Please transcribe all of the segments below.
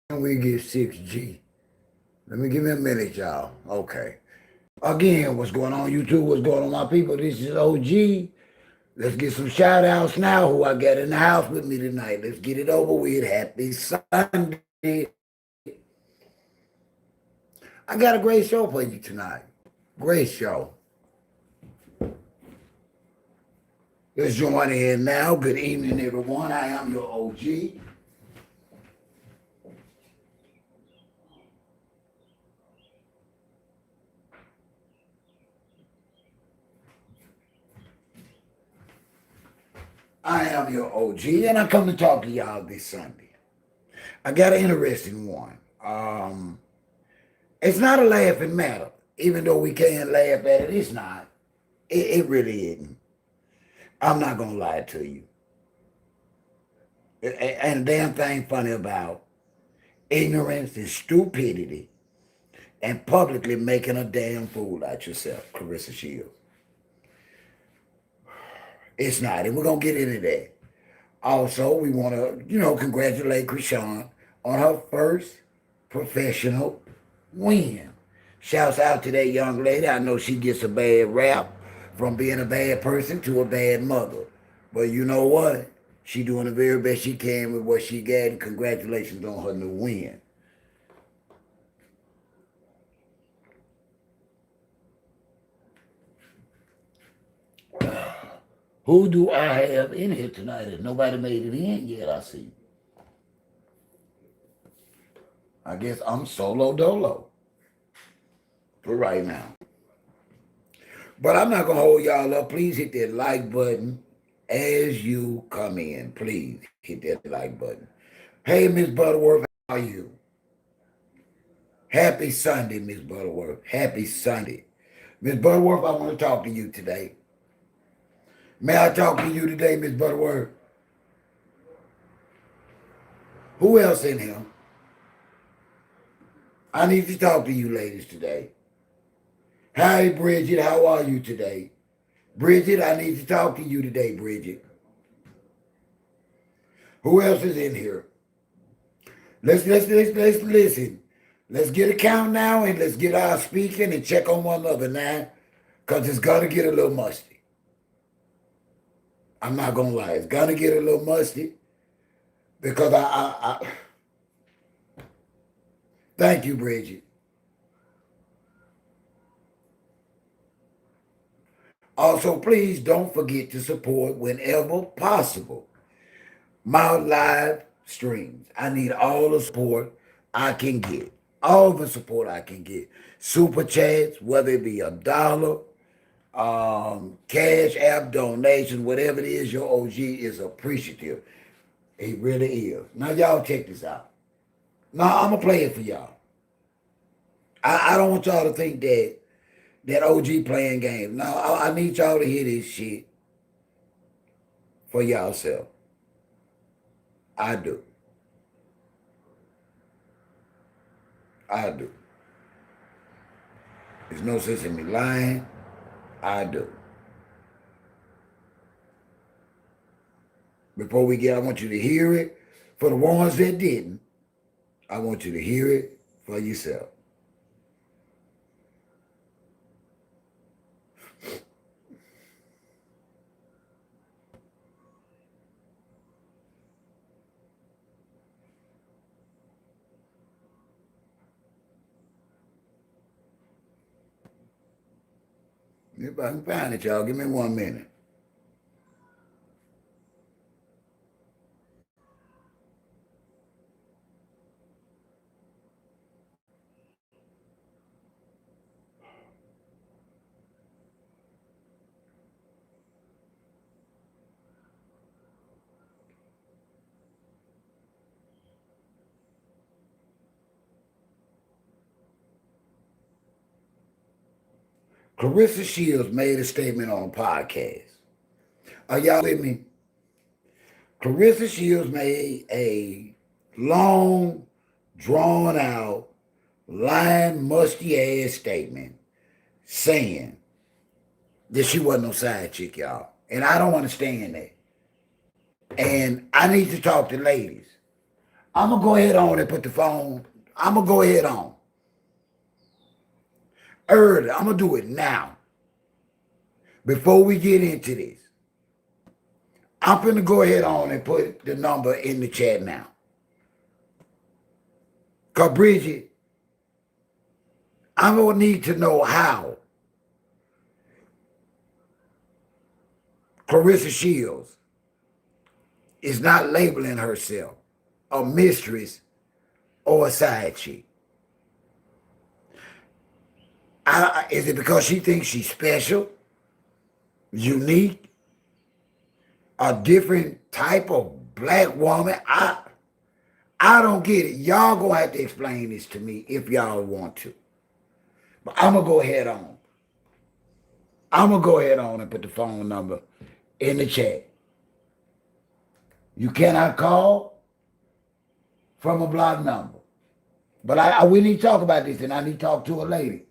We get 6G. Let me give me a minute, y'all. Okay. Again, what's going on YouTube? What's going on, my people? This is OG. Let's get some shout outs now who I got in the house with me tonight. Let's get it over with. Happy Sunday. I got a great show for you tonight. Great show. Let's join in now. Good evening, everyone. I am your OG. I am your OG, and I come to talk to y'all this Sunday. I got an interesting one. It's not a laughing matter, even though we can't laugh at it. It's not. It really isn't. I'm not gonna lie to you. And the damn thing funny about ignorance and stupidity and publicly making a damn fool out yourself, Clarissa Shields. It's not, and we're gonna get into that. Also, we want to, congratulate chrisean on her first professional win. Shouts out to that young lady. I know she gets a bad rap from being a bad person to a bad mother. But you know what? She doing the very best she can with what she got, and congratulations on her new win. Who do I have in here tonight? If nobody made it in yet, I see. I guess I'm solo dolo for right now. But I'm not gonna hold y'all up. Please hit that like button as you come in. Please hit that like button. Hey, Miss Butterworth, how are you? Happy Sunday, Miss Butterworth. Happy Sunday. Miss Butterworth, I want to talk to you today. May I talk to you today, Miss Butterworth? Who else in here? I need to talk to you ladies today. Hi, Bridget. How are you today? Bridget, I need to talk to you today, Bridget. Who else is in here? Let's listen. Let's get a count now and let's get our speaking and check on one another now, because it's gonna get a little musty. I'm not gonna lie, it's gonna get a little musty because I thank you, Bridget. Also, please don't forget to support whenever possible my live streams. I need all the support I can get. All the support I can get. Super chats, whether it be $1, cash app donation, whatever it is, your OG is appreciative. It really is. Now y'all check this out. Now I'm gonna play it for y'all. I don't want y'all to think that OG playing games. Now I need y'all to hear this shit for y'allself. I do. I do. There's no sense in me lying. I do. Before we get, I want you to hear it. For the ones that didn't, I want you to hear it for yourself. If I can find it, y'all, give me 1 minute. Clarissa Shields made a statement on a podcast. Are y'all with me? Clarissa Shields made a long, drawn out, lying, musty ass statement saying that she wasn't no side chick, y'all. And I don't understand that. And I need to talk to ladies. I'm going to go ahead on and put the phone. I'm going to go ahead on. Early. I'm going to do it now. Before we get into this. I'm going to go ahead on and put the number in the chat now. Because, Bridget, I'm going to need to know how Clarissa Shields is not labeling herself a mistress or a side chick. Is it because she thinks she's special, unique, a different type of black woman? I don't get it. Y'all gonna have to explain this to me if y'all want to. But I'm gonna go ahead on. I'm gonna go ahead on and put the phone number in the chat. You cannot call from a block number. But we need to talk about this, and I need to talk to a lady.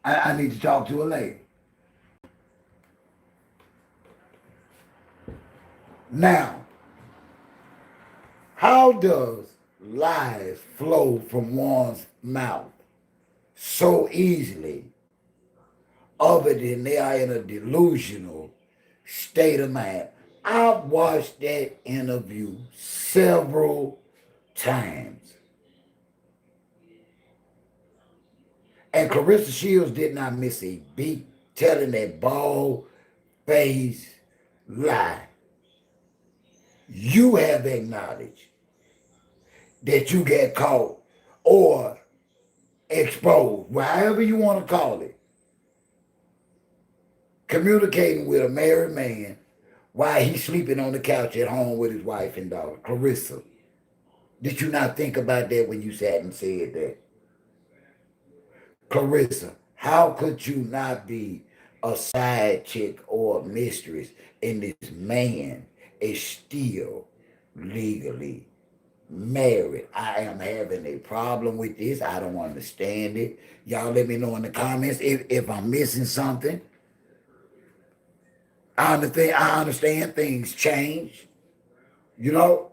I need to talk to a lady. Now, how does lies flow from one's mouth so easily other than they are in a delusional state of mind? I've watched that interview several times. And Clarissa Shields did not miss a beat telling that bald-faced lie. You have acknowledged that you get caught or exposed, however you want to call it, communicating with a married man while he's sleeping on the couch at home with his wife and daughter. Clarissa, did you not think about that when you sat and said that? Clarissa, how could you not be a side chick or a mistress and this man is still legally married? I am having a problem with this. I don't understand it. Y'all let me know in the comments if I'm missing something. I understand things change. You know?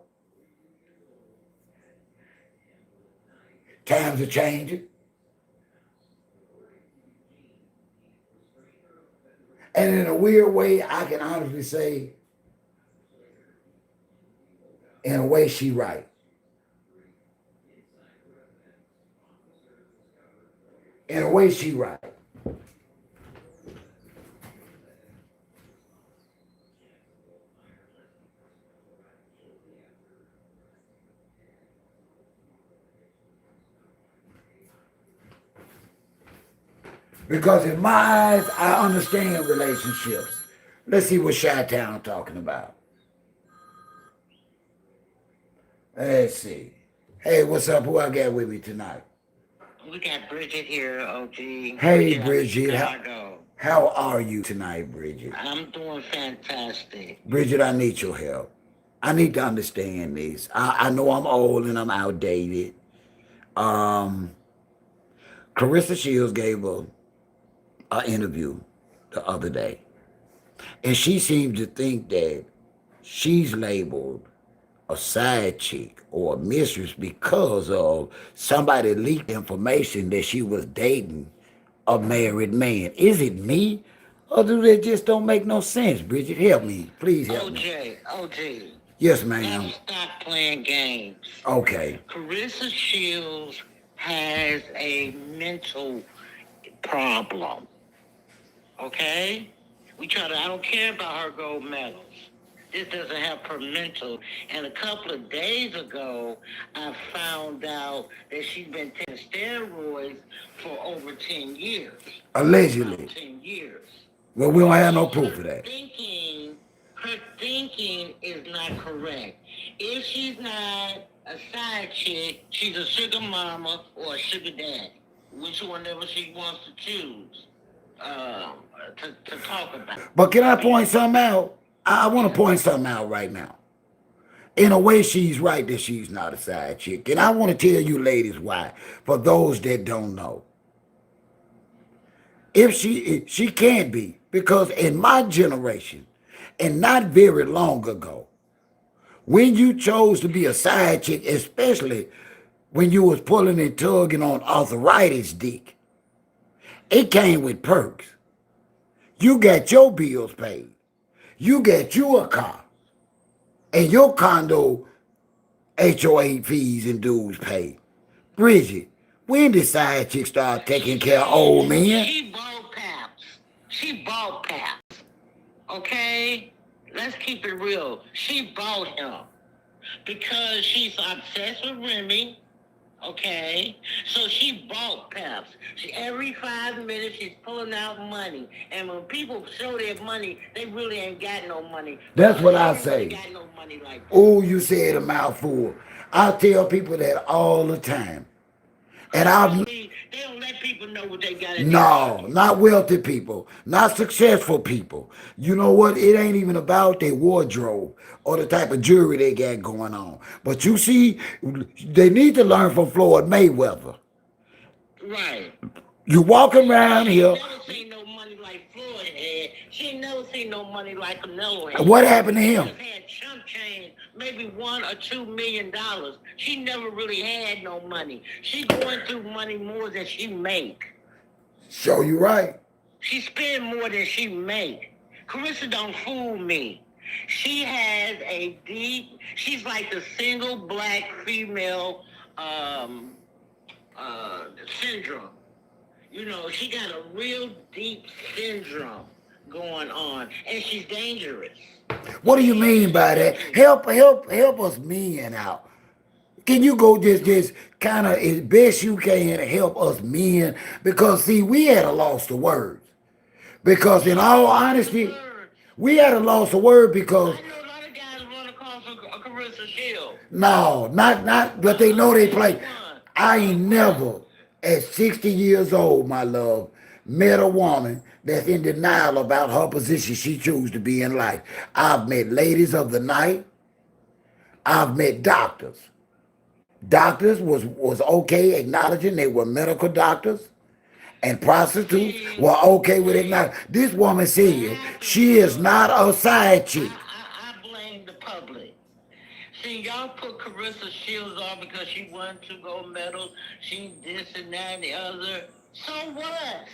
Times are changing. And in a weird way, I can honestly say, in a way, she right. In a way, she right. Because in my eyes, I understand relationships. Let's see what Chi-Town talking about. Let's see. Hey, what's up? Who I got with me tonight? We got Bridget here, OG. Hey, Bridget. How are you tonight, Bridget? I'm doing fantastic. Bridget, I need your help. I need to understand this. I know I'm old and I'm outdated. Clarissa Shields gave an interview the other day. And she seems to think that she's labeled a side chick or a mistress because of somebody leaked information that she was dating a married man. Is it me? Or do they just don't make no sense? Bridget, help me. Please help me. OJ. Yes, ma'am. Stop playing games. Okay. Clarissa Shields has a mental problem. Okay? I don't care about her gold medals. This doesn't help her mental. And a couple of days ago, I found out that she's been taking steroids for over 10 years. Allegedly. 10 years. Well, we don't have no proof of that. Her thinking is not correct. If she's not a side chick, she's a sugar mama or a sugar daddy. Which one ever she wants to choose to talk about. But can I point something out? I want to point something out right now. In a way, she's right that she's not a side chick. And I want to tell you ladies why, for those that don't know. If she can't be, because in my generation, and not very long ago, When you chose to be a side chick, especially when you was pulling and tugging on arthritis dick, it came with perks. You got your bills paid. You got you a car. And your condo HOA fees and dues paid. Bridget, when did side chicks start taking care of old men? She bought Paps. She bought Paps. Okay? Let's keep it real. She bought him because she's obsessed with Remy. Okay, so she bought Peps. Every 5 minutes she's pulling out money, and when people show their money, they really ain't got no money. That's what I say. Got no money like that. Oh, you said a mouthful. I tell people that all the time. And they don't let people know what they got. No, not wealthy people, not successful people. You know what? It ain't even about their wardrobe or the type of jewelry they got going on. But you see, they need to learn from Floyd Mayweather. Right. You walking around here. She never seen no money like Floyd had. She never seen no money like Canelo had. What happened to him? He had chump change, maybe $1 or $2 million. She never really had no money. She going through money more than she make. So you right. She spend more than she make. Clarissa don't fool me. She has a deep. She's like the single black female syndrome. You know, she got a real deep syndrome going on, and she's dangerous. What do you mean by that? Help us men out. Can you go just kind of as best you can help us men? Because see, we had a loss of words. Because in all honesty, we had a loss of word because. I know a lot of guys want to call for Clarissa Shields. No, not, but they know they play. I ain't never, at 60 years old, my love, met a woman that's in denial about her position she chose to be in life. I've met ladies of the night. I've met doctors. Doctors was okay acknowledging they were medical doctors. And prostitutes were okay with acknowledging. This woman said she is not a side chick. I blame the public. See, y'all put Clarissa Shields on because she won 2 gold medals. She this and that and the other. So what?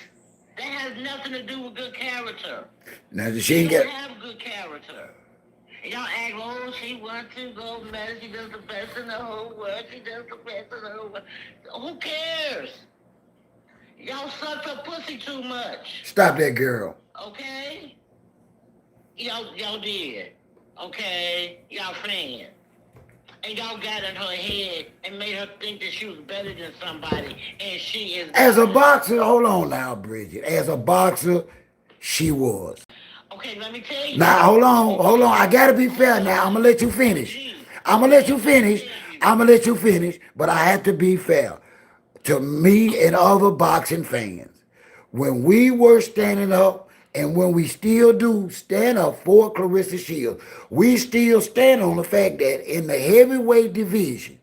That has nothing to do with good character. Now she ain't got. Have good character. Y'all act, oh, she won 2 gold medals. She does the best in the whole world. She does the best in the whole world. Who cares? Y'all sucked her pussy too much. Stop that girl. Okay? Y'all did. Okay? Y'all fan. And y'all got in her head and made her think that she was better than somebody. And she is. As a boxer, hold on now, Bridget. As a boxer, she was. Okay, let me tell you. Now, hold on. I gotta be fair now. I'm gonna let you finish. But I have to be fair to me and other boxing fans. When we were standing up, and when we still do stand up for Clarissa Shields, we still stand on the fact that in the heavyweight division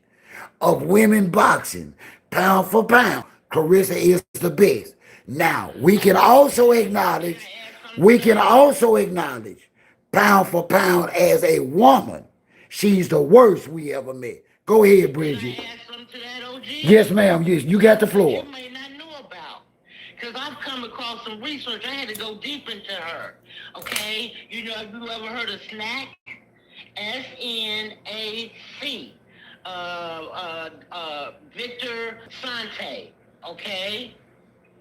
of women boxing, pound for pound, Clarissa is the best. Now, we can also acknowledge, pound for pound as a woman, she's the worst we ever met. Go ahead, Bridget. Yes, ma'am. Yes, you got the floor. You may not know about. Because I've come across some research. I had to go deep into her. Okay? You know, have you ever heard of SNAC? SNAC. Victor Sante. Okay?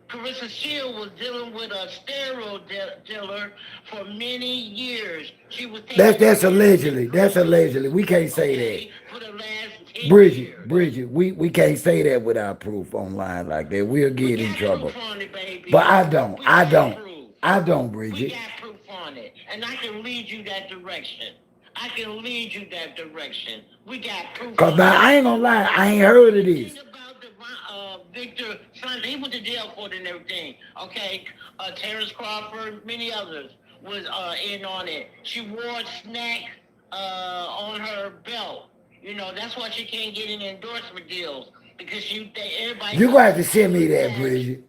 Clarissa Shields was dealing with a steroid dealer for many years. She was that's allegedly. That's allegedly. We can't say that. For the last 10 Bridget, years. we can't say that without proof online like that. We'll get in trouble. It, but I don't, Bridget. We got proof on it. And I can lead you that direction. We got proof. Because now, I ain't gonna lie, I ain't heard of this. Victor Sunday, he went to jail for it and everything. Okay, Terrence Crawford, many others was in on it. She wore snack on her belt. You know, that's why she can't get any endorsement deals because everybody. You got to send me that, Bridget.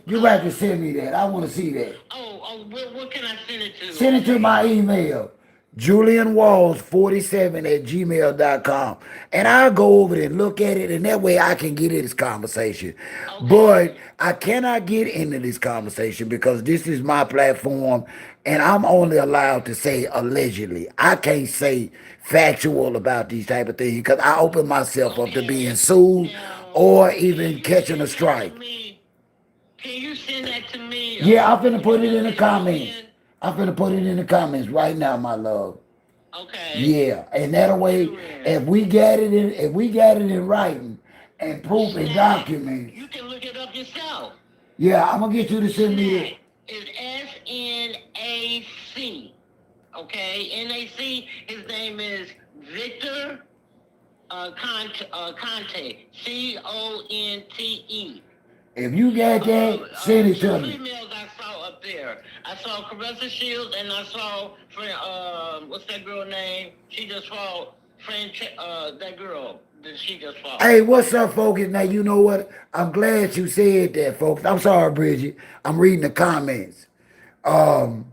You got to send me that. I want to see that. What can I send it to? Send it to my email. JulianWalls47 at gmail.com. And I'll go over there and look at it, and that way I can get in this conversation. But Okay. I cannot get into this conversation because this is my platform, and I'm only allowed to say allegedly. I can't say factual about these type of things because I open myself up to being Okay. sued Now, or can even you catching a send that to strike. me? Can you send that to me? Yeah, I'm finna What you put it in just the sent me comments. again? I'm finna put it in the comments right now, my love. Okay. Yeah, and that way, Julian. if we got it in writing and proof and Snack. documents, You can look it up yourself. yeah, I'm gonna get you to send me Snack the. is SNAC. Okay? NAC. His name is Victor Conte. Conte. If you got that, send it Two to me. females I saw up there. I saw Claressa Shields and I saw what's that girl name? She just fought that girl that she just fought. Hey, what's up, folks? Now you know what? I'm glad you said that, folks. I'm sorry, Bridget. I'm reading the comments. Um,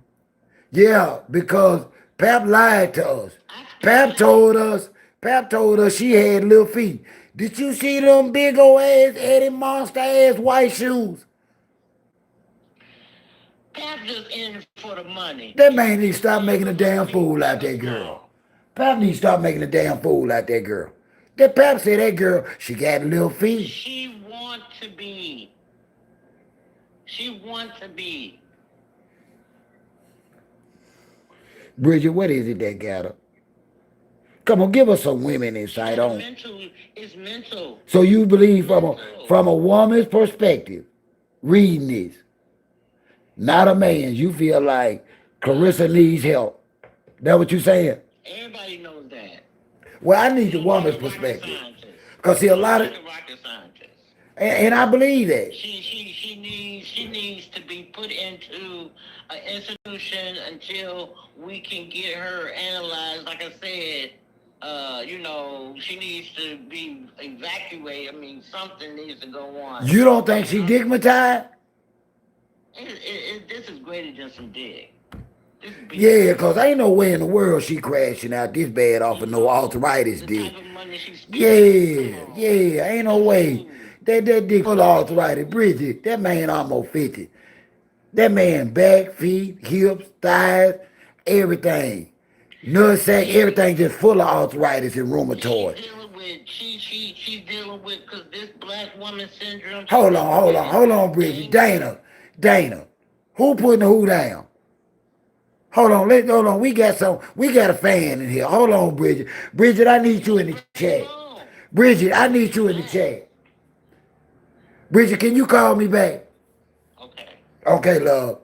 yeah, because Pap lied to us. I Pap spent told us, Pap told us she had little feet. Did you see them big old ass Eddie Monster ass white shoes? Pap just in it for the money. That He man just needs to in stop it for making the a damn money, fool big out or that girl. small. Pap needs to stop making a damn fool out that girl. That Pap said that girl, she got little feet. She want to be. She want to be. Bridget, what is it that got her? Come on, give us some women She insight got a on. mental. It's mental. So you It's believe mental. from a woman's perspective, reading this, not a man's, you feel like Clarissa needs help. That what you saying? Everybody knows that. Well, I You need the don't need woman's a rocket perspective. scientist. Cause see a You don't lot of need a rocket scientist. and I believe that. She needs to be put into an institution until we can get her analyzed. Like I said, she needs to be evacuated. I mean, something needs to go on. You don't think And she digmatized? this is greater than some dick. This is Yeah, beyond cause that. ain't no way in the world she crashing out this bad off You of no know, arthritis the dick. type of money she's spending. Come Yeah, on, yeah, ain't no that's way. huge. That dick full of arthritis. Bridget, that man almost 50. That man back, feet, hips, thighs, everything. Nutsack, She everything just full of arthritis and she's rheumatoid. dealing with she's dealing with because this black woman syndrome. She's Hold on, dealing hold with on, it. hold on, Bridget. Anger. Dana. Who putting the who down? Hold on. We got a fan in here. Hold on, Bridget. Bridget, I need you in the Bring him chat. on. Bridget, I Bring need him you in the back. chat. Bridget, can you call me back? Okay. Okay, love.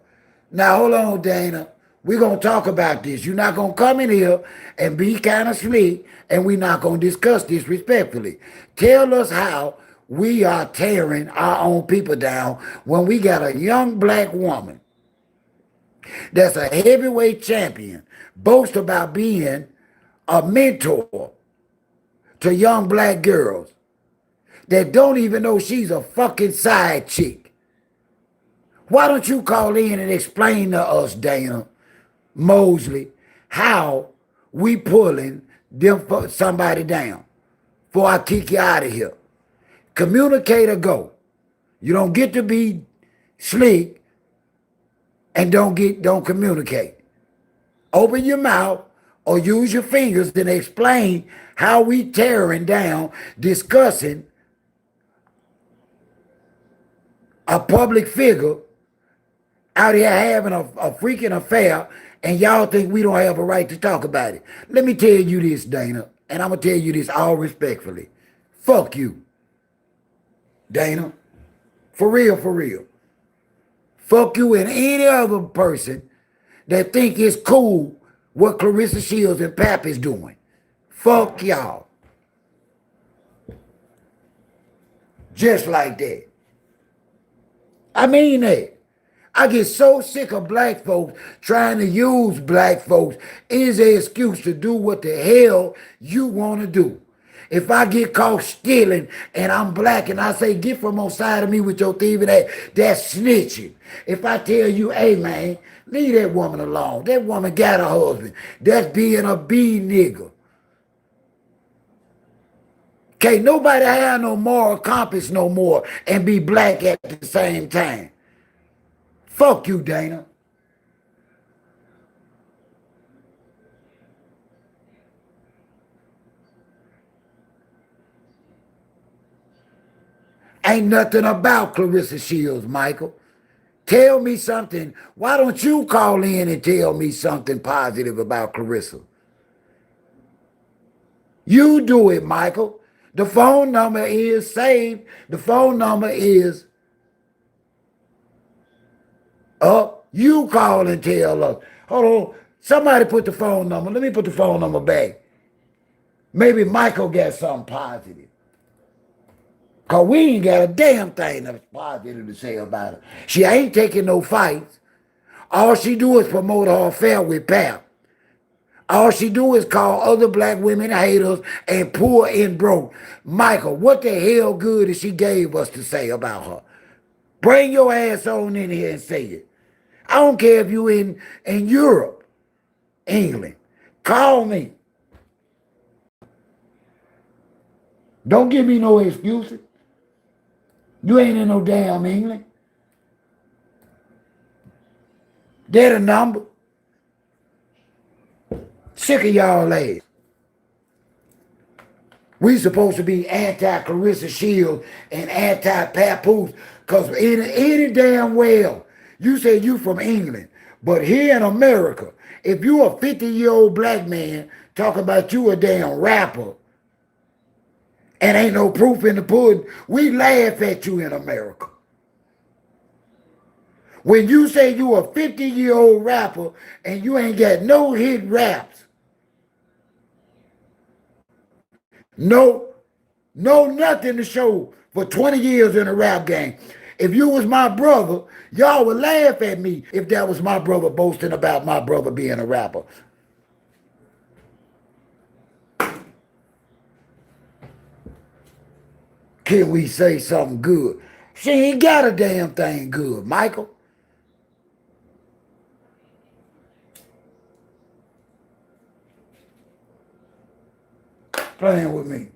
Now hold on, Dana. We're gonna talk about this. You're not gonna come in here and be kind of slick, and we're not gonna discuss this respectfully. Tell us how we are tearing our own people down when we got a young black woman that's a heavyweight champion, boast about being a mentor to young black girls that don't even know she's a fucking side chick. Why don't you call in and explain to us, Dana Mosley, how we pulling somebody down before I kick you out of here? Communicate or go. You don't get to be slick and don't communicate. Open your mouth or use your fingers and explain how we tearing down, discussing a public figure out here having a freaking affair, and y'all think we don't have a right to talk about it. Let me tell you this, Dana, and I'm going to tell you this all respectfully. Fuck you, Dana. For real, for real. Fuck you and any other person that think it's cool what Clarissa Shields and Pap is doing. Fuck y'all. Just like that. I mean that. I get so sick of black folks trying to use black folks as an excuse to do what the hell you want to do. If I get caught stealing and I'm black and I say, get from on side of me with your thieving ass, that's snitching. If I tell you, hey man, Leave that woman alone. That woman got a husband. That's being a B nigga. Can't nobody have no moral compass no more and be black at the same time. Fuck you, Dana. Ain't nothing about Clarissa Shields, Michael. Tell me something. Why don't you call in and tell me something positive about Clarissa? You do it, Michael. The phone number is saved. The phone number is up. You call and tell us. Hold on. Somebody put the phone number. Let me put the phone number back. Maybe Michael got something positive. Because we ain't got a damn thing that's positive to say about her. She ain't taking no fights. All she do is promote her affair with Pap. All she do is call other black women haters and poor and broke. Michael, what the hell good is she gave us to say about her? Bring your ass on in here and say it. I don't care if you in Europe, England. Call me. Don't give me no excuses. You ain't in no damn England. They're the number. Sick of y'all ass. We supposed to be anti-Clarissa Shields and anti-Papoose because any damn well, you say you from England, but here in America, if you a 50-year-old black man talking about you a damn rapper and ain't no proof in the pudding, we laugh at you in America. When you say you a 50-year-old rapper and you ain't got no hit raps, no nothing to show for 20 years in a rap game. If you was my brother, y'all would laugh at me if that was my brother boasting about my brother being a rapper. Can we say something good? She ain't got a damn thing good, Michael. Playing with me.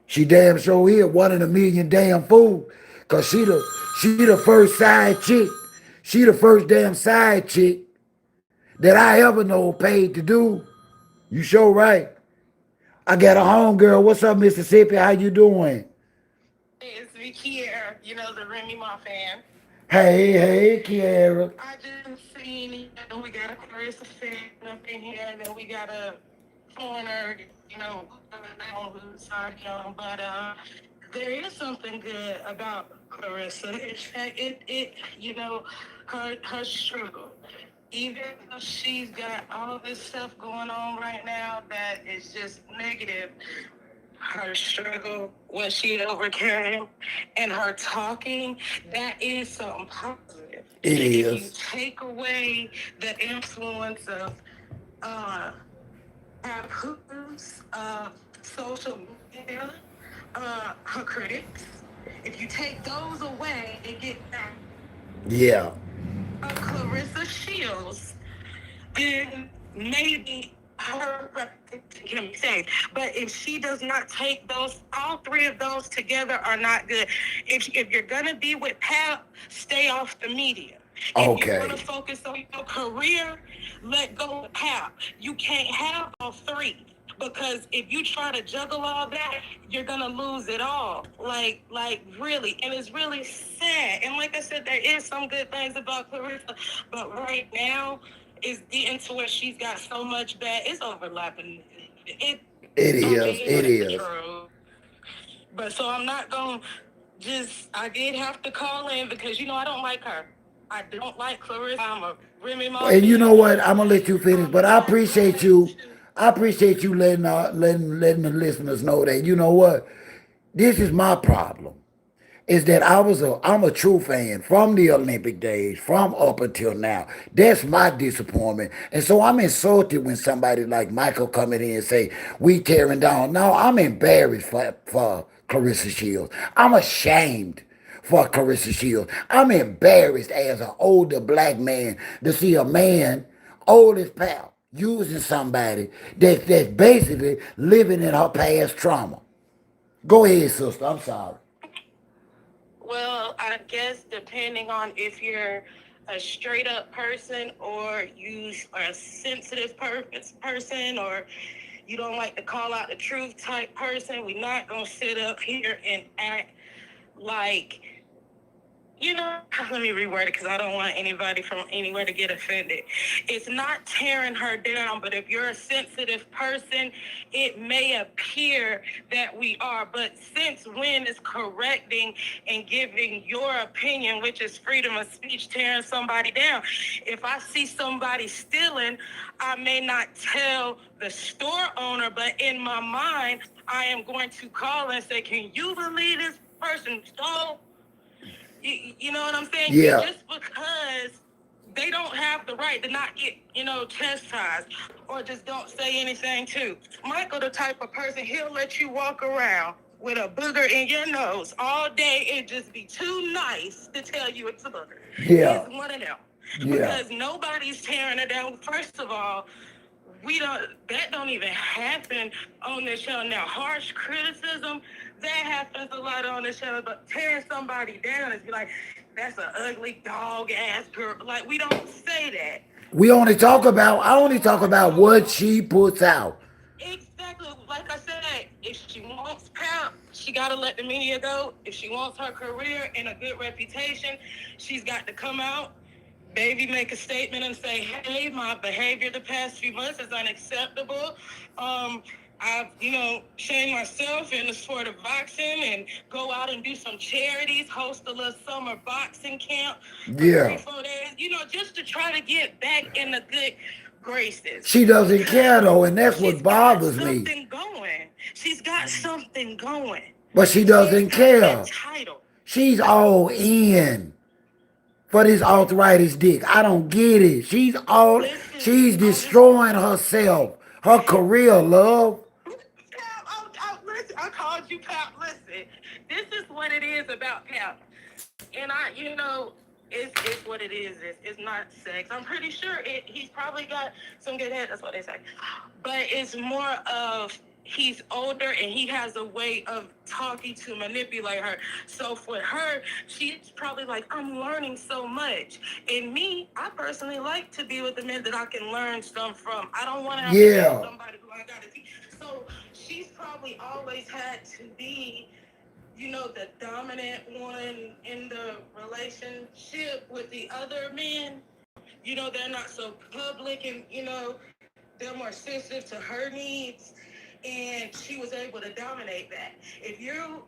She damn sure here, one in a million damn fools. Cause she the first side chick. She the first damn side chick that I ever know paid to do. You sure right. I got a homegirl. What's up, Mississippi? How you doing? It's Vicky here, the Remy Ma fan. Hey, Kiara. I just seen, we got a Clarissa fan up in here, and then we got a foreigner, on who's sorry, but there is something good about Clarissa. Her struggle. Even though she's got all this stuff going on right now that is just negative, her struggle, what she overcame, and her talking, that is something positive. It is. If you take away the influence of Papoose, social media, her critics, if you take those away and get back Clarissa Shields, then maybe her can be saved. But if she does not take those, all three of those together are not good. If you're gonna be with Pap, stay off the media. Okay. If you want to focus on your career, let go of Pap. You can't have all three. Because if you try to juggle all that, you're gonna lose it all. Like really. And it's really sad. And like I said, there is some good things about Clarissa, but right now it's getting to where she's got so much bad. It's overlapping. It is. But so I'm not gonna I did have to call in because I don't like her. I don't like Clarissa. I'm a Remy Ma. And you know what? I'm gonna let you finish, but I appreciate you. I appreciate you letting the listeners know that, you know what, this is my problem. Is that I'm a true fan from the Olympic days, from up until now. That's my disappointment. And so I'm insulted when somebody like Michael come in and say, we tearing down. No, I'm embarrassed for Clarissa Shields. I'm ashamed for Clarissa Shields. I'm embarrassed as an older black man to see a man, old as pal, using somebody that's basically living in her past trauma. Go ahead, sister. I'm sorry. Well, I guess depending on if you're a straight up person or you are a sensitive person or you don't like to call out the truth type person, we're not going to sit up here and act like, you know, let me reword it because I don't want anybody from anywhere to get offended. It's not tearing her down, but if you're a sensitive person, it may appear that we are. But since when is correcting and giving your opinion, which is freedom of speech, tearing somebody down? If I see somebody stealing, I may not tell the store owner, but in my mind, I am going to call and say, can you believe this person stole? You know what I'm saying? Yeah. Just because they don't have the right to not get, chastised or just don't say anything too. Michael, the type of person, he'll let you walk around with a booger in your nose all day and just be too nice to tell you it's a booger. Yeah. He's one of them. Yeah. Because nobody's tearing it down. First of all, that don't even happen on this show. Now, harsh criticism, that happens a lot on the show, but tearing somebody down is like, that's an ugly dog ass girl. Like, we don't say that. I only talk about what she puts out. Exactly. Like I said, if she wants power, she got to let the media go. If she wants her career and a good reputation, she's got to come out, baby, make a statement and say, hey, my behavior the past few months is unacceptable. I've, shamed myself in the sport of boxing and go out and do some charities, host a little summer boxing camp for Yeah. 3-4 days, just to try to get back in the good graces. She doesn't care though, and that's what bothers me. She's got something going. But she doesn't care. She's all in for this arthritis dick. I don't get it. She's destroying herself, her career, love. Listen, I called you Pap. Listen, this is what it is about Pap. And it's what it is. It's not sex. I'm pretty sure he's probably got some good head. That's what they say. But it's more of he's older and he has a way of talking to manipulate her. So for her, she's probably like, I'm learning so much. And me, I personally like to be with the men that I can learn some from. I don't want to have to be with somebody who I got to teach. So she's probably always had to be, the dominant one in the relationship with the other men. They're not so public and, they're more sensitive to her needs. And she was able to dominate that. If you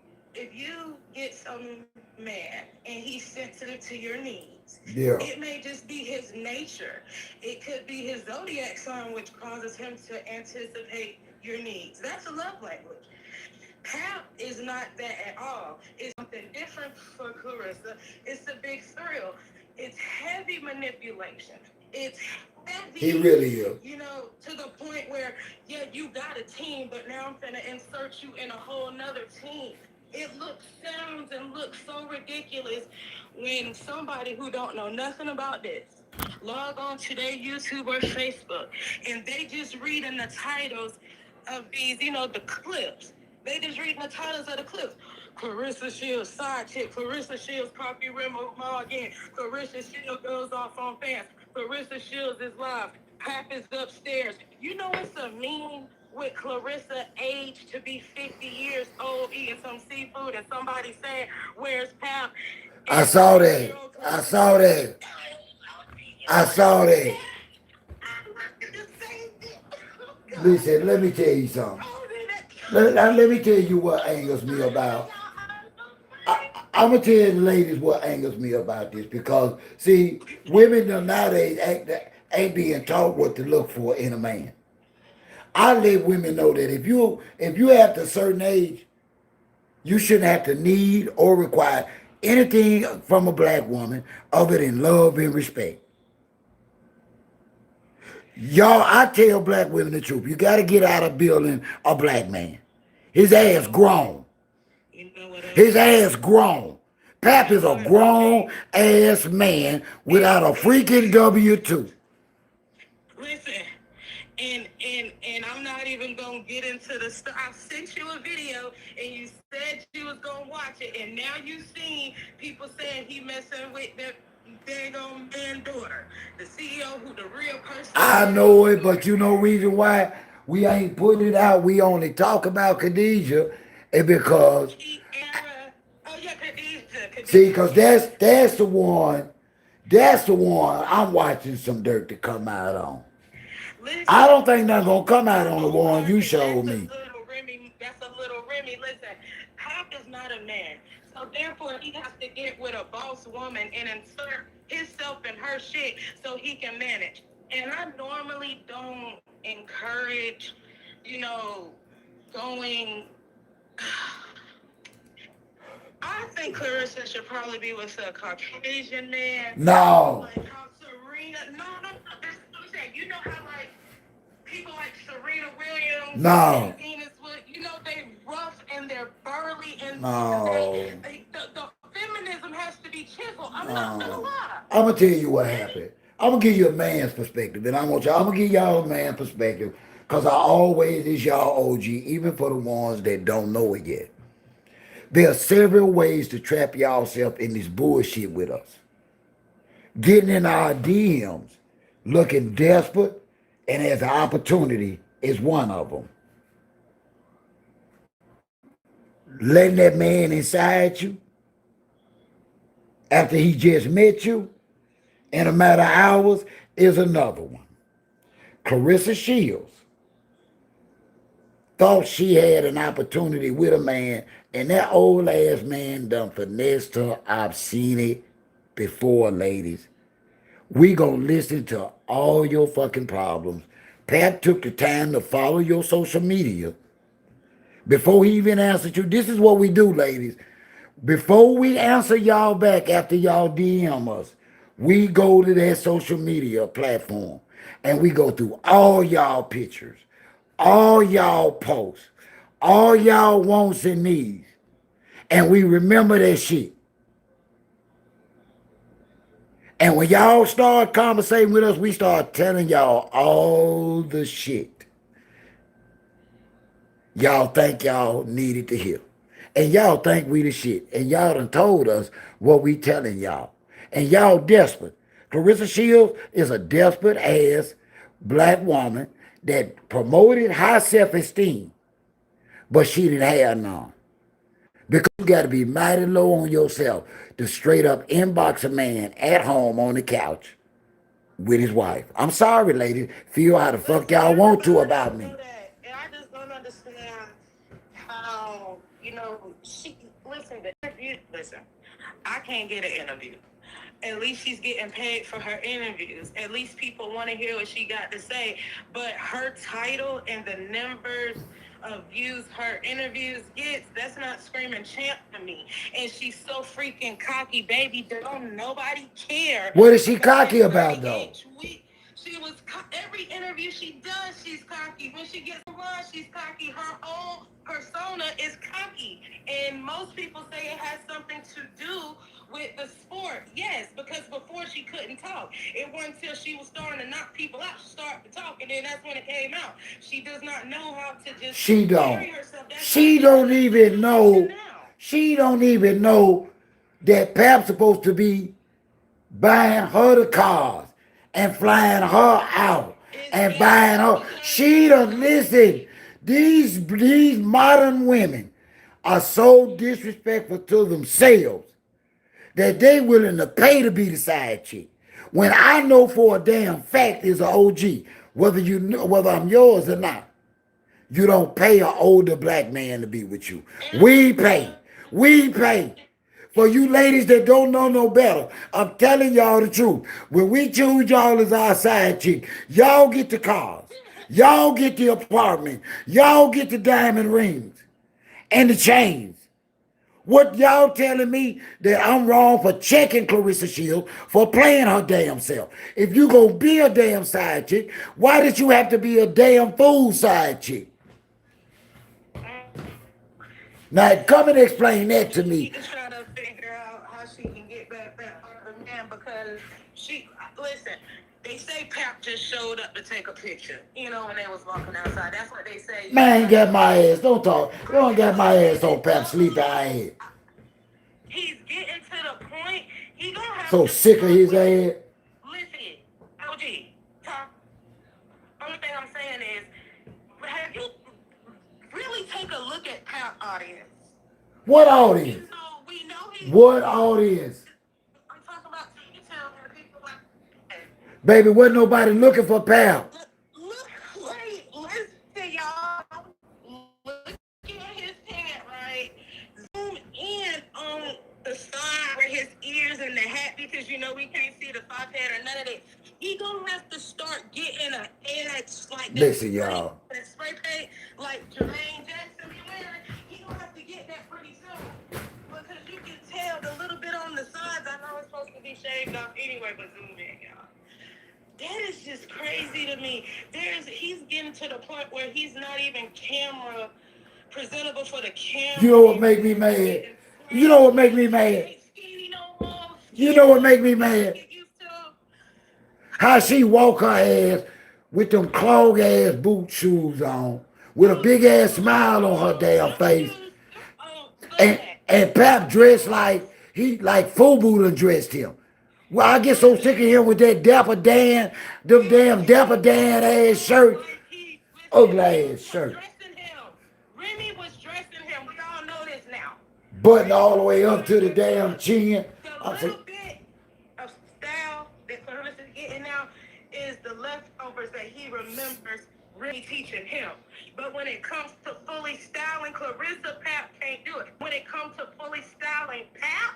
get some man and he's sensitive to your needs, it may just be his nature. It could be his zodiac sign, which causes him to anticipate your needs. That's a love language. Pap is not that at all. It's something different for Clarissa. It's a big thrill. It's heavy manipulation. It's heavy. He really is. To the point where, you got a team, but now I'm finna insert you in a whole nother team. It sounds and looks so ridiculous when somebody who don't know nothing about this log on to their YouTube or Facebook and they just reading the titles of these, the clips. They just reading the titles of the clips. Clarissa Shields, side chick. Clarissa Shields, coffee rimmer again. Clarissa Shields goes off on fans. Clarissa Shields is live. Pap is upstairs. It's a meme with Clarissa age to be 50 years old eating some seafood and somebody saying, where's Pap? I saw that. Listen, let me tell you something. Let me tell you what angers me about. I'm going to tell the ladies what angers me about this because, see, women nowadays ain't being taught what to look for in a man. I let women know that if you after a certain age, you shouldn't have to need or require anything from a black woman other than love and respect. Y'all, I tell black women the truth. You got to get out of building a black man. His ass grown. His ass grown. Pap is a grown ass man without a freaking W-2. Listen, and I'm not even gonna get into the stuff. I sent you a video and you said you was gonna watch it, and now you seen people saying he messing with the dang on man daughter, the CEO who the real person. I know it, but you know reason why we ain't putting it out. We only talk about Khadijah, and because Oh yeah, Khadijah. see, because that's the one. That's the one I'm watching some dirt to come out on. Listen, I don't think nothing gonna come out on the one you showed me. That's a little Remy. Listen, Pop is not a man. So therefore he has to get with a boss woman and insert himself in her shit so he can manage. And I normally don't encourage, going. I think Clarissa should probably be with a Caucasian man. No. Like how Serena. No, that's what I'm saying. You know how like people like Serena Williams, No. and Venus Wood, they rough and they're burly and No. the feminism has to be chiseled. I'm not gonna lie. I'm gonna tell you what happened. I'm gonna give you a man's perspective, and I'm gonna give y'all a man's perspective, cause I always is y'all OG, even for the ones that don't know it yet. There are several ways to trap y'allself in this bullshit with us. Getting in our DMs, looking desperate, and as an opportunity is one of them. Letting that man inside you after he just met you in a matter of hours is another one. Clarissa Shields thought she had an opportunity with a man, and that old ass man done finessed her. I've seen it before, ladies. We gonna listen to all your fucking problems. Pat took the time to follow your social media before he even answered you. This is what we do, ladies. Before we answer y'all back after y'all DM us, we go to that social media platform and we go through all y'all pictures, all y'all posts, all y'all wants and needs, and we remember that shit. And when y'all start conversating with us, we start telling y'all all the shit y'all think y'all needed to hear. And y'all think we the shit. And y'all done told us what we telling y'all. And y'all desperate. Clarissa Shields is a desperate ass black woman that promoted high self-esteem, but she didn't have none. Because you got to be mighty low on yourself to straight up inbox a man at home on the couch with his wife. I'm sorry, ladies. Feel how the fuck y'all want to about me. And I just don't understand how, listen, I can't get an interview. At least she's getting paid for her interviews. At least people want to hear what she got to say. But her title and the numbers of views her interviews gets, that's not screaming champ to me. And she's so freaking cocky, baby. Don't nobody care. What is she cocky about, though? She was every interview she does, she's cocky. When she gets on, she's cocky. Her whole persona is cocky, and most people say it has something to do with the sport. Yes, because before she couldn't talk. It wasn't until she was starting to knock people out she started to talk, and then that's when it came out. She does not know how to just carry herself. She don't even know. She don't even know that Pap's supposed to be buying her the cars and flying her out and buying her. She don't listen. These modern women are so disrespectful to themselves that they willing to pay to be the side chick. When I know for a damn fact is an OG, whether I'm yours or not, you don't pay an older black man to be with you. We pay. We pay. For you ladies that don't know no better, I'm telling y'all the truth. When we choose y'all as our side chick, y'all get the cars. Y'all get the apartment. Y'all get the diamond rings and the chains. What y'all telling me that I'm wrong for checking Clarissa Shields for playing her damn self? If you gonna be a damn side chick, why did you have to be a damn fool side chick? Now come and explain that to She me. is trying to figure out how she can get back on the man because she listen. They say Pap just showed up to take a picture. You know when they was walking outside. That's what they say. You Man, know. got my ass. Don't talk. I Don't got my ass on Pap don't sleepy believe ass. he's getting to the point. He gonna have So to sick of start his with. ass. Listen, OG. Talk. Only thing I'm saying is, have you really take a look at Pap audience? What audience? We know he. What audience? I'm talking about YouTube and people like that. Baby, wasn't nobody looking for Pap. Look, wait, listen, y'all. Look at his head, right? Zoom in on the side where his ears and the hat because you know we can't see the forehead or none of that. He gonna have to start getting an edge like Listen, y'all. that spray paint like Jermaine Jackson be wearing. He gonna have to get that pretty soon because you can tell the little bit on the sides. I know it's supposed to be shaved off anyway, but zoom in, y'all. That is just crazy to me. He's getting to the point where he's not even camera presentable for the camera. You know what make me mad? You know what make me mad? You know what make me mad? How she walk her ass with them clog ass boot shoes on, with a big ass smile on her damn face, and Pap dressed like he like Fubu done dressed him. Well, I get so sick of him with that Dapper Dan, them damn Dapper Dan ass shirt, ugly ass shirt, Remy was dressing him. We all know this now. button all the way up to the damn chin. The little bit of style that Clarissa is getting now is the leftovers that he remembers really teaching him. But when it comes to fully styling Clarissa, Pap can't do it. When it comes to fully styling Pap,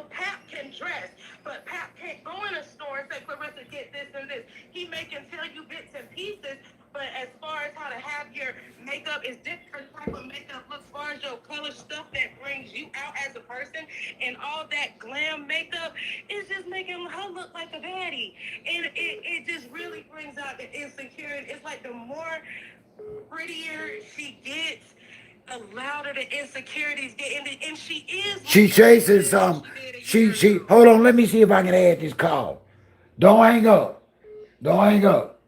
Pap can dress, but Pap can't go in a store and say, Clarissa, get this and this. He may can tell you bits and pieces, but as far as how to have your makeup is different type of makeup. Look, as far as your color stuff that brings you out as a person, and all that glam makeup is just making her look like a baddie, and it just really brings out the insecurity. It's like the more prettier she gets, the louder the insecurities get, and she is. She chasing some. She. Hold on. Let me see if I can add this call. Don't hang up. Don't hang up.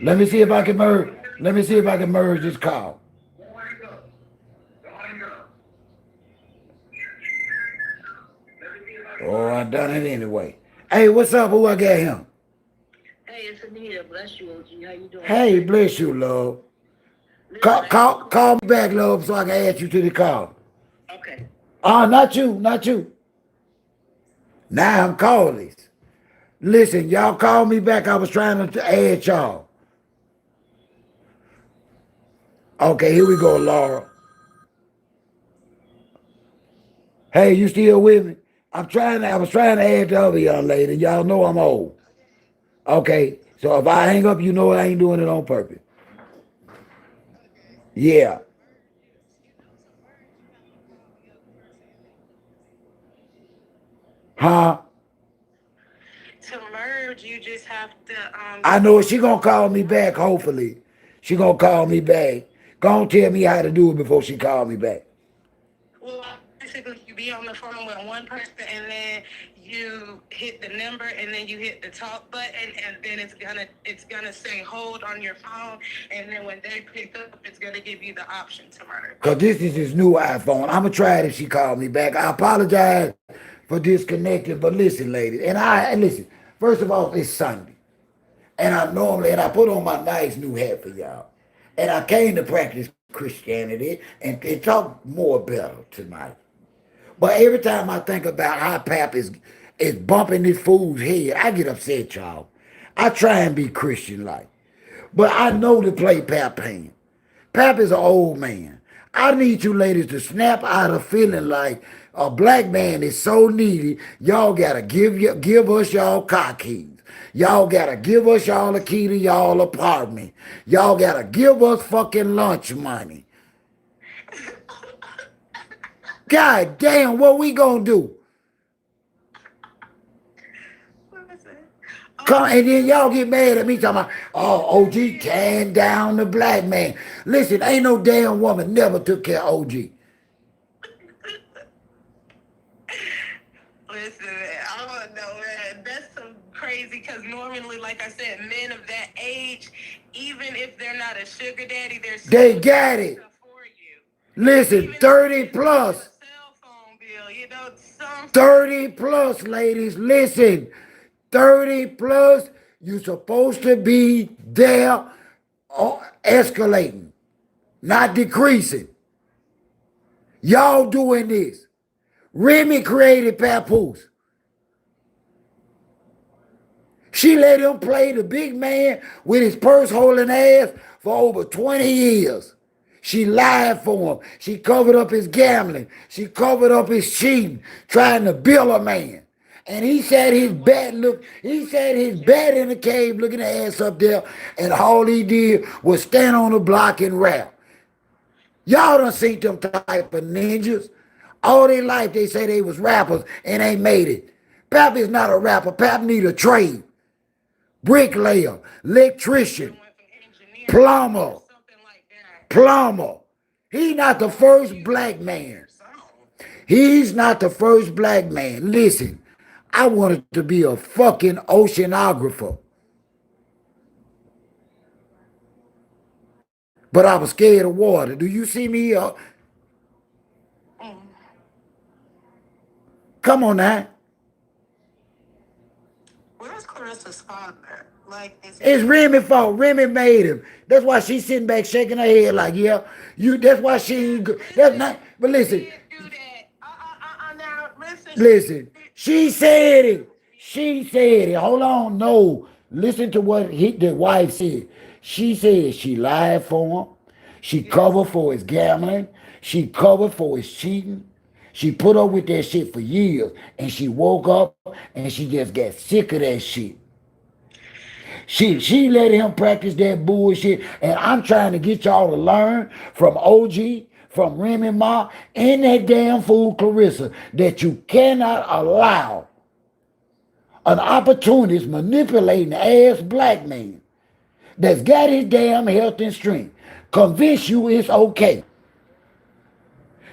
Let me see if I can merge. Let me see if I can merge this call. Oh, I done it anyway. Hey, what's up? Who I got him? Hey, it's Anita. Bless you, OG. How you doing? Hey, bless you, love. Call me back, love, so I can add you to the call. Okay. Not you, not you. Now I'm calling. Listen, y'all call me back. I was trying to add y'all. Okay, here we go, Laura. Hey, you still with me? I was trying to add the other young lady. Y'all know I'm old. Okay, so if I hang up, you know I ain't doing it on purpose. Yeah. Huh? To merge, you just have to. I know she gonna call me back, hopefully. She gonna call me back. Gonna tell me how to do it before she call me back. Well, basically, you be on the phone with one person, and then you hit the number, and then you hit the talk button, and then it's gonna say hold on your phone, and then when they pick up, it's gonna give you the option to merge. Cause this is his new iPhone. I'ma try it if she called me back. I apologize for disconnecting, but listen, ladies, and listen. First of all, it's Sunday, and I put on my nice new hat for y'all, and I came to practice Christianity and talk more better tonight. But every time I think about how Pap is bumping this fool's head, I get upset, y'all. I try and be Christian like. But I know to play Pap hand. Pap is an old man. I need you ladies to snap out of feeling like a black man is so needy, y'all gotta give us y'all car keys. Y'all gotta give us y'all a key to y'all apartment. Y'all gotta give us fucking lunch money. God damn, what we gonna do? Listen, Come, and then y'all get mad at me talking about, oh, OG tearing down the black man. Listen, ain't no damn woman never took care of OG. Listen, I don't know, man. That's so crazy because normally, like I said, men of that age, even if they're not a sugar daddy, They got it. For you. Listen, Even 30 plus. cell phone bill, you know, 30 plus, ladies. Listen, 30 plus, you supposed to be there escalating, not decreasing. Y'all doing this. Remy created Papoose. She let him play the big man with his purse holding ass for over 20 years. She lied for him. She covered up his gambling. She covered up his cheating, trying to bill a man. And he said his bed in the cave looking ass up there, and all he did was stand on the block and rap. Y'all done seen them type of ninjas. All their life they say they was rappers and ain't made it. Pap is not a rapper. Pap need a trade. Bricklayer, electrician, plumber. He's not the first black man. He's not the first black man. Listen, I wanted to be a fucking oceanographer. But I was scared of water. Do you see me? Come on now. Where's Clarissa's father? Like, it's Remy's fault. Remy made him. That's why she's sitting back shaking her head like, yeah, you. That's why she. That's not. But listen. Now, listen. She said it. She said it. Hold on. No. Listen to what the wife said. She said she lied for him. She covered for his gambling. She covered for his cheating. She put up with that shit for years. And she woke up and she just got sick of that shit. She let him practice that bullshit. And I'm trying to get y'all to learn from OG, from Remy Ma, and that damn fool Clarissa, that you cannot allow an opportunist manipulating ass black man that's got his damn health and strength convince you it's okay.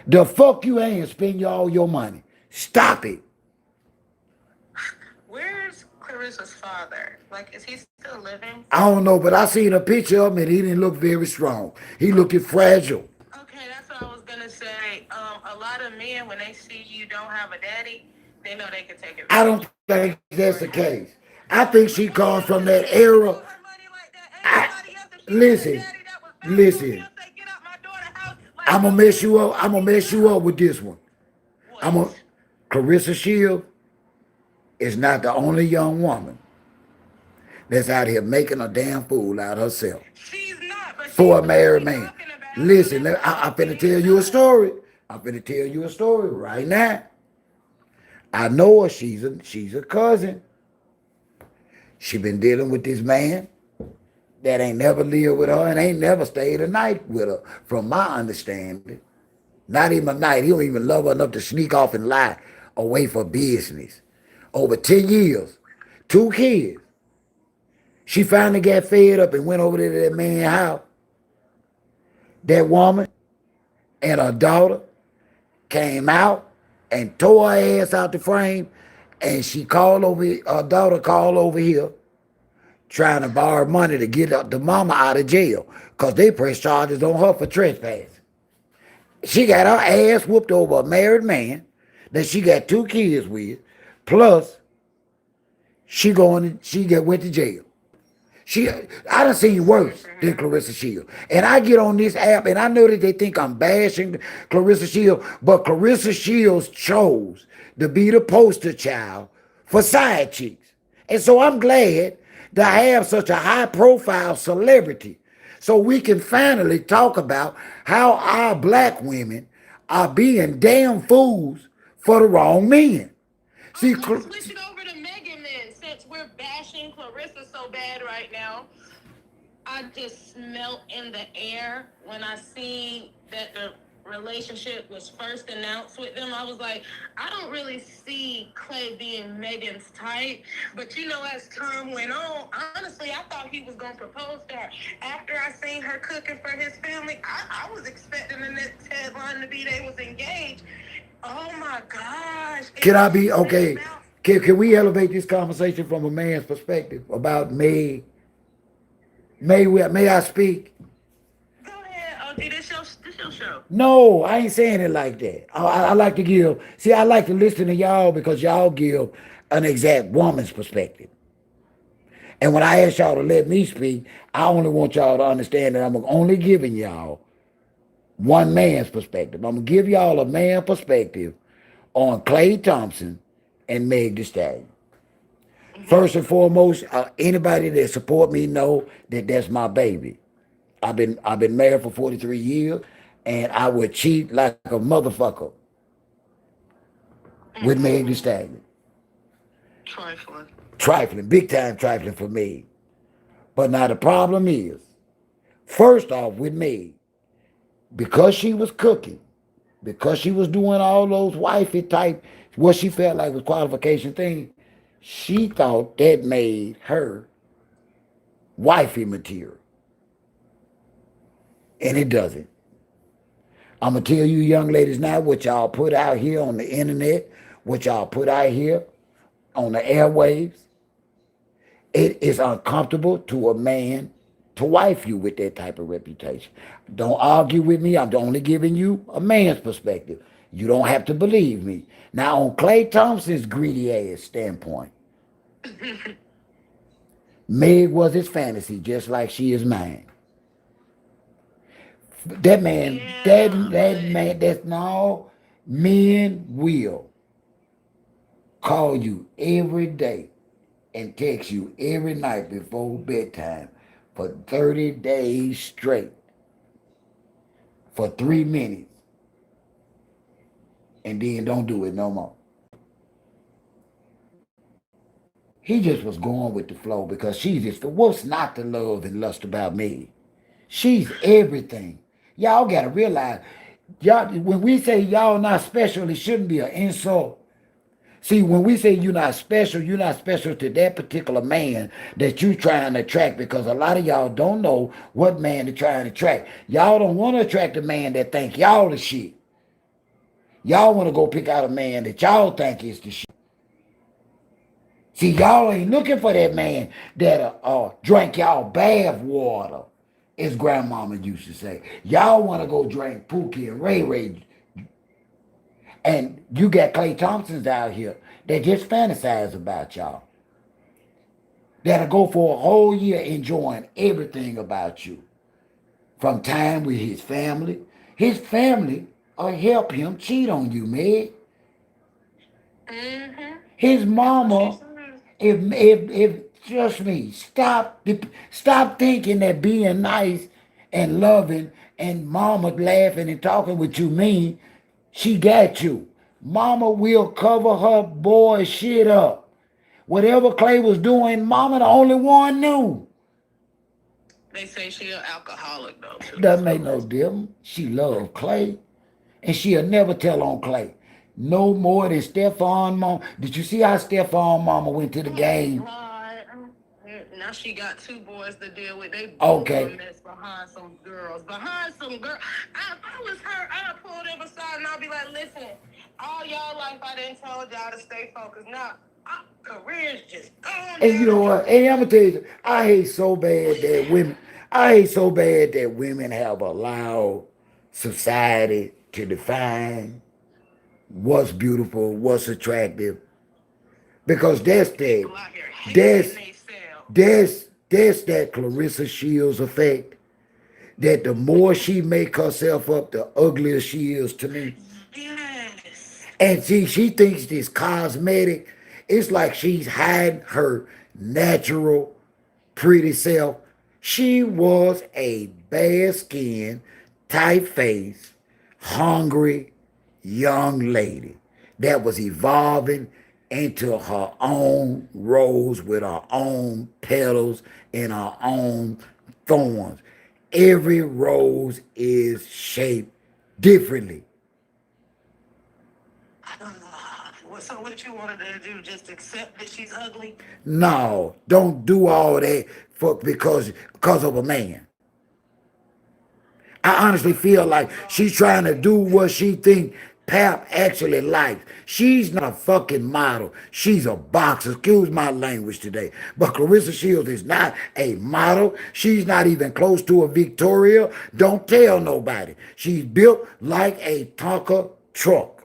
The fuck you ain't spend all your money. Stop it. Where's Clarissa's father? Like, is he still living? I don't know, but I seen a picture of him and he didn't look very strong. He looking fragile. Okay, that's what I was gonna say. A lot of men, when they see you don't have a daddy, they know they can take it. I don't think that's the case. I think she comes from that era. Listen. I'm gonna mess you up. I'm gonna mess you up with this one. Clarissa Shields is not the only young woman that's out here making a damn fool out of herself. She's not, but for a married man. Listen, I'm finna tell you a story. I'm finna tell you a story right now. I know her. She's a cousin. She been dealing with this man that ain't never lived with her and ain't never stayed a night with her, from my understanding. Not even a night. He don't even love her enough to sneak off and lie away for business. Over 10 years. 2 kids. She finally got fed up and went over to that man's house. That woman and her daughter came out and tore her ass out the frame, and she called over, her daughter called over here trying to borrow money to get the mama out of jail because they pressed charges on her for trespass. She got her ass whooped over a married man that she got 2 kids with, plus she went to jail. I done seen worse than Claressa Shields. And I get on this app and I know that they think I'm bashing Claressa Shields, but Claressa Shields chose to be the poster child for side chicks. And so I'm glad to have such a high profile celebrity so we can finally talk about how our black women are being damn fools for the wrong men. See, switch it over to Megan then, since we're bashing Clarissa so bad right now. I just smelt in the air when I see that relationship was first announced with them, I was like, I don't really see Clay being Megan's type. But you know, as time went on, honestly, I thought he was gonna propose to her. After I seen her cooking for his family, I was expecting the next headline to be they was engaged. Oh my gosh! Can And I what you be say okay? about Can we elevate this conversation from a man's perspective about May? May I speak? go ahead, OG, this your show. No, I ain't saying it like that. I like to give. See, I like to listen to y'all because y'all give an exact woman's perspective. And when I ask y'all to let me speak, I only want y'all to understand that I'm only giving y'all one man's perspective. I'm gonna give y'all a man perspective on Clay Thompson and Meg Thee Stallion. First and foremost, anybody that support me know that that's my baby. I've been married for 43 years, and I would cheat like a motherfucker with Meg Thee Stallion. Trifling. Trifling, big time trifling for me. But now the problem is, first off, with Meg, because she was cooking, because she was doing all those wifey type, what she felt like was qualification thing, she thought that made her wifey material. And it doesn't. I'm going to tell you young ladies now what y'all put out here on the internet, what y'all put out here on the airwaves. It is uncomfortable to a man to wife you with that type of reputation. Don't argue with me. I'm only giving you a man's perspective. You don't have to believe me. Now, on Clay Thompson's greedy ass standpoint, Meg was his fantasy just like she is mine. That man, that man, that's now men will call you every day and text you every night before bedtime for 30 days straight for 3 minutes and then don't do it no more. He just was going with the flow because she's just, what's not to love and lust about me? She's everything. Y'all got to realize, y'all, when we say y'all not special, it shouldn't be an insult. See, when we say you're not special to that particular man that you trying to attract because a lot of y'all don't know what man they're trying to attract. Y'all don't want to attract a man that think y'all the shit. Y'all want to go pick out a man that y'all think is the shit. See, y'all ain't looking for that man that drink y'all bath water, as grandmama used to say. Y'all want to go drink Pookie and Ray Ray. And you got Clay Thompsons out here that just fantasize about y'all. That'll go for a whole year enjoying everything about you. From time with his family. His family will help him cheat on you, Meg. Mm-hmm. His mama, if trust me, stop thinking that being nice and loving and mama laughing and talking with you mean she got you. Mama will cover her boy shit up. Whatever Clay was doing, mama the only one knew. They say she an alcoholic though too. Doesn't make So no difference. She loved Clay. And she'll never tell on Clay. No more than Stephon mama. Did you see how Stephon mama went to the game? God. Now she got two boys to deal with. They both Okay. a mess behind some girls. Behind some girl. If I was her, I'd pull them aside and I'd be like, listen, all y'all life I done told y'all to stay focused. Now, our career's just gone And you know down. what? Hey, I'm gonna tell you, I hate so bad that women have allowed society to define what's beautiful, what's attractive. Because People out here hating themselves. that's that Clarissa Shields effect. That the more she make herself up, the uglier she is to me. Yes. And see, she thinks this cosmetic. It's like she's hiding her natural pretty self. She was a bare skinned, tight faced, hungry young lady that was evolving into her own rose with her own petals and her own thorns. Every rose is shaped differently. So what you wanted her to do? Just accept that she's ugly? No, don't do all that for because of a man. I honestly feel like she's trying to do what she think Pap actually likes. She's not a fucking model. She's a boxer. Excuse my language today. But Clarissa Shields is not a model. She's not even close to a Victoria. Don't tell nobody. She's built like a Tonka truck.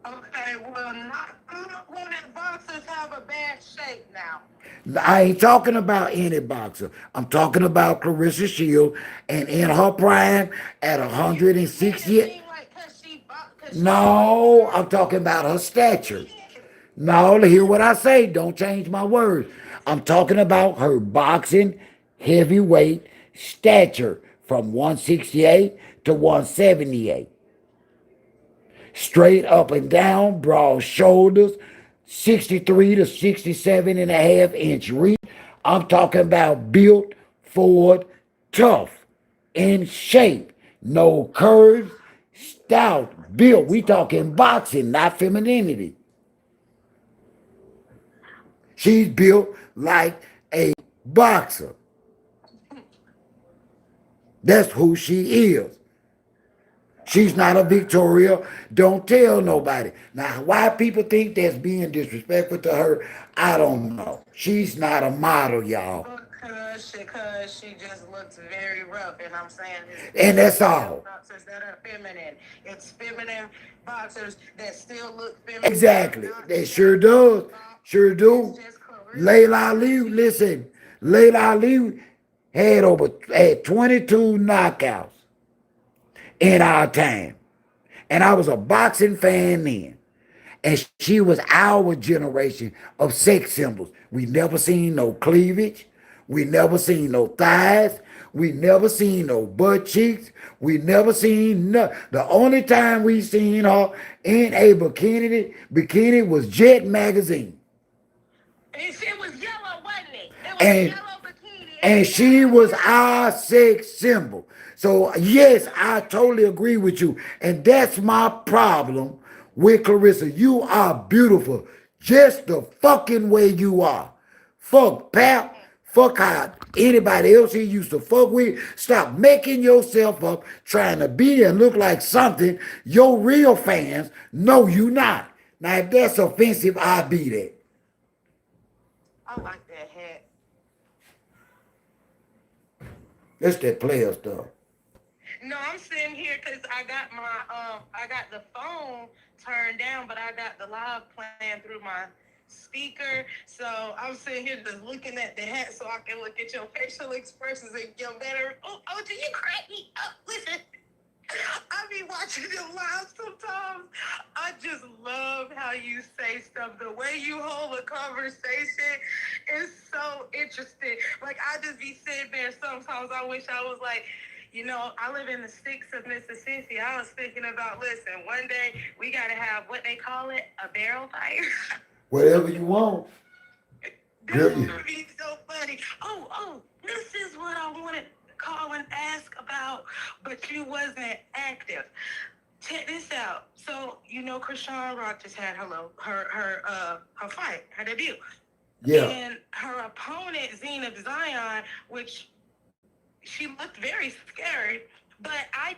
Okay, well, not good women boxers have a bad shape now. I ain't talking about any boxer. I'm talking about Clarissa Shields and in her prime at You making it 160. seem like cause she No, I'm talking about her stature. No, hear what I say. Don't change my words. I'm talking about her boxing heavyweight stature from 168 to 178. Straight up and down, broad shoulders, 63 to 67 and a half inch reach. I'm talking about built, forward, tough, in shape, no curves, stout, built. We talking boxing, not femininity. She's built like a boxer. That's who she is. She's not a Victoria. Don't tell nobody. Now, why people think that's being disrespectful to her, I don't know. She's not a model, y'all. because she just looks very rough, and I'm saying And that's all. boxers that are feminine. It's feminine boxers that still look feminine. Exactly. They sure does. Sure do. Layla Ali, listen. Layla Ali had 22 knockouts in our time. And I was a boxing fan then. And she was our generation of sex symbols. We never seen no cleavage. We never seen no thighs. We never seen no butt cheeks. We never seen no. The only time we seen her in a bikini was Jet magazine. It was yellow, wasn't it? It was And yellow bikini. and she was our sex symbol. So yes, I totally agree with you. And that's my problem with Clarissa. You are beautiful just the fucking way you are. Fuck Pap. Fuck how anybody else he used to fuck with. Stop making yourself up trying to be and look like something your real fans know you not. Now if that's offensive, I be that. I like that hat. That's that player stuff. No, I'm sitting here because I got the phone turned down, but I got the live playing through my speaker. So I'm sitting here just looking at the hat so I can look at your facial expressions and get better. Oh, do you crack me up? Listen, I be watching them live sometimes. I just love how you say stuff. The way you hold a conversation is so interesting. Like, I just be sitting there sometimes. I wish I was like, I live in the sticks of Mississippi. I was thinking about, listen, one day we got to have what they call it, a barrel fire. Whatever you want. That would be so funny. Oh, this is what I wanted to call and ask about, but you wasn't active. Check this out. So, Chrisean Rock just had her fight, her debut. Yeah. And her opponent, Zenab Zion, which she looked very scary, but I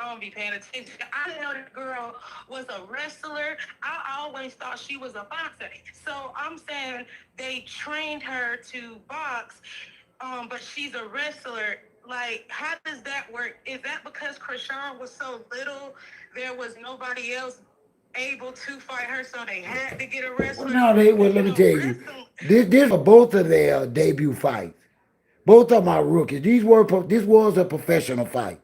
don't be paying attention. I didn't know the girl was a wrestler. I always thought she was a boxer. So I'm saying they trained her to box, but she's a wrestler. Like, how does that work? Is that because Chrisean was so little, there was nobody else able to fight her, so they had to get a wrestler? Let me tell you. This were both of their debut fights. Both of my rookies. This was a professional fight.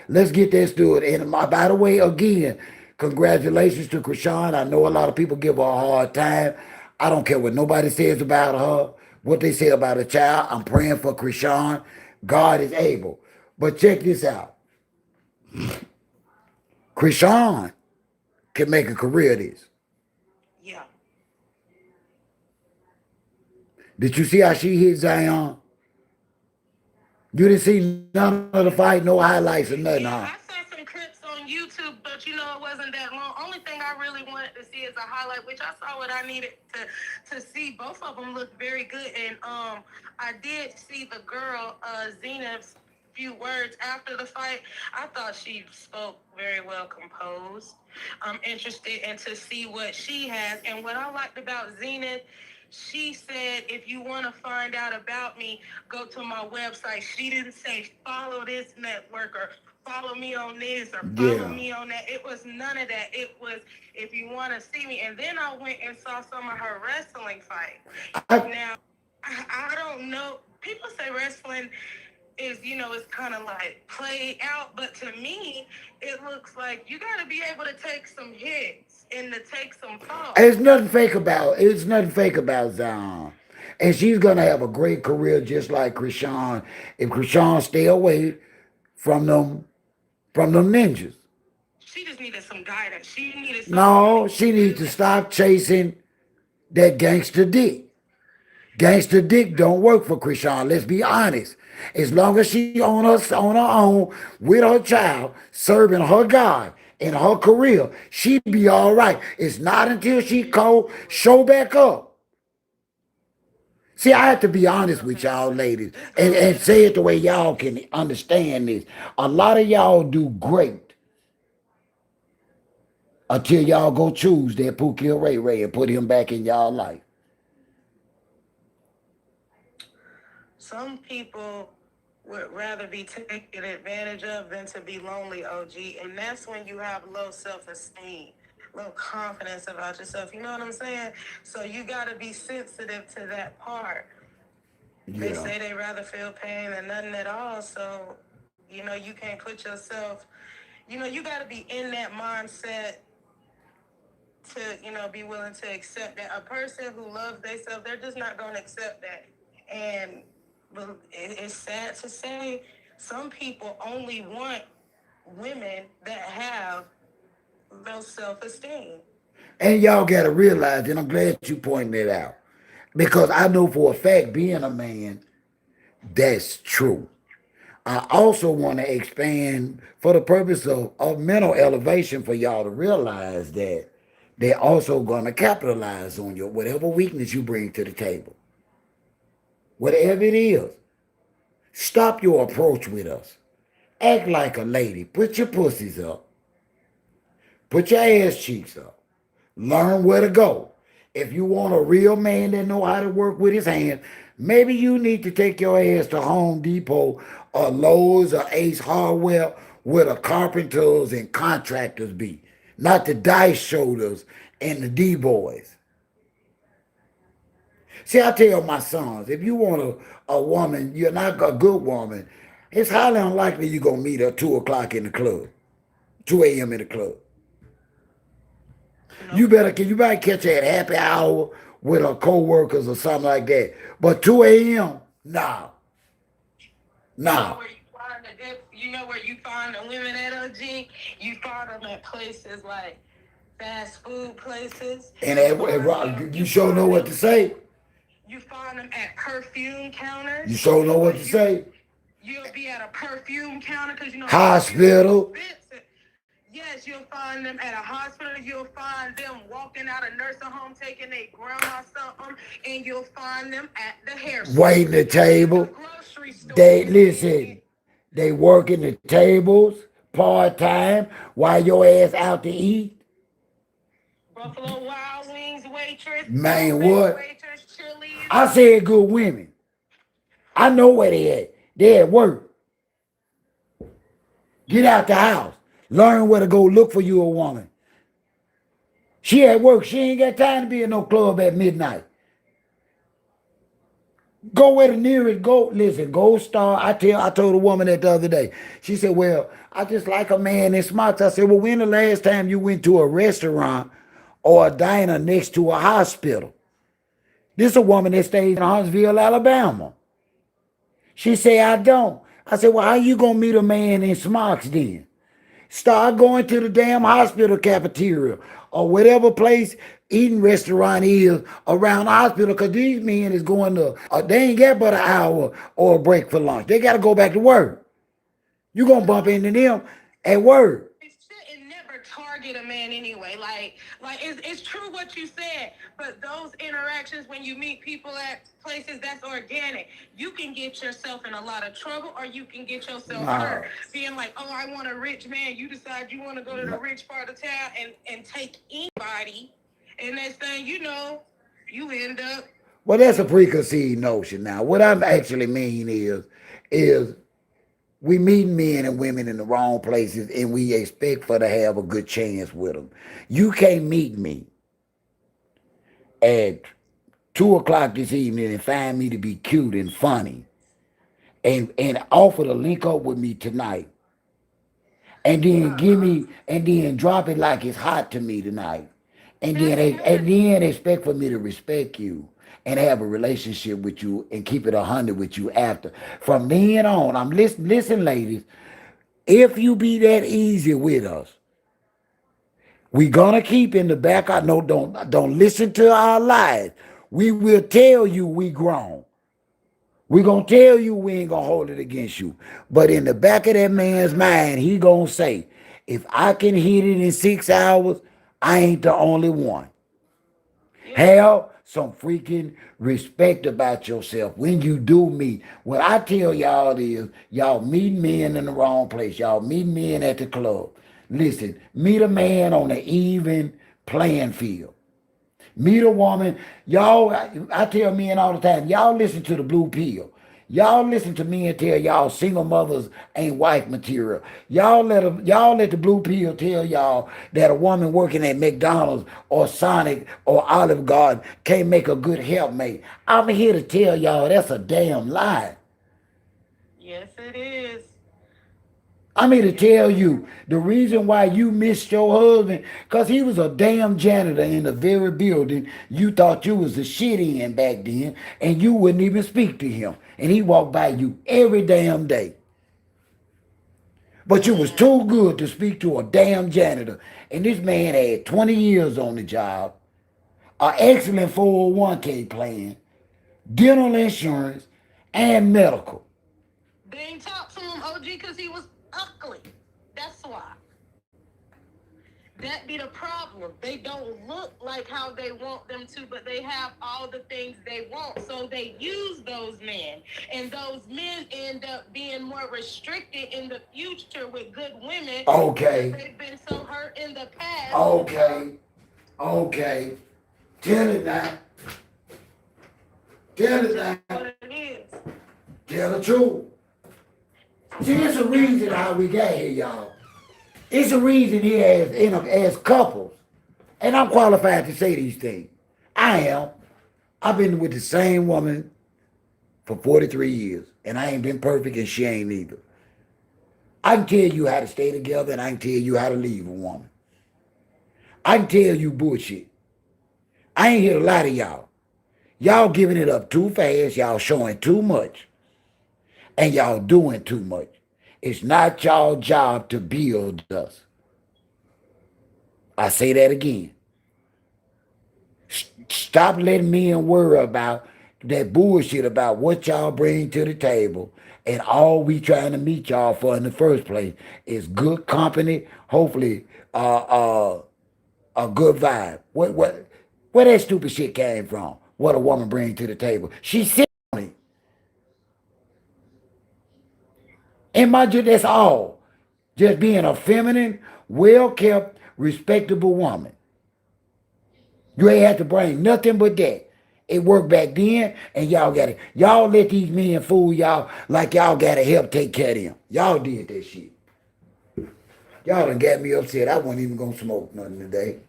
Let's get that stood. And by the way, again, congratulations to Chrisean. I know a lot of people give her a hard time. I don't care what nobody says about her, what they say about a child. I'm praying for Chrisean. God is able. But check this out. Chrisean can make a career of this. Yeah. Did you see how she hit Zion? You didn't see none of the fight, no highlights or nothing, huh? Yeah, I saw some clips on YouTube, but it wasn't that long. Only thing I really wanted to see is a highlight, which I saw what I needed to see. Both of them looked very good, and I did see the girl, Zena's few words after the fight. I thought she spoke very well composed. I'm interested in to see what she has, and what I liked about Zenith. She said, if you want to find out about me, go to my website. She didn't say follow this network or follow me on this or follow Yeah. me on that. It was none of that. It was if you want to see me. And then I went and saw some of her wrestling fights. I, Now, I don't know. People say wrestling is, it's kind of like played out. But to me, it looks like you got to be able to take some hits and to take some falls. it's nothing fake about Zion. And she's gonna have a great career just like Chrisean. If Chrisean stay away from them from them ninjas. She just needed some guidance. She needed someone No, she needs to stop chasing that gangster dick. Gangster dick don't work for Chrisean. Let's be honest. As long as she on her own with her child, serving her God in her career, she be all right. It's not until she show back up. See, I have to be honest with y'all ladies and say it the way y'all can understand this. A lot of y'all do great until y'all go choose that Pookie Ray Ray and put him back in y'all life. some people would rather be taken advantage of than to be lonely, OG. And that's when you have low self-esteem, low confidence about yourself. You know what I'm saying? So you got to be sensitive to that part. They Yeah. say they rather feel pain than nothing at all. So, you can't put yourself, you got to be in that mindset to, be willing to accept that. A person who loves themselves, they're just not going to accept that. And it's sad to say, some people only want women that have low self-esteem. And y'all got to realize, and I'm glad you pointed it out, because I know for a fact, being a man, that's true. I also want to expand for the purpose of mental elevation for y'all to realize that they're also going to capitalize on your whatever weakness you bring to the table. Whatever it is, stop your approach with us. Act like a lady. Put your pussies up. Put your ass cheeks up. Learn where to go. If you want a real man that know how to work with his hands, maybe you need to take your ass to Home Depot or Lowe's or Ace Hardware where the carpenters and contractors be, not the dice shoulders and the D-boys. See, I tell my sons, if you want a woman, you're not a good woman, it's highly unlikely you're going to meet her 2 o'clock in the club, 2 a.m. in the club. You might catch her at happy hour with her co-workers or something like that. But 2 a.m., nah. Nah. You know where you find the women at, OG? You find them at places like fast food places. And you sure know what to say. You find them at perfume counters. You sure know what to say. You'll be at a perfume counter because Hospital. Yes, you'll find them at a hospital. You'll find them walking out of nursing home taking their grandma something, and you'll find them at the hair store. Waiting the table. The grocery store. They listen. They working the tables part time while your ass out to eat. Buffalo Wild Wings waitress. Man, what? Waitress, Chili's. I said good women. I know where they at. They at work. Get out the house. Learn where to go look for you a woman. She at work. She ain't got time to be in no club at midnight. Go where the nearest go. Listen, Gold Star. I told a woman that the other day. She said, well, I just like a man in smocks. I said, well, when the last time you went to a restaurant or a diner next to a hospital? This is a woman that stays in Huntsville, Alabama. She said, I don't. I said, well, how you going to meet a man in smocks then? Start going to the damn hospital cafeteria or whatever place eating restaurant is around the hospital because these men is going to, they ain't got but an hour or a break for lunch. They got to go back to work. You going to bump into them at work. And never target a man anyway. Like it's true what you said, but those interactions when you meet people at places that's organic, you can get yourself in a lot of trouble or you can get yourself hurt. Being like, oh, I want a rich man. You decide you want to go to the rich part of town and take anybody, and next thing you know, you end up. Well, that's a preconceived notion. Now, what I actually mean is we meet men and women in the wrong places and we expect for to have a good chance with them. You can't meet me at 2 o'clock this evening and find me to be cute and funny and offer to link up with me tonight and then drop it like it's hot to me tonight and then expect for me to respect you and have a relationship with you and keep it 100 with you after. From then on, I'm listen, ladies. If you be that easy with us, we gonna keep in the back. I know don't listen to our lies. We will tell you we grown. We gonna tell you we ain't gonna hold it against you. But in the back of that man's mind, he gonna say, if I can hit it in 6 hours, I ain't the only one. Have some freaking respect about yourself when you do meet. What I tell y'all is, y'all meet men in the wrong place. Y'all meet men at the club. Listen, meet a man on an even playing field. Meet a woman. Y'all, I tell men all the time, y'all listen to the blue pill. Y'all listen to me and tell y'all single mothers ain't wife material. Y'all let the blue pill tell y'all that a woman working at McDonald's or Sonic or Olive Garden can't make a good helpmate. I'm here to tell y'all that's a damn lie. Yes, it is. I'm here to tell you the reason why you missed your husband, because he was a damn janitor in the very building you thought you was the shit in back then, and you wouldn't even speak to him. And he walked by you every damn day. But you was too good to speak to a damn janitor. And this man had 20 years on the job, an excellent 401k plan, dental insurance, and medical. They ain't talk to him, OG, because he was ugly. That's why. That be the problem. They don't look like how they want them to, but they have all the things they want. So they use those men. And those men end up being more restricted in the future with good women. Okay. They've been so hurt in the past. Okay. Tell it now. Tell it now. What it is. Tell the truth. See, there's a reason how we got here, y'all. It's a reason here as couples. And I'm qualified to say these things. I am. I've been with the same woman for 43 years. And I ain't been perfect and she ain't either. I can tell you how to stay together and I can tell you how to leave a woman. I can tell you bullshit. I ain't here to lie to y'all. Y'all giving it up too fast. Y'all showing too much. And y'all doing too much. It's not y'all job to build us. I say that again. Stop letting men worry about that bullshit about what y'all bring to the table. And all we trying to meet y'all for in the first place is good company, hopefully a good vibe. Where that stupid shit came from? What a woman bring to the table. She said on it. And mind you, that's all. Just being a feminine, well-kept, respectable woman. You ain't have to bring nothing but that. It worked back then, and y'all got it. Y'all let these men fool y'all like y'all got to help take care of them. Y'all did that shit. Y'all done got me upset. I wasn't even going to smoke nothing today.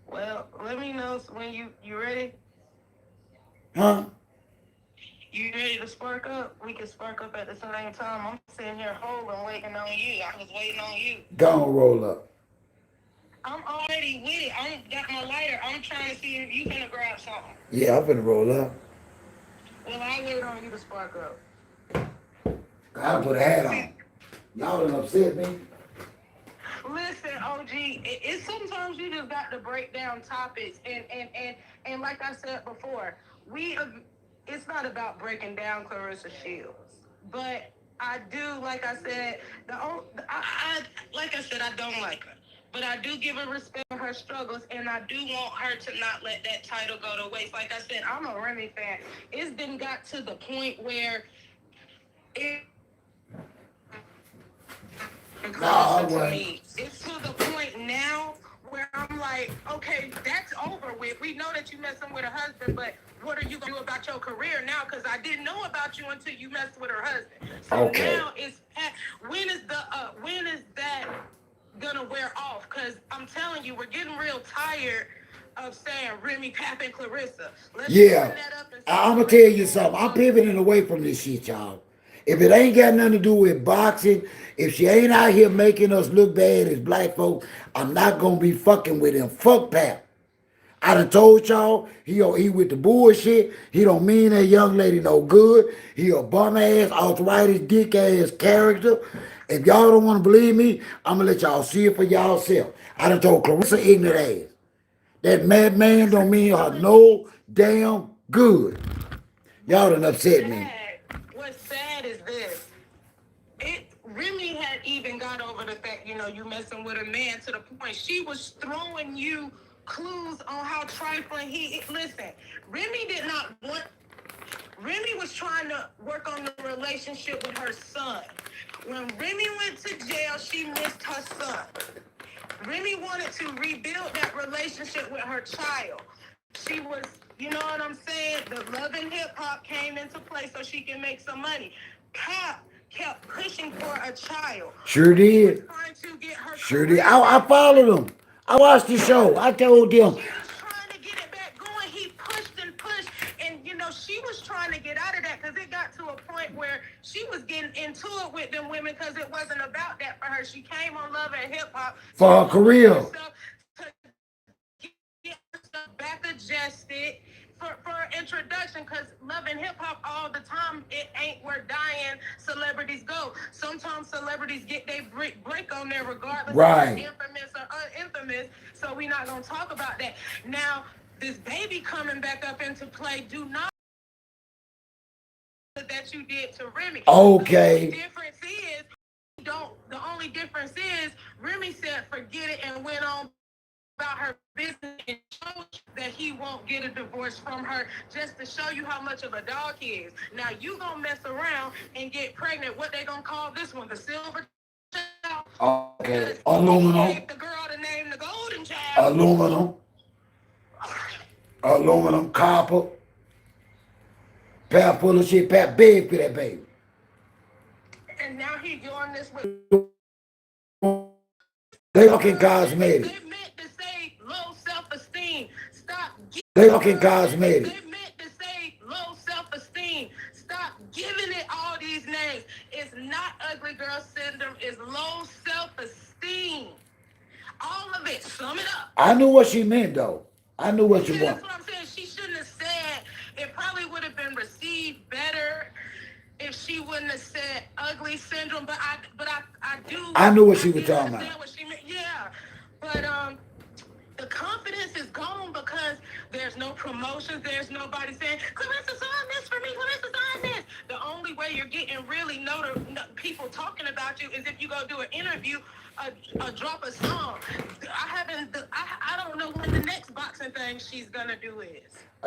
Well, let me know when you ready. Huh? You ready to spark up? We can spark up at the same time. I'm sitting here holding, waiting on you. I was waiting on you. Go on, roll up. I'm already with it. I got my lighter. I'm trying to see if you gonna grab something. Yeah, I'm finna roll up. Well, I'll wait on you to spark up. Gotta put a hat on. Y'all done upset me. Listen, OG, it's sometimes you just got to break down topics, and like I said before, we it's not about breaking down Clarissa Shields, but I do, like I said, like I said, I don't like her. But I do give her respect for her struggles, and I do want her to not let that title go to waste. Like I said, I'm a Remy fan. It's then got to the point where it No, to well, me. It's to the point now where I'm like, okay, that's over with. We know that you messing with a husband, but what are you gonna do about your career now? Because I didn't know about you until you messed with her husband. So okay. now it's when is that gonna wear off? Because I'm telling you, we're getting real tired of saying Remy, Pap, and Clarissa. Let's Yeah. open that up and I'm say gonna tell you something. I'm pivoting away from this shit, y'all. If it ain't got nothing to do with boxing, if she ain't out here making us look bad as black folk, I'm not gonna be fucking with him. Fuck Pap. I done told y'all he with the bullshit. He don't mean that young lady no good. He a bum ass, arthritis, dick ass character. If y'all don't want to believe me, I'm gonna let y'all see it for y'all self. I done told Clarissa ignorant ass. That madman don't mean her no damn good. Y'all done upset me. What's sad is this. It Remy had even got over the fact, you messing with a man to the point she was throwing you clues on how trifling he. Listen, Remy did not want. Remy was trying to work on the relationship with her son. When Remy went to jail, she missed her son. Remy wanted to rebuild that relationship with her child. She was, you know what I'm saying? The love and hip hop came into play so she can make some money. Pap kept pushing for a child. Sure did. Trying to get her Sure did. I followed them. I watched the show. I told them. She was trying to get it back going. He pushed and pushed. And, she was trying to get out of that because it got to a point where she was getting into it with them women because it wasn't about that for her. She came on Love and Hip Hop For her career. To get herself back adjusted for introduction, because Love and Hip Hop all the time, it ain't where dying celebrities go. Sometimes celebrities get their break on there regardless right. of infamous or uninfamous, so we're not going to talk about that. Now, this baby coming back up into play, do not that you did to Remy. Okay. The only difference is Remy said forget it and went on about her business and showed that he won't get a divorce from her, just to show you how much of a dog he is. Now you gonna mess around and get pregnant. What they gonna call this one? The silver child? Okay. Aluminum. The girl to name the golden child. Aluminum, copper. Pap full of shit. Pap big for that baby. And now he doing this with. They fucking cosmetics. They meant to say low self-esteem. Stop. They fucking cosmetics. They meant to say low self-esteem. Stop giving it all these names. It's not ugly girl syndrome. It's low self-esteem. All of it. Sum it up. I knew what she meant though. I knew what she wanted. That's what I'm saying. She shouldn't have said. It probably would have been received better if she wouldn't have said ugly syndrome. But I do. I knew what she was talking about. What she meant. Yeah, but the confidence is gone because there's no promotions. There's nobody saying, Clarissa signed this for me. Clarissa signed this. The only way you're getting really people talking about you is if you go do an interview, drop a song. I don't know when the next boxing thing she's gonna do is.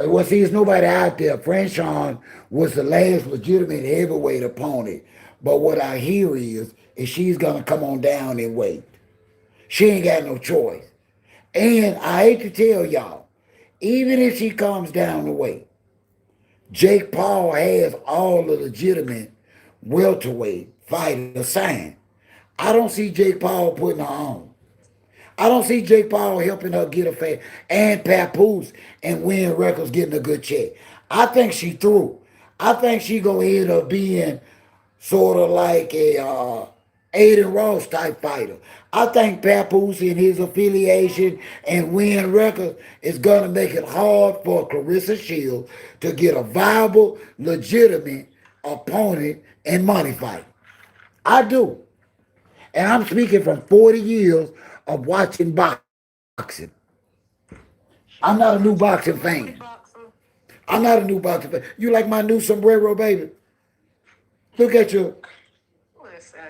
Well, see, there's nobody out there. Franchon was the last legitimate heavyweight opponent. But what I hear is she's gonna come on down and wait. She ain't got no choice. And I hate to tell y'all, even if she comes down the way, Jake Paul has all the legitimate welterweight fighters signed. I don't see Jake Paul putting her on. I don't see Jake Paul helping her get a fight and Papoose and win records getting a good check. I think she through. I think she gonna end up being sort of like a Aiden Ross type fighter. I think Papoose and his affiliation and win records is gonna make it hard for Clarissa Shields to get a viable, legitimate opponent and money fight. I do. And I'm speaking from 40 years of watching boxing. I'm not a new I boxing like fan. boxing. I'm not a new boxing fan. You like my new sombrero, baby? Look at your. Listen,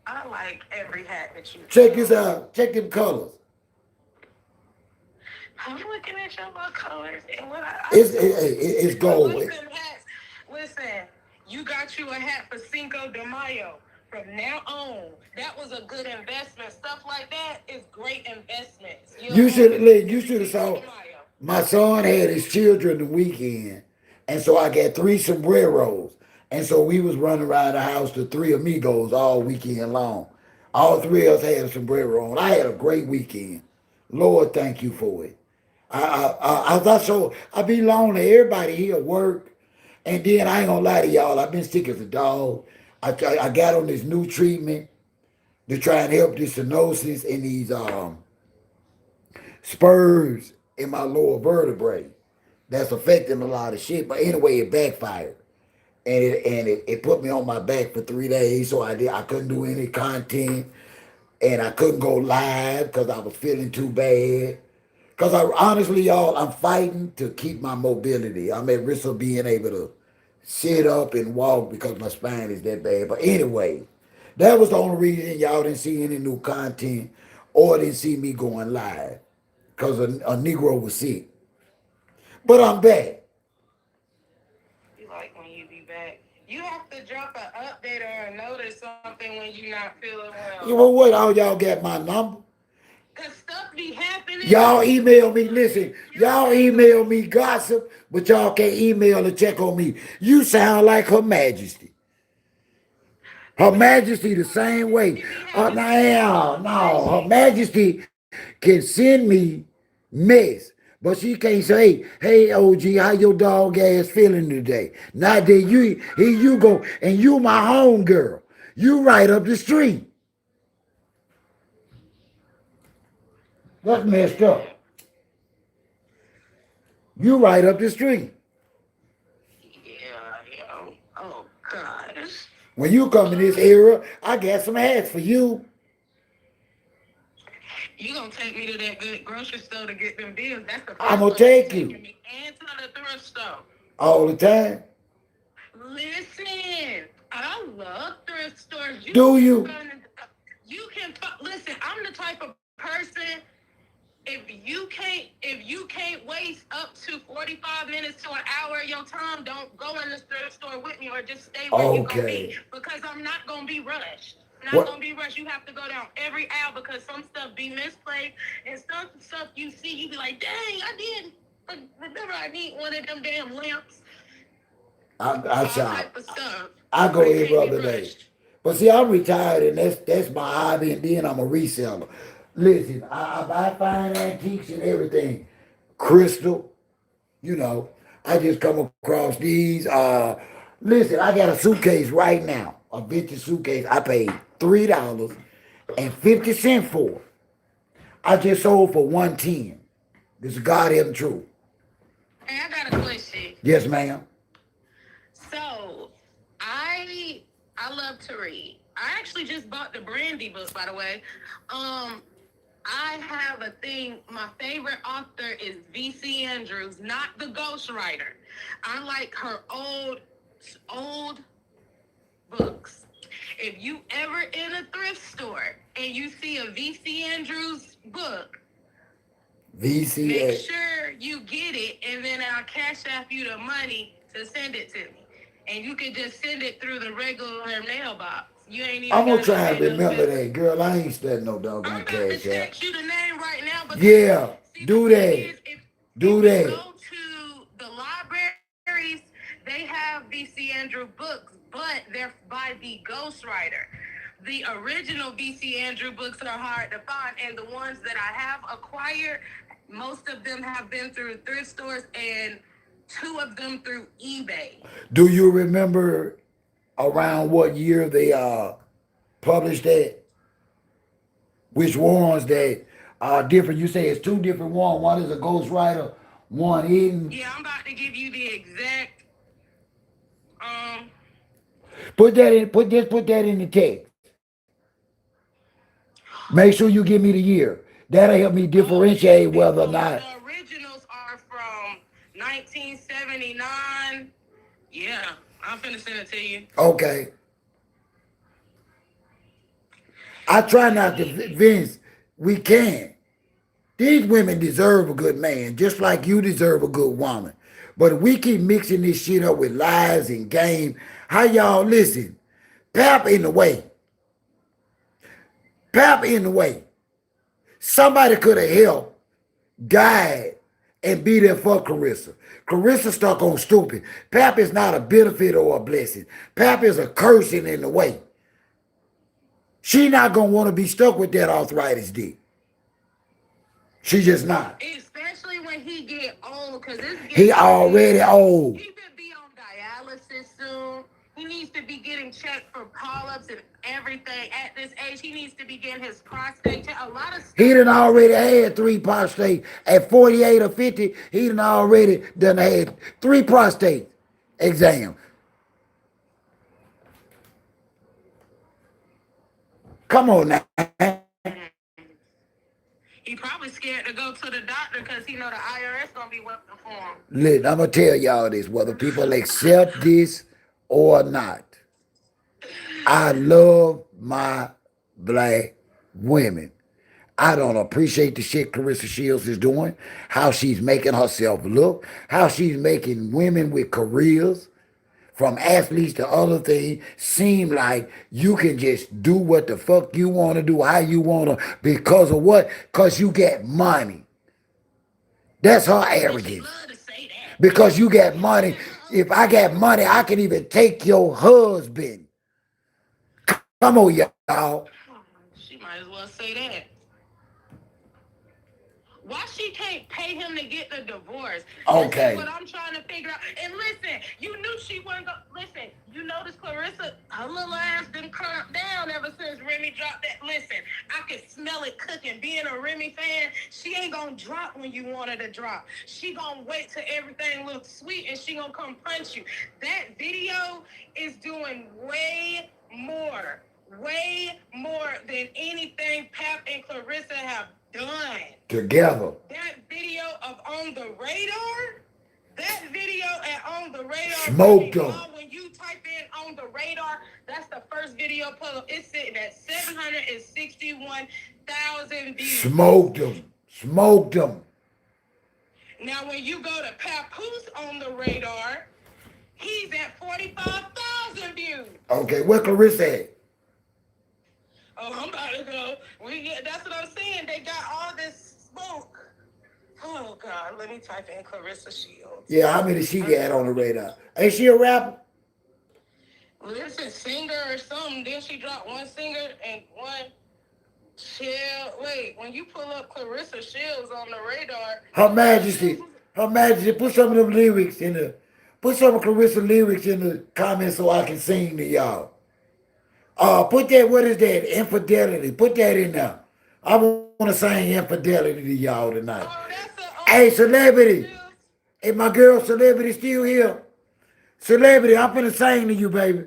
I like every hat that you put Check this on. out. Check them colors. I'm looking at your little colors and what I It's do. it's I gold. like them hats. Listen, you got you a hat for Cinco de Mayo. From now on, that was a good investment. Stuff like that is great investments. You'll You have should it you every should have Cinco saw. de Mayo. My son had his children the weekend, and so I got three sombreros, and so we was running around the house, the three amigos, all weekend long. All three of us had a sombrero on. I had a great weekend. Lord, thank you for it. I thought so. I be lonely. Everybody here work, and then I ain't gonna lie to y'all. I've been sick as a dog. I got on this new treatment to try and help this stenosis and these spurs in my lower vertebrae that's affecting a lot of shit. But anyway, it backfired. And it put me on my back for 3 days. So I couldn't do any content and I couldn't go live because I was feeling too bad. Because I honestly, y'all, I'm fighting to keep my mobility. I'm at risk of being able to sit up and walk because my spine is that bad. But anyway, that was the only reason y'all didn't see any new content or didn't see me going live because a Negro was sick. But I'm back. You like when you be back. You have to drop an update or a notice something when you're not feeling well. You know what? All y'all got my number. Cause stuff be happening. Y'all email me. Listen, y'all email me gossip, but y'all can't email or check on me. You sound like Her Majesty. Her Majesty the same way. No, Her Majesty can send me mess, but she can't say, "Hey, OG, how your dog ass feeling today?" Not that you here you go, and you my home girl. You right up the street. That's messed up. You right up the street. Yeah, yo. Oh gosh. When you come in this era, I got some hats for you. You gonna take me to that good grocery store to get them deals? That's the I'm first gonna place you take taking you me, and to the thrift store. all the time. Listen, I love thrift stores. Do you? You can listen. I'm the type of person. If you can't waste up to 45 minutes to an hour of your time, don't go in the thrift store with me, or just stay where you're gonna be, Okay. because I'm not gonna be rushed. Not What? gonna be rushed. You have to go down every aisle because some stuff be misplaced, and some stuff you see, you be like, dang, I did. But remember, I need one of them damn lamps. I All type shop. of stuff. I So go you every can't be other day. rushed. But see, I'm retired, and that's my hobby. And then I'm a reseller. Listen, I buy fine antiques and everything. Crystal, you know. I just come across these. Listen, I got a suitcase right now, a vintage suitcase. I paid $3.50 for it. I just sold for 110. This is goddamn true. Hey, I got a question. Yes, ma'am. So, I love to read. I actually just bought the Brandy book, by the way. Um, I have a thing. My favorite author is V.C. Andrews, not the ghostwriter. I like her old books. If you ever in a thrift store and you see a V.C. Andrews book, make VCA. sure you get it, and then I'll cash app you the money to send it to me. And you can just send it through the regular mailbox. You ain't even I'm gonna gotta go try and pay no remember shipping. that, girl. I ain't studying no I'm doggone about to cash app. text you the name right now, because Yeah, see, the do thing that. is, if Do you that. go to the libraries, they have V.C. Andrew books, but they're by the ghostwriter. The original V.C. Andrew books are hard to find, and the ones that I have acquired, most of them have been through thrift stores, and two of them through eBay. Do you remember around what year they published that? Which ones that are different? You say it's two different ones. One is a ghostwriter, one isn't. Yeah, I'm about to give you the exact. Um, Put that in. Put that in the text. Make sure you give me the year. That'll help me differentiate whether or not. The originals are from 1979. Yeah, I'm finna send it to you. Okay. I try not to, Vince. We can. These women deserve a good man, just like you deserve a good woman. But if we keep mixing this shit up with lies and game, how y'all listen? Pap in the way. Pap in the way. Somebody could have helped, guide, and be there for Clarissa. Clarissa stuck on stupid. Pap is not a benefit or a blessing. Pap is a cursing in the way. She not gonna want to be stuck with that arthritis dick. She just not. Especially when he get old, cause he already old. He could be on dialysis soon. He needs to be getting checked for polyps and everything. At this age, he needs to be getting his prostate checked. A lot of stuff. He done already had 3 prostate. At 48 or 50, he done already done had 3 prostate exams. Come on now. He probably scared to go to the doctor because he know the IRS gonna be waiting for him. Listen, I'm gonna tell y'all this, whether people accept this or not. I love my black women. I don't appreciate the shit Clarissa Shields is doing, how she's making herself look, how she's making women with careers, from athletes to other things, seem like you can just do what the fuck you want to do, how you want to, because of what? Because you get money. That's her arrogance. Because you got money. If I got money, I can even take your husband. Come on, y'all. She might as well say that. Why she can't pay him to get the divorce? Okay. That's what I'm trying to figure out. And listen, you knew she wasn't going to... Listen, you notice Clarissa, her little ass didn't calm down ever since Remy dropped that. Listen, I could smell it cooking. Being a Remy fan, she ain't going to drop when you want her to drop. She going to wait till everything looks sweet and she going to come punch you. That video is doing way more than anything Pap and Clarissa have done together. That video of On the Radar, that video at On the Radar, smoked them. When you type in On the Radar, that's the first video pull up. It's sitting at 761,000 views. Smoked them. Now when you go to Papoose On the Radar, he's at 45,000 views. Okay, where Clarissa at? Oh, I'm about to go. That's what I'm saying. They got all this smoke. Oh, God. Let me type in Claressa Shields. Yeah, how many she got on the radar? Ain't she a rapper? Listen, singer or something. Then she dropped one singer and one chill. Wait, when you pull up Claressa Shields on the radar. Her Majesty, put some of them lyrics in the, put some of Clarissa lyrics in the comments so I can sing to y'all. Put that, what is that? Infidelity. Put that in there. I want to sing infidelity to y'all tonight. Hey, celebrity. Hey, my girl, celebrity still here. Celebrity, I'm finna sing to you, baby.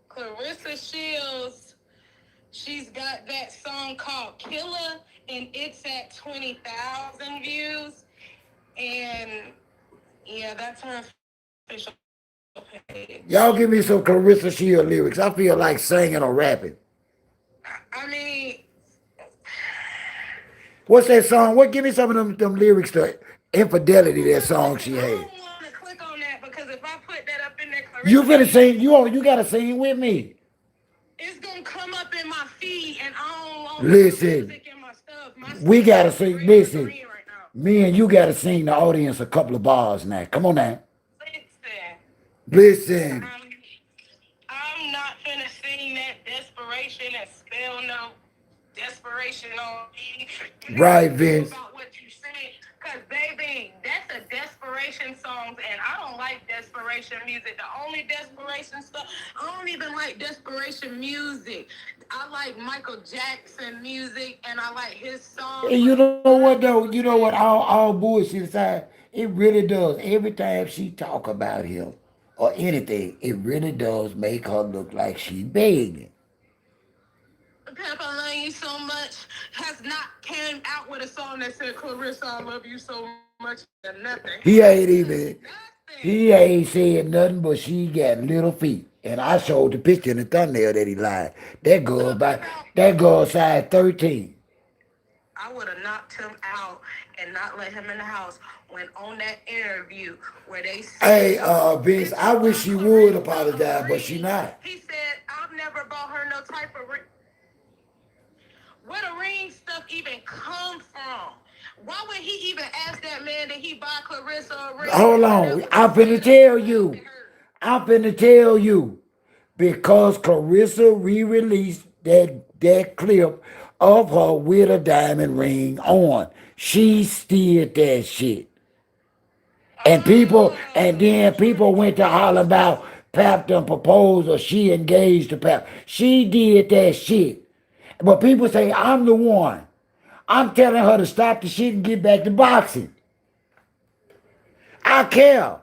Claressa Shields, she's got that song called Killer, and it's at 20,000 views. And, yeah, that's her official. Y'all give me some Claressa Shields lyrics. I feel like singing or rapping. I mean, what's that song? What? Give me some of them lyrics to Infidelity. That song she had. I don't want to click on that because if I put that up in there, you finna sing. You gotta sing with me. It's gonna come up in my feed, and I don't want listen. Music in my stuff. We gotta sing. Listen, right me and you gotta sing the audience a couple of bars now. Come on now. Listen. I'm not finna sing that desperation and spell no desperation on me. Right, Vince. About what you say, cause baby, that's a desperation song, and I don't like desperation music. The only desperation stuff, I don't even like desperation music. I like Michael Jackson music, and I like his songs. And you know what though? You know what? All bullshit aside, it really does. Every time she talk about him or anything, it really does make her look like she begging. Pep, I love you so much, has not came out with a song that said, Clarissa, I love you so much, and nothing. He ain't even, Nothing. he ain't said nothing, but she got little feet. And I showed the picture in the thumbnail that he lied. That girl size 13. I would have knocked him out and not let him in the house when on that interview where they Hey, said, Vince, I wish she would apologize, but she not. he said, I've never bought her no type of ring. Where the ring stuff even come from? Why would he even ask that man that he buy Clarissa a ring? Hold on. I'm finna tell you. I'm finna tell you. Because Clarissa re-released that clip of her with a diamond ring on. She steered that shit. And then people went to holler about Pap done proposed or she engaged to Pap. She did that shit. But people say, I'm the one. I'm telling her to stop the shit and get back to boxing. I care.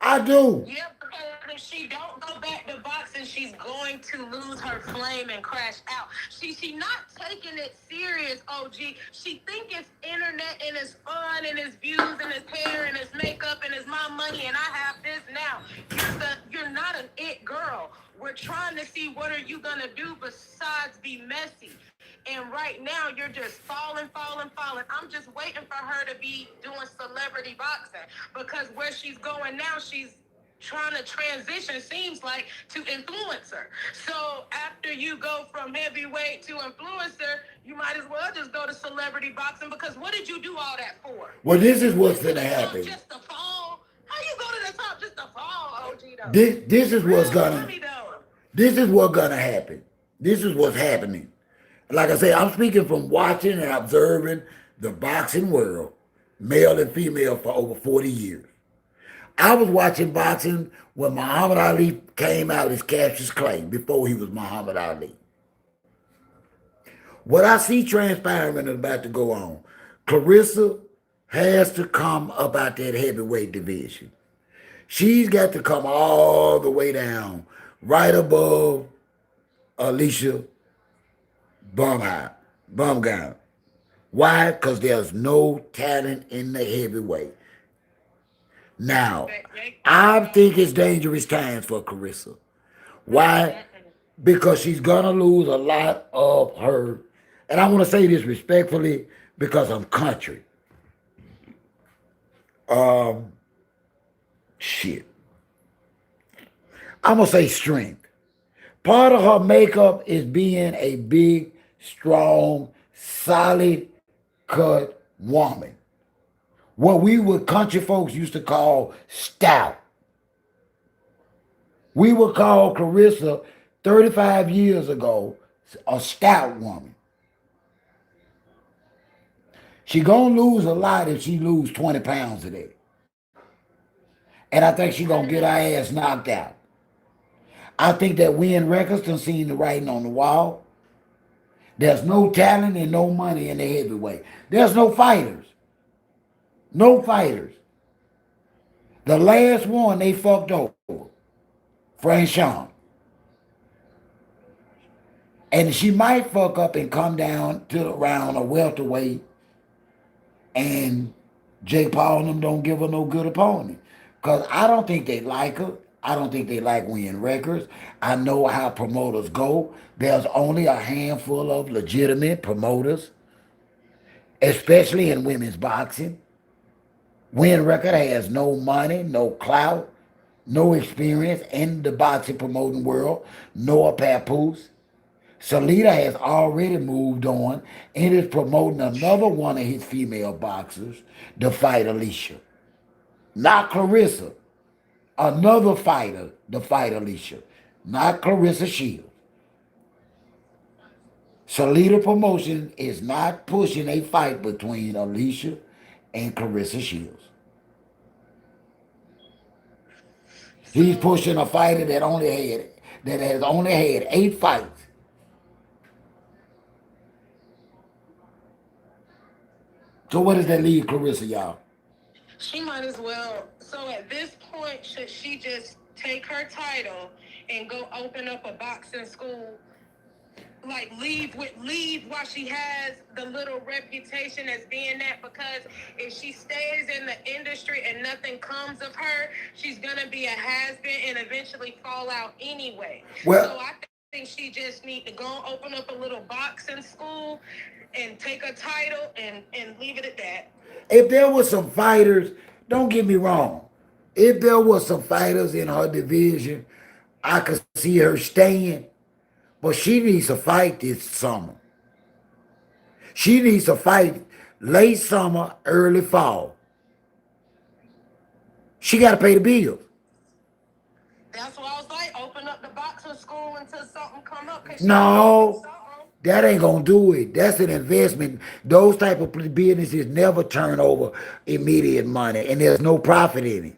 I do. Yep, because if she don't go back to boxing, she's going to lose her flame and crash out. She not taking it serious, OG. She think it's internet and it's fun and it's views and it's hair and it's makeup and it's my money and I have this now. You're not an it girl. We're trying to see what are you gonna do besides be messy. And right now, you're just falling. I'm just waiting for her to be doing celebrity boxing because where she's going now, she's trying to transition, seems like, to influencer. So after you go from heavyweight to influencer, you might as well just go to celebrity boxing because what did you do all that for? Well, this is what's gonna happen. Just to fall? How you go to the top just to fall, OG, though? This is what's gonna. This is what's gonna happen. This is what's happening. Like I say, I'm speaking from watching and observing the boxing world, male and female, for over 40 years. I was watching boxing when Muhammad Ali came out as Cassius Clay, before he was Muhammad Ali. What I see transpiring is about to go on. Clarissa has to come up out that heavyweight division. She's got to come all the way down, right above Alicia Bumgown. Why? Because there's no talent in the heavyweight. Now, I think it's dangerous times for Clarissa. Why? Because she's gonna lose a lot of her, and I want to say this respectfully because I'm country. Shit. I'm gonna say strength. Part of her makeup is being a big, strong, solid cut woman. What we would country folks used to call stout. We would call Clarissa 35 years ago a stout woman. She gonna lose a lot if she lose 20 pounds today. And I think she gonna get her ass knocked out. I think that Win Records done seen the writing on the wall. There's no talent and no money in the heavyweight. There's no fighters. No fighters. The last one they fucked over, Sean. And she might fuck up and come down to around a welterweight, and Jake Paul and them don't give her no good opponent. Because I don't think they like her. I don't think they like Win Records. I know how promoters go. There's only a handful of legitimate promoters, especially in women's boxing. Win Record has no money, no clout, no experience in the boxing promoting world, nor Papoose. Salita has already moved on and is promoting another one of his female boxers to fight Alicia. Not Clarissa. Another fighter to fight Alicia. Not Claressa Shields. Salita Promotion is not pushing a fight between Alicia and Claressa Shields. He's pushing a fighter that has only had 8 fights. So what does that leave Clarissa, y'all? She might as well. So at this point, should she just take her title and go open up a boxing school? like leave while she has the little reputation as being that, because if she stays in the industry and nothing comes of her, she's gonna be a has-been and eventually fall out anyway. Well, so I think she just need to go open up a little boxing school and take a title and leave it at that. if there was some fighters, don't get me wrong. If there was some fighters in her division, I could see her staying. But she needs to fight this summer. She needs to fight late summer, early fall. She got to pay the bills. That's why I was like, open up the boxing school until something come up. No, that ain't gonna do it. That's an investment. Those type of businesses never turn over immediate money, and there's no profit in it.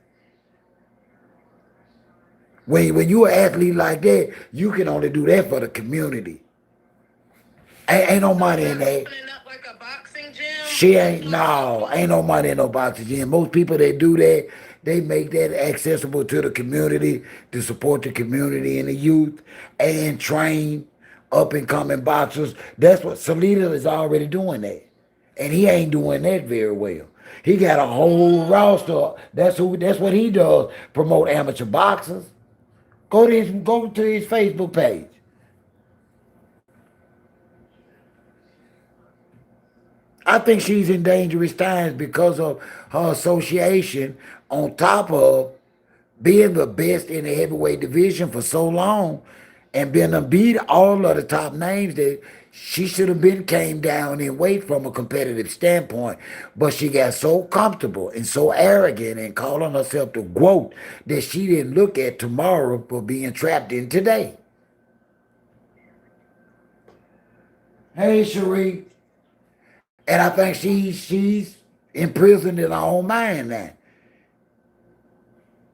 When you're an athlete like that, you can only do that for the community. Ain't no money in that. Opening up like a boxing gym. She ain't no money in no boxing gym. Most people that do that, they make that accessible to the community, to support the community and the youth, and train up and coming boxers. That's what Salida is already doing that, and he ain't doing that very well. He got a whole roster. That's what he does. Promote amateur boxers. Go to his Facebook page. I think she's in dangerous times because of her association, on top of being the best in the heavyweight division for so long and being to beat all of the top names that she should have been came down in weight from a competitive standpoint. But she got so comfortable and so arrogant and calling herself the GOAT that she didn't look at tomorrow for being trapped in today. Hey, Cherie. And I think she's imprisoned in her own mind now.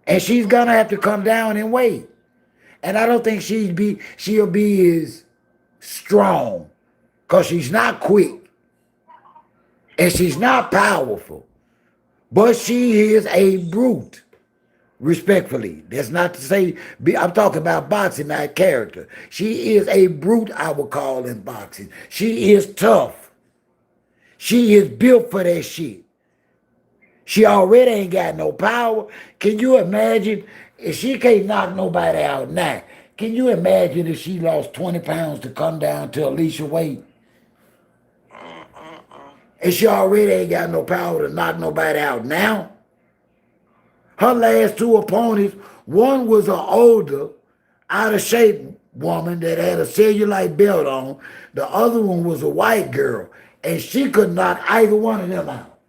And she's gonna have to come down and wait. And I don't think she'll be as strong, because she's not quick and she's not powerful. But she is a brute. Respectfully. That's not to say, I'm talking about boxing, not character. She is a brute, I would call, in boxing. She is tough. She is built for that shit. She already ain't got no power. Can you imagine if she can't knock nobody out now? Can you imagine if she lost 20 pounds to come down to Alicia weight? And she already ain't got no power to knock nobody out now? Her last two opponents, one was an older, out of shape woman that had a cellulite belt on. The other one was a white girl. And she could knock either one of them out.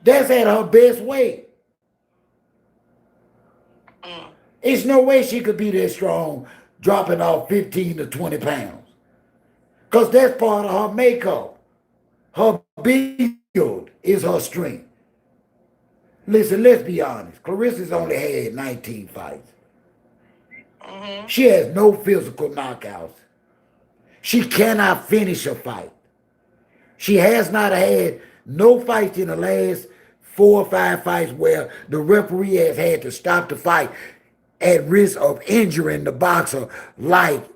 That's at her best weight. It's no way she could be that strong dropping off 15 to 20 pounds. Because that's part of her makeup. Her build is her strength. Listen, let's be honest. Clarissa's only had 19 fights. She has no physical knockouts. She cannot finish a fight. She has not had no fights in the last 4 or 5 fights where the referee has had to stop the fight at risk of injuring the boxer, like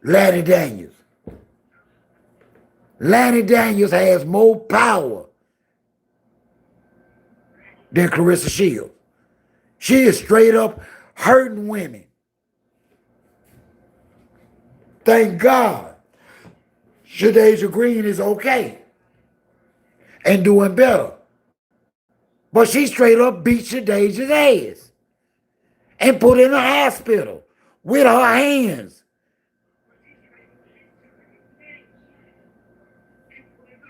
Lanny Daniels. Lanny Daniels has more power than Claressa Shields. She is straight up hurting women. Thank God Shadeja Green is okay and doing better. But she straight up beat Shadeja's ass and put her in a hospital with her hands.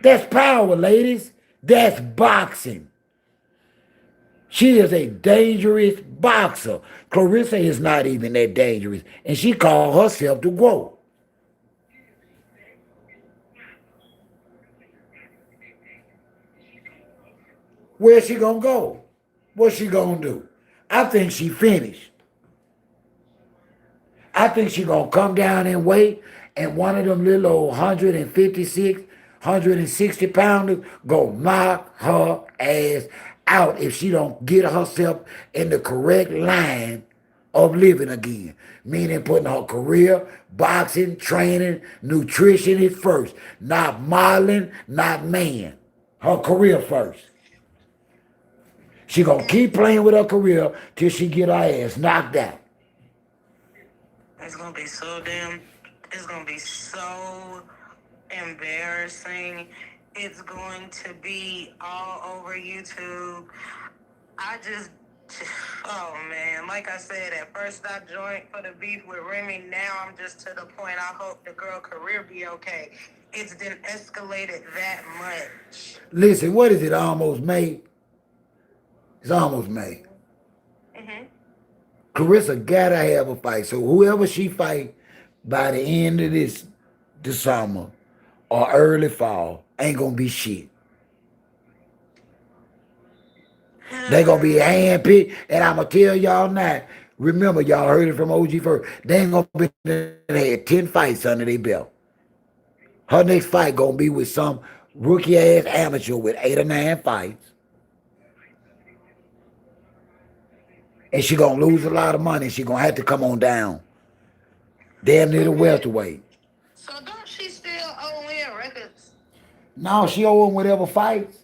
That's power, ladies. That's boxing. She is a dangerous boxer. Clarissa is not even that dangerous. And she called herself the GOAT. Where's she gonna go? What's she gonna do? I think she finished. I think she gonna come down and wait, and one of them little old 156, 160 pounders go knock her ass out if she don't get herself in the correct line of living again. Meaning putting her career, boxing, training, nutrition is first. Not modeling, not man. Her career first. She gonna keep playing with her career till she get her ass knocked out. It's gonna be so damn. It's gonna be so embarrassing. It's going to be all over YouTube. I just, oh man, like I said, at first I joined for the beef with Remy. Now I'm just to the point. I hope the girl career be okay. It's been escalated that much. Listen, what is it? Almost May. It's almost May. Mm-hmm. Clarissa gotta have a fight. So whoever she fight by the end of this summer or early fall ain't gonna be shit. They gonna be handpicked, and I'ma tell y'all now. Remember, y'all heard it from OG first. They ain't gonna be they had 10 fights under their belt. Her next fight gonna be with some rookie ass amateur with 8 or 9 fights. And she gonna lose a lot of money. She gonna have to come on down. Damn near the welterweight. So don't she still owe in records? No, she owe them whatever fights.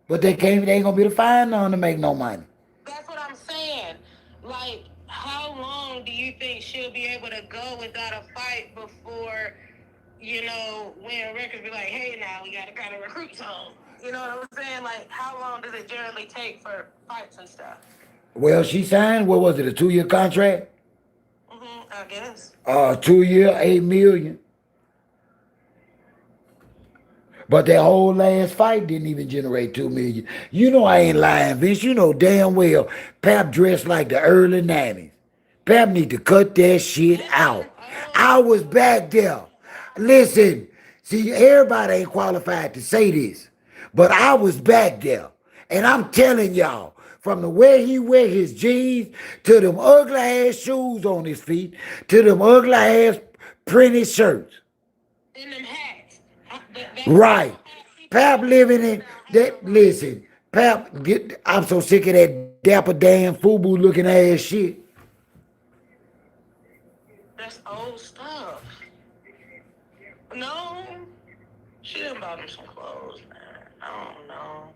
But they ain't gonna be able to find none to make no money. That's what I'm saying. Like, how long do you think she'll be able to go without a fight before, when records be like, hey, now we gotta kind of recruit some? You know what I'm saying? Like, how long does it generally take for fights and stuff? Well, she signed, what was it, a 2-year contract? I guess. 2-year, $8 million. But that whole last fight didn't even generate $2 million. You know I ain't lying, Vince. You know damn well Pap dressed like the early 90s. Pap need to cut that shit out. I was back there. Listen, see, everybody ain't qualified to say this, but I was back there. And I'm telling y'all, from the way he wear his jeans, to them ugly ass shoes on his feet, to them ugly ass printed shirts. And them hats. Right. Pap living in that. Listen, Pap, I'm so sick of that dapper damn FUBU looking ass shit. That's old stuff. No, she done bought him some clothes, man. I don't know.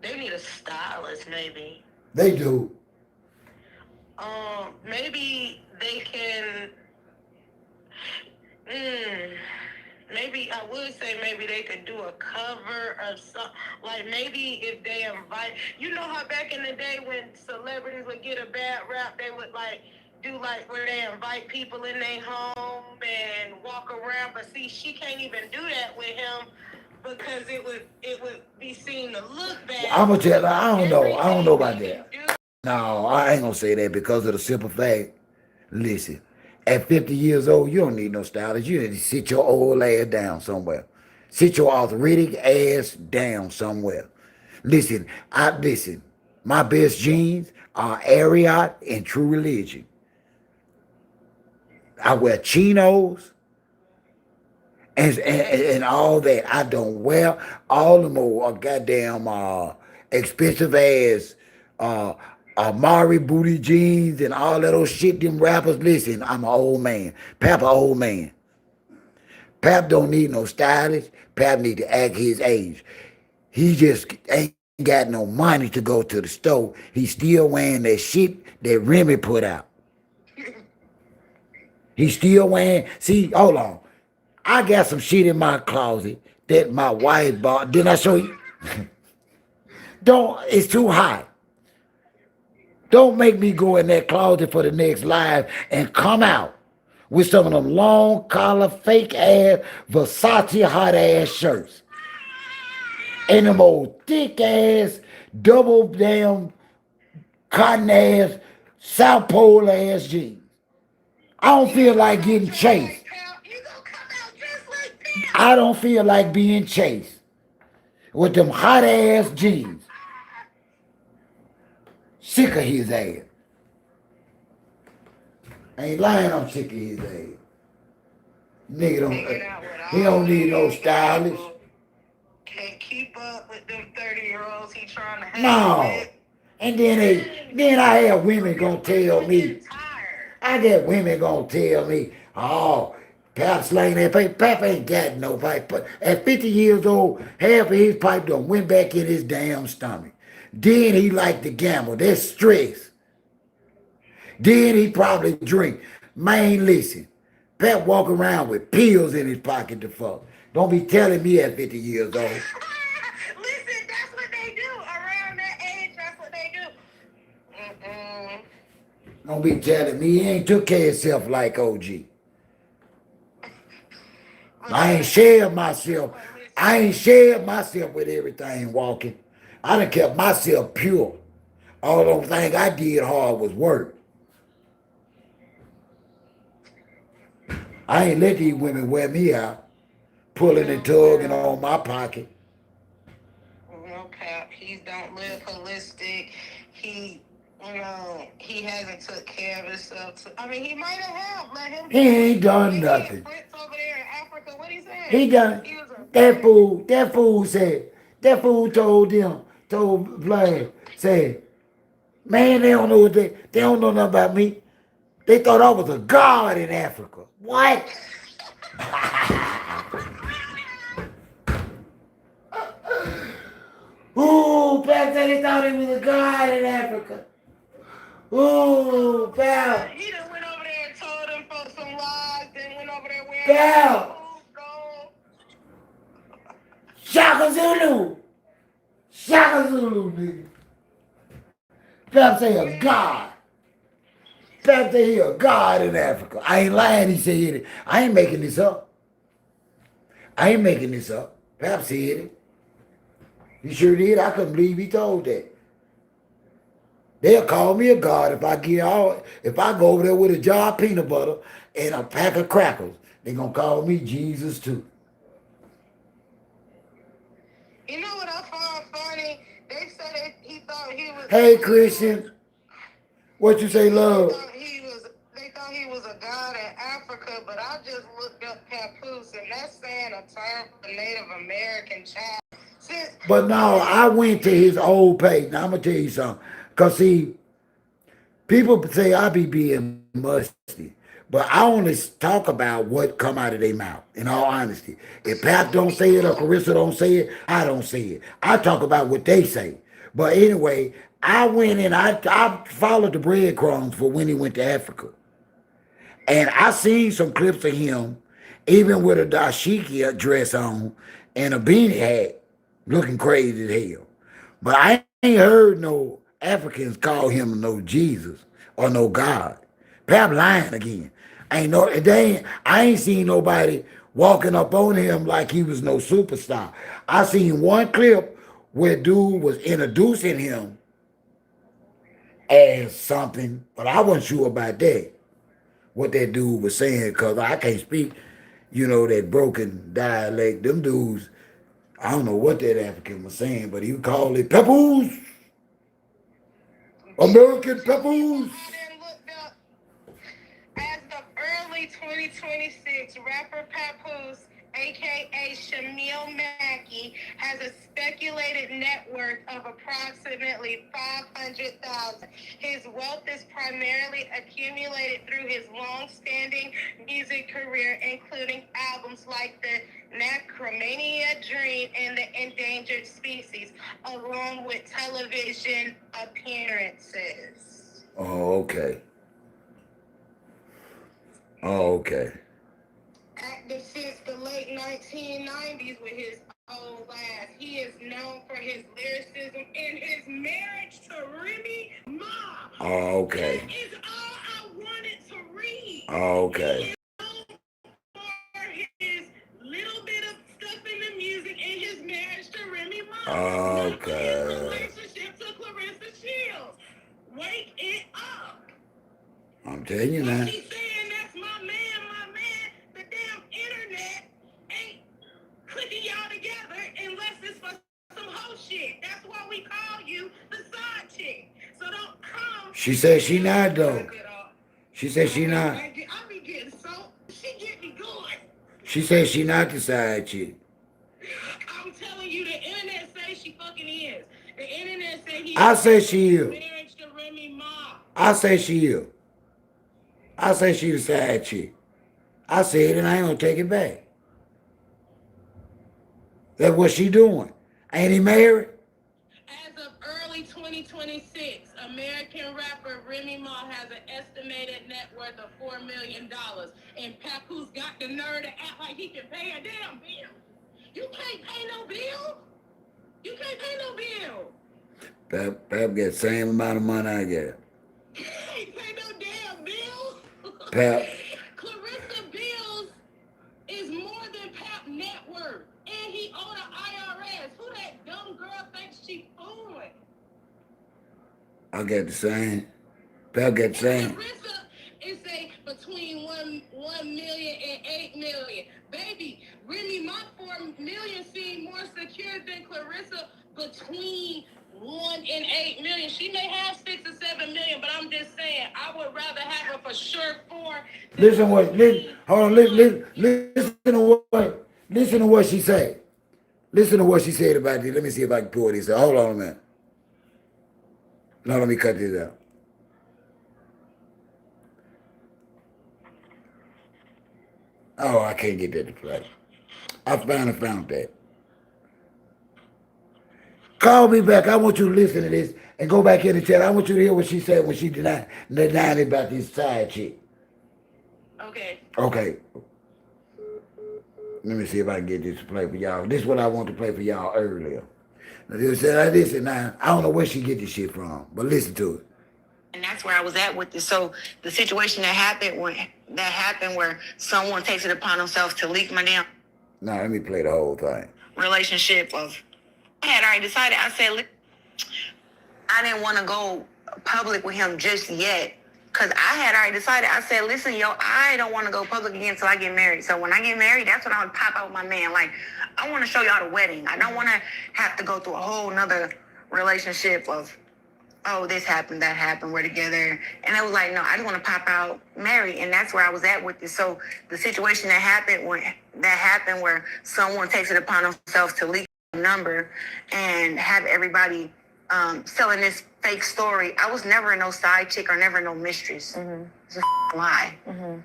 They need a stylist, maybe. They do. Maybe they can. Maybe I would say maybe they could do a cover of some. Like maybe if they invite, how back in the day when celebrities would get a bad rap, they would do where they invite people in their home and walk around. But see, she can't even do that with him because it would be seen to look bad. I'm gonna tell her, I don't know about that. No, I ain't gonna say that because of the simple fact. Listen, at 50 years old, you don't need no stylist. You need to sit your old ass down somewhere. Sit your arthritic ass down somewhere. Listen, my best jeans are Ariat and True Religion. I wear chinos and all that. I don't wear all the more goddamn expensive ass Amari booty jeans and all that old shit them rappers. Listen, I'm an old man. Pap an old man. Pap don't need no stylist. Pap need to act his age. He just ain't got no money to go to the store. He's still wearing that shit that Remy put out. He's still wearing, see, hold on. I got some shit in my closet that my wife bought. Didn't I show you? It's too hot. Don't make me go in that closet for the next live and come out with some of them long collar, fake ass, Versace hot ass shirts. And them old thick ass, double damn cotton ass, South Pole ass jeans. I don't feel like getting chased. I don't feel like being chased with them hot ass jeans. Sick of his ass. I ain't lying, I'm sick of his ass. Nigga he don't need no stylist. Can't keep keep up with them 30-year-olds he trying to hang No. with. And then I have women gonna tell me, I get women gonna tell me, oh, Pap slaying that pipe. Pap ain't got no pipe. But at 50 years old, half of his pipe done went back in his damn stomach. Then he like to gamble. That's stress. Then he probably drink. Man, listen. Pap walk around with pills in his pocket to fuck. Don't be telling me at 50 years old. Listen, that's what they do. Around that age, that's what they do. Mm-mm. Don't be telling me he ain't took care of himself like OG. I ain't shared myself. I ain't shared myself with everything walking. I done kept myself pure. All those things I did hard was work. I ain't let these women wear me out, pulling and tugging on my pocket. No Pap, he don't live holistic. He, he hasn't took care of himself. I mean, he might have. Let him. He ain't done nothing. Prince over there in Africa, what he said? He done. That fool said, that fool told Vlad, said, man, they don't know what they don't know nothing about me. They thought I was a god in Africa. What? Ooh, Pap said he thought he was a god in Africa. Ooh, Pap. He done went over there and told them folks some lies, then went over there wearing Pap. Shaka Zulu. Shaka Zulu, nigga. Pap say a god. Pap say he a god in Africa. I ain't lying, he said it. I ain't making this up. I ain't making this up. Pap said it. He sure did. I couldn't believe he told that. They'll call me a god if I go over there with a jar of peanut butter and a pack of crackers. They're gonna call me Jesus too. You know what I found funny? They said he thought he was. Hey, Christian. What you say, love? They thought he was a god in Africa, but I just looked up Papoose, and that's saying a term for Native American child. But no, I went to his old page. Now, I'm going to tell you something. Because, see, people say I be being musty. But I only talk about what come out of their mouth, in all honesty. If Pap don't say it or Clarissa don't say it, I don't say it. I talk about what they say. But anyway, I went and I followed the breadcrumbs for when he went to Africa. And I seen some clips of him, even with a dashiki dress on and a beanie hat, looking crazy as hell. But I ain't heard no Africans call him no Jesus or no God. Pap lying again. I ain't seen nobody walking up on him like he was no superstar. I seen one clip where dude was introducing him as something, but I wasn't sure about that, what that dude was saying, because I can't speak, that broken dialect. Them dudes, I don't know what that African was saying, but he would call it Papoose. American Papoose. As of early 2026, rapper Papoose, a.k.a. Shamil Mackey, has a speculated net worth of approximately $500,000. His wealth is primarily accumulated through his long-standing music career, including albums like the Necromania Dream and the Endangered Species, along with television appearances. Oh, okay. Oh, okay. Active since the late 1990s with his old ass. He is known for his lyricism and his marriage to Remy Ma. Oh, okay. That is all I wanted to read. Oh, okay. He is known for his little bit of stuff in the music and his marriage to Remy Ma. Okay. His relationship to Claressa Shields. Wake it up. I'm telling you now. She's saying that's my man. The damn internet ain't clicking y'all together unless it's for some whole shit. That's why we call you the side chick. So don't come. She said she not, though. She said she not. I be getting so. She get me good. She said she not the side chick. I'm telling you, the internet The internet say he I say she is. marriage to Remy Ma. I say she is. I say she the side chick. I said it and I ain't gonna take it back. That's what she doing. Ain't he married? As of early 2026, American rapper Remy Ma has an estimated net worth of $4 million. And Papoose got the nerve to act like he can pay a damn bill. You can't pay no bill. You can't pay no bill. Pap get the same amount of money I get. You can't pay no damn bill. Pap. Clarissa bills is more than Pap net worth. And he owe the IRS. Who that dumb girl thinks she fooling? I get the same. Pap get the same. Clarissa is a between 1 million and 8 million. Baby, Remy, my 4 million seem more secure than Clarissa between 1 and 8 million. She may have 6 or 7 million, but I'm just saying I would rather have her for sure 4. Listen to what she said. Listen to what she said about this. Let me see if I can pull this out. Hold on a minute. Now let me cut this out. Oh, I can't get that to play. I finally found that. Call me back. I want you to listen to this and go back in the chat. I want you to hear what she said when she denied about this side chick. Okay. Okay. Let me see if I can get this to play for y'all. This is what I want to play for y'all earlier. Now, they said like this, and I don't know where she get this shit from, but listen to it. And that's where I was at with this. So the situation that happened where someone takes it upon themselves to leak my damn Now let me play the whole thing. relationship of, I had already decided. I said I didn't want to go public with him just yet. Cause I had already decided. I said, listen, I don't want to go public again until I get married. So when I get married, that's when I would pop out with my man. Like, I want to show y'all the wedding. I don't want to have to go through a whole nother relationship of, oh, this happened, that happened, we're together. And it was like, no, I just want to pop out married. And that's where I was at with this. So the situation that happened where someone takes it upon themselves to leak a number and have everybody selling this fake story. I was never no side chick or never no mistress. Mm-hmm. It's a lie. Mm-hmm.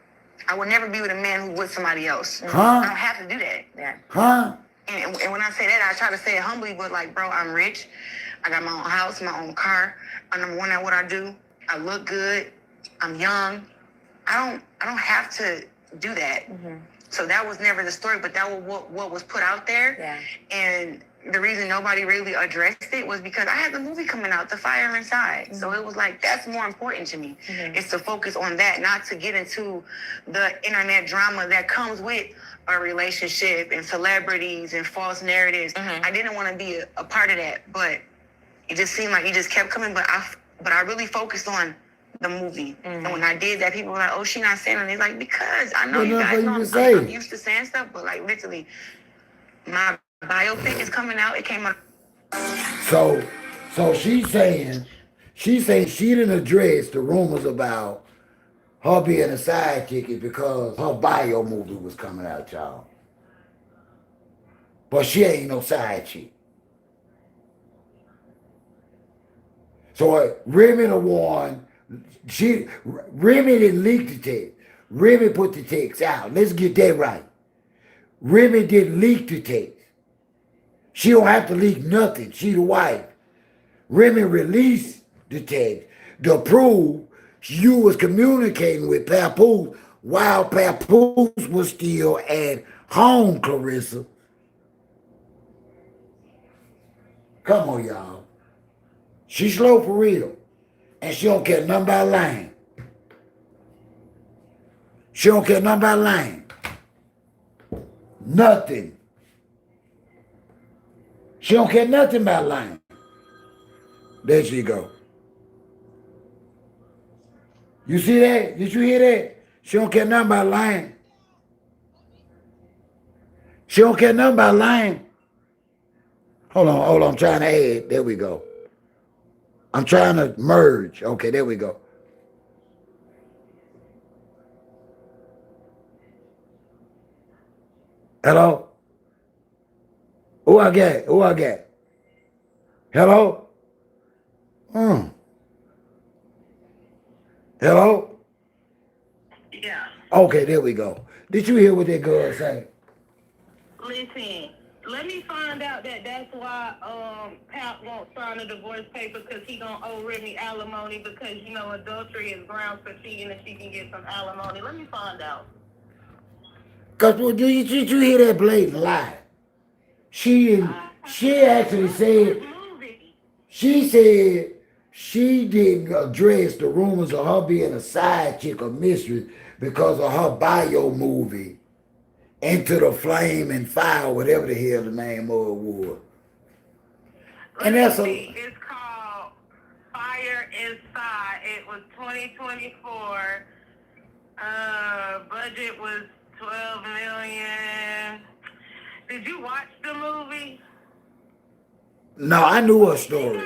I would never be with a man who's with somebody else. Huh? I don't have to do that. Yeah. Huh? And when I say that, I try to say it humbly, but like, bro, I'm rich. I got my own house, my own car. I'm number one at what I do. I look good. I'm young. I don't have to do that. Mm-hmm. So that was never the story, but that was what was put out there. Yeah. And the reason nobody really addressed it was because I had the movie coming out, The Fire Inside. Mm-hmm. So it was like, that's more important to me. Mm-hmm. It's to focus on that, not to get into the internet drama that comes with a relationship and celebrities and false narratives. Mm-hmm. I didn't want to be a part of that, but it just seemed like it just kept coming. But I really focused on the movie. Mm-hmm. And when I did that, people were like, oh, she not saying anything. It's like, because I know you guys know I'm used to saying stuff, but like literally, my biopic is coming out. It came out. So she's saying she didn't address the rumors about her being a side chick is because her bio movie was coming out, y'all. But she ain't no side chick. So Remy the one, Remy didn't leak the text. Remy put the text out. Let's get that right. Remy didn't leak the text. She don't have to leak nothing. She the wife. Remy released the text to prove you was communicating with Papoose while Papoose was still at home, Clarissa. Come on, y'all. She slow for real. And she don't care nothing about lying. She don't care nothing about lying. Nothing. She don't care nothing about lying. There she go. You see that? Did you hear that? She don't care nothing about lying. She don't care nothing about lying. Hold on. I'm trying to add. There we go. I'm trying to merge. Okay, there we go. Hello? Who I got? Hello? Mm. Hello? Yeah. Okay, there we go. Did you hear what that girl said? Listen, let me find out that that's why Pap won't sign a divorce paper because he gonna owe Remy alimony because you know adultery is grounds for cheating and she can get some alimony. Let me find out. Because did you hear that blatant lie? She actually said, Movie. she said she didn't address the rumors of her being a side chick or mistress because of her bio movie, Into the Flame and Fire, whatever the hell the name of it was. And that's a... It's called Fire Inside. It was 2024. Budget was 12 million. Did you watch the movie? No, I knew her story.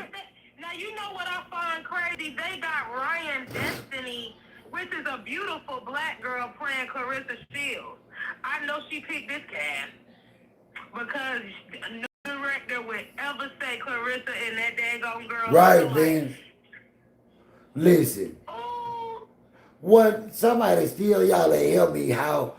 Now, you know what I find crazy? They got Ryan Destiny, which is a beautiful black girl playing Clarissa Shields. I know she picked this cast because no director would ever say Clarissa and that daggone girl. Right, Ben. Listen. Oh. What somebody still y'all ain't help me how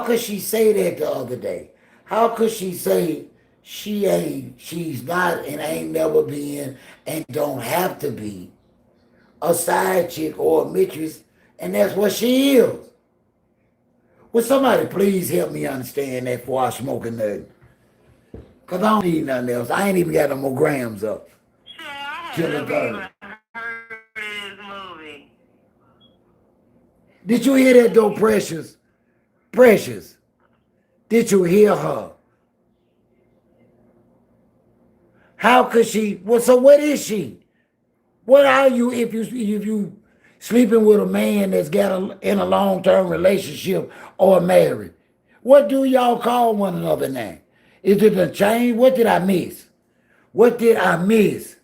could she say that the other day? How could she say she's not and ain't never been and don't have to be a side chick or a mistress, and that's what she is? Will somebody please help me understand that before I smoke a nut? Cause I don't need nothing else. I ain't even got no more grams up. Sure, I Till the haven't third. even heard of this movie. Did you hear that though, Precious? Precious. Did you hear her? How could she? Well, so what is she? What are you if you sleeping with a man that's in a long-term relationship or married? What do y'all call one another now? Is it a change? What did I miss? What did I miss?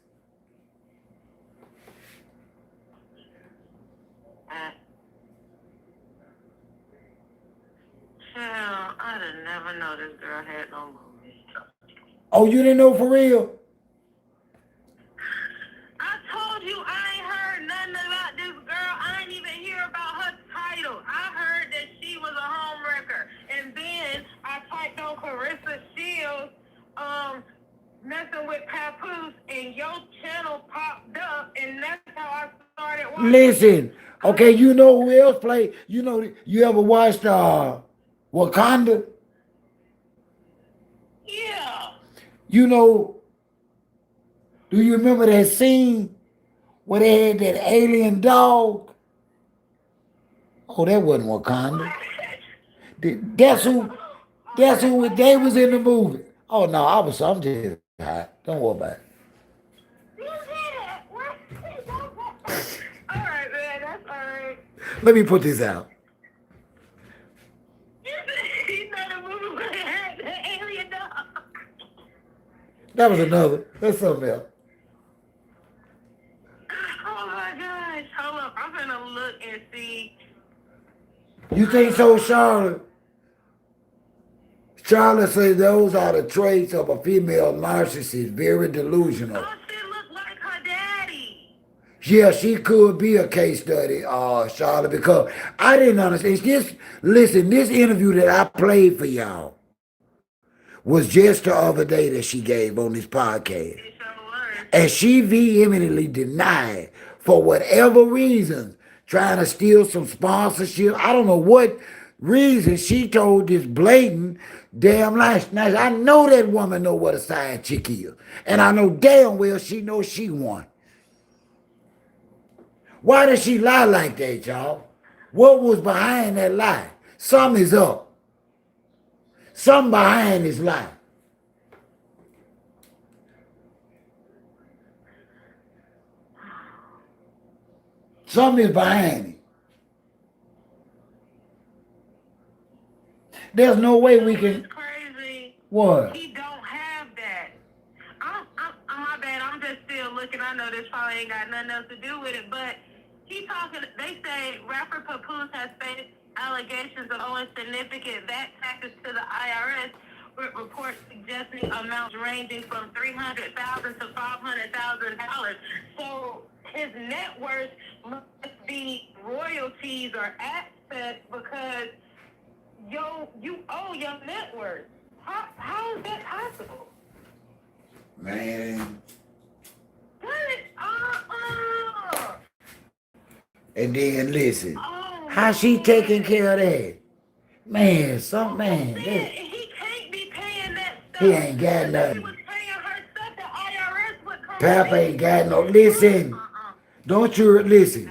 I didn't never know this girl had no movie. Oh, you didn't know for real? I told you I ain't heard nothing about this girl. I ain't even hear about her title. I heard that she was a homewrecker. And then I typed on Clarissa Shields, messing with Papoose, and your channel popped up, and that's how I started watching. Listen, okay, you know who else played? You know, you ever watched Wakanda? Yeah. You know, do you remember that scene where they had that alien dog? Oh, that wasn't Wakanda. That's who they was in the movie. Oh no, I'm just hot. Don't worry about it. All right, man, that's all right. Let me put this out. You know the movie where they had the alien dog. That was another. That's something else. Oh my gosh. Hold up. I'm gonna look and see. You think so, Charlotte? Charlotte says those are the traits of a female narcissist, very delusional. Oh, she look like her daddy. Yeah, she could be a case study, Charlotte, because I didn't understand. Listen, this interview that I played for y'all was just the other day that she gave on this podcast. And she vehemently denied, for whatever reasons, trying to steal some sponsorship. I don't know what reason she told this blatant damn lie. Now, I know that woman know what a side chick is. And I know damn well she knows she won. Why did she lie like that, y'all? What was behind that lie? Something is up. Something behind this lie. Something is behind it. There's no way we can. It's crazy. What? He don't have that. My bad. I'm just still looking. I know this probably ain't got nothing else to do with it, but he talking. They say rapper Papoose has faced allegations of owing significant VAT taxes to the IRS, corporate reports suggesting amounts ranging from $300,000 to $500,000. So his net worth must be royalties or assets because you owe your net worth. How is that possible? Man. What? And then listen, Oh, how she taking care of that? Man, some man, he can't be paying that stuff. he ain't got If he nothing. was paying her stuff, the IRS would come. Papa ain't got no, listen, don't you listen.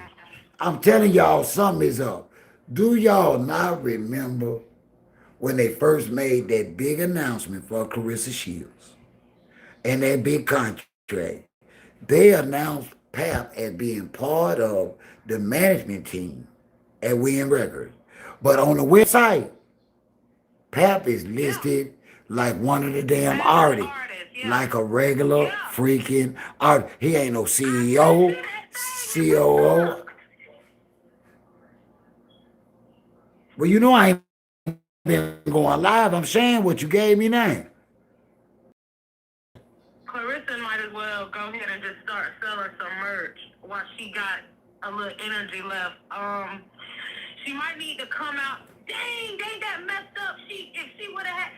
I'm telling y'all something is up. Do y'all not remember when they first made that big announcement for Clarissa Shields and that big contract? They announced Pap as being part of the management team at Win Records. But on the website, Pap is listed like one of the damn artists, like a regular freaking artist. He ain't no CEO, COO. Well, you know I ain't been going live. I'm saying what you gave me now. Clarissa might as well go ahead and just start selling some merch while she got a little energy left. She might need to come out. Dang, they got messed up. If she would have had,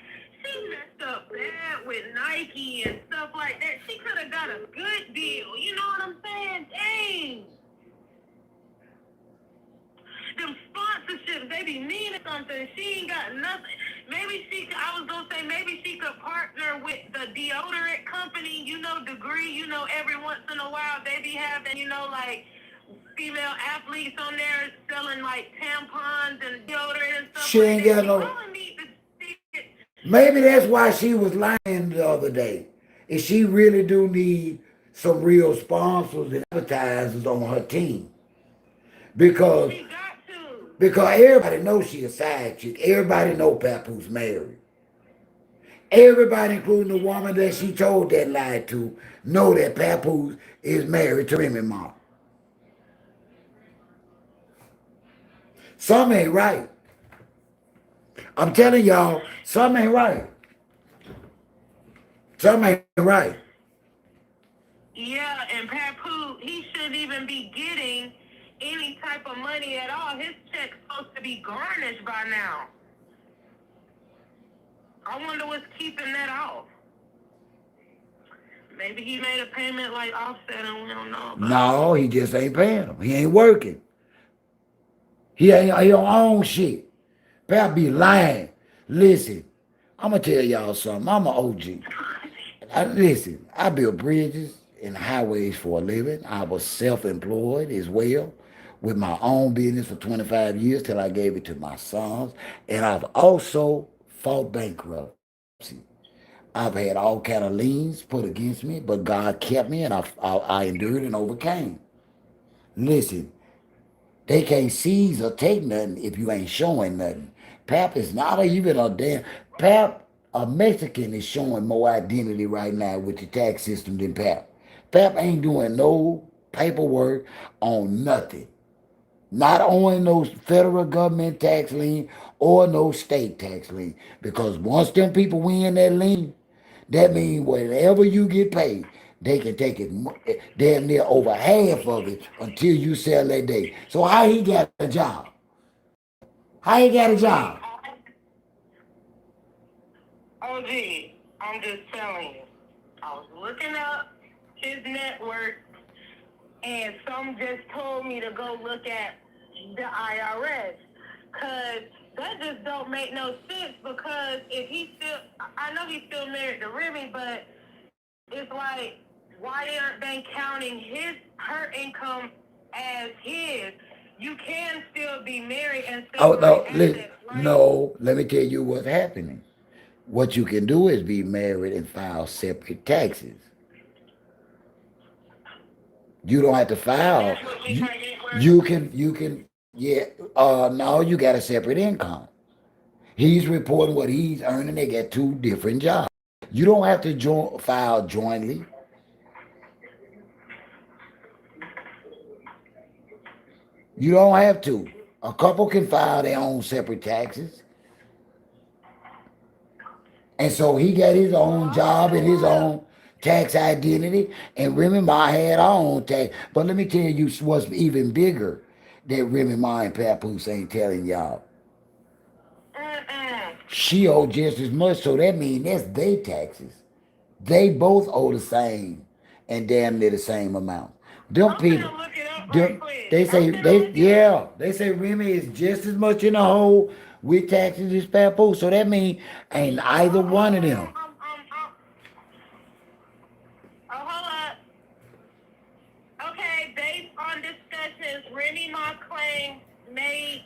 she messed up bad with Nike and stuff like that. She could have got a good deal. You know what I'm saying? Dang. Them sponsorships, they be meaning something. She ain't got nothing. I was gonna say maybe she could partner with the deodorant company, Degree, every once in a while they be having, like female athletes on there selling like tampons and deodorant and stuff. She ain't got no. Maybe that's why she was lying the other day. If she really do need some real sponsors and advertisers on her team. Because everybody knows she a side chick. Everybody know Papoose married. Everybody, including the woman that she told that lie to, know that Papoose is married to Remy Ma. Some ain't right. I'm telling y'all, some ain't right. Some ain't right. Yeah, and Papoose, he shouldn't even be getting any type of money at all. His check's supposed to be garnished by now. I wonder what's keeping that off. Maybe he made a payment like Offset and we don't know about. No, he just ain't paying him. He ain't working. He don't own shit. Pap be lying. Listen, I'm going to tell y'all something. I'm an OG. Listen, I built bridges and highways for a living. I was self-employed as well with my own business for 25 years till I gave it to my sons. And I've also fought bankruptcy. I've had all kind of liens put against me, but God kept me and I endured and overcame. Listen, they can't seize or take nothing if you ain't showing nothing. Pap is not even a damn... Pap, a Mexican is showing more identity right now with the tax system than Pap. Pap ain't doing no paperwork on nothing. Not on no federal government tax lien or no state tax lien. Because once them people win that lien, that means whatever you get paid, they can take it damn near over half of it until you sell that day. So how he got a job? How he got a job? OG, I'm just telling you. I was looking up his net worth, and some just told me to go look at the IRS. Because that just don't make no sense, because if he's still, I know he's still married to Remy, but it's like, why aren't they counting her income as his? You can still be married and still no, let me tell you what's happening. What you can do is be married and file separate taxes. You don't have to file. You can, yeah. No, you got a separate income. He's reporting what he's earning. They got two different jobs. You don't have to file jointly. You don't have to. A couple can file their own separate taxes. And so he got his own job and his own tax identity. And Remy Ma had her own tax. But let me tell you what's even bigger that Remy Ma and Papoose ain't telling y'all. She owed just as much, so that means that's their taxes. They both owe the same and damn near the same amount. Them I'm people, gonna look it up them, right quick. they say they say Remy is just as much in the hole with taxes as Papoose. So that means ain't either one of them. Oh, hold up. Okay, based on discussions, Remy Ma claims made,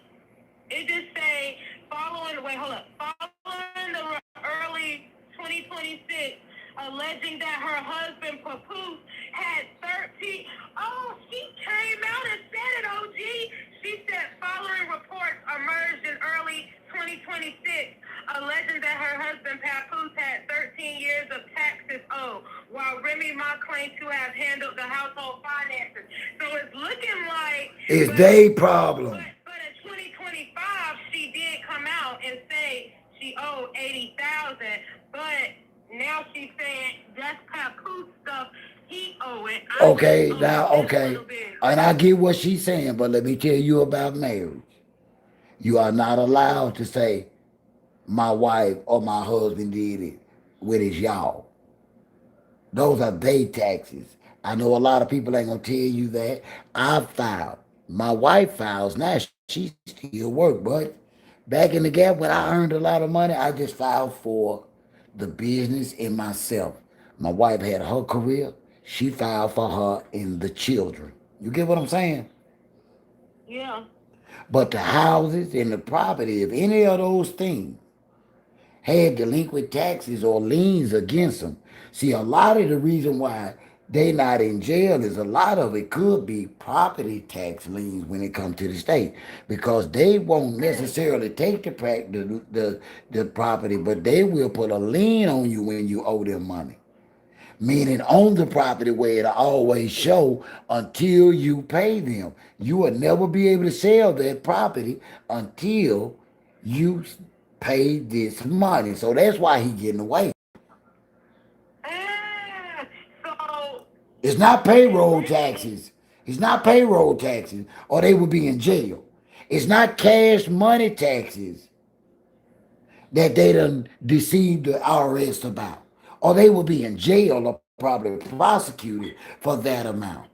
it just say, wait, hold up. Following the early 2026, alleging that her husband, Papoose, had 13. Oh, she came out and said it, OG. She said following reports emerged in early 2026, alleging that her husband, Papoose, had 13 years of taxes owed, while Remy Ma claimed to have handled the household finances. So it's looking like It's their problem. But in 2025, she did come out and say she owed 80,000, but now she's saying that's Papoose stuff. He owe it. Okay, now, okay. And I get what she's saying, but let me tell you about marriage. You are not allowed to say, my wife or my husband did it with his y'all. Those are they taxes. I know a lot of people ain't gonna tell you that. I filed. My wife files now. She still work, but back in the gap when I earned a lot of money, I just filed for the business and myself. My wife had her career. She filed for her and the children. You get what I'm saying? Yeah. But the houses and the property, if any of those things had delinquent taxes or liens against them. See, a lot of the reason why they not in jail is a lot of it could be property tax liens when it comes to the state, because they won't necessarily take the property, but they will put a lien on you when you owe them money. Meaning on the property where it'll always show until you pay them. You will never be able to sell that property until you pay this money. So that's why he getting away. So It's not payroll taxes. It's not payroll taxes, or they would be in jail. It's not cash money taxes that they done deceived the IRS about, or they will be in jail or probably prosecuted for that amount.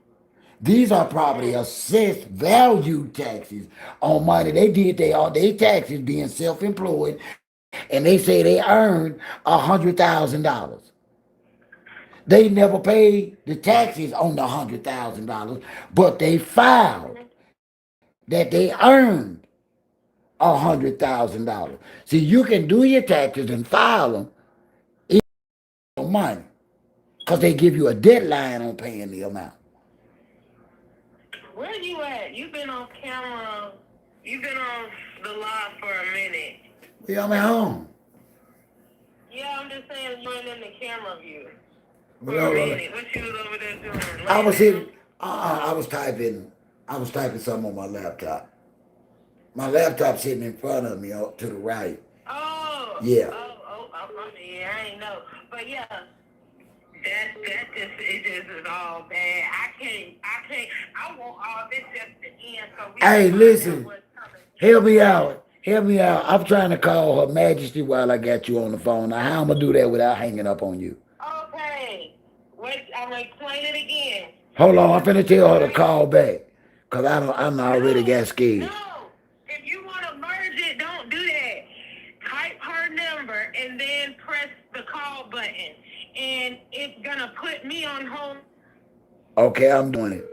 These are property assessed value taxes on money. They did their taxes being self-employed, and they say they earned $100,000. They never paid the taxes on the $100,000, but they filed that they earned $100,000. See, you can do your taxes and file them even money, because they give you a deadline on paying the amount. where you at? You've been on camera. You've been on the live for a minute. Yeah, I'm at home. Yeah, I'm just saying you're in the camera view. But, For a minute. What you was over there doing? I was hitting. I was typing. I was typing something on my laptop. My laptop's sitting in front of me to the right. Oh. Yeah. Yeah, I ain't know. But yeah, that just, it just is all bad. I want all this just to end so we Hey, can find out listen. what's coming. Help me out. Help me out. I'm trying to call Her Majesty while I got you on the phone. Now, how I'm gonna do that without hanging up on you? Okay. Wait, I'm gonna explain it again. Hold on. I'm finna tell her to call back, cause I'm already got scared. No. If you want to merge it, don't do that. Type her number and then press the call button. And it's going to put me on hold. Okay, I'm doing it.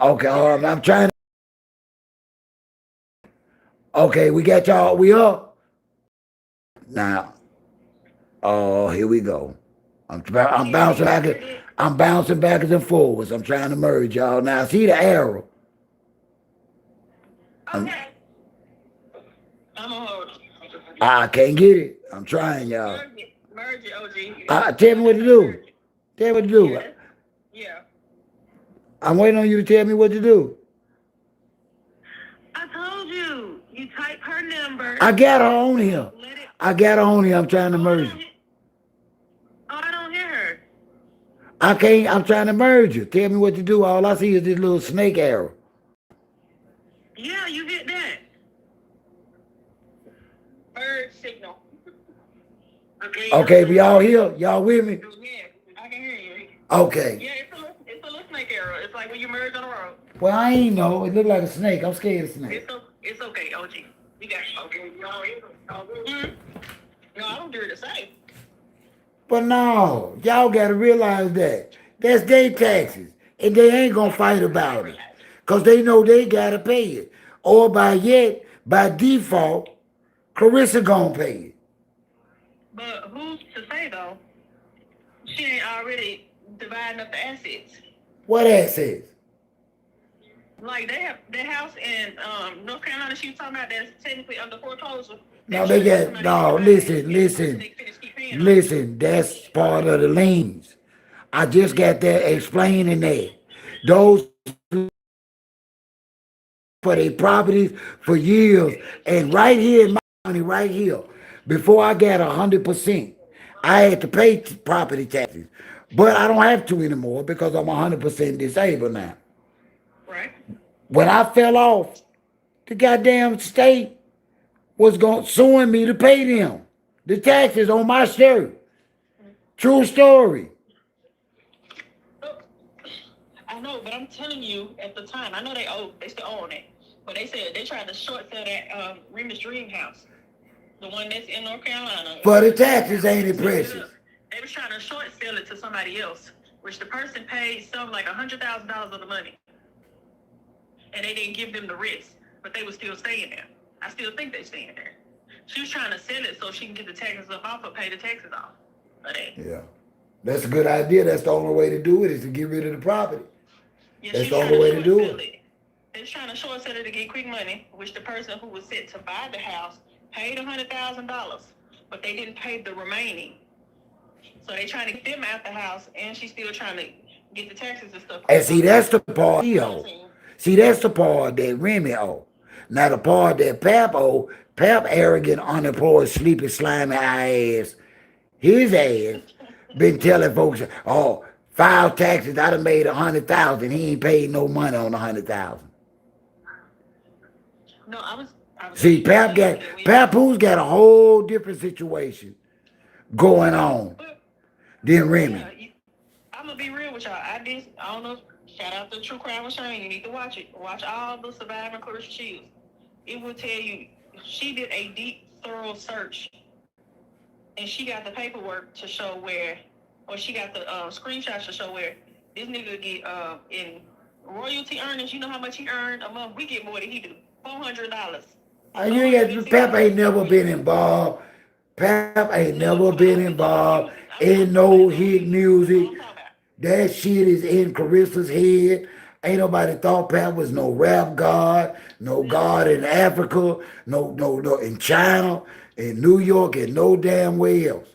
Okay, I'm trying. Okay, we got y'all. We up now. Oh, here we go. I'm bouncing back. I'm bouncing backwards and forwards. I'm trying to merge y'all. Now, see the arrow. Okay. I'm on hold. I can't get it. I'm trying, y'all. Merge it, OG. Tell me what to do. Tell me what to do. Yeah. Yeah. I'm waiting on you to tell me what to do. I told you. You type her number. I got her on here. Let it. I got her on here. I'm trying to Oh, merge her. I don't hear her. I can't. I'm trying to merge her. Tell me what to do. All I see is this little snake arrow. Yeah, you hit that. Bird signal. Okay. Okay, we all here? Y'all with me? Yeah, I can hear you. Okay. Yeah, it's a little snake arrow. It's like when you merge on the road. Well, I ain't know. It looked like a snake. I'm scared of snakes. It's okay, OG. You got it. Okay. No, I don't do it the same. But no, y'all got to realize that. That's their taxes. And they ain't going to fight about it. Because they know they got to pay it. Or by default, Clarissa going to pay it. But who's to say, though? She ain't already dividing up the assets. What assets? Like, they have their house in North Carolina she was talking about that's technically under foreclosure. No, they got, no, listen, that's part of the liens. I just got that explaining that. Those for their properties for years. And right here in my county, right here, before I got 100%, I had to pay property taxes. But I don't have to anymore because I'm 100% disabled now. Right. When I fell off, the goddamn state was suing me to pay them the taxes on my shirt. True story. I know, but I'm telling you, at the time, I know they still own it, but they said they tried to short sell that Remus Dream house, the one that's in North Carolina. For the taxes, ain't it precious? They was trying to short sell it to somebody else, which the person paid something like $100,000 of the money, and they didn't give them the rest, but they were still staying there. I still think they're staying there. She was trying to sell it so she can get the taxes up off or pay the taxes off. Yeah. That's a good idea. That's the only way to do it is to get rid of the property. Yeah, that's the only way to do it. They was trying to short sell it to get quick money, which the person who was set to buy the house paid $100,000, but they didn't pay the remaining. So they trying to get them out the house, and she's still trying to get the taxes and stuff. And see, that's the part he owe. See, that's the part that Remy owe. Now the part that Pap owe, Pap arrogant, unemployed, sleepy, slimy ass, his ass, been telling folks, oh, file taxes, I done made 100,000. He ain't paid no money on 100,000. No, I was see, Papoose got a whole different situation going on than Remy. Yeah, I'm gonna be real with y'all. I don't know. Shout out to True Crime with Shane. You need to watch it. Watch all the surviving Clarissa Shields. It will tell you she did a deep, thorough search, and she got the paperwork to show where, or she got the screenshots to show where this nigga get in royalty earnings. You know how much he earned a month? We get more than he do. $400. Pap ain't never been involved. Pap ain't never been involved in no hit music. That shit is in Carissa's head. Ain't nobody thought Pap was no rap god, no god in Africa, no in China, in New York, and no damn way else.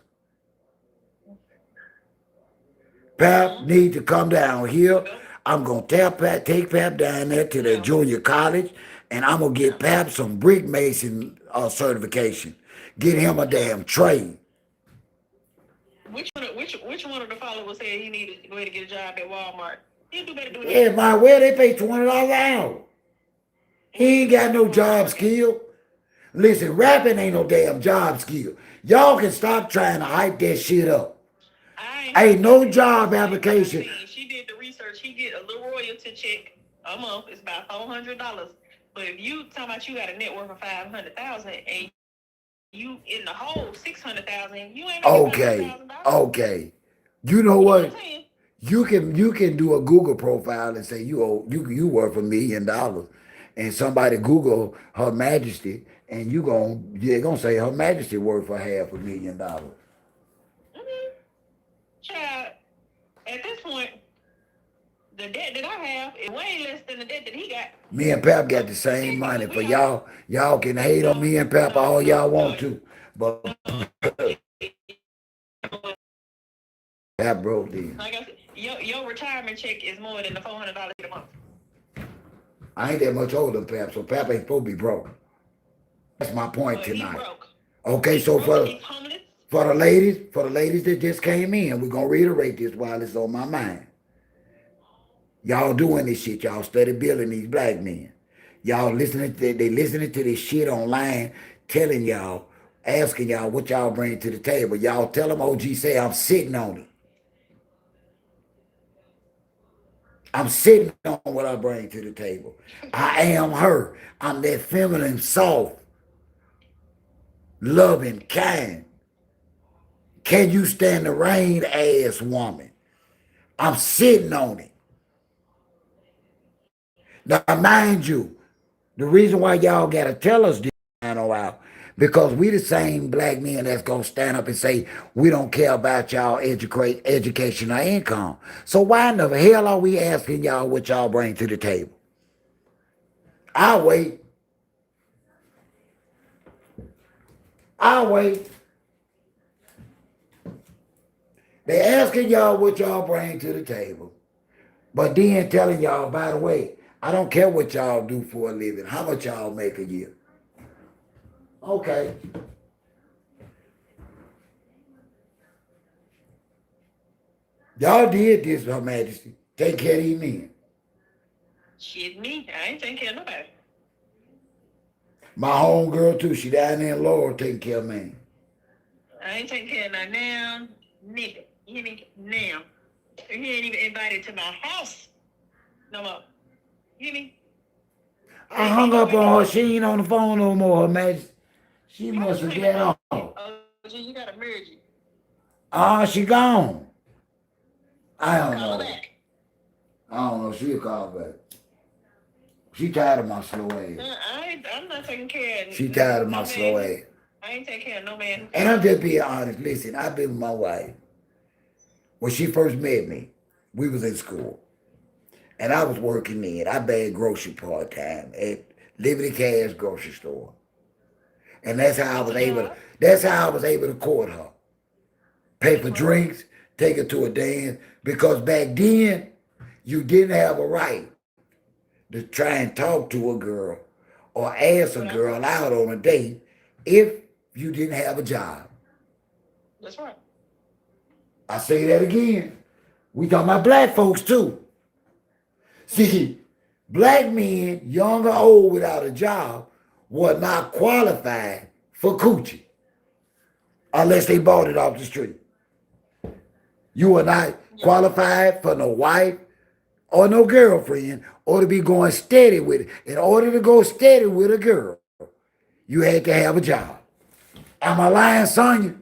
Pap need to come down here. I'm gonna take Pap down there to the junior college, and I'm gonna get Pap some brick mason certification. Get him a damn trade. Which one of the followers said he needed to go ahead and get a job at Walmart? He'd do better doing Yeah, my well, they pay $20 an hour. He ain't got no job skill. Listen, rapping ain't no damn job skill. Y'all can stop trying to hype that shit up. Ain't no job application. She did the research. He get a little royalty check a month. It's about $400. But if you talking about you got a net worth of $500,000 and you in the hole $600,000, you ain't okay. You know what? You can do a Google profile and say you worth $1 million, and somebody Google Her Majesty, and they're gonna say Her Majesty worth for $500,000. Child, at this point, the debt that I have is way less than the debt that he got. Me and Pap got the same money. For y'all can hate on me and Pap all y'all want to, but Pap broke then. Like I said, your retirement check is more than the $400 a month. I ain't that much older than Pap, so Pap ain't supposed to be broke. That's my point Well, he tonight. broke. Okay, He's so broke. He's homeless. for the ladies that just came in, we're gonna reiterate this while it's on my mind. Y'all doing this shit, y'all study building these black men. Y'all they listening to this shit online, telling y'all, asking y'all what y'all bring to the table. Y'all tell them OG say I'm sitting on it. I'm sitting on what I bring to the table. I am her. I'm that feminine, soft, loving, kind. Can you stand the rain ass woman? I'm sitting on it. Now, mind you, the reason why y'all got to tell us this out, because we the same black men that's going to stand up and say, we don't care about y'all education or income. So why in the hell are we asking y'all what y'all bring to the table? I'll wait. They asking y'all what y'all bring to the table. But then telling y'all, by the way, I don't care what y'all do for a living. How much y'all make a year? Okay. Y'all did this, Her Majesty. Take care of these men. Shit, me. I ain't taking care of nobody. My homegirl, too. She down there in Laurel taking care of me. I ain't taking care of none now, nigga. You hear me? Now. He ain't even invited to my house no more. You hear me? I hung up on her. She ain't on the phone no more, Her Majesty. She must have got off. Oh, you got to merge it. She gone. I don't Call her know. back. I don't know. She'll call back. She tired of my slow ass. I'm not taking care of She tired of my slow ass. I ain't taking care of no man. And I'm just being honest. Listen, I've been with my wife. When she first met me, we was in school. And I was working then. I bagged grocery part-time at Liberty Cash grocery store. And that's how I was able to court her. Pay for drinks, take her to a dance. Because back then, you didn't have a right to try and talk to a girl or ask a girl out on a date if you didn't have a job. That's right. I say that again. We talking about black folks too. See, black men, young or old without a job, were not qualified for coochie unless they bought it off the street. You were not qualified for no wife or no girlfriend or to be going steady with it. In order to go steady with a girl, you had to have a job. Am I lying, Sonya?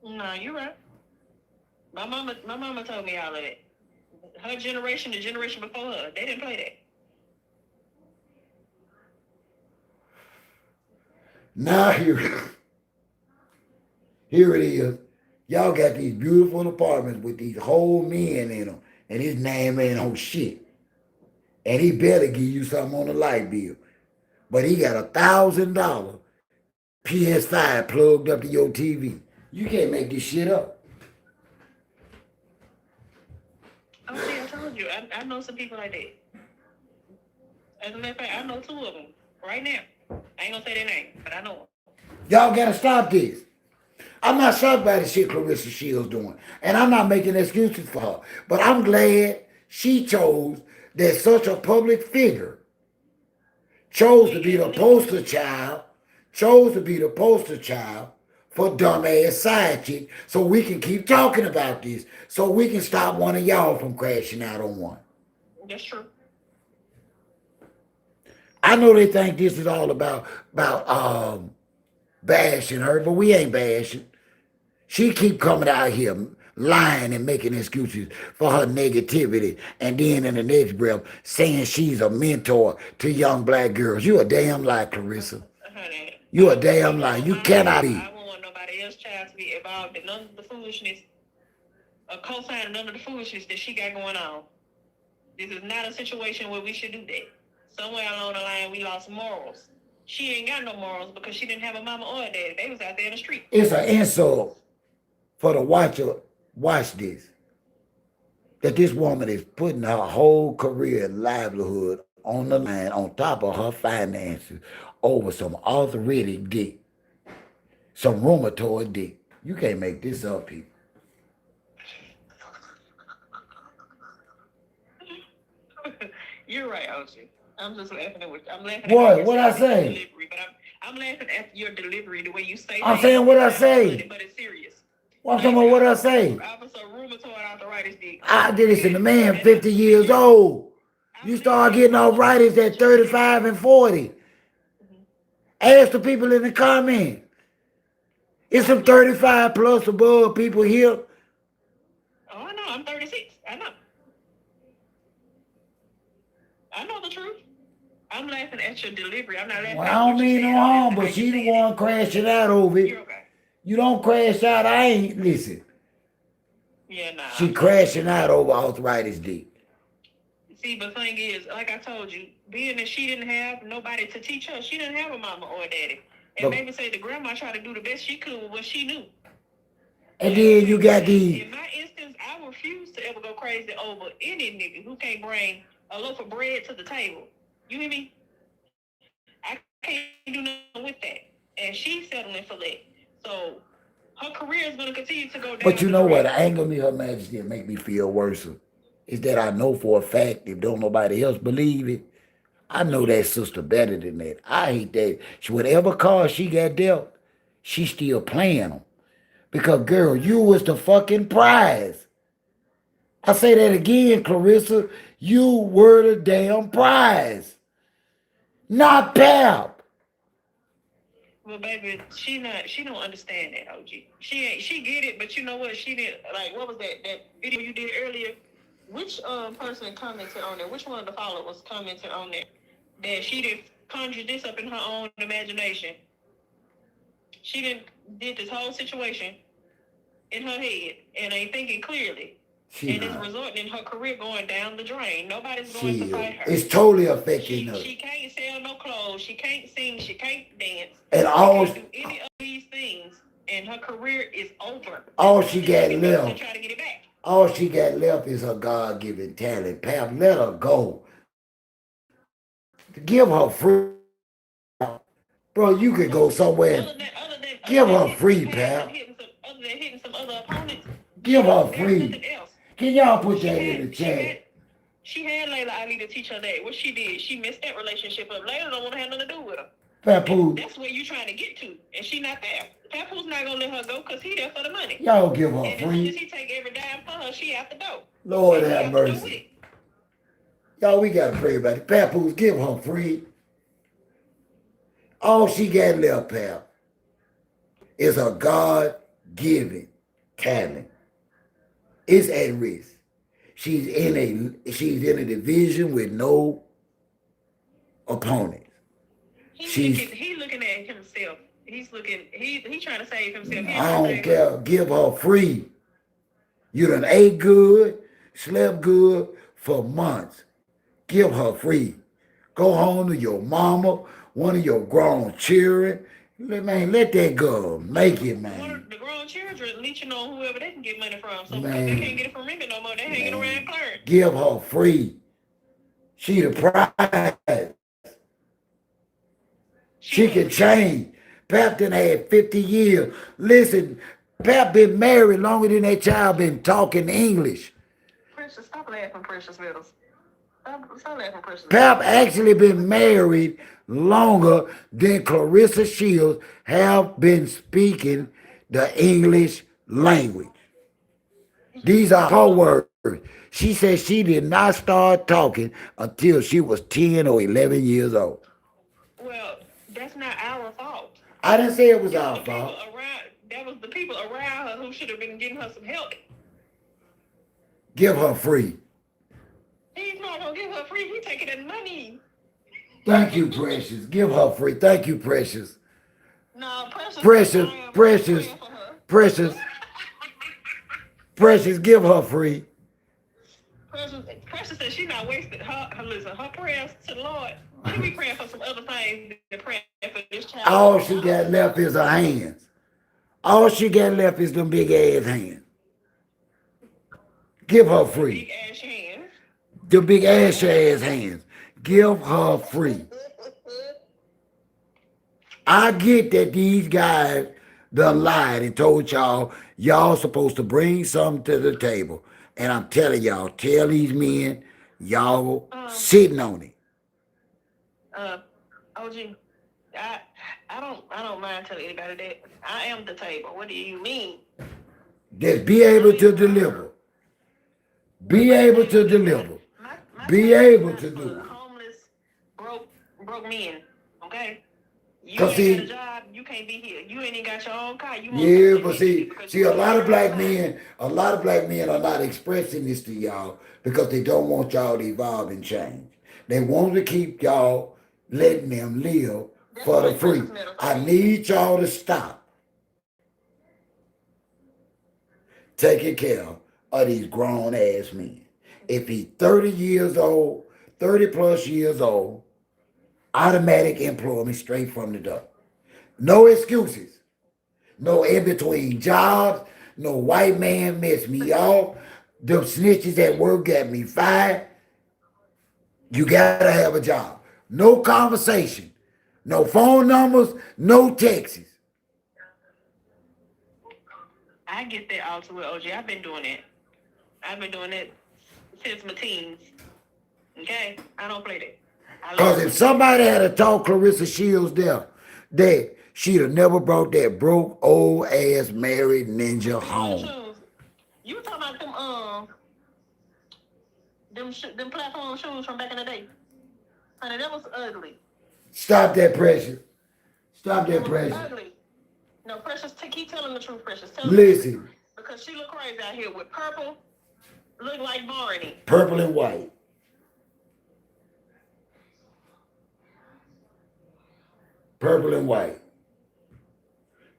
No, you're right. My mama told me all of that. Her generation, the generation before her, they didn't play that. Now here it is. Y'all got these beautiful apartments with these whole men in them, and his name ain't on shit. And he better give you something on the light bill. But he got $1,000 PS5 plugged up to your TV. You can't make this shit up. Oh, see, I told you. I know some people like that. As a matter of fact, I know 2 of them right now. I ain't gonna say their name, but I know them. Y'all gotta stop this. I'm not shocked by the shit Clarissa Shields doing. And I'm not making excuses for her. But I'm glad she chose that such a public figure chose to be the poster child for dumbass side chick, so we can keep talking about this, so we can stop one of y'all from crashing out on one. That's true. I know they think this is all about bashing her, but we ain't bashing. She keep coming out here lying and making excuses for her negativity, and then in the next breath saying she's a mentor to young black girls. You a damn lie, Clarissa. Honey, You a damn lie. You cannot be. I won't want nobody else's child to be involved in none of the foolishness, or co-signing none of the foolishness that she got going on. This is not a situation where we should do that. Somewhere along the line, we lost morals. she ain't got no morals because she didn't have a mama or a daddy. They was out there in the street. It's an insult for the watcher. Watch this. That this woman is putting her whole career and livelihood on the line on top of her finances over some arthritic dick, some rheumatoid dick. You can't make this up, people. You're right, OG. I'm just laughing at I'm laughing What? at What I say? delivery, but I'm laughing at your delivery, the way you say I'm things. saying what I say. But it's serious. Well, I'm talking about what I say. Officer rheumatoid arthritis dick. I did this in the man 50 years old. You start getting arthritis at 35 and 40. Ask the people in the comments. It's some 35 plus above people here. Oh, I know. I'm 36. I know. I know the truth. I'm laughing at your delivery. I'm not laughing Well, at I don't what you mean no said. harm, but she the one crashing out over You're it. okay. You don't crash out, I ain't. Listen, Yeah, nah. she crashing out over arthritis dick. See, the thing is, like I told you, being that she didn't have nobody to teach her, she didn't have a mama or a daddy. And maybe say the grandma tried to do the best she could with what she knew. And then you got these. In my instance, I refuse to ever go crazy over any nigga who can't bring a loaf of bread to the table. You hear me? I can't do nothing with that. And she's settling for that. So her career is going to continue to go down. But you know what? Anger me, Her Majesty, and make me feel worse. Is that I know for a fact, if don't nobody else believe it, I know that sister better than that. I hate that. Whatever cards she got dealt, she still playing them. Because, girl, you was the fucking prize. I say that again, Clarissa. You were the damn prize. Not Pap. Well, baby, she don't understand that, OG. She get it, but you know what? She did, like, what was that video you did earlier? Which person commented on there? Which one of the followers commented on there? That she did conjure this up in her own imagination. She did this whole situation in her head and ain't thinking clearly. And it's resulting in her career going down the drain. Nobody's going to fight her. It's totally affecting her. She can't sell no clothes. She can't sing. She can't dance. And she can't do any of these things. And her career is over. All she got left. Try to get it back. All she got left is her God-given talent. Pap, let her go. Give her free. Bro, you could go somewhere. Give her free, Pap. Other than hitting some other opponents. Give her free. Can y'all put that in the chat? She had Layla Ali to teach her that. What she did, she messed that relationship up. Layla don't want to have nothing to do with her. Papoose. That's where you trying to get to. And she not there. Papoose not going to let her go because he there for the money. Y'all give her free. And as soon as he take every dime for her, she out the door. Lord have mercy. Y'all, we got to pray about it. Papoose, give her free. All she got left, Pap, is a God-given talent. It's at risk. She's in a division with no opponents. He's looking at himself. He's trying to save himself. I don't care. Give her free. You done ate good, slept good for months. Give her free. Go home to your mama, one of your grown children. Man, let that girl make it, man. The grown children leeching on whoever they can get money from. So they can't get it from Remy no more. They hanging around Clarence. Give her free. She the prize. She can change. Pap done had 50 years. Listen, Pap been married longer than that child been talking English. Precious, stop laughing, Precious Middles. Stop laughing, Precious. Pap actually been married longer than Clarissa Shields have been speaking the English language. These are her words. She said she did not start talking until she was 10 or 11 years old. Well, that's not our fault. I didn't say it was our fault. That was the people around her who should have been giving her some help. Give her free. He's not going to give her free. He's taking that money. Thank you, Precious. Give her free. Thank you, Precious. No, Precious, Precious, give her free. Precious Clarissa said she's not wasting her prayers to the Lord. She be praying for some other things than praying for this child. All she got left is her hands. All she got left is them big ass hands. Give her free. Big ass hands. The big ass hands. Give her free. I get that these guys done lied and told y'all supposed to bring something to the table. And I'm telling y'all, tell these men, y'all sitting on it. OG, I don't mind telling anybody that I am the table. What do you mean? Just be able to deliver. Be able to deliver. Be able to do it. Homeless, broke men. Okay. You Cause ain't got a job, you can't be here. You ain't even got your own car. Yeah, but see, a lot of black men are not expressing this to y'all because they don't want y'all to evolve and change. They want to keep y'all letting them live for the free. I need y'all to stop taking care of these grown ass men. If he's 30 years old, 30 plus years old, automatic employment straight from the door. No excuses. No in between jobs. No white man messed me off. Them snitches at work got me fired. You gotta have a job. No conversation. No phone numbers. No texts. I get that all too well, OG. I've been doing it. I've been doing it since my teens. Okay? I don't play that. Because if somebody had taught Clarissa Shields there, that she'd have never brought that broke, old ass married ninja home. You were talking about them platform shoes from back in the day. Honey, that was ugly. Stop that, Precious. Stop that, Precious. Ugly. No, Precious, keep telling the truth, Precious. Listen. Because she look crazy out here with purple, look like Barney. Purple and white. Purple and white.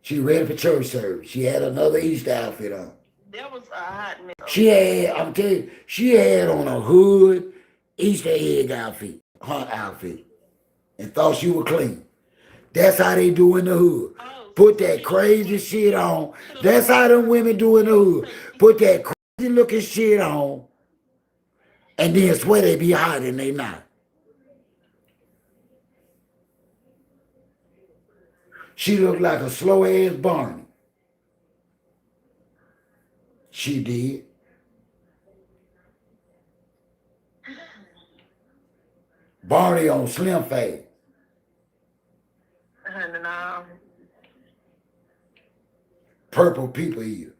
She ready for church service. She had another Easter outfit on. That was a hot mess. I'm telling you, she had on a hood Easter egg outfit, hunt outfit, and thought she was clean. That's how they do in the hood. Put that crazy shit on. That's how them women do in the hood. Put that crazy looking shit on, and then swear they be hot and they not. She looked like a slow ass Barney. She did. Barney on Slim Fast. No. Purple people eater.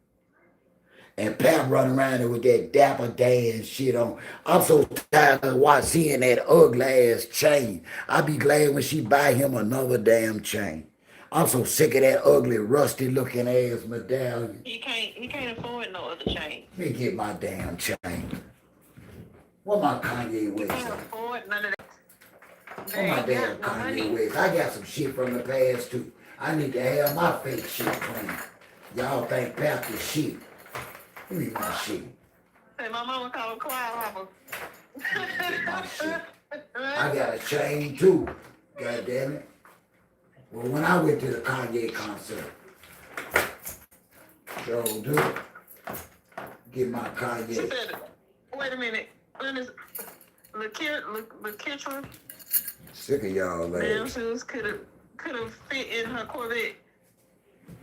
And Pap running around there with that Dapper Dan shit on. I'm so tired of seeing that ugly ass chain. I'll be glad when she buy him another damn chain. I'm so sick of that ugly, rusty looking ass medallion. He can't afford no other chain. Let me get my damn chain. What my Kanye West? He can't afford none of that. What my damn Kanye West? I got some shit from the past too. I need to have my fake shit clean. Y'all think Pap is shit. Give me my shit. Hey, my mama called him Clyde Hopper. My shit. I got a chain too. God damn it. Well, when I went to the Kanye concert, sure do. Get my Kanye. She said, wait a minute. LaKitra. Sick of y'all, ladies. Damn shoes could have fit in her Corvette.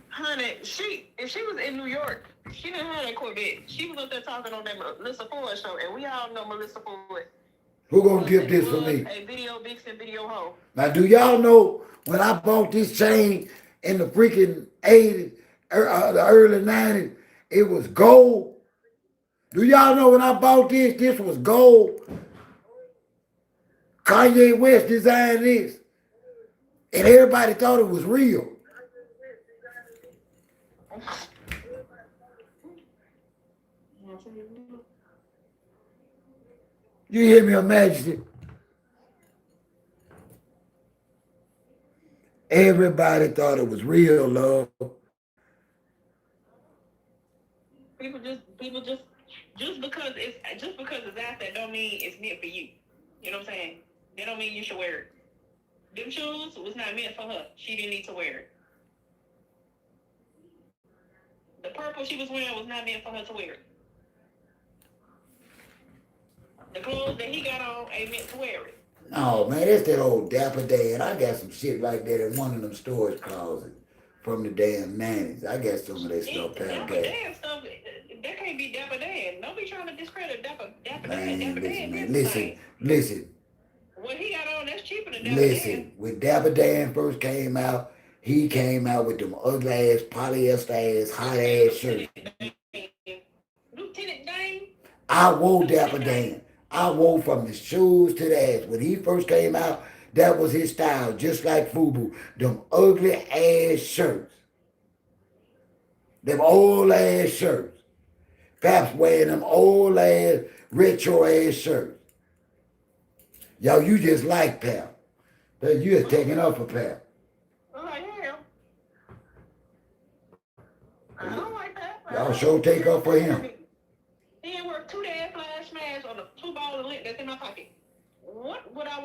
Honey, if she was in New York, she didn't have that Corvette. She was up there talking on that Melissa Ford show, and we all know Melissa Ford. Who gonna give this for me? A video vixen, video hoe. Now, do y'all know when I bought this chain in the freaking 80s, the early 90s, it was gold? Do y'all know when I bought this was gold? Kanye West designed this. And everybody thought it was real. You hear me, Your Majesty? Everybody thought it was real, love. People just Just because it's out there don't mean it's meant for you. You know what I'm saying? That don't mean you should wear it. Them shoes was not meant for her. She didn't need to wear it. The purple she was wearing was not meant for her to wear it. The clothes that he got on ain't meant to wear it. No, man, that's that old Dapper Dan. I got some shit like that in one of them storage closets from the damn 90s. I got some of that stuff Dapper down Dan stuff, that can't be Dapper Dan. Don't be trying to discredit Dapper Dan. Man, Dapper listen, Dan man, is thing. listen. What he got on, that's cheaper than Dapper Listen, Dan. when Dapper Dan first came out, he came out with them ugly ass, polyester ass, hot ass shirts. Lieutenant Dane. I wore Dapper Dan. I wore from the shoes to the ass. When he first came out, that was his style, just like FUBU. Them ugly ass shirts. Them old ass shirts. Paps wearing them old ass, retro ass shirts. Yo, you just like Pap. You just taking up for Pap. I'm like, hell. I don't like that. Y'all sure take up for him. He ain't worth 2 damn flash smash on the 2 balls of lint that's in my pocket. What would I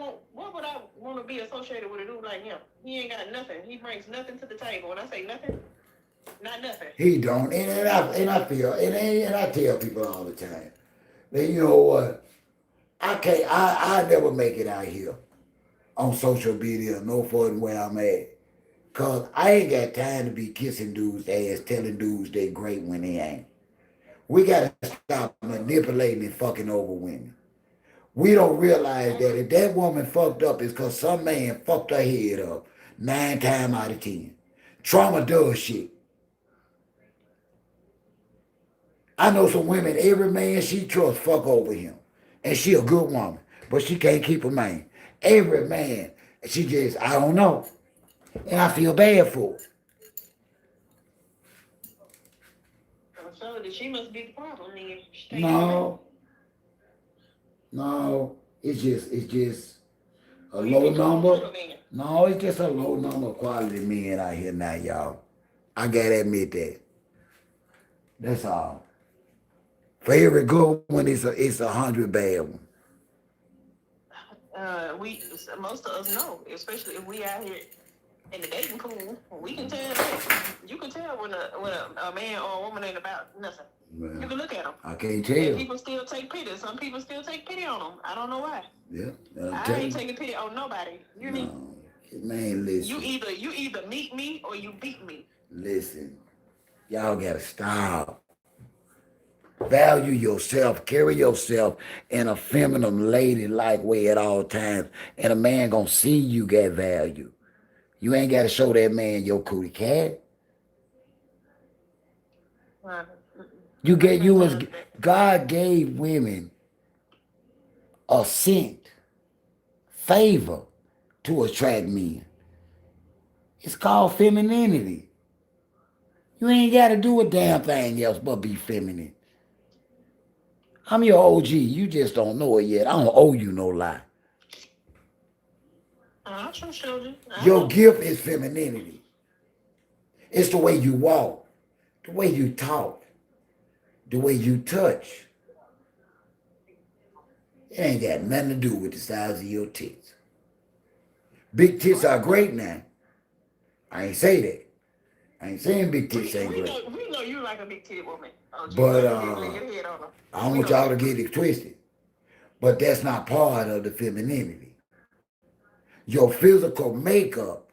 want to be associated with a dude like him? He ain't got nothing. He brings nothing to the table. When I say nothing, not nothing. He don't, and I tell people all the time. That you know what? I never make it out here on social media, no further where I'm at. Cause I ain't got time to be kissing dudes' ass, telling dudes they great when they ain't. We gotta stop manipulating and fucking over women. We don't realize that if that woman fucked up, it's because some man fucked her head up 9 times out of 10. Trauma does shit. I know some women, every man she trusts fuck over him. And she a good woman, but she can't keep a man. Every man, she just, I don't know. And I feel bad for her. So she must be the problem then. No, it's just a low number. No, it's just a low number of quality men out here now, y'all. I gotta admit that. That's all. For every good one, it's 100 bad ones. Most of us know, especially if we out here in the dating pool, we can tell that. You can tell when a man or a woman ain't about nothing. Well, you can look at them. I can't tell. And people still take pity. Some people still take pity on them. I don't know why. Yeah, I ain't taking pity on nobody. You need. Man, listen. You either meet me or you beat me. Listen, y'all gotta stop. Value yourself, carry yourself in a feminine, ladylike way at all times, and a man gonna see you got value. You ain't gotta show that man your cootie cat. God gave women a scent, favor to attract men. It's called femininity. You ain't got to do a damn thing else but be feminine. I'm your OG. You just don't know it yet. I don't owe you no lie. I trust you. Your gift is femininity. It's the way you walk, the way you talk, the way you touch. It ain't got nothing to do with the size of your tits. Big tits are great now. I ain't say that. I ain't saying big tits ain't great. We know you like a big titty woman. But I don't want y'all to get it twisted. But that's not part of the femininity. Your physical makeup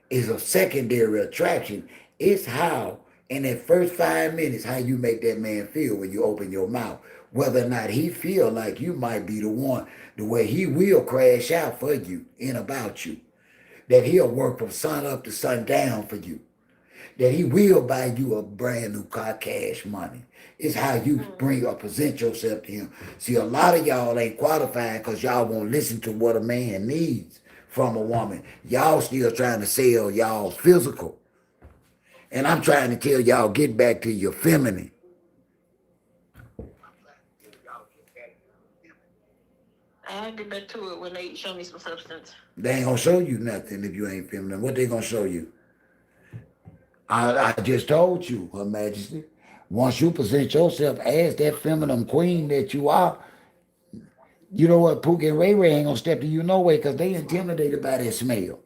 is a secondary attraction. It's how, in that first 5 minutes, how you make that man feel when you open your mouth. Whether or not he feel like you might be the one, the way he will crash out for you and about you. That he'll work from sun up to sundown for you. That he will buy you a brand new car, cash money. It's how you bring or present yourself to him. See, a lot of y'all ain't qualified because y'all won't listen to what a man needs from a woman. Y'all still trying to sell y'all physical. And I'm trying to tell y'all, get back to your feminine. I'll get back to it when they show me some substance. They ain't gonna show you nothing if you ain't feminine. What they gonna show you? I just told you, Her Majesty. Once you present yourself as that feminine queen that you are, you know what? Pookie and Ray Ray ain't gonna step to you no way because they intimidated by that smell.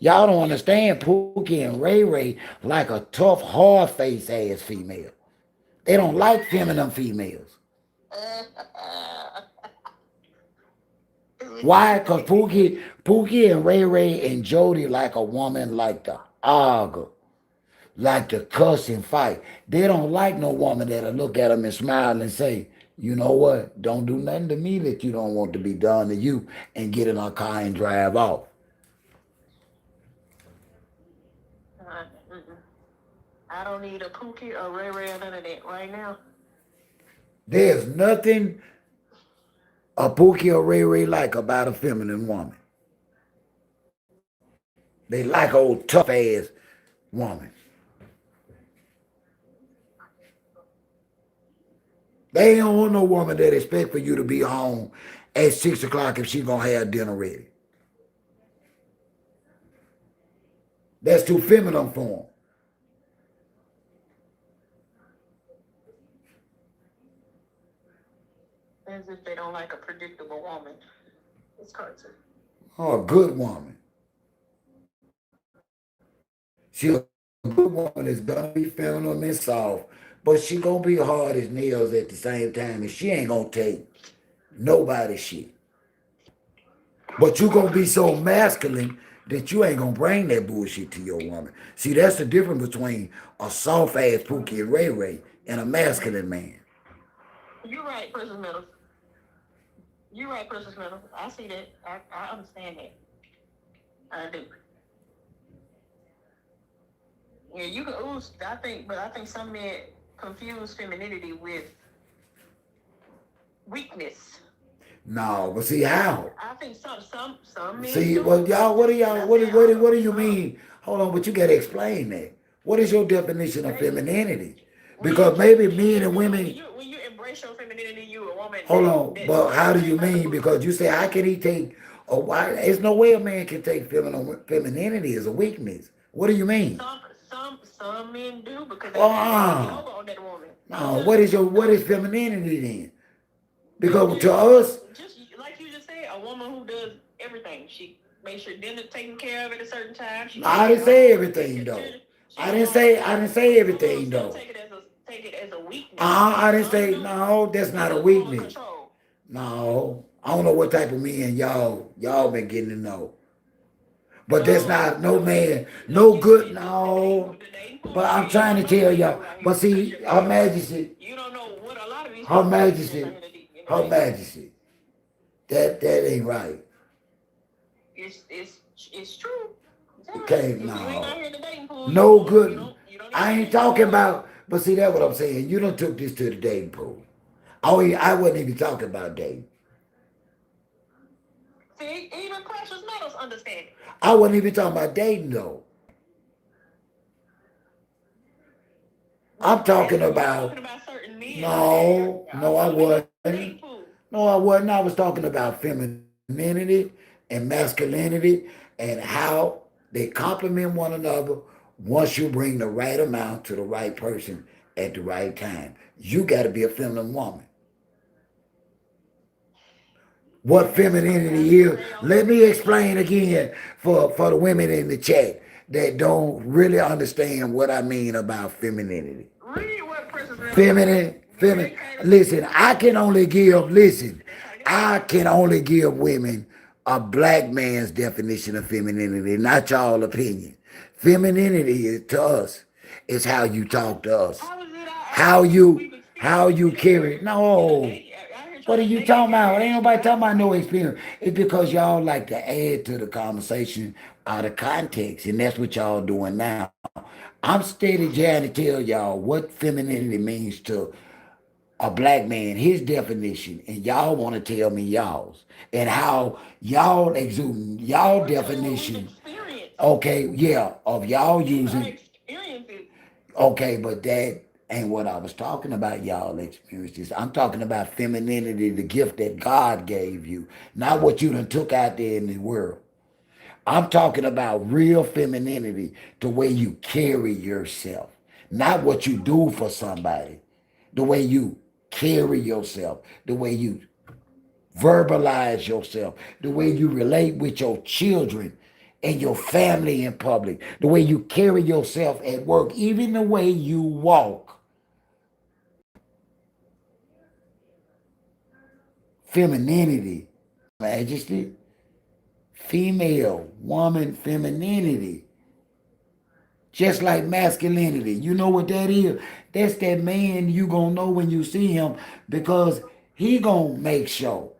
Y'all don't understand Pookie and Ray Ray like a tough, hard face ass female. They don't like feminine females. Why? Because Pookie and Ray Ray and Jody like a woman like to argue, like to cuss and fight. They don't like no woman that'll look at them and smile and say, you know what? Don't do nothing to me that you don't want to be done to you and get in our car and drive off. Mm-mm. I don't need a Pookie or Ray Ray or none of that right now. There's nothing a Pookie or Ray Ray like about a feminine woman. They like an old tough ass woman. They don't want no woman that expect for you to be home at 6 o'clock if she gonna have dinner ready. That's too feminine for them. As if they don't like a predictable woman. It's crazy. Oh, a good woman. She a good woman is gonna be feminine and soft, but she gonna be hard as nails at the same time, and she ain't gonna take nobody's shit. But you gonna be so masculine that you ain't gonna bring that bullshit to your woman. See, that's the difference between a soft ass Pookie and Ray Ray and a masculine man. You're right, Princess Meadows. You're right, Princess Meadows. I see that. I understand that. I do. Yeah, you can ooze. I think some men confuse femininity with weakness. No, but see how? I think some men See, do. well, y'all, what do y'all, Not what saying do, what do, all what of do them. you Some. mean? Hold on, but you gotta explain that. What is your definition of femininity? When Because maybe men and women, when you embrace your femininity, you a woman hold that, on, that but how do you like a mean? boo. Because you say, how can he take, oh, why, there's no way a man can take femininity as a weakness. What do you mean? Some men do because they Uh-uh. over on that woman. No, what No, is femininity then? Because to us, just like you just said, a woman who does everything. She makes sure dinner taken care of at a certain time. She no, I takes didn't care of say homework, takes everything care of though. children. She don't always. I didn't say Some of them everything still though. take it as a weakness. I didn't Some say, do no, that's as not a a form of weakness. control. No, I don't know what type of men y'all been getting to know. But that's No, not no no, man, no. no You good, see, no. the dating pool But out I'm here, you trying to don't know tell what they y'all. do out here But because see, you're Her married. Majesty, You don't know what a lot of these Her people's business out Majesty, here in the Her dating pool. Majesty. That ain't right. It's true. It's all right. Okay, If you ain't out no. here in the dating pool, No you good. don't need I to ain't date no talking more. about, but see, that's what I'm saying. You done took this to the dating pool. I wasn't even talking about dating. See, even precious metals understand it. I wasn't even talking about dating though. I'm talking You was about, talking about certain men out there. no, I I'm in the wasn't. dating pool. No, I wasn't. I was talking about femininity and masculinity and how they complement one another once you bring the right amount to the right person at the right time. You got to be a feminine woman. What That's something I femininity can is, say on let this me stage. explain again for the women in the chat that don't really understand what I mean about femininity. Read what Princess Metal said. Feminine, feminine. They can't. Listen, I can only give, listen, They try to get I over. can only give women a black man's definition of femininity, not y'all opinion. Femininity is, to us is how you talk to us, How is it how what we've you experienced carry. in a No, date out here what trying are to you date talking about? every Ain't nobody talking about no like experience. It's because y'all like to add to the conversation out of context, and that's what y'all doing now. I'm steady trying to tell y'all what femininity means to a black man, his definition, and y'all want to tell me y'all's, and how y'all exuding y'all we're telling you what we've definition. experienced. Okay, yeah, of y'all These are using. experiences. Okay, but that ain't what I was talking about, y'all experiences. I'm talking about femininity, the gift that God gave you, not what you done took out there in the world. I'm talking about real femininity, the way you carry yourself. not what you do for somebody, the way you carry yourself, the way you verbalize yourself, the way you relate with your children and your family in public, the way you carry yourself at work, even the way you walk. Femininity, majesty, female, woman, femininity. Just like masculinity. You know what that is? That's that man you gonna know when you see him because he gonna make sure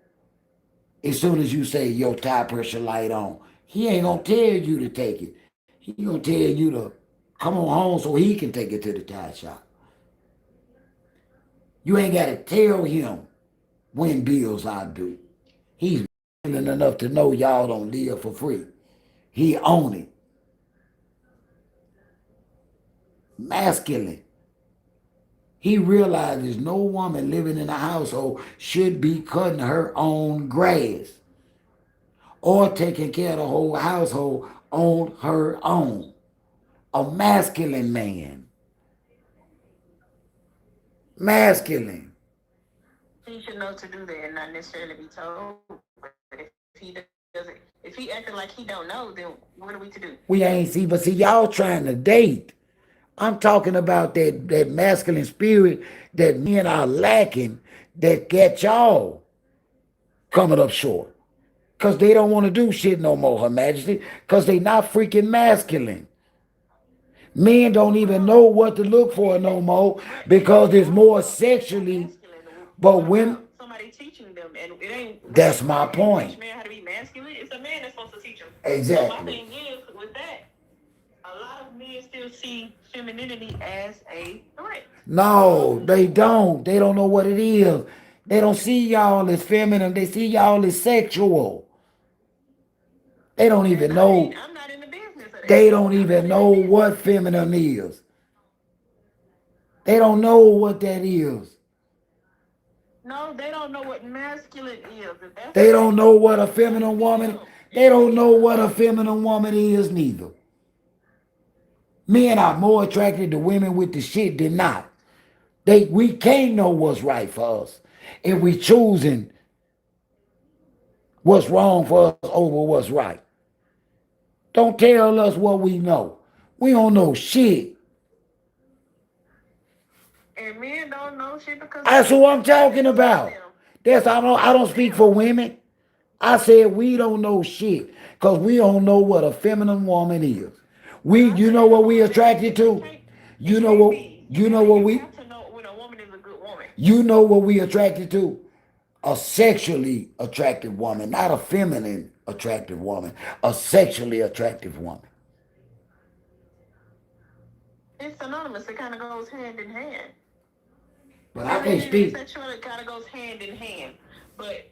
as soon as you say your tire pressure light on, he ain't gonna tell you to take it. He gonna tell you to come on home so he can take it to the tire shop. You ain't gotta tell him when bills are due. He's enough to know y'all don't live for free. He own it. Masculine. He realizes no woman living in a household should be cutting her own grass or taking care of the whole household on her own. A masculine man. Masculine. He should know to do that and not necessarily be told. But if he acting like he don't know, then what are we to do? We ain't see, but see, y'all trying to date. I'm talking about that masculine spirit that men are lacking that get y'all coming up short. Because they don't want to do shit no more, Her Majesty. Because they not freaking masculine. Men don't even know what to look for no more because it's more sexually. But when somebody teaching them, and it ain't. That's my point. Teach man how to be masculine. It's a man that's supposed to teach them. Exactly. So my thing is with that, a lot of men still see femininity as a threat. No, they don't. They don't know what it is. They don't see y'all as feminine. They see y'all as sexual. They don't even know. I'm not in the business of that. They don't even know what feminine is. They don't know what that is. No, they don't know what masculine is. They don't know what a feminine woman. They don't know what a feminine woman is neither. Men are more attracted to women with the shit than not. We can't know what's right for us. If we choosing what's wrong for us over what's right. Don't tell us what we know. We don't know shit. And men don't know shit because That's who I'm talking about. I don't speak for women. I said we don't know shit because we don't know what a feminine woman is. You know what we attracted to? You know what we You know what we attracted to? A sexually attractive woman, not a feminine attractive woman, a sexually attractive woman. It's synonymous. It kind of goes hand in hand. But I can't speak. Sexual, it kind of goes hand in hand. But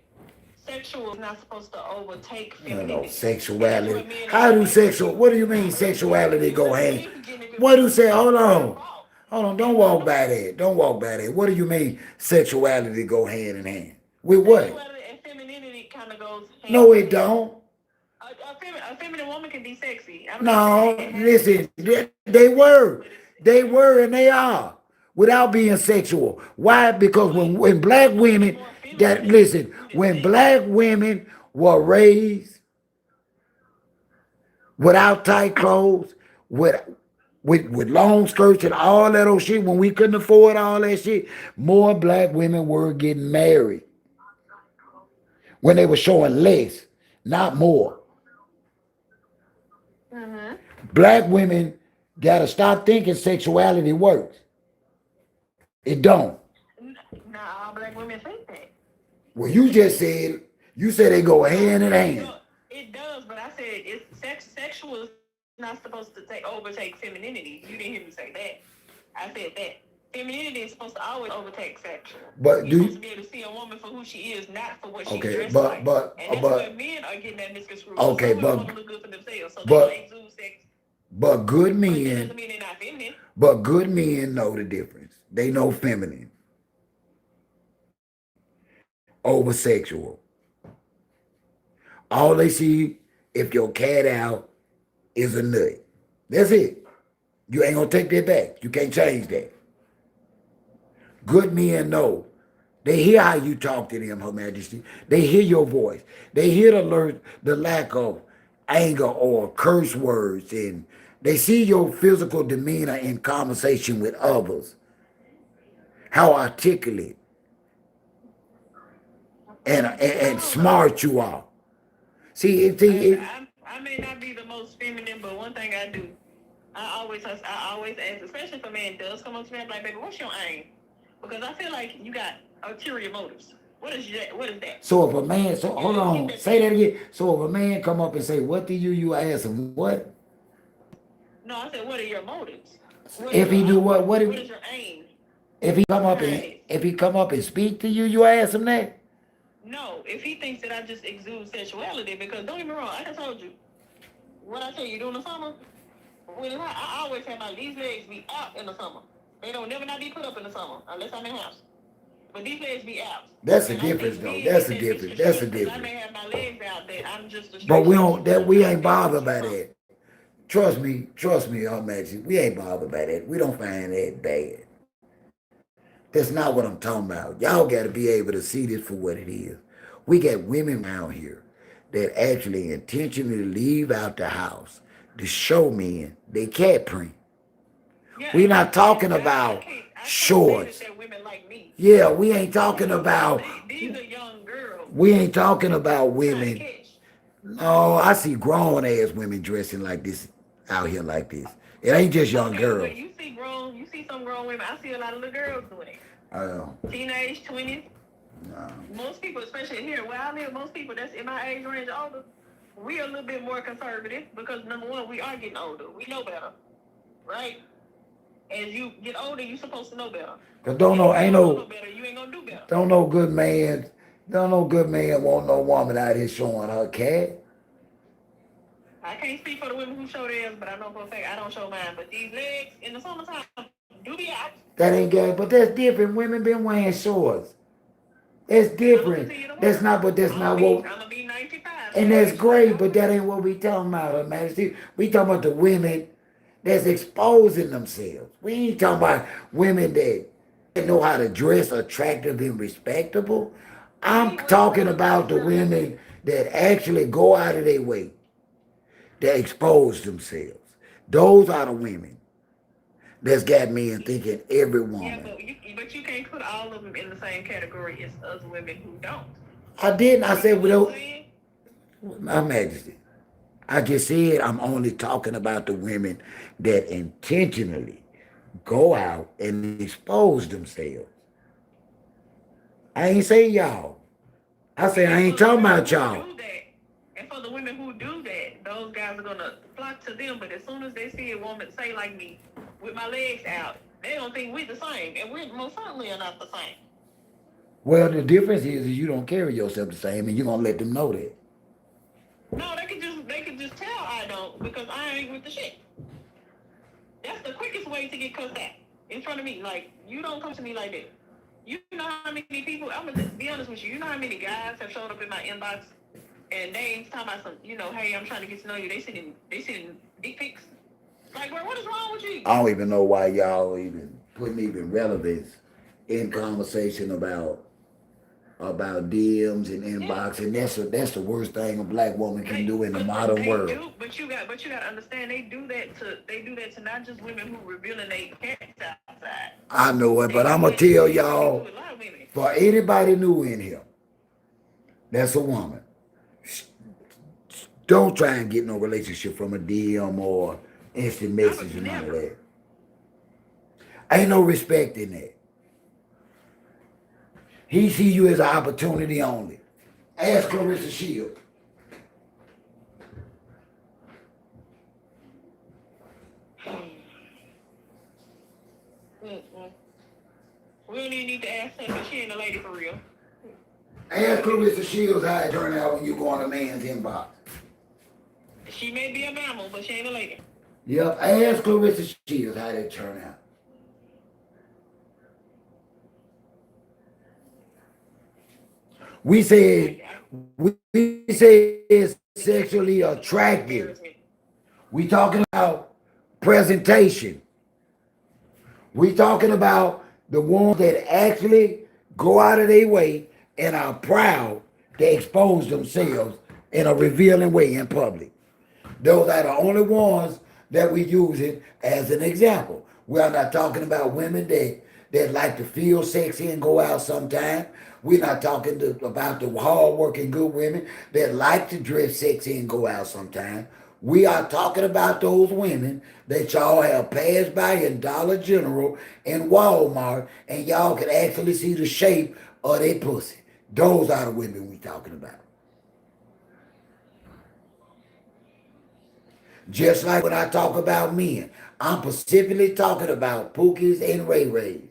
sexual is not supposed to overtake femininity. No, sexuality. What do you mean sexuality go hand? What do you say? Hold on. Don't walk by that. Don't walk by that. What do you mean sexuality go hand in hand? With what? Sexuality and femininity kind of goes hand No, it don't. A feminine woman can be sexy. No, listen, they were and they are without being sexual. Why? Because when black women, when black women were raised without tight clothes, with long skirts and all that old shit, when we couldn't afford all that shit, more black women were getting married. When they were showing less, not more. Mm-hmm. Black women gotta stop thinking sexuality works. It don't. Not all black women think that. Well, you said they go hand in hand. It does, but I said it's sexual is not supposed to overtake femininity. You didn't hear me say that. I said that. Femininity is supposed to always overtake sexual. But you're supposed to be able to see a woman for who she is, not for what she's dressed like. And that's where men are getting that misconstrued. Okay, but women look good for themselves, so they exude sex. But good men. But that doesn't mean they're not feminine. But good men know the difference. They know feminine over sexual. All they see if your cat out is a nut. That's it. You ain't gonna take that back. You can't change that. Good men know. They hear how you talk to them, Her Majesty. They hear your voice. They hear the lack of anger or curse words, and they see your physical demeanor in conversation with others. How articulate and smart you are. See, I may not be the most feminine, but one thing I do, I always ask, especially if a man does come up to me, I'm like, baby, what's your aim? Because I feel like you got ulterior motives. What is that? What is that? so if a man, so hold on, say that again. So if a man come up and say, "What do you ask him what?" No, I said, what are your motives? If he do what? What is your aim? If he come up and speak to you, you ask him that. No, if he thinks that I just exude sexuality, because don't get me wrong, I just told you what I tell you during the summer. When I always have these legs be out in the summer. They don't never not be put up in the summer unless I'm in the house. But these legs be out. That's the difference, though. That's the difference. That's the difference. I may have my legs out that I'm just a. But we ain't bothered by that. Trust me, Her Majesty. We ain't bothered by that. We don't find that bad. That's not what I'm talking about. Y'all got to be able to see this for what it is. We got women around here that actually intentionally leave out the house to show men they cat print. We're not talking about shorts. Yeah, we ain't talking about. These are young girls. We ain't talking about women. No, I see grown ass women dressing like this out here like this. It ain't just young girls. You see some grown women. I see a lot of little girls doing it. Teenage, 20s. No. Most people, especially here where I live, most people that's in my age range older, we are a little bit more conservative because number one, we are getting older. We know better, right? As you get older, you're supposed to know better. Cause you ain't gonna do better. Don't no good man want no woman out here showing her cat. I can't speak for the women who show theirs, but I know for a fact I don't show mine. But these legs in the summertime do be out. That ain't good, but that's different. Women been wearing shorts. That's different. That's not what. I'm gonna be 95. And that's great, but that ain't what we talking about, Her Majesty. We talking about the women that's exposing themselves. We ain't talking about women that know how to dress attractive and respectable. I'm talking about the women that actually go out of their way to expose themselves. Those are the women that's got men thinking every woman. Yeah, but you can't put all of them in the same category as us women who don't. I didn't. I said, well, Her Majesty, I just said I'm only talking about the women that intentionally go out and expose themselves. I ain't say y'all. I say I ain't talking about y'all. And for the women who do that, those guys are gonna flock to them. But as soon as they see a woman, say like me, with my legs out, they don't think we're the same, and we most certainly are not the same. Well, the difference is you don't carry yourself the same, and you're gonna let them know that. No, they can just tell I don't because I ain't with the shit. That's the quickest way to get cussed at in front of me. Like you don't come to me like that. You know how many people? I'm gonna be honest with you. You know how many guys have showed up in my inbox and they ain't talking about some. Hey, I'm trying to get to know you. They sending dick pics. Like, bro, what is wrong with you? I don't even know why y'all even putting relevance in conversation about DMs and inbox, and that's the worst thing a black woman can do in the modern world. But you got to understand they do that to not just women who revealing their cats outside. I know it, but I'm gonna tell y'all, for anybody new in here, that's a woman. Don't try and get no relationship from a DM or instant message and all that. Ain't no respect in that. He see you as an opportunity only. Ask Clarissa Shields. We don't even need to ask her because she ain't a lady for real. Ask Clarissa Shields how it turned out when you go on a man's inbox. She may be a mammal, but she ain't a lady. Yep, ask Clarissa Shields how that turned out. We said it's sexually attractive. We talking about presentation. We talking about the ones that actually go out of their way and are proud to expose themselves in a revealing way in public. Those are the only ones that we using as an example. We are not talking about women that like to feel sexy and go out sometime. We're not talking about the hard-working good women that like to dress sexy and go out sometime. We are talking about those women that y'all have passed by in Dollar General and Walmart, and y'all can actually see the shape of their pussy. Those are the women we talking about. Just like when I talk about men, I'm specifically talking about Pookies and Ray Rays.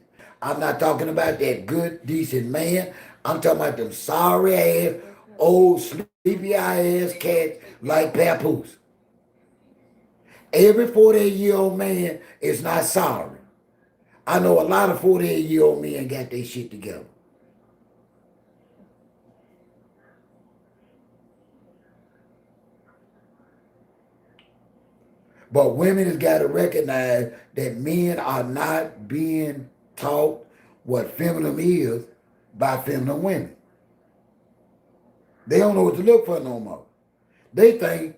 I'm not talking about that good, decent man. I'm talking about them sorry ass, old, sleepy ass cats like Papoose. Every 48-year-old man is not sorry. I know a lot of 48-year-old men got their shit together. But women has got to recognize that men are not being taught what feminine is by feminine women. They don't know what to look for no more. They think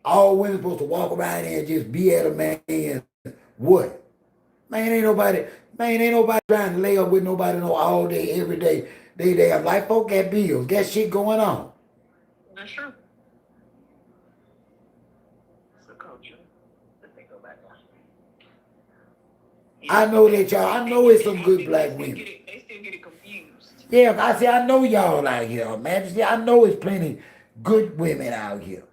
all women supposed to walk around and just be at a man. What? Ain't nobody trying to lay up with nobody no all day, every day. They damn like folk got bills, got shit going on. That's true. It's a culture that they go back on. I know that y'all, I know it's some good black women. They still get it confused. Yeah, I say I know y'all out here, Majesty. I know it's plenty good women out here.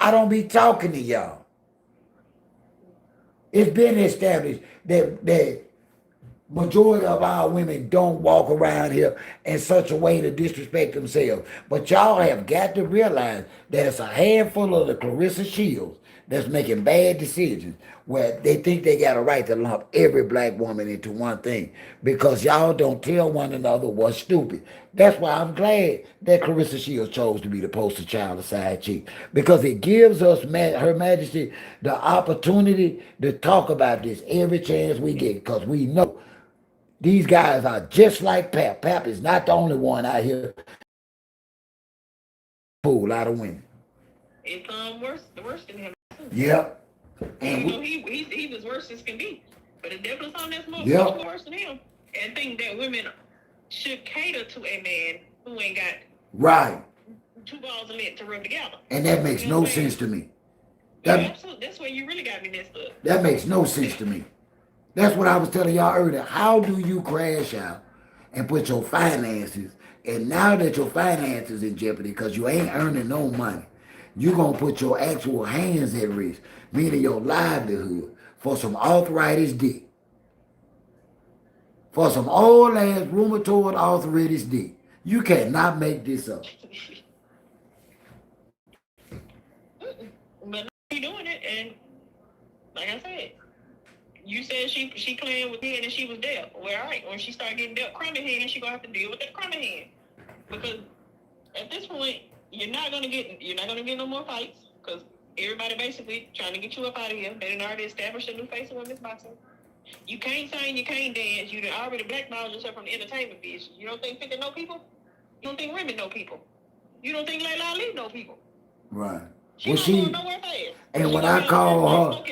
I don't be talking to y'all. It's been established that majority of our women don't walk around here in such a way to disrespect themselves. But y'all have got to realize that it's a handful of the Clarissa Shields that's making bad decisions where they think they got a right to lump every black woman into one thing because y'all don't tell one another what's stupid. That's why I'm glad that Clarissa Shields chose to be the poster child of side chick because it gives us, Her Majesty, the opportunity to talk about this every chance we get because we know these guys are just like Pap. Pap is not the only one out here pull a lot of women. It's worse than him. Yep. And he was worse as can be. But it's definitely something that's much worse than him. And think that women should cater to a man who ain't got two balls of lint to rub together. And that makes no sense to me. Absolutely. That's where you really got me messed up. That makes no sense to me. That's what I was telling y'all earlier. How do you crash out and put your finances, and now that your finances in jeopardy because you ain't earning no money, you're going to put your actual hands at risk, meaning your livelihood, for some arthritis dick. For some old ass rheumatoid arthritis dick. You cannot make this up. But she doing it, and like I said, you said she playing with head and she was dealt. Well, all right, when she start getting dealt crummy hand, she gonna have to deal with that crummy hand. Because at this point, you're not gonna get no more fights because everybody basically trying to get you up out of here. They done already established a new face of women's boxing. You can't sing, you can't dance. You done already blackballed yourself from the entertainment business. You don't think 50 know people? You don't think women know people? You don't think Layla Ali know people? Right. She not going nowhere fast. And when I call her,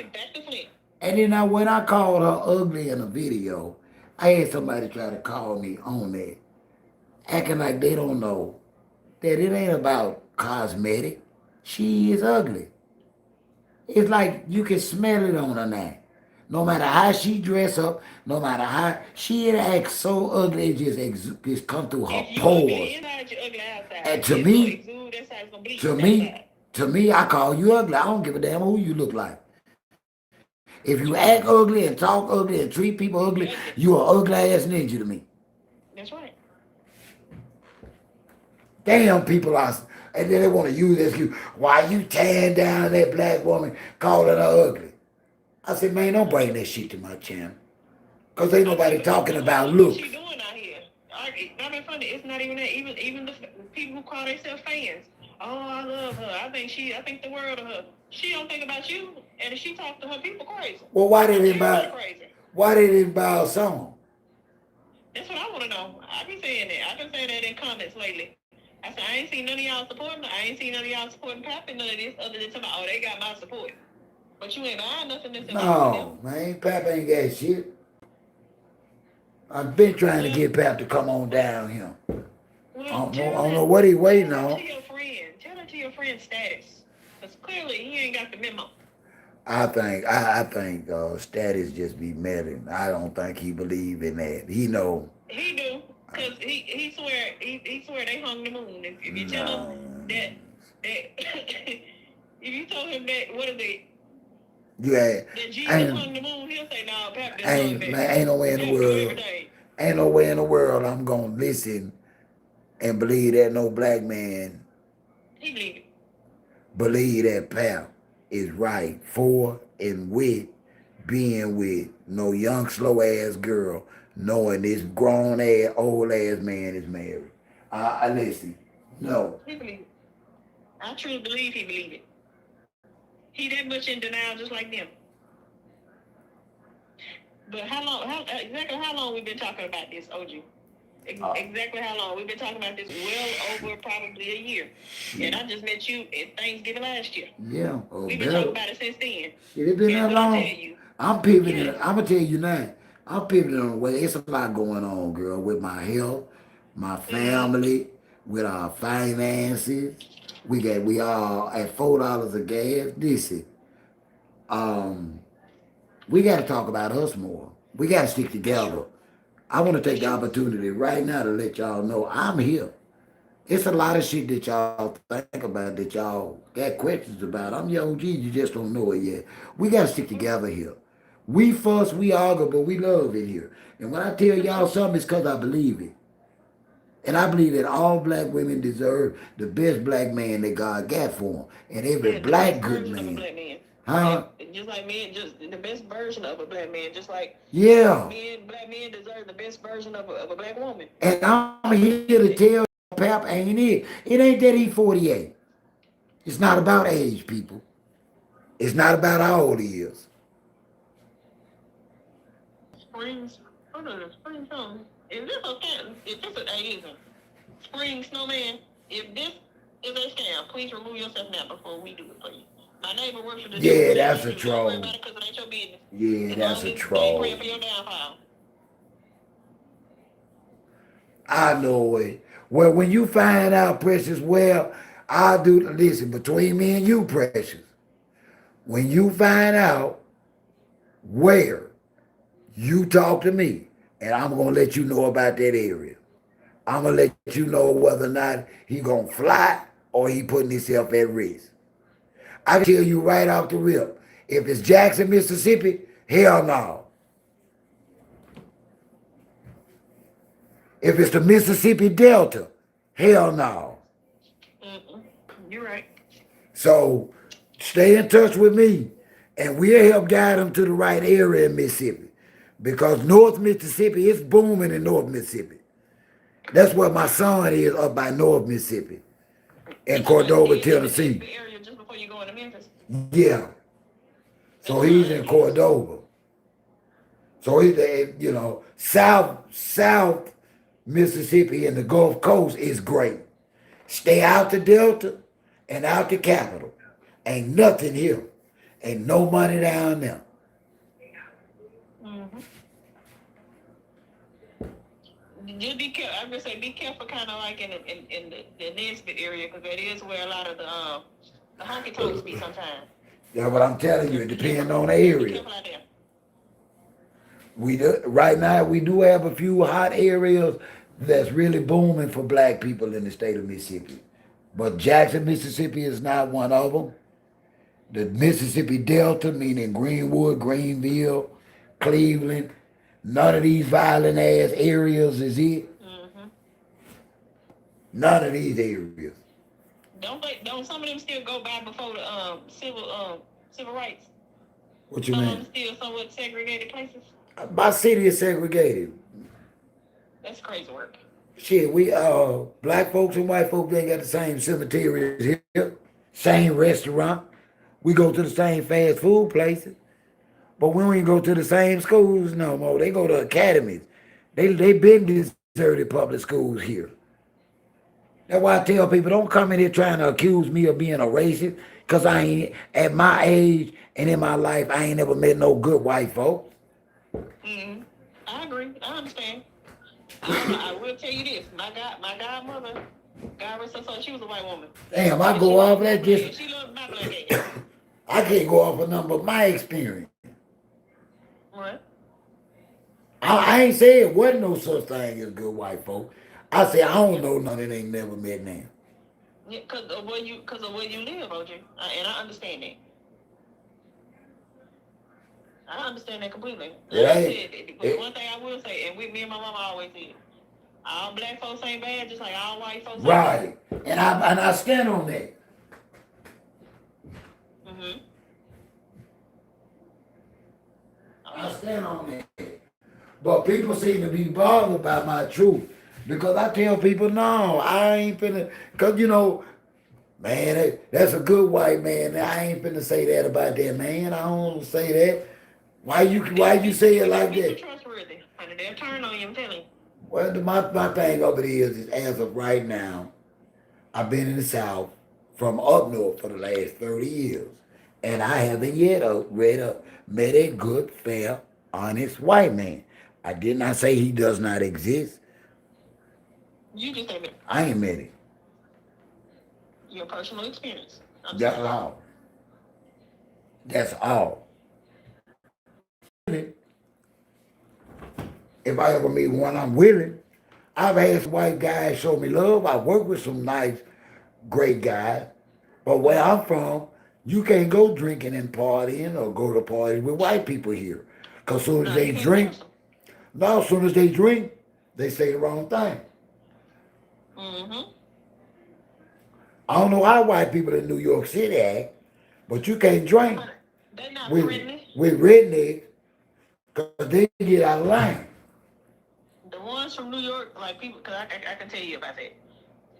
and then when I called her ugly in a video, I had somebody try to call me on that, acting like they don't know that it ain't about cosmetic. She is ugly. It's like you can smell it on her now. No matter how she dress up, no matter how she acts so ugly, it just come through her pores. And to me, I call you ugly. I don't give a damn who you look like. If you act ugly and talk ugly and treat people ugly, you an ugly ass ninja to me. That's right. Damn, people are, and then they want to use this excuse. Why you tearing down that black woman, calling her ugly? I said, man, don't bring that shit to my channel. Because ain't nobody talking about looks. What she doing out here? I mean, funny, it's not even that. Even the people who call themselves fans. Oh, I love her. I think the world of her. She don't think about you, and she talks to her people crazy. Well, why they didn't Everybody buy? crazy. Why they didn't buy a song? That's what I want to know. I've been saying that. I've been saying that in comments lately. I said, I ain't seen none of y'all supporting. I ain't seen none of y'all supporting Pap and none of this other than talking about, oh, they got my support. But you ain't buying nothing that's in No, man, Pap ain't got shit. I've been trying to get Pap to come on down here. I don't know what he waiting on. Tell that to your friend status. Because clearly he ain't got the memo. I think status just be meddling. I don't think he believe in that. He know. He do. Because he swear they hung the moon. If you tell him that if you told him that, what is it? Yeah, That Jesus hung the moon, he'll say, no, Pap didn't ain't no way in the world. Ain't no way in the world I'm gonna listen and believe that no black man he believe it. Believe that Pap is right for and with being with no young slow ass girl, knowing this grown ass old ass man is married. I listen. No. He believe it. I truly believe he believe it. He that much in denial just like them. But exactly how long we've been talking about this, OG? Exactly how long? We've been talking about this well over probably a year. And I just met you at Thanksgiving last year. Yeah. We've been talking about it since then. It's been that long. I'm pivoting. I'm going to tell you now. I'm pivoting on the way. It's a lot going on, girl, with my health, my family, with our finances. We all at $4 a gas. Listen, we got to talk about us more. We got to stick together. I want to take the opportunity right now to let y'all know I'm here. It's a lot of shit that y'all think about, that y'all got questions about. I'm your OG, you just don't know it yet. We got to stick together here. We fuss, we argue, but we love it here. And when I tell y'all something, it's because I believe it. And I believe that all black women deserve the best black man that God got for them. And every black good man. Huh? Just like men, just the best version of a black man. Just like black men deserve the best version of a black woman. And I'm here to tell Pap ain't it. It ain't that he 48. It's not about age, people. It's not about how old he is. Spring song. Is this a scam? If this is a spring snowman, if this is a scam, please remove yourself now before we do it, please. My neighbor works for the that's a troll. Don't worry about it because it ain't your business. Yeah, that's a troll. They praying for your downfall. I know it. Well, when you find out, Precious, well, I'll do, listen, between me and you, Precious, when you find out where, you talk to me, and I'm going to let you know about that area. I'm going to let you know whether or not he going to fly or he putting himself at risk. I can tell you right off the rip, if it's Jackson, Mississippi, hell no. If it's the Mississippi Delta, hell no. You're right. So stay in touch with me, and we'll help guide them to the right area in Mississippi. Because North Mississippi is booming in North Mississippi. That's where my son is, up by North Mississippi, in Cordova, Tennessee. The area just before you go into Memphis. Yeah. So he's in Cordova. So he's, South Mississippi and the Gulf Coast is great. Stay out the Delta and out the capital. Ain't nothing here. Ain't no money down there. Just be careful. I'm gonna say be careful, kind of like in the Nesbitt area, because that is where a lot of the honky tonks be sometimes. Yeah, but I'm telling you, it depends on the area. Be careful out there. Right now, we do have a few hot areas that's really booming for black people in the state of Mississippi. But Jackson, Mississippi is not one of them. The Mississippi Delta, meaning Greenwood, Greenville, Cleveland, none of these violent ass areas is it. None of these areas. Don't some of them still go by before the civil rights? What you mean? Some of them still somewhat segregated places. My city is segregated. That's crazy work. Shit, we black folks and white folks ain't got the same cemeteries here, same restaurant. We go to the same fast food places, but we don't even go to the same schools no more. They go to academies. They been deserted public schools here. That's why I tell people don't come in here trying to accuse me of being a racist, cause I ain't at my age and in my life I ain't never met no good white folks. Mm, I agree. I understand. I will tell you this. My godmother, God rest her soul, she was a white woman. Damn, I And she go off loved my that black. just She loved my black ass. I can't go off a number of my experience. What? I ain't say it wasn't no such thing as good white folk. I say I don't know none that ain't never met now. Yeah, cause of where you live, OJ. And I understand that. I understand that completely. It Like I ain't said, but it, one thing I will say, and with me and my mama always said, all black folks ain't bad, just like all white folks ain't bad. right. And I stand on that. Mm-hmm. Oh I yeah. stand on that. But people seem to be bothered by my truth. Because I tell people, no, I ain't finna, because man, that's a good white man. I ain't finna say that about that man. I don't say that. Why you say it Them like people that? trustworthy. Honey, they'll turn on you, I'm telling you. Well, my thing of it is as of right now, I've been in the South from up north for the last 30 years. And I haven't yet met a good, fair, honest white man. I did not say he does not exist. You just have I ain't met him. your personal experience. I'm That's saying. all. That's all. If I ever meet one, I'm willing. I've had some white guys show me love. I work with some nice, great guys. But where I'm from, you can't go drinking and partying or go to parties with white people here. Because soon as No, they you can't drink, force them. now as soon as they drink, they say the wrong thing. Mm-hmm. I don't know how white people in New York City act, but you can't drink They're not with friendly. with rednecks because they get out of line. The ones from New York, like people, because I can tell you about that.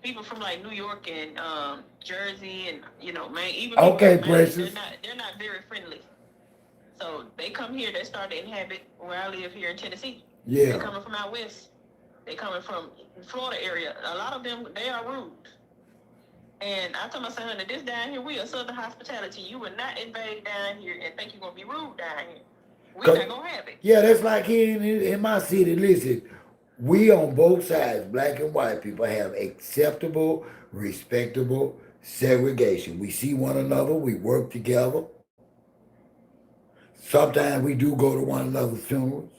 People from like New York and Jersey and Maine, even people Okay, from Maine, precious. they're not very friendly. So they come here, they start to inhabit where I live here in Tennessee. They Yeah. coming from out west. They coming from Florida area. A lot of them, they are rude. And I told my son, honey, this down here, we are Southern hospitality. You will not invade down here and think you're gonna be rude down here. We're not gonna have it. Yeah, that's like here in my city. Listen, we on both sides, black and white people, have acceptable, respectable segregation. We see one another, we work together. Sometimes we do go to one another's funerals.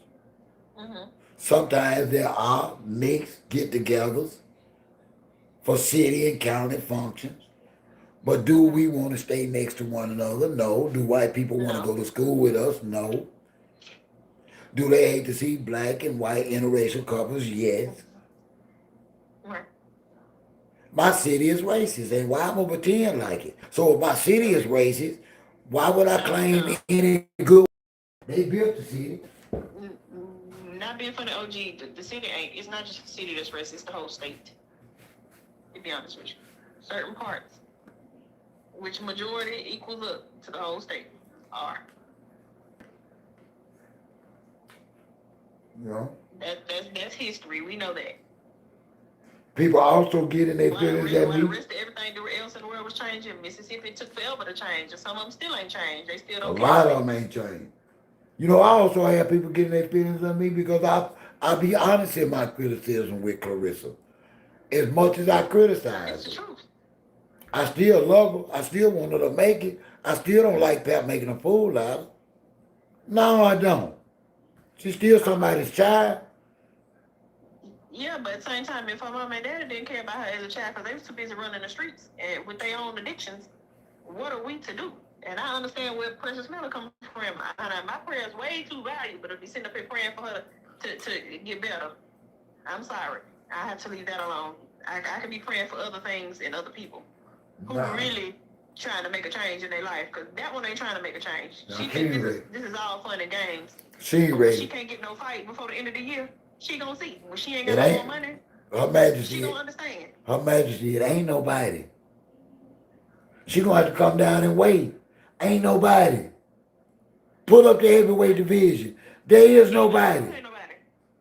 Mm-hmm. Sometimes there are mixed get-togethers for city and county functions. But do Mm-hmm. we want to stay next to one another? No. Do white people want to No. go to school with us? No. Do they hate to see black and white interracial couples? Yes. Right. My city is racist, and why I'm gonna pretend like it? So if my city is racist, why would I No, claim no. any good? They built the city. Not being funny, OG, the city ain't, it's not just the city that's racist, it's the whole state, to be honest with you. Certain parts, which majority equals up to the whole state, are. You know, That's history, we know that. people also get in their While feelings the at while the me. rest of everything else in the world was changing, Mississippi took forever to change, and some of them still ain't changed. They still A don't care. lot of them ain't changed. I also have people getting their feelings on me because I be honest in my criticism with Clarissa. As much as I It's criticize the her, truth. I still love her. I still want her to make it. I still don't like Pap making a fool out of her. No, I don't. She's still somebody's child. Yeah, but at the same time, if her mom and daddy didn't care about her as a child because they was too busy running the streets and with their own addictions, what are we to do? And I understand where Precious Miller comes from. My prayer is way too valuable to be sitting up here praying for her to get better. I'm sorry. I have to leave that alone. I can be praying for other things and other people who Nah. really trying to make a change in their life, because that one ain't trying to make a change. Nah, She she thinks ain't this is all fun and games. She ain't But when she ready. can't get no fight before the end of the year, she gonna see. When she ain't It got no more ain't money, Her she Majesty. gonna understand. Her Majesty, it ain't nobody. She gonna have to come down and wait. Ain't nobody. Pull up the heavyweight division. There is nobody. Ain't nobody.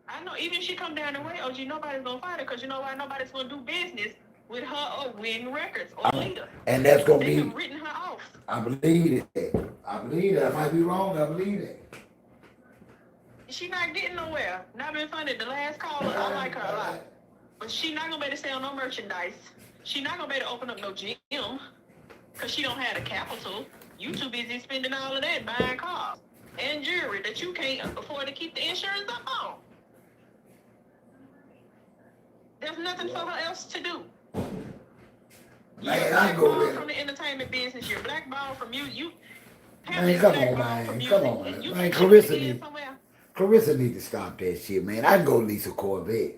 I know. Even if she come down the way, OG, nobody's gonna fight her because you know why? Nobody's gonna do business with her or win records or leader. And that's gonna They be. have written her off. I believe it. I believe that. I might be wrong. I believe that. She not getting nowhere. Not being funny. The last caller, I like her a lot, but she not gonna be able to sell no merchandise. She not gonna be able to open up no gym because she don't have the capital. You too busy spending all of that buying cars and jewelry that you can't afford to keep the insurance up on. There's nothing for her else to do. Man, I go with from the entertainment business. You're blackballed from you. Man, come on, man. Come on, man. Clarissa need to stop that shit, man. I can go lease a Corvette.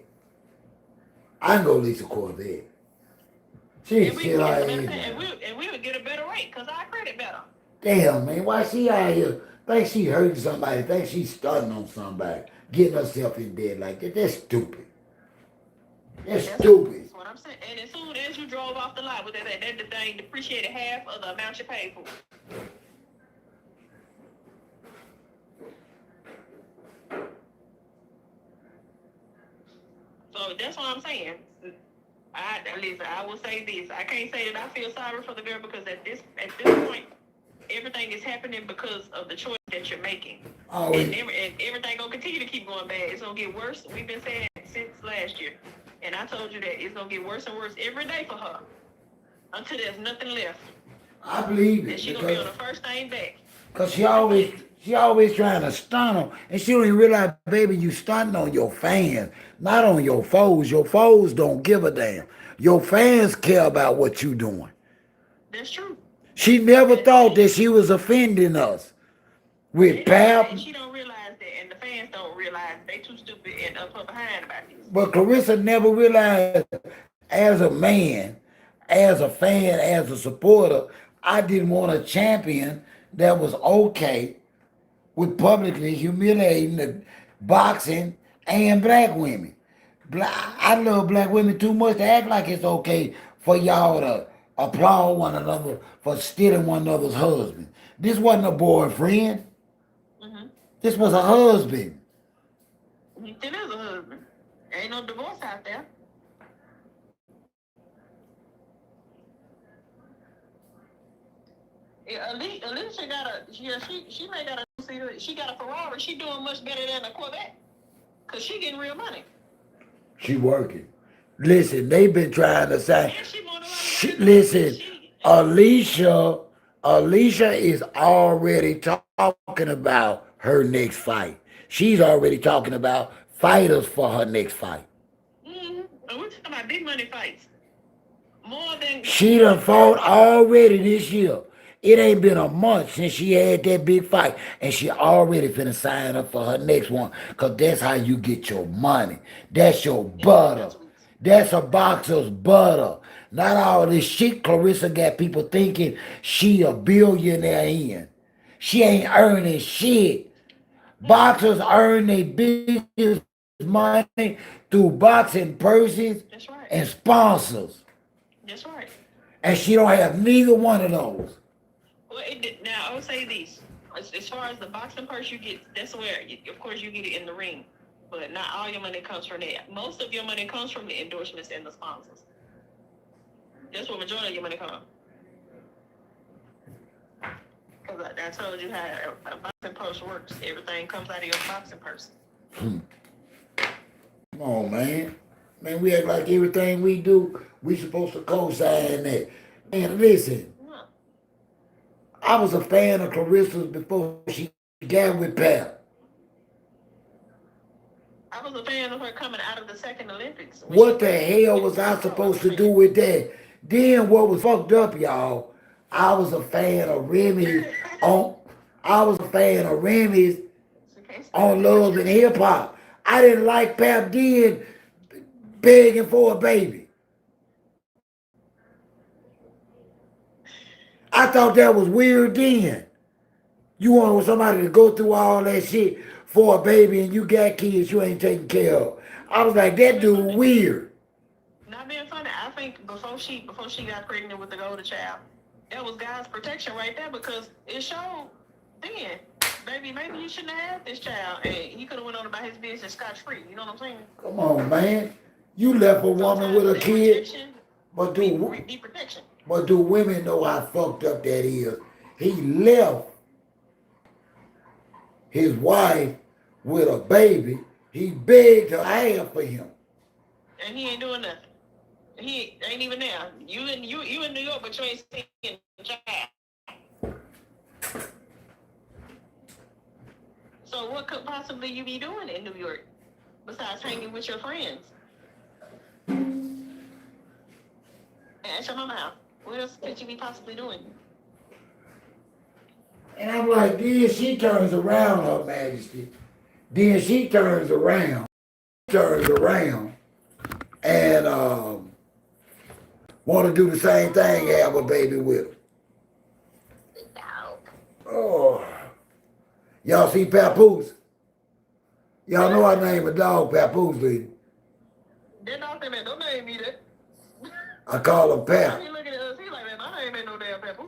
She shit like and we would get a better rate because our credit better. Damn, man. Why she out here? Think she hurting somebody. Think she stunting on somebody. Getting herself in debt like that. That's stupid. That's stupid. That's what I'm saying. And as soon as you drove off the lot with that the thing depreciated half of the amount you paid for. So that's what I'm saying. Listen, I will say this. I can't say that I feel sorry for the girl because at this point, everything is happening because of the choice that you're making. Oh, and everything gonna continue to keep going bad. It's gonna get worse. We've been saying it since last year. And I told you that it's gonna get worse and worse every day for her. Until there's nothing left. I believe it. And she's gonna be on the first thing back. Cause she always trying to stun them. And she don't even realize, baby, you stunting on your fans, not on your foes. Your foes don't give a damn. Your fans care about what you doing. That's true. She never thought that she was offending us. With Pap. And she don't realize that, and the fans don't realize they too stupid and up her behind about this. But Clarissa never realized, as a man, as a fan, as a supporter, I didn't want a champion that was okay with publicly humiliating the boxing and black women. I love black women too much to act like it's okay for y'all to applaud one another for stealing one another's husband. This wasn't a boyfriend. Mm-hmm. This was a husband. It is a husband. Ain't no divorce out there. Yeah, Alicia got she may got she got a Ferrari. She doing much better than a Corvette. Cause she getting real money. She working. Listen, they've been trying to say. Listen, Alicia is already talking about her next fight. She's already talking about fighters for her next fight. Mm-hmm. And we're talking about big money fights. More than she done fought already this year. It ain't been a month since she had that big fight, and she already finna sign up for her next one, because that's how you get your money. That's your butter. That's a boxer's butter. Not all this shit Clarissa got people thinking she a billionaire in. She ain't earning shit. Boxers earn their biggest money through boxing purses and sponsors. That's right. And she don't have neither one of those. Well, now I would say this: as far as the boxing purse you get, that's where, of course, you get it in the ring. But not all your money comes from that. Most of your money comes from the endorsements and the sponsors. That's where majority of your money comes. Because I told you how a boxing purse works. Everything comes out of your boxing purse. Come on, man. Man, we act like everything we do, we supposed to co-sign that. Man, listen. I was a fan of Clarissa's before she got with Pap. I was a fan of her coming out of the second Olympics. What the hell was I supposed to do with that? Then what was fucked up, y'all? I was a fan of Remy's on Love and Hip Hop. I didn't like Pap then begging for a baby. I thought that was weird then. You want somebody to go through all that shit for a baby and you got kids you ain't taking care of. I was like, that dude weird. Not being funny, I think before she got pregnant with the golden child, That was God's protection right there because it showed then. Maybe you shouldn't have had this child, and he could have went on about his business scot free. You know what I'm saying? Come on, man. You left a woman with a kid, but be protection. But do women know how fucked up that is? He left his wife with a baby. He begged her half for him. And he ain't doing nothing. He ain't even there. You in New York, but you ain't seeing the child. So what could possibly you be doing in New York besides hanging with your friends? Ask your mama out. What else could you be possibly doing? And I'm like, then she turns around, Her Majesty. Then she turns around, and want to do the same thing, have a baby with her. Oh, y'all see Papoose? Y'all know I named a dog Papoose, lady. That dog said, man, don't name me that. I call him Pap. He looking at us, he like, man, my name ain't no damn Papoose.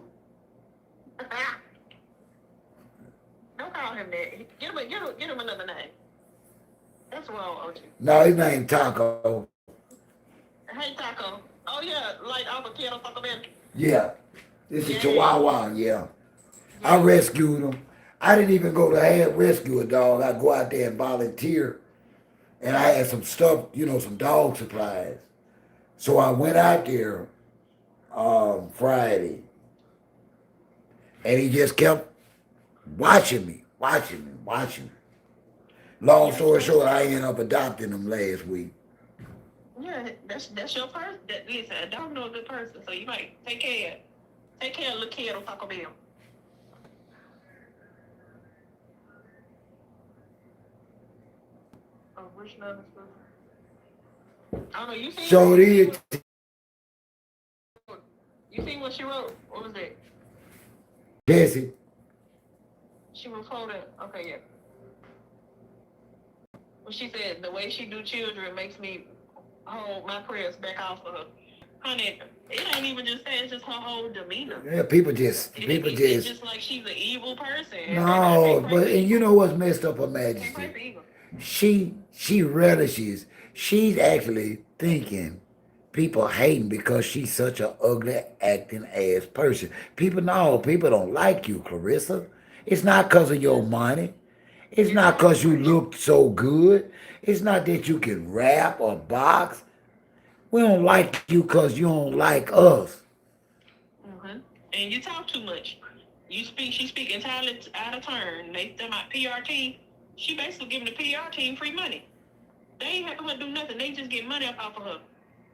Don't call him that. Get him another name. That's wrong, OG. No, his name Taco. Hey, Taco. Oh, yeah, like Alpha Kid on Taco Bell. Yeah, this is Chihuahua, yeah. I rescued him. I didn't even go to rescue a dog. I go out there and volunteer. And I had some stuff, some dog supplies. So I went out there Friday. And he just kept watching me. Long story short, I ended up adopting him last week. Yeah, that's your person. Listen, a dog know a good person, so you might take care of little kid on Taco Bell. Oh, which number? I don't know. You seen? So it is. You seen what she wrote? What was that? Jesse. She was holding. Okay, yeah. Well, she said the way she do children makes me hold my prayers back off of her. Honey, it ain't even just that. It's just her whole demeanor. Yeah, people just. It's just like she's an evil person. No, and you know what's messed up, Her Majesty? She relishes. She's actually thinking people hating because she's such an ugly acting ass person. People don't like you, Clarissa. It's not because of your money. It's not because you look so good. It's not that you can rap or box. We don't like you because you don't like us. Mm-hmm. And you talk too much. She speak entirely out of turn. They talking about PR team. She basically giving the PR team free money. They ain't having her do nothing. They just get money up off of her.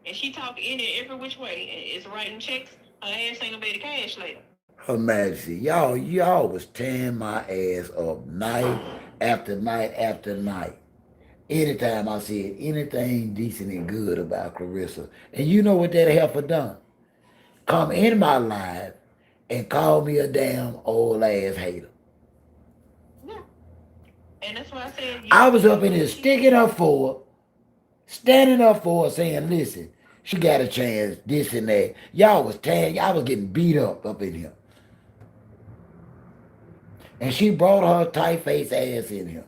And she talk in it every which way. It's writing checks. Her ass ain't gonna be the cash later. Her Majesty, y'all was tearing my ass up night after night after night. Anytime I said anything decent and good about Clarissa. And you know what that heifer done? Come in my life and call me a damn old ass hater. Yeah. And that's why I said... I was up in here standing up for her, saying, listen, she got a chance, this and that. Y'all was getting beat up in here. And she brought her tight-faced ass in here.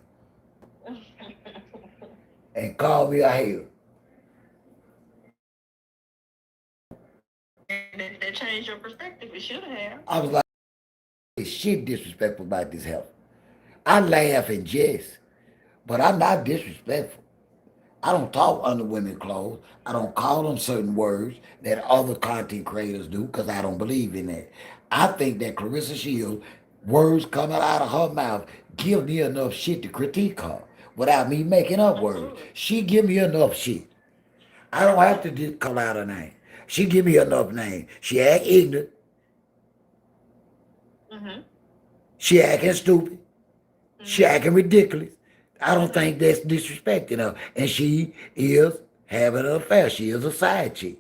And called me a hater. And that changed your perspective. It should have. I was like, shit disrespectful about this health. I laugh and jest, but I'm not disrespectful. I don't talk under women's clothes. I don't call them certain words that other content creators do because I don't believe in that. I think that Clarissa Shields, words coming out of her mouth, give me enough shit to critique her without me making up words. She give me enough shit. I don't have to call out her name. She give me enough name. She act ignorant. Mm-hmm. She acting stupid. Mm-hmm. She acting ridiculous. I don't think that's disrespecting her. And she is having an affair. She is a side chick.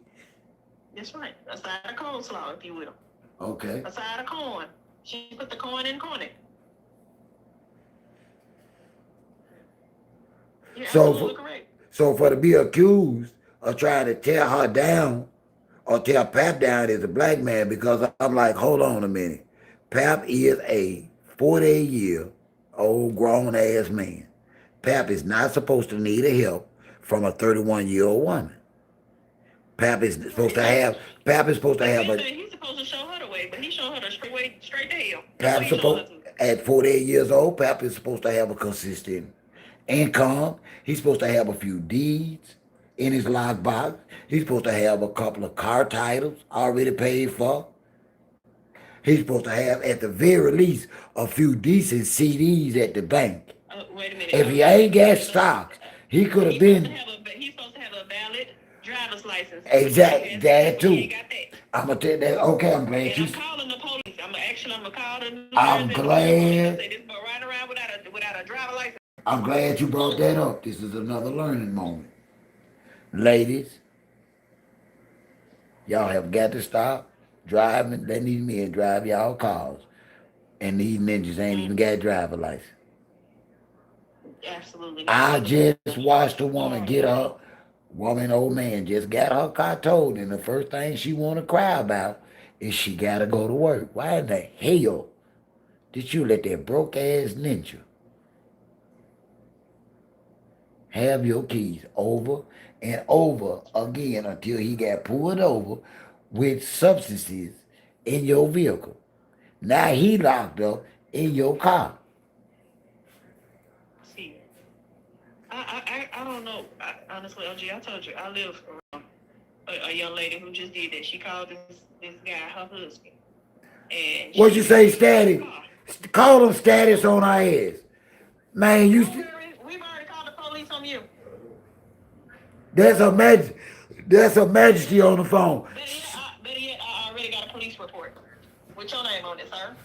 That's right. A side of coleslaw, if you will. Okay. A side of corn. She put the corn in corn. You're absolutely correct. So for to be accused of trying to tear her down or tear Pap down as a black man because I'm like, hold on a minute. Pap is a 48-year-old grown ass man. Pap is not supposed to need a help from a 31-year-old woman. Pap is supposed to have. Pap is supposed to have a. He's supposed to show her the way, but he showed her the straight way, straight to hell. Pap supposed at 48 years old. Pap is supposed to have a consistent income. He's supposed to have a few deeds in his lockbox. He's supposed to have a couple of car titles already paid for. He's supposed to have, at the very least, a few decent CDs at the bank. Wait a minute. If he ain't got stocks, he could have been. He's supposed to have a valid driver's license. Exactly, that too. He got that. I'm gonna tell that. Okay, I'm glad you. I'm calling the police. I'm gonna call the. I'm glad. Say this boy riding around without a driver's license. I'm glad you brought that up. This is another learning moment, ladies. Y'all have got to stop driving, letting these men drive y'all cars. And these ninjas ain't even got a driver's license. Absolutely. I just watched a woman get up. Woman, old man, just got her car towed. And the first thing she want to cry about is she got to go to work. Why in the hell did you let that broke-ass ninja have your keys over and over again until he got pulled over with substances in your vehicle? Now he locked up in your car. See, I don't know. Honestly, OG, I told you, I live around a young lady who just did that. She called this guy her husband. And what'd you say, status? Call him status on our ass. Man, you... We've already called the police on you. That's a majesty on the phone. Better yet, I already got a police report. What's your name on it, sir?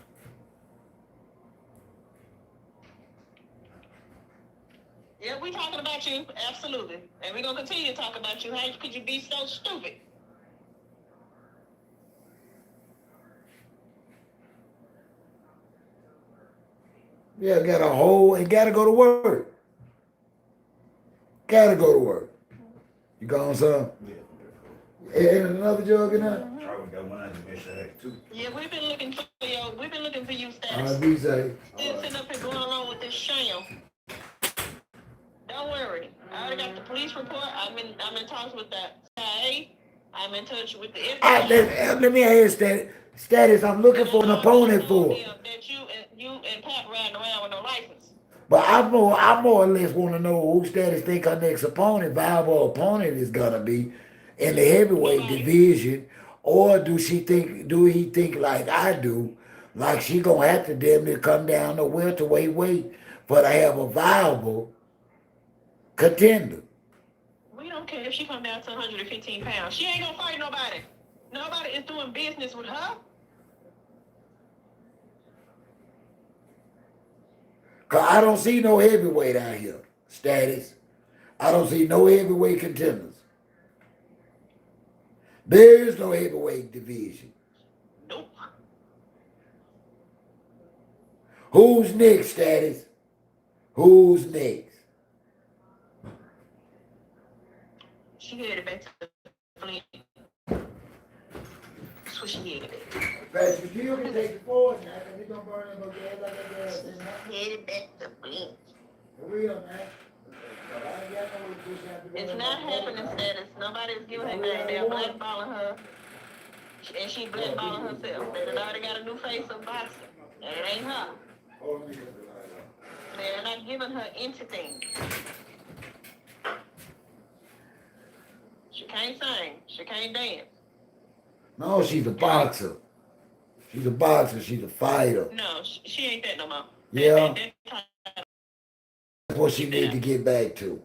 Yeah, we talking about you, absolutely. And we're going to continue to talk about you. How could you be so stupid? Yeah, gotta go to work. Gotta go to work. You gone, son? Yeah. Ain't another jug in there? Yeah, we've been looking for you, status. Be safe. Still sitting up here going along with this sham. Don't worry. I already got the police report. I'm in talks with the CIA. I'm in touch with the FBI. Let me ask status. I'm looking for an opponent for. That you and Pat riding around with no license. But I more or less want to know who status think her next viable opponent is gonna be in the heavyweight division, or do he think like I do, like she gonna have to damn near come down to welterweight weight for to have a viable contender? We don't care if she come down to 115 pounds. She ain't gonna fight nobody. Nobody is doing business with her. Cause I don't see no heavyweight out here, status. I don't see no heavyweight contenders. There is no heavyweight division. Nope. Who's next, status? Who's next? She headed back to the fleet. That's what she headed. Pastor Gill can take the forward now, because he's going to burn him again like that gas. Headed back to the fleet. For real, man. It's not happening, status. Nobody's giving her name. They're blackballing her. And she blackballing herself. They done already got a new face of boxing. And it ain't her. They're not giving her anything. She can't sing. She can't dance. No, she's a boxer. She's a boxer. She's a fighter. No, she ain't that no more. Yeah. That's what she needs to get back to.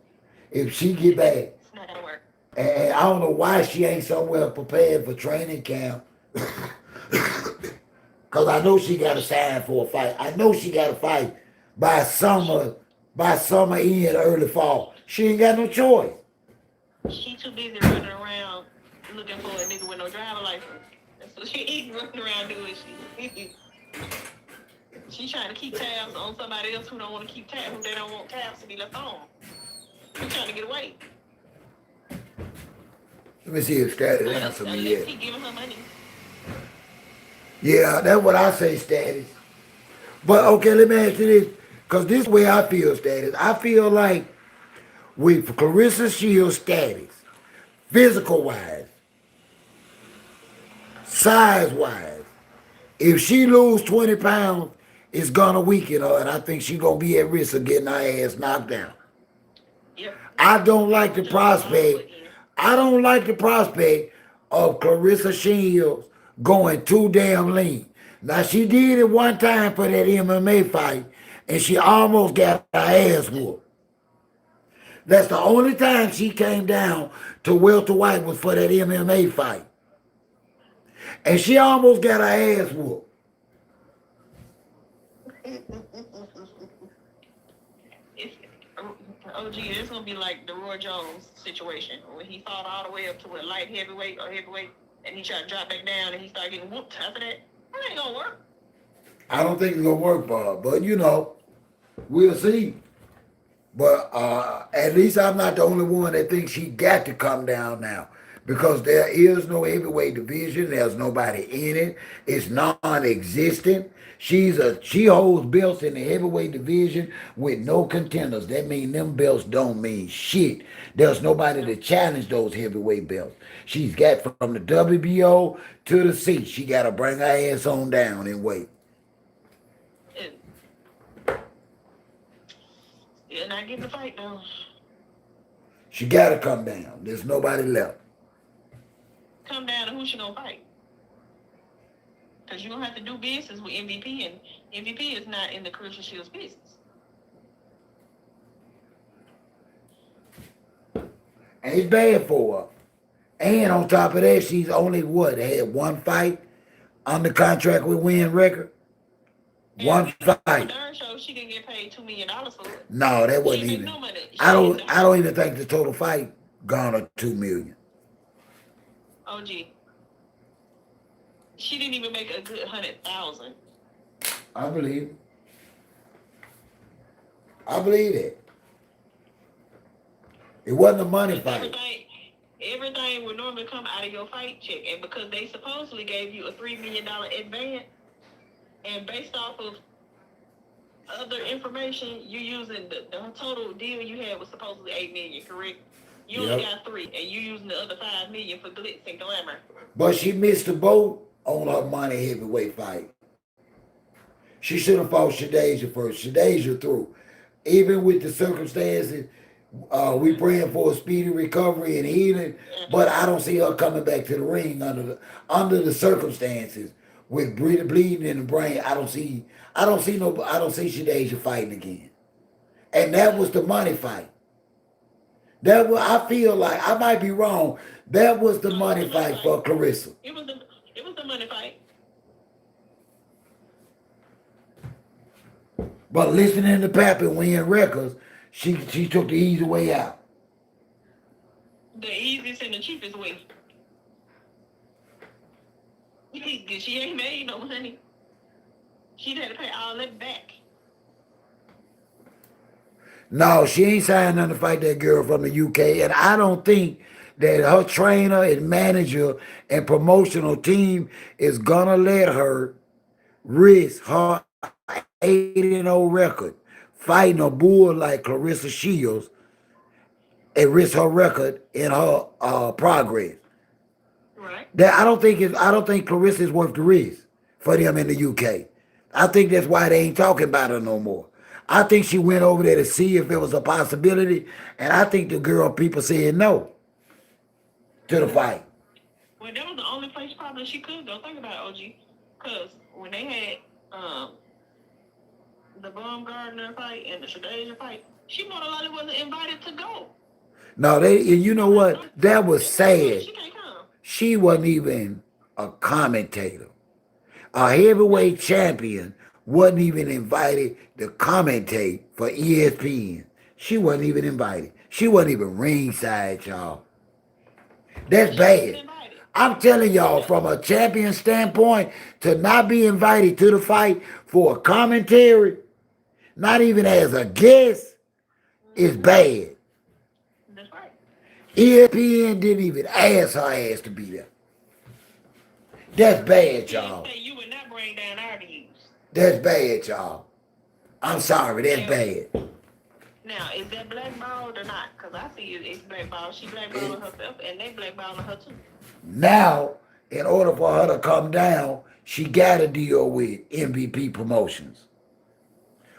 If she get back, It's not gonna work. and I don't know why she ain't somewhere prepared for training camp. Because I know she got to sign for a fight. I know she got to fight by summer end, early fall. She ain't got no choice. She too busy running around looking for a nigga with no driver license. That's what she ain't running around doing. She's trying to keep tabs on somebody else who don't want to keep tabs, who they don't want tabs to be left on. She's trying to get away. Let me see if Status answer me Unless yet. he giving her money. Yeah, that's what I say, Status. But okay, let me ask you this, because this way I feel, Status. I feel like with Clarissa Shields' status, physical wise, size wise, if she lose 20 pounds, it's gonna weaken her, and I think she gonna be at risk of getting her ass knocked down. Yep. I don't They like gonna the jump all the prospect. way in. I don't like the prospect of Clarissa Shields going too damn lean. Now she did it one time for that MMA fight, and she almost got her ass whooped. That's the only time she came down to welterweight was for that MMA fight, and she almost got her ass whooped. It's, OG, it's gonna be like the Roy Jones situation when he fought all the way up to a light heavyweight or heavyweight, and he tried to drop back down and he started getting whooped after that. That ain't gonna work. I don't think it's gonna work for her, but we'll see. But at least I'm not the only one that thinks she got to come down now. Because there is no heavyweight division. There's nobody in it. It's non-existent. She holds belts in the heavyweight division with no contenders. That means them belts don't mean shit. There's nobody to challenge those heavyweight belts. She's got from the WBO to the C. She got to bring her ass on down and wait. And, yeah, not getting the fight though. She got to come down. There's nobody left. Come down to who she gonna fight. Because you're gonna have to do business with MVP, and MVP is not in the Clarissa Shields business. And it's bad for her. And on top of that, she's only had one fight under contract with Win Record. One fight. Darn sure she didn't get paid $2 million for it. No, that wasn't She even. no money. I don't even think the total fight garnered $2 million. OG. She didn't even make a good 100,000. I believe it. I believe it. It wasn't a money fight. Everything would normally come out of your fight check, and because they supposedly gave you a $3 million advance, and based off of other information, you're using the total deal you had was supposedly $8 million, correct? You only got 3, and you're using the other $5 million for glitz and glamour. But she missed the boat on her money heavyweight fight. She should have fought Shadeja first. Shadeja through. Even with the circumstances, we praying for a speedy recovery and healing, but I don't see her coming back to the ring under the circumstances with bleeding in the brain. I don't see Shadeja fighting again. And that was the money fight. I feel like I might be wrong. That was the money fight for Clarissa. It was the money fight. But listening to Pappy Win Records, she took the easy way out. The easiest and the cheapest way. She ain't made no money. She'd have to pay all that back. No, she ain't signed nothing to fight that girl from the UK. And I don't think that her trainer and manager and promotional team is going to let her risk her 8-0 record fighting a bull like Clarissa Shields and risk her record in her progress. Right. I don't think Clarissa is worth the risk for them in the UK. I think that's why they ain't talking about her no more. I think she went over there to see if there was a possibility, and I think the girl people said no to the fight. Well, that was the only place probably she could go. Think about it, OG. Because when they had the Baumgartner fight and the Shadeja fight, she more than likely wasn't invited to go. No, you know what? That was sad. She can't come. She wasn't even a commentator. A heavyweight champion wasn't even invited to commentate for ESPN. She wasn't even invited. She wasn't even ringside, y'all. That's bad. I'm telling y'all, from a champion standpoint, to not be invited to the fight for a commentary, not even as a guest, is bad. That's right. ESPN didn't even ask her ass to be there. That's bad, y'all. You would not bring down our views. That's bad, y'all. I'm sorry, that's bad. Now, is that blackballed or not? Because I see it's blackballed. She blackballing herself, and they blackballing her too. Now, in order for her to come down, she got to deal with MVP Promotions.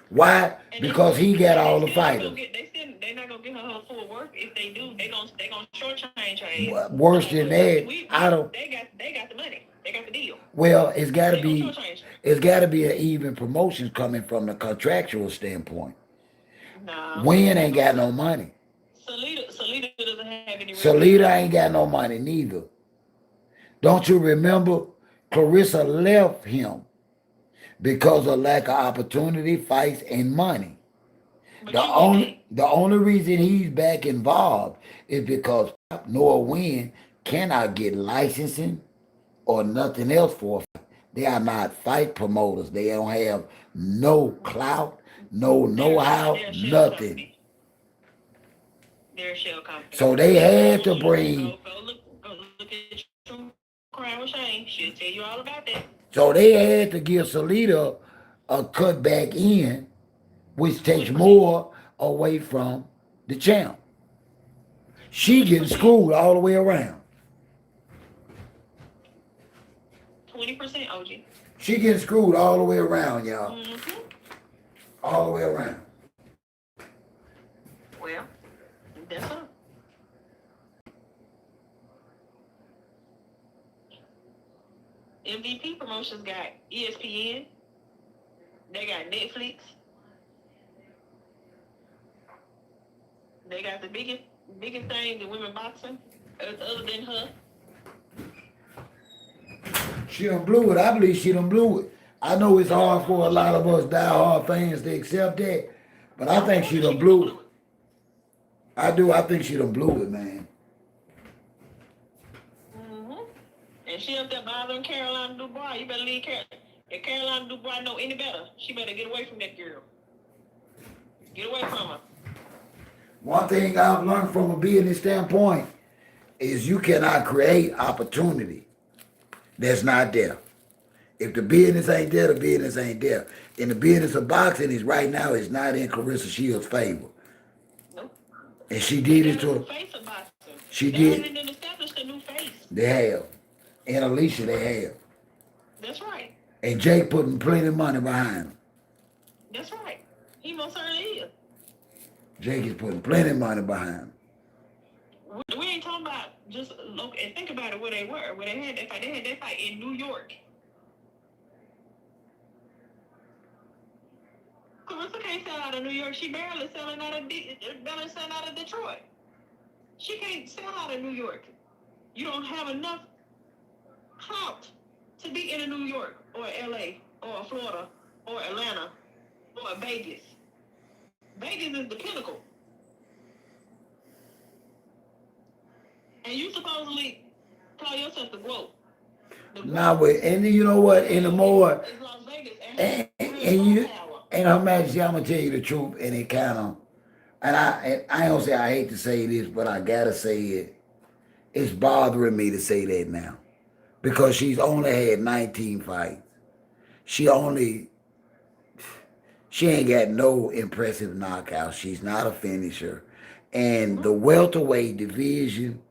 Why? Because he got all the fighters. They're not gonna get her full worth. If they do, they gonna shortchange her ass. Worse than that, I don't. They got the money. They got the deal. Well, it's got to be an even promotions coming from the contractual standpoint. Nah. Wynn ain't got no money. Salida doesn't have any. Salida ain't got no money neither. Don't you remember? Clarissa left him because of lack of opportunity, fights, and money. The only reason he's back involved is because Noah Wynn cannot get licensing or nothing else for it. They are not fight promoters. They don't have no clout, no know-how, nothing. They're a shell company. So they had to bring. Go look at True Crime with Shane. She'll tell you all about that. So they had to give Salida a cut back in, which takes more away from the champ. She getting screwed all the way around. 20% OG. She getting screwed all the way around, y'all. Mm-hmm. All the way around. Well, that's her. MVP Promotions got ESPN. They got Netflix. They got the biggest thing in women boxing, other than her. She done blew it. I believe she done blew it. I know it's hard for a lot of us diehard fans to accept that, but I think she done blew it. I do. I think she done blew it, man. Mm-hmm. And she up there bothering Caroline Dubois. You better leave if Caroline Dubois know any better, she better get away from that girl. Get away from her. One thing I've learned from a business standpoint is you cannot create opportunity that's not there. If the business ain't there, the business ain't there. And the business of boxing is right now is not in Claressa Shields' favor. Nope. And she did it to her. Face of boxing. She they did. They haven't established a new face. They have. And Alicia, they have. That's right. And Jake putting plenty of money behind him. That's right. He most certainly is. Jake is putting plenty of money behind him. We ain't talking about just look and think about it where they were. Where they had that fight. They had that fight in New York. Clarissa can't sell out of New York. She barely selling out of Detroit. She can't sell out of New York. You don't have enough clout to be in a New York or LA or Florida or Atlanta or Vegas. Vegas is the pinnacle. And you supposedly call yourself the GOAT. Nah, but and you know what? In the more It's Las Vegas and you and Her Majesty, I'm gonna tell you the truth, and it kind of and I don't say I hate to say this, but I gotta say it. It's bothering me to say that now, because she's only had 19 fights. She ain't got no impressive knockouts. She's not a finisher, and the welterweight division,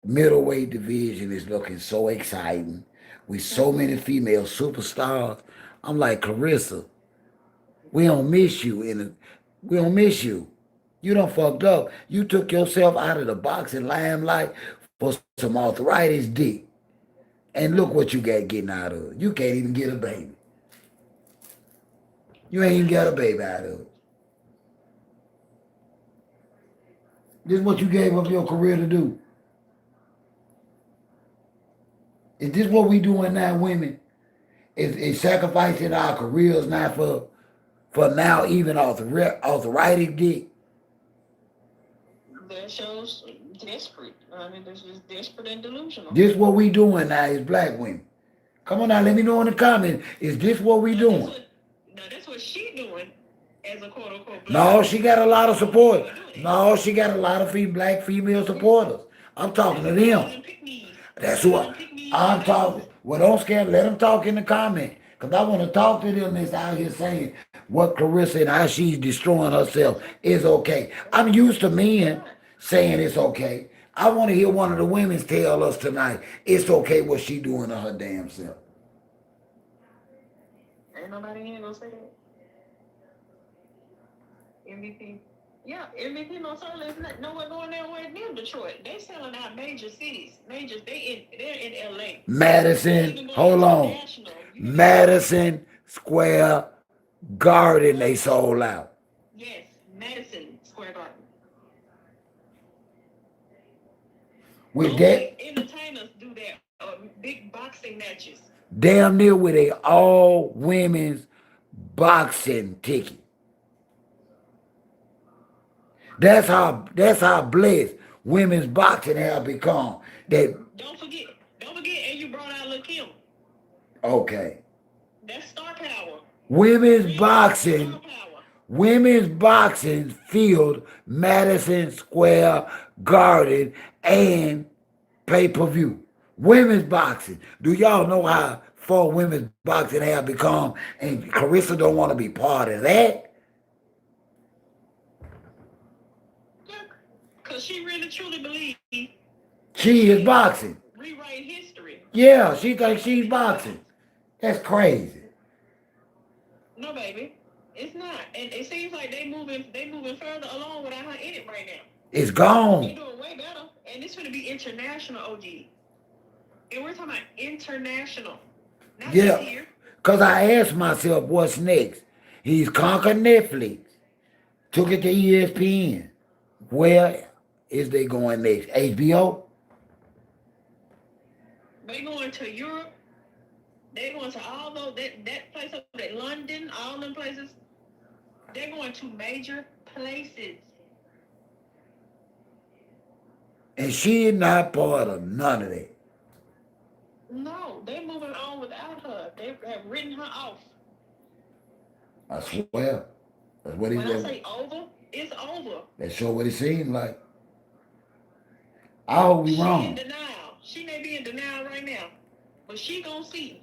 middleweight division is looking so exciting with so many female superstars. I'm like, Clarissa, we don't miss you. We don't miss you. You done fucked up. You took yourself out of the boxing limelight for some arthritis dick. And look what you got getting out of it. You can't even get a baby. You ain't even got a baby out of it. This is what you gave up your career to do. Is this what we doing now, women? Is sacrificing our careers now for now even arthritic dick? That shows desperate. I mean, this is desperate and delusional. This what we doing now as black women. Come on now, let me know in the comments. Is this what we doing? That's what she doing as a quote unquote black. No, she got a lot of support. No, she got a lot of black female supporters. I'm talking to them. That's what I'm talking. Well, don't scare. Let them talk in the comment. Because I want to talk to them that's out here saying what Clarissa and how she's destroying herself is okay. I'm used to men saying it's okay. I want to hear one of the women tell us tonight it's okay what she doing to her damn self. Ain't nobody here gonna say that. MVP. Yeah, MVP no certainly is not nowhere going that way near Detroit. They selling out major cities. They're in LA. Madison, hold on. Madison Square Garden they sold out. Yes, Madison Square Garden. With that, entertainers do that. Big boxing matches. Damn near with a all women's boxing ticket. That's how blessed women's boxing have become. That don't forget, and you brought out Lil' Kim. Okay. That's star power. Women's boxing filled Madison Square Garden and pay-per-view. Women's boxing. Do y'all know how far women's boxing have become? And Clarissa don't want to be part of that. Because she really truly believes she is boxing. Rewrite history. Yeah, she thinks she's boxing. That's crazy. No, baby. It's not. And it seems like they moving further along without her in it right now. It's gone. They're doing way better. And it's going to be international, OG. And we're talking about international. Not just here. Because I asked myself, what's next? He's conquered Netflix. Took it to ESPN. Where is they going next? HBO? They going to Europe. They going to all those, that place up there, London, all them places. They're going to major places. And she is not part of none of that. No, they're moving on without her. They have written her off. I swear. That's what he said. When I say over, it's over. That's sure what it seemed like. I hope we wrong. She in denial. She may be in denial right now, but she gonna see.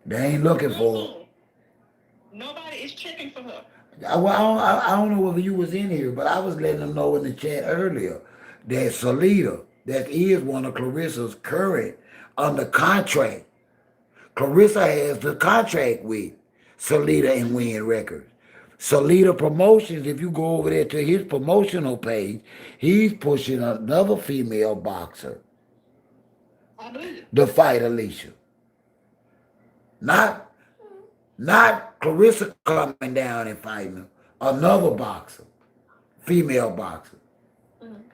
They ain't looking for her. Nobody is checking for her. I don't know whether you was in here, but I was letting them know in the chat earlier that Salida, that is one of Clarissa's current under contract. Clarissa has the contract with Salida and Win Records. Salida Promotions, if you go over there to his promotional page, he's pushing another female boxer to fight Alicia. Not Clarissa coming down and fighting her. Another boxer. Female boxer.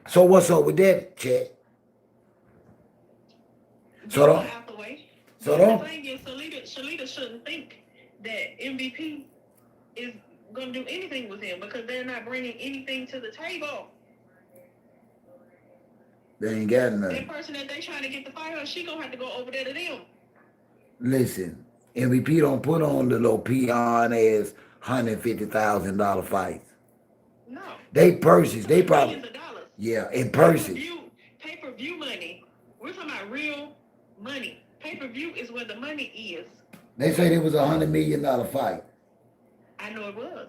So what's up with that, Chet? So don't. The thing is, Salida shouldn't think that MVP is going to do anything with him because they're not bringing anything to the table. They ain't got nothing. That person that they trying to get to fight her, she going to have to go over there to them. Listen, MVP don't put on the little peon ass $150,000 fights. No. They purses. They probably. Millions of dollars. Yeah, in purses. Pay-per-view money. We're talking about real money. Pay-per-view is where the money is. They said it was $100 million fight. I know it was.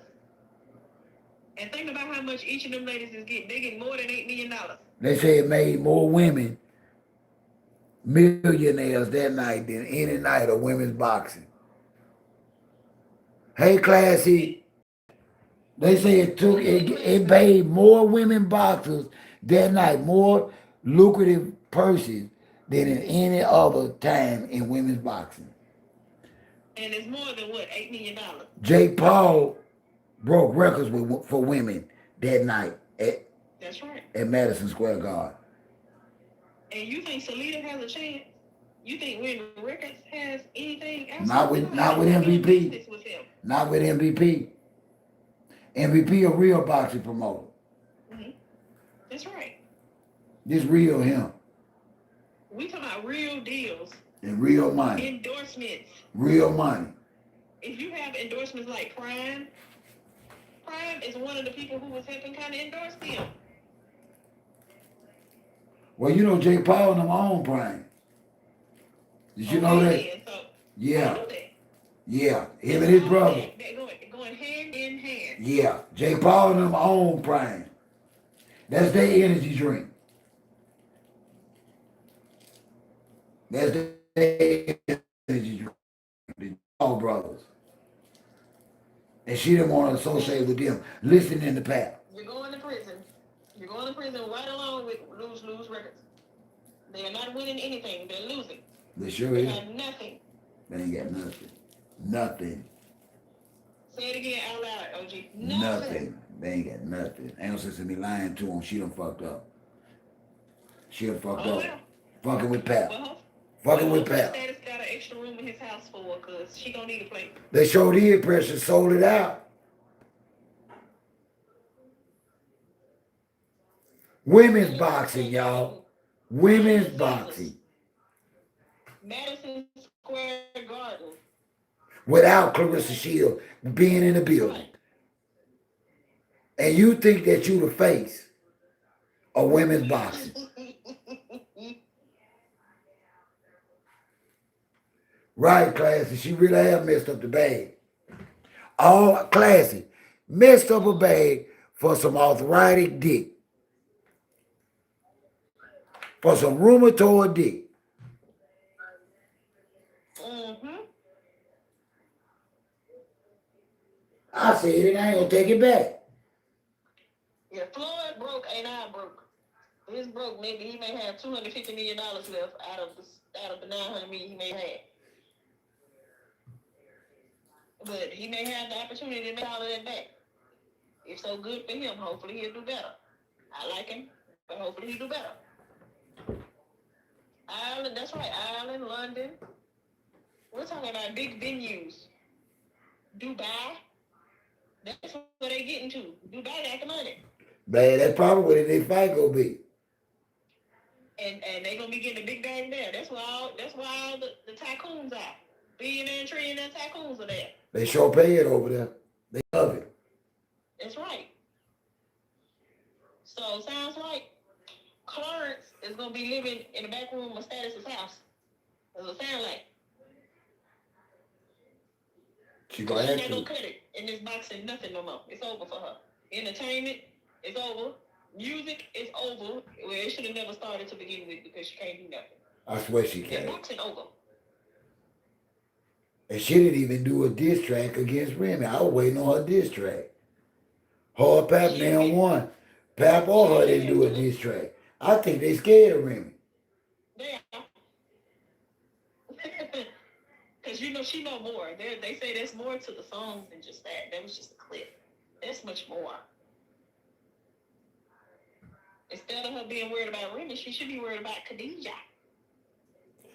And think about how much each of them ladies is getting. They get more than $8 million. They say it made more women millionaires that night than any night of women's boxing. Hey, Classy. They say it paid more women boxers that night, more lucrative purses than in any other time in women's boxing. And it's more than what, $8 million? Jake Paul broke records for women that night That's right. At Madison Square Garden. And you think Salida has a chance? You think Win Records has anything else? Not with MVP. Not with MVP. MVP a real boxing promoter. Mm-hmm. That's right. This real him. We talking about real deals. And real money. Endorsements. Real money. If you have endorsements like Prime, Prime is one of the people who was helping kind of endorse him. Well, you know Jake Paul and them own Prime. Did you know that? Yeah, so Yeah. I know that. Yeah. Him and his brother. They're going hand in hand. Yeah. Jake Paul and them own Prime. That's their energy drink. That's their energy drink. The Paul brothers. And she didn't want to associate with them. Listen in the path. You're going to prison. You're going to prison right along with lose records. They are not winning anything. They're losing. They sure They is. have nothing. They ain't got nothing. Nothing. Say it again out loud, OG. Nothing. They ain't got nothing. Ain't no sense in me lying to them. She done fucked up. She done fucked up. Well. Fucking with Pap. Well, Fucking with Pap. Status got an extra room in his house for her because she gonna need a plate. They showed the impression, sold it out. Women's boxing, y'all. Women's boxing. Madison Square Garden. Without Claressa Shields being in the building. And you think that you the face of women's boxing. Right, Classy. She really have messed up the bag. All Classy. Messed up a bag for some arthritic dick. For some rheumatoid dick. I said it, I ain't gonna take it back. Yeah, Floyd broke, ain't I broke. His broke, maybe he may have $250 million left out of the $900 million he may have. But he may have the opportunity to make all of that back. If so, good for him. Hopefully he'll do better. I like him, but hopefully he'll do better. Ireland, that's right, Ireland, London. We're talking about big venues. Dubai. That's what they're getting to. Dubai got the money. Man, that's probably what their fight gonna be. And they're gonna be getting a big bag there. That's why all the tycoons are. Billionaire and trillionaire tycoons are there. They sure pay it over there. They love it. That's right. So sounds like Clarence is gonna be living in the back room of Status's house. That's what it sounds like. She gonna have not to. gonna cut it in this boxing, nothing no more. It's over for her. Entertainment is over. Music is over. Well, it should have never started to begin with because she can't do nothing. I swear she can't. Boxing over. And she didn't even do a diss track against Remy. I was waiting on her diss track. Her and Pap now won. Pap or her didn't do a diss track. I think they scared of Remy. Yeah. Because she know more. They say there's more to the song than just that. That was just a clip. There's much more. Instead of her being worried about Remy, she should be worried about Khadijah.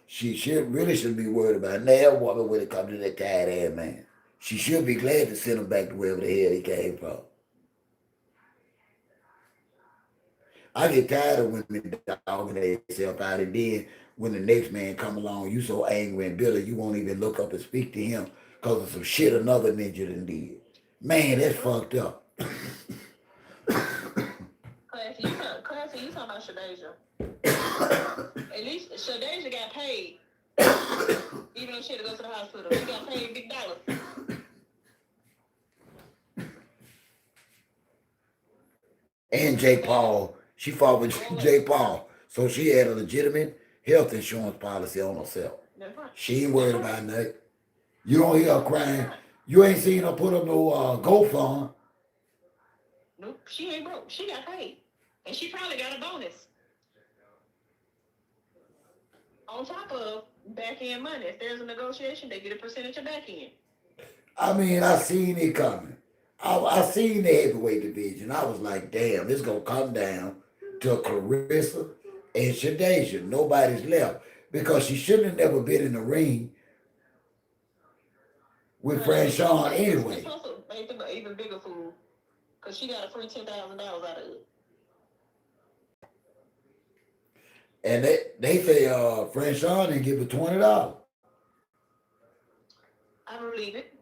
She should be worried about that woman when it comes to that tired ass man. She should be glad to send him back to wherever the hell he came from. I get tired of women dogging themselves out, and then when the next man come along, you so angry and bitter, you won't even look up and speak to him because of some shit another ninja done did. Man, that's fucked up. Classy, you talking about Shadeja. At least Shadeja got paid. Even though she had to go to the hospital. She got paid big dollars. And Jake Paul. She fought with Jake Paul. So she had a legitimate health insurance policy on herself. Right. She ain't worried about nothing. You don't hear her crying. You ain't seen her put up no GoFund. Nope, she ain't broke. She got paid. And she probably got a bonus. On top of back end money. If there's a negotiation, they get a percentage of back end. I mean, I seen it coming. I seen the heavyweight division. I was like, damn, it's going to come down to Clarissa and Shadeja. Nobody's left. Because she shouldn't have never been in the ring with Franchon anyway. It's also made them an even bigger fool. Because she got a free $10,000 out of it. And they say Franchon didn't give her $20. I believe it.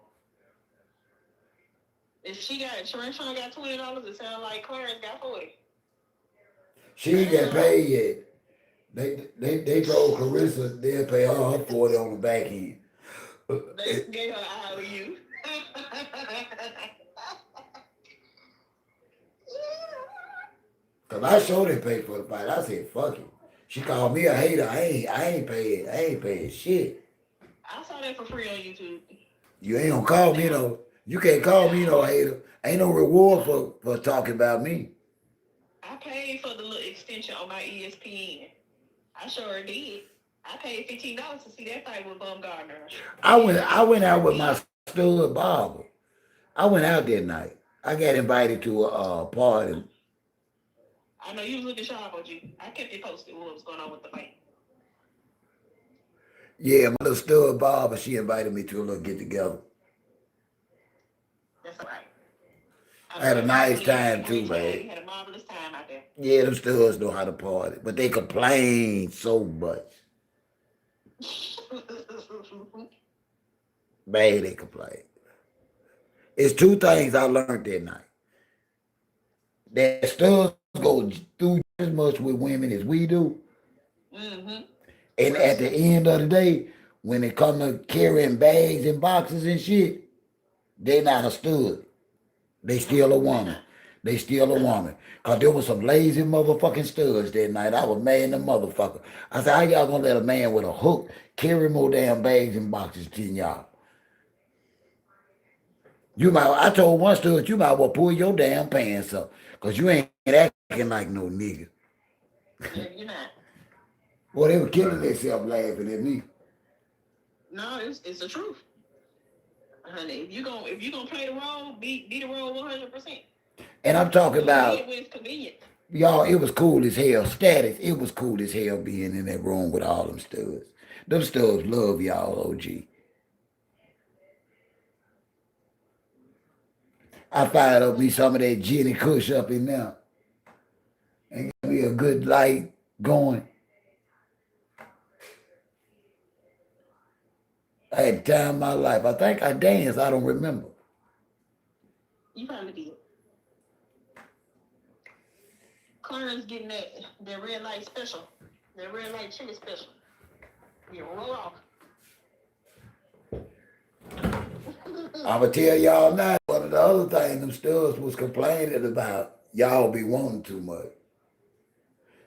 If Sharon got $20, it sounds like Clarence got 40. She ain't got paid yet. They told Clarissa they'll pay her 40 on the back end. They gave her IOU. Cause I showed they paid for the fight. I said, fuck it. She called me a hater. I ain't paying shit. I saw that for free on YouTube. You ain't gonna call me no. You can't call me no hater. Ain't no reward for talking about me. I paid for the little extension on my ESPN. I sure did. I paid $15 to see that fight with Bumgardner. I went out with my stud barber. I went out that night. I got invited to a party. I know you was looking sharp on you. I kept you posted what was going on with the fight. Yeah, my little stud barber, she invited me to a little get together. That's all right. I had a nice time too, man. You had a marvelous time out there. Yeah, them studs know how to party, but they complain so much. Man, they complain. It's two things I learned that night. That studs go through as much with women as we do. Mm-hmm. And at the end of the day, when it comes to carrying bags and boxes and shit, they not a stud. They still a woman. They still a woman. Because there was some lazy motherfucking studs that night. I was mad in the motherfucker. I said, how y'all gonna let a man with a hook carry more damn bags and boxes than y'all? I told one stud, you might well pull your damn pants up. Because you ain't acting like no nigga. Yeah, you're not. Well, they were killing themselves laughing at me. No, it's the truth. Honey, if you gonna play the role, be the role 100%. And I'm talking about, when it's convenient. y'all, it was cool as hell. Status, it was cool as hell being in that room with all them studs. Them studs love y'all, OG. I fired up me some of that gin and kush up in there. And give me a good light going. I had the time of my life. I think I danced. I don't remember. You probably did. Clarence getting that red light special. That red light chili special. You roll off. I'ma tell y'all now, one of the other things them studs was complaining about, y'all be wanting too much.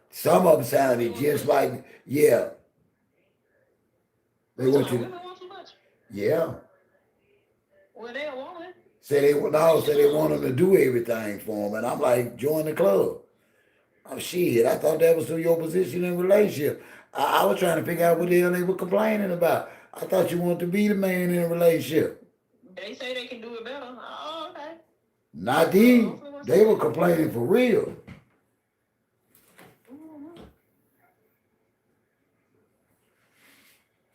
Some of them sounded just like, yeah. They want Women you, want too much. yeah. Well, they don't want it. Say they want them to do everything for them. And I'm like, join the club. Oh shit, I thought that was to your position in relationship. I was trying to figure out what the hell they were complaining about. I thought you wanted to be the man in a relationship. They say they can do it better. Oh, okay. Not these. They were complaining for real.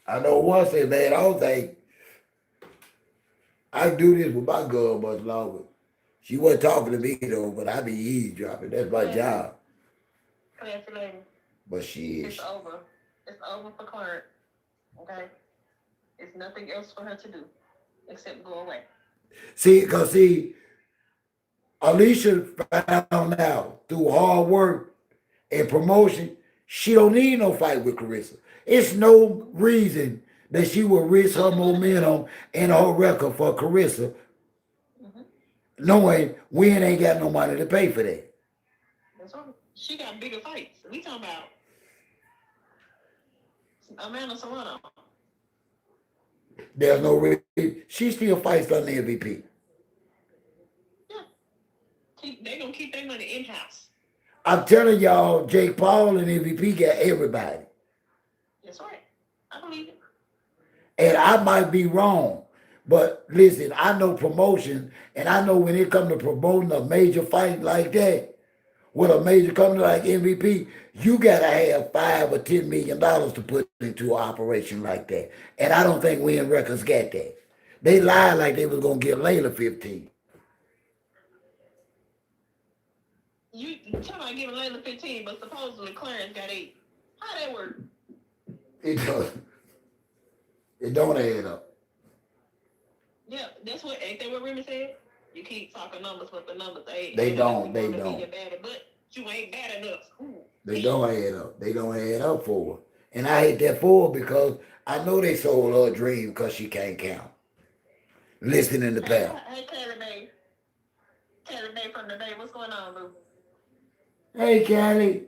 I know one said, man, I don't think I do this with my girl much longer. She wasn't talking to me though, but I be eavesdropping. That's my job. Classy lady. But she is. It's over. It's over for Clark. Okay? It's nothing else for her to do except go away. See, Alicia found out through hard work and promotion, she don't need no fight with Clarissa. It's no reason that she will risk her momentum and her record for Clarissa, knowing Wynn ain't got no money to pay for that. That's right. She got bigger fights. We talking about Amanda Serrano. There's no reason. She still fights on the MVP. Yeah. They gonna keep their money in-house. I'm telling y'all, Jake Paul and MVP got everybody. That's right. I believe it. And I might be wrong. But listen, I know promotion, and I know when it comes to promoting a major fight like that, with a major company like MVP, you gotta have $5 or $10 million to put into an operation like that. And I don't think Win Records got that. They lied like they was gonna give Layla 15. You tell me I giving Layla 15, but supposedly Clarence got 8. How that work? It doesn't. It don't add up. Yeah, ain't that what Remy said? You keep talking numbers, but the numbers ain't. They don't. Be your baddie, but you ain't bad enough. Ooh. They don't add up. They don't add up for her. And I hate that for her because I know they sold her a dream because she can't count. Listening to Pal. Hey, Kelly May. Kelly May from the Bay. What's going on, boo? Hey, Callie.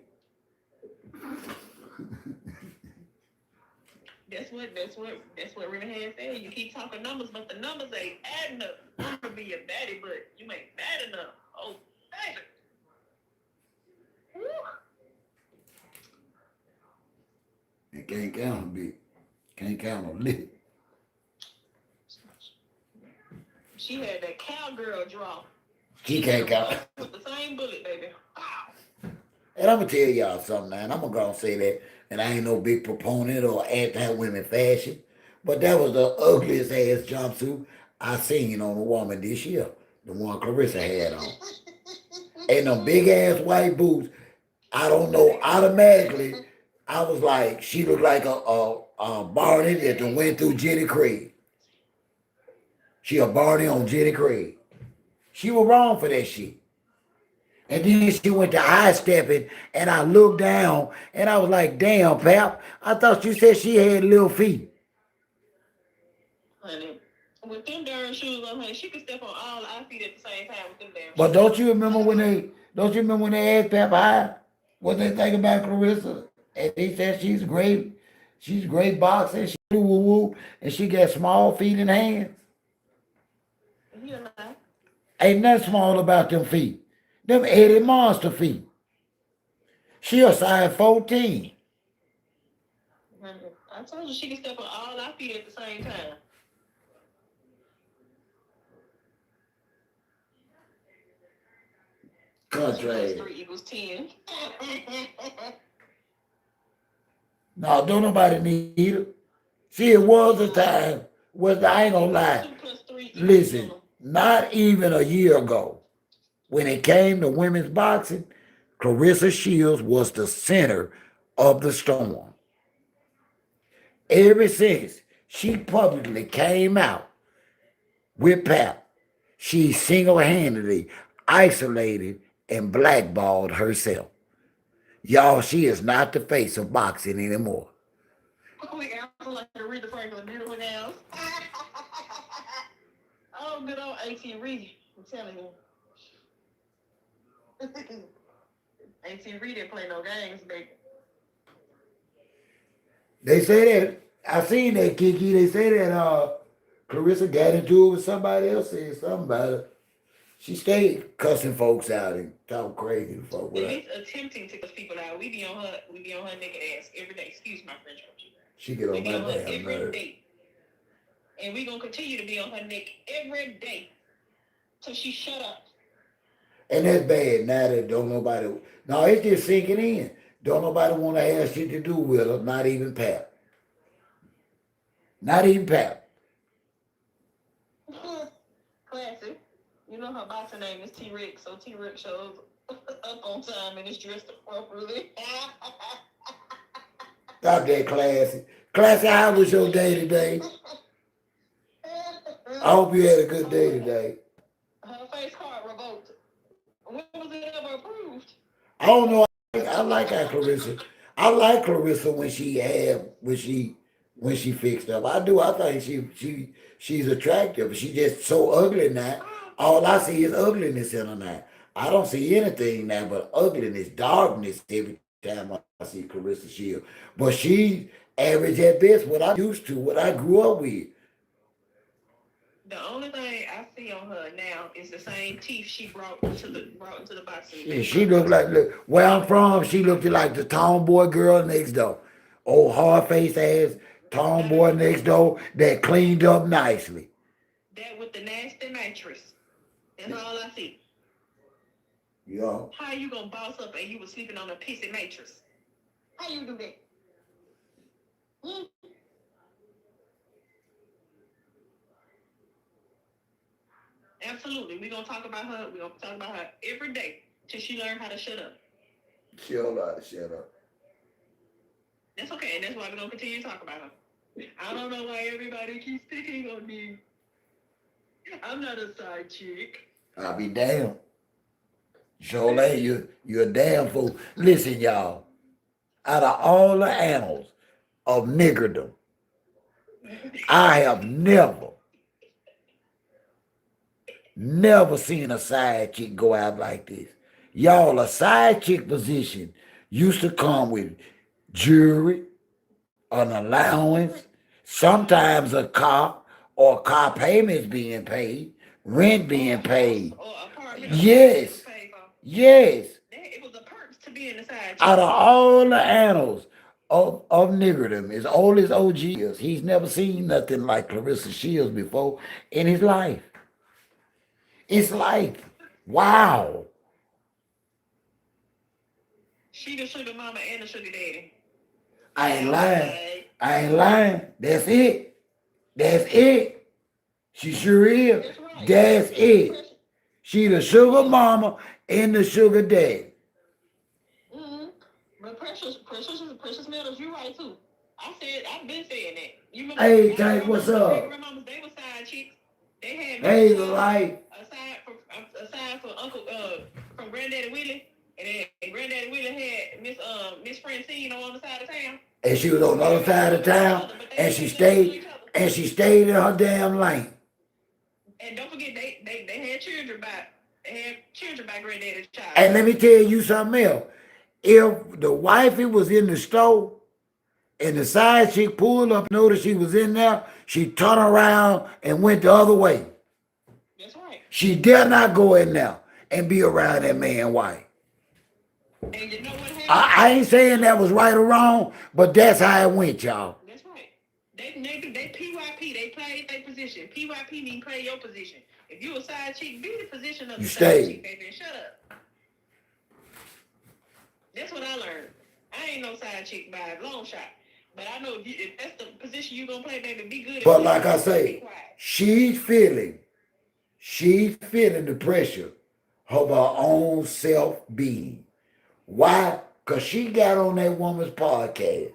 That's what Riverhead said. You keep talking numbers, but the numbers ain't adding up. I'm gonna be your baddie, but you ain't bad enough. Oh, baby. And can't count a bit. Can't count a lick. She had that cowgirl draw. She can't count. With the same bullet, baby. Wow. And I'm going to tell y'all something now, and I'm going to go and say that, and I ain't no big proponent or anti-women fashion, but that was the ugliest ass jumpsuit I seen on a woman this year, the one Clarissa had on. And them big ass white boots, I don't know, automatically, I was like, she looked like a Barney that went through Jenny Craig. She a Barney on Jenny Craig. She was wrong for that shit. And then she went to high stepping, and I looked down, and I was like, damn, Pap, I thought you said she had little feet. Honey, with them darn shoes on, honey, she could step on all our feet at the same time with them damn shoes. But don't you remember when they asked Pap High what they think about Clarissa? And they said she's great boxing, she do woo woo, and she got small feet and hands. You know, Ain't nothing small about them feet. Them Eddie Monster feet. She a size 14. I told you she could step on all our feet at the same time. Country. 3 equals 10. No, don't nobody need it. See, it was a time where I ain't gonna lie. 2 plus 3 equals Listen, 2. not even a year ago, when it came to women's boxing, Clarissa Shields was the center of the storm. Ever since she publicly came out with Pap, she single-handedly isolated and blackballed herself. Y'all, she is not the face of boxing anymore. Oh my God, I feel like Aretha Franklin, beautiful gals. Oh, good old A.T. Reed, I'm telling you. A.T. Reed didn't play no games, baby. They say that, I seen that, Kiki, they say that Clarissa got into it with somebody else, said something about it. She stayed cussing folks out and talking crazy to folks. At least attempting to cuss people out. We be on her naked ass every day. Excuse my French. She get on my damn every nerves. day. And we gonna continue to be on her neck every day till she shut up. And that's bad. Now that don't nobody. No, it's just sinking in. Don't nobody want to have shit to do with her. Not even Pap. Not even Pap. Classic. You know her boxer name is T-Rex, so T-Rex shows up on time and is dressed appropriately. Stop that, Classy. Classy, how was your day today? I hope you had a good day today. Her face card revoked. When was it ever approved? I don't know. I like that Clarissa. I like Clarissa when she fixed up. I do. I think she's attractive. She's just so ugly now. All I see is ugliness in her now. I don't see anything now but ugliness, darkness every time I see Clarissa Shields. But she average at best what I used to, what I grew up with. The only thing I see on her now is the same teeth she brought into the boxing. Yeah, she looked like, look, where I'm from, she looked like the tomboy girl next door. Old hard-faced ass tomboy next door that cleaned up nicely. That with the nasty nitrous. That's all I see. Yeah. How you gonna boss up and you was sleeping on a pissy mattress? How you do that? Absolutely. We're gonna talk about her. We're gonna talk about her every day till she learn how to shut up. She don't know how to shut up. That's okay, and that's why we're gonna continue to talk about her. I don't know why everybody keeps picking on me. I'm not a side chick. I'll be damned. Jolene, you're a damn fool. Listen, y'all. Out of all the annals of niggerdom, I have never seen a side chick go out like this. Y'all, a side chick position used to come with jewelry, an allowance, sometimes a car or car payments being paid, rent being paid. Or apartment. Yes, yes. It was a perks to be in the side Out chick. of all the annals of niggerdom, as old as OG is, he's never seen nothing like Clarissa Shields before in his life. It's like, wow. She the sugar mama and the sugar daddy. I ain't lying. I ain't lying. That's it. That's it. She sure is. That's right. That's it. She the sugar mama and the sugar daddy. Mm-hmm. But precious metals, you right too. I've been saying that. You remember? Hey, Tank, what's up? Grandmamas, they were side chicks. They had Hey, the light. aside from Uncle from Granddaddy Willie, and then Granddaddy Willie had Miss Francine on the side of town. And she was on the other side of town, and she stayed in her damn lane. And don't forget, they had children by Granddaddy's child. And let me tell you something else. If the wifey was in the store and the side chick pulled up, noticed she was in there, she turned around and went the other way. That's right. She dare not go in there and be around that man wife. And you know what happened? I ain't saying that was right or wrong, but that's how it went, y'all. That's right. They PYP, they played their position. PYP mean play your position. If you a side chick, be the position of the side chick, baby, and shut up. That's what I learned. I ain't no side chick by a long shot. But I know if that's the position you gonna play, baby, be good. But like I say, she's feeling the pressure of her own self-being. Why? Because she got on that woman's podcast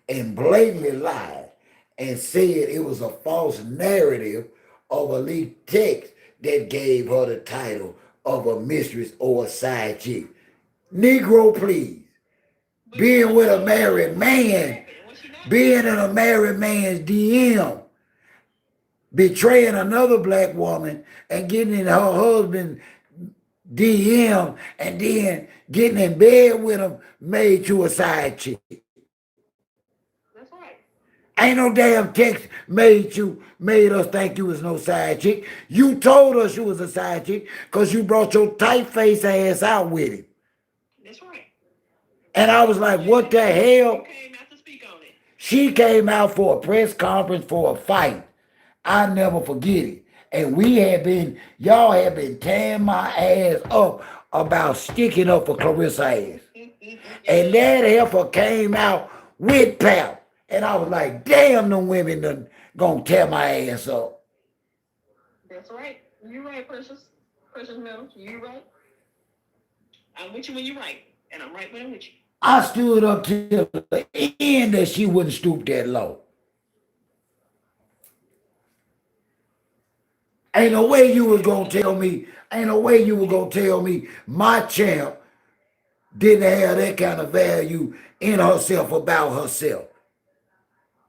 and blatantly lied and said it was a false narrative of a leaked text that gave her the title of a mistress or a side chick. Negro, please. Being with a married man, being in a married man's DM, betraying another black woman and getting in her husband's DM and then getting in bed with him made you a side chick. That's right. Ain't no damn text made us think you was no side chick. You told us you was a side chick because you brought your tight face ass out with it. That's right. And I was like, what the hell? Came out to speak on it. She came out for a press conference for a fight. I never forget it. And y'all had been tearing my ass up about sticking up for Clarissa ass. And that heifer came out with Pap. And I was like, damn, them women done gonna tear my ass up. That's right. You're right, Precious. Precious Metals. You're right. I'm with you when you're right. And I'm right when I'm with you. I stood up till the end that she wouldn't stoop that low. Ain't no way you was gonna tell me my champ didn't have that kind of value in herself about herself.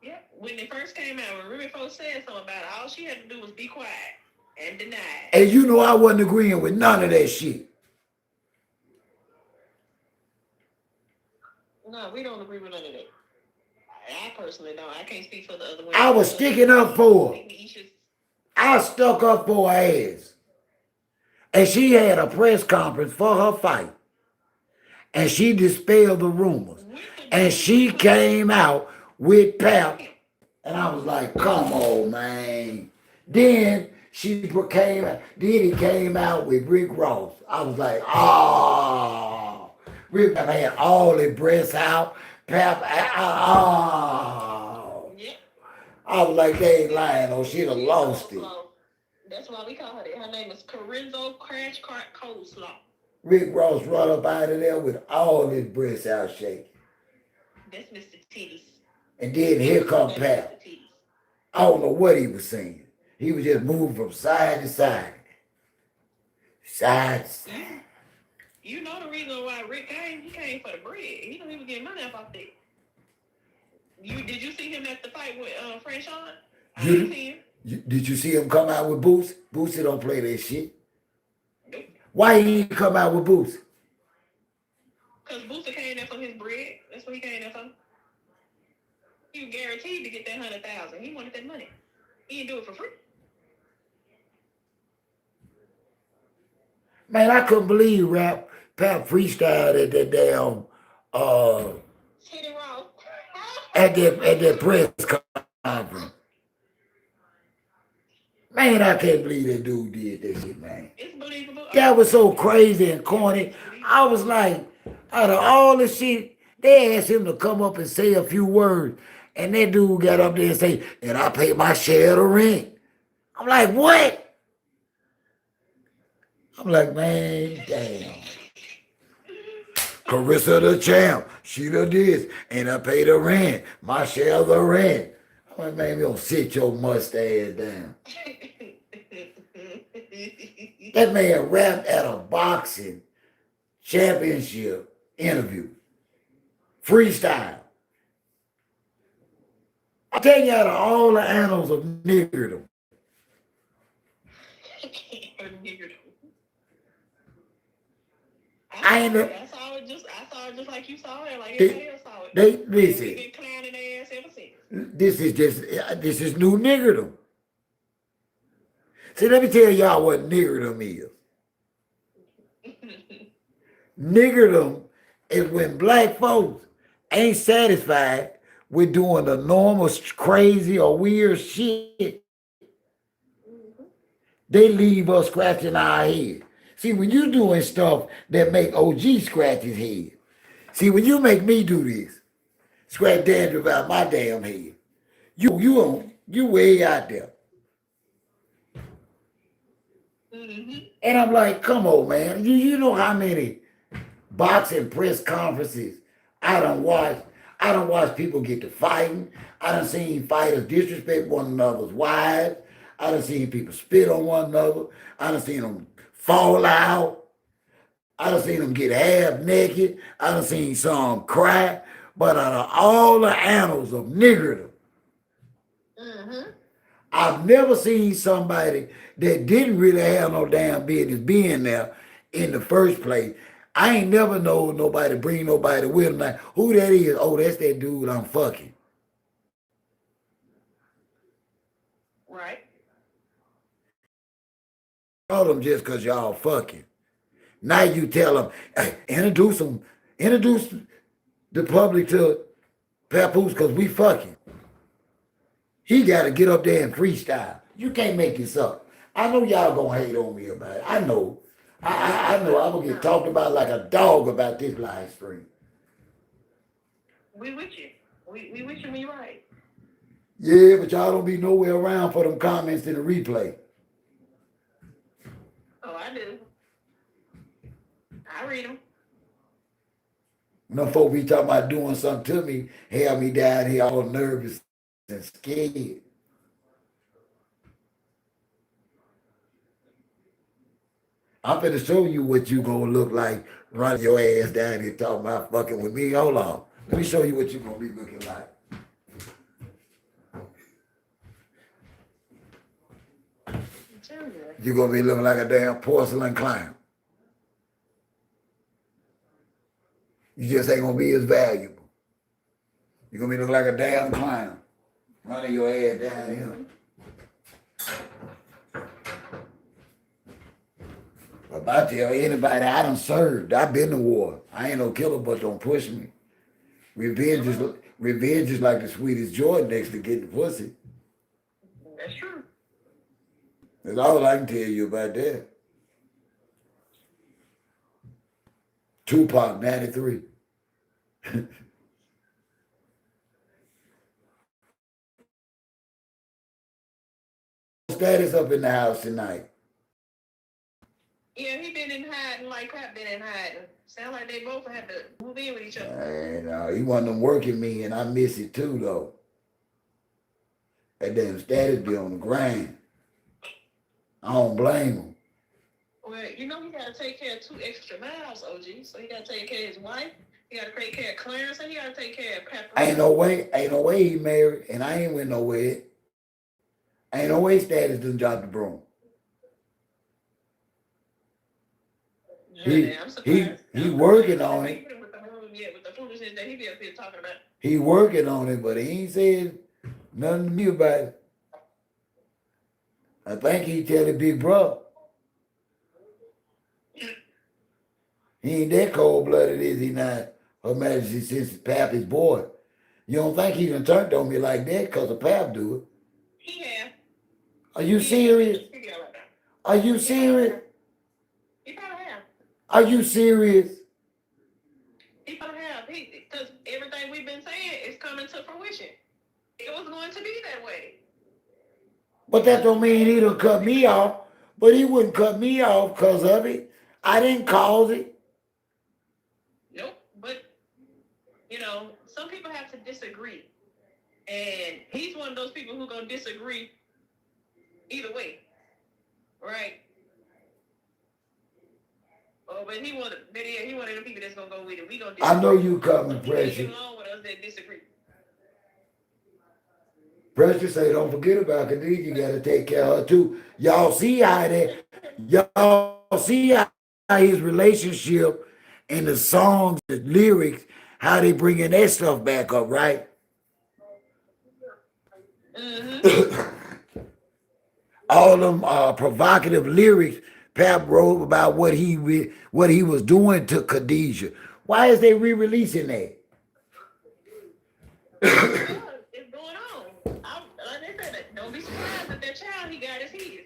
Yeah, when it first came out, when Ruby folks said something about it, all she had to do was be quiet and deny it. And you know I wasn't agreeing with none of that shit. No, we don't agree with none of that. I personally don't. I can't speak for the other women. I was sticking up for her. I stuck up for her ass. And she had a press conference for her fight. And she dispelled the rumors. And she came out with Pap. And I was like, come on, man. Then he came out with Rick Ross. I was like, oh. Rick had all his breasts out. Pap, oh. I was like, they ain't lying, or she'd have lost it. That's why we call her that. Her name is Corinzo Crash Cart Coleslaw. Rick Ross run up out of there with all his breasts out shaking. That's Mr. Titties. And then here come Pap. I don't know what he was saying. He was just moving from side to side. Sides. You know the reason why Rick came? He came for the bread. He don't even get money off that. Did you see him at the fight with Frank Sean? I didn't see him. Did you see him come out with Boots? Bootsy don't play that shit. Nope. Why he didn't come out with Boots? Because Booster came there for his bread. That's what he came there for. He was guaranteed to get that 100,000. He wanted that money. He didn't do it for free. Man, I couldn't believe Pap freestyled at that damn Hit it wrong. at that press conference. Man, I can't believe that dude did that shit, man. It's believable. That was so crazy and corny. I was like, out of all the shit, they asked him to come up and say a few words. And that dude got up there and say, and I paid my share of the rent. I'm like, what? I'm like, man, damn. Clarissa the champ. She done this. And I paid the rent. My share of the rent. I'm like, man, you don't sit your mustache down. That man rapped at a boxing championship interview. Freestyle. I tell you, out of all the annals of niggerdom. I saw it just like you saw it, like everybody else saw it. Listen. We've been clowning their ass ever since. This is new niggerdom. See, let me tell y'all what niggerdom is. Niggerdom is when black folks ain't satisfied with doing the normal, crazy, or weird shit. They leave us scratching our head. See, when you doing stuff that make OG scratch his head. See, when you make me do this, scratch dandruff out my damn head, you way out there. And I'm like, come on, man. You know how many boxing press conferences I done watched? I done watched people get to fighting. I done seen fighters disrespect one another's wives. I done seen people spit on one another. I done seen them fall out. I done seen them get half naked. I done seen some cry. But out of all the annals of niggerdom, I've never seen somebody that didn't really have no damn business being there in the first place. I ain't never know nobody bring nobody with them. Like, who that is? Oh, that's that dude I'm fucking. Right. Tell them just because y'all fucking. Now you tell them, hey, introduce the public to Papoose because we fucking. He got to get up there and freestyle. You can't make this up. I know y'all gonna hate on me about it. I know. I know I'm gonna get talked about like a dog about this live stream. We with you. We with you when you're right. Yeah, but y'all don't be nowhere around for them comments in the replay. Oh, I do. I read them. No folk be talking about doing something to me, have me down here all nervous and scared. I'm finna show you what you gonna look like running your ass down here talking about fucking with me. Hold on. Let me show you what you gonna be looking like. You're gonna be looking like a damn porcelain clown. You just ain't gonna be as valuable. You're gonna be looking like a damn clown. Running your ass down here. But I tell anybody I done served, I've been to war. I ain't no killer, but don't push me. Revenge is like the sweetest joy next to getting pussy. That's true. That's all I can tell you about that. Tupac, 93. Status up in the house tonight. Yeah, he been in hiding like Crap been in hiding. Sound like they both had to move in with each other. And he wasn't working me, and I miss it too, though. That damn Status be on the grind. I don't blame him. Well, you know he got to take care of 2 extra mouths, OG. So he got to take care of his wife. He got to take care of Clarence, and he got to take care of Papoose. Ain't no way he married, and I ain't went nowhere. Ain't no way Status done dropped the broom. He working on it. With the foolishness that he be up here talking about. He working on it, but he ain't said nothing to me about it. I think he telling Big Bro. He ain't that cold-blooded, is he not? Her Majesty, since Pap is born. You don't think he done turned on me like that because of Pap do it? He have. Are you serious? Are you serious? He probably have. Are you serious? He probably have. Because everything we've been saying is coming to fruition. It was going to be that way. But that don't mean he done cut me off. But he wouldn't cut me off because of it. I didn't cause it. Nope. But, you know, some people have to disagree. And he's one of those people who going to disagree either way. Right? Oh, but he one of the people that's going to go with it. We gonna disagree. I know you coming, Precious. Get along with us that disagree. Precious say, don't forget about Khadijah. You got to take care of her too. Y'all see how his relationship and the songs, the lyrics, how they bringing that stuff back up, right? All them provocative lyrics Pap wrote about what he was doing to Khadijah. Why is they re-releasing that? It's going on. Like they said, don't be surprised that child he got is his.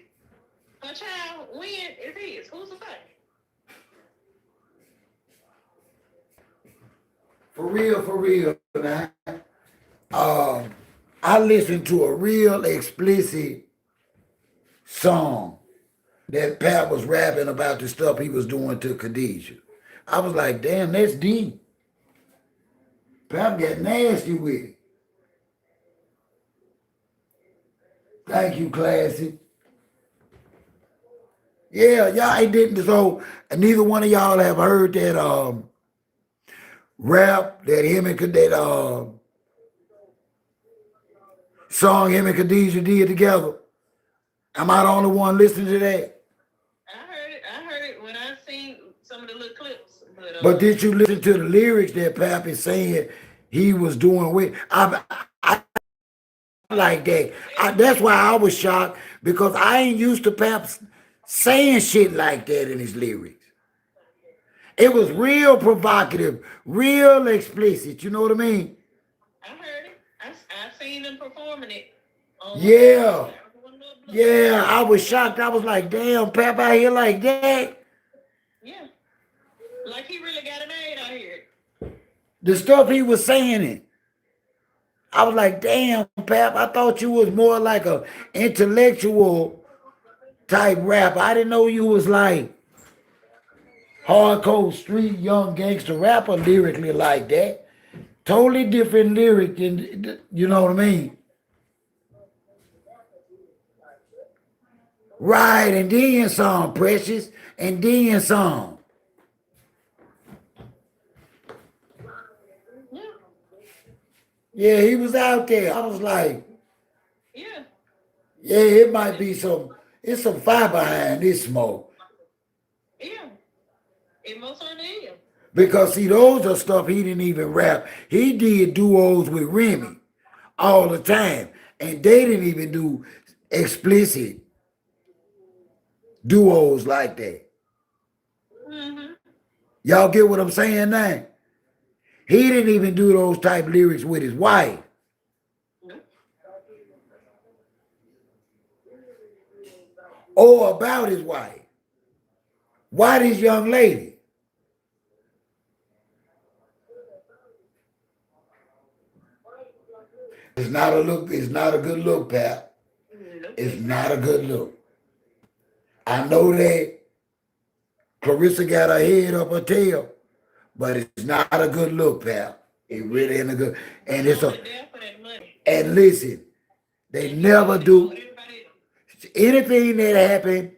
Her child win is his. Who's to say? For real now. I listened to a real explicit song that Pat was rapping about the stuff he was doing to Khadijah. I was like, damn, that's deep. Pat got nasty with it. Thank you, Classy. Yeah, y'all ain't didn't. So neither one of y'all have heard that rap that him and that song him and Khadijah did together. Am I the only one listening to that? I heard it when I seen some of the little clips. But did you listen to the lyrics that Pap is saying he was doing with? I like that. That's why I was shocked, because I ain't used to Pap saying shit like that in his lyrics. It was real provocative, real explicit. You know what I mean? I heard it. I seen them performing it. Yeah. Yeah, I was shocked. I was like, damn, Pap out here like that? Yeah. Like he really got it made out here. The stuff he was saying it. I was like, damn, Pap, I thought you was more like a intellectual type rapper. I didn't know you was like hardcore street young gangster rapper lyrically like that. Totally different lyric than, you know what I mean? Right, and then some, Precious, and then some. Yeah, he was out there. I was like, yeah, it might be it's some fire behind this smoke. Yeah, it most certainly is. Because see, those are stuff he didn't even rap. He did duos with Remy all the time, and they didn't even do explicit duos like that. Mm-hmm. Y'all get what I'm saying now? He didn't even do those type lyrics with his wife. Or about his wife. Why this young lady? It's not a look, it's not a good look, Pat. It's not a good look. I know that Clarissa got her head up her tail, but it's not a good look, pal. It really ain't a good. And it's a. And listen, they never do anything that happened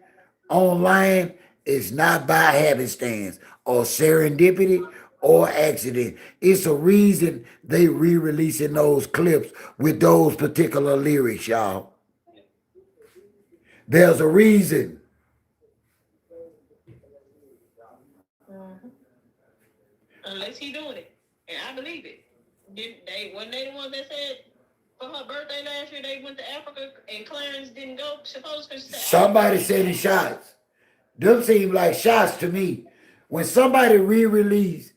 online. It's not by happenstance or serendipity or accident. It's a reason they re-releasing those clips with those particular lyrics, y'all. There's a reason. Unless he doing it, and I believe it. Wasn't they the ones that said for her birthday last year they went to Africa and Clarence didn't go? Supposedly Somebody said he shots. Them seem like shots to me. When somebody re-release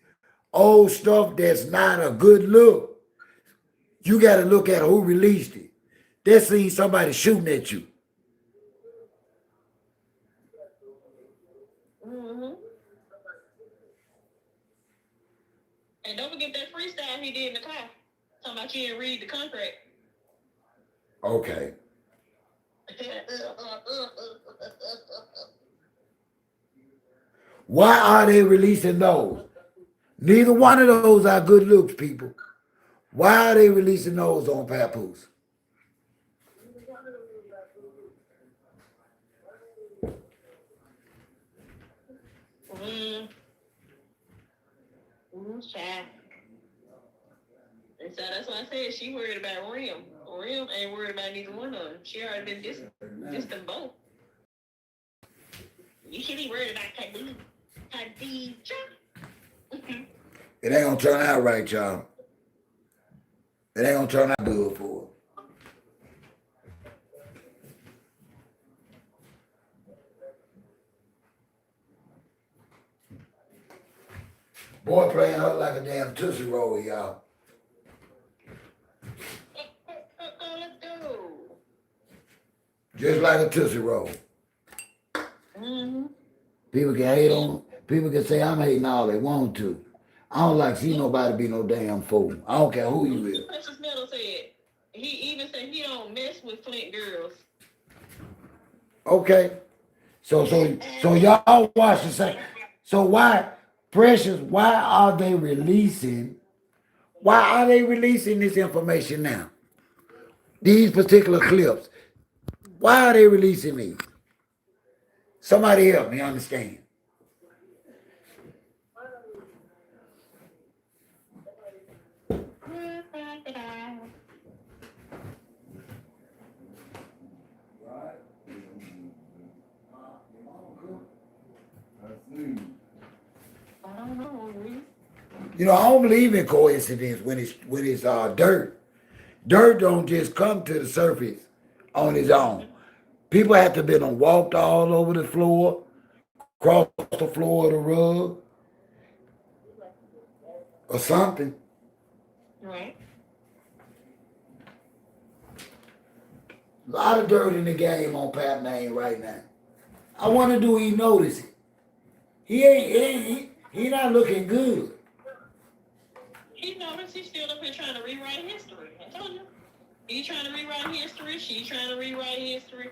old stuff that's not a good look, you got to look at who released it. That seems somebody shooting at you. And don't forget that freestyle he did in the car. Talking about you didn't read the contract. Okay. Why are they releasing those? Neither one of those are good looks, people. Why are they releasing those on Papoose? Child. And so that's why I said she worried about Rim. Rim ain't worried about neither one of them. She already been distant both. You should be worried about Khadijah. It ain't gonna turn out right, y'all. It ain't gonna turn out good for her. Boy playing her like a damn Tootsie Roll, y'all. Let's go. Just like a Tootsie Roll. People can hate on, people can say I'm hating all they want to. I don't like see nobody be no damn fool. I don't care who you is. Precious Metal said, he even said he don't mess with Flint girls. Okay. So y'all watch the same. So why, Precious, why are they releasing this information now? These particular clips. Why are they releasing these? Somebody help me understand. You know, I don't believe in coincidence when it's dirt. Dirt don't just come to the surface on its own. People have to be walked all over the floor, across the floor of the rug, or something. Right. A lot of dirt in the game on Pat name right now. I wonder, do he notice it? He not looking good. He noticed he's still up here trying to rewrite history. I told you. He's trying to rewrite history. She's trying to rewrite history.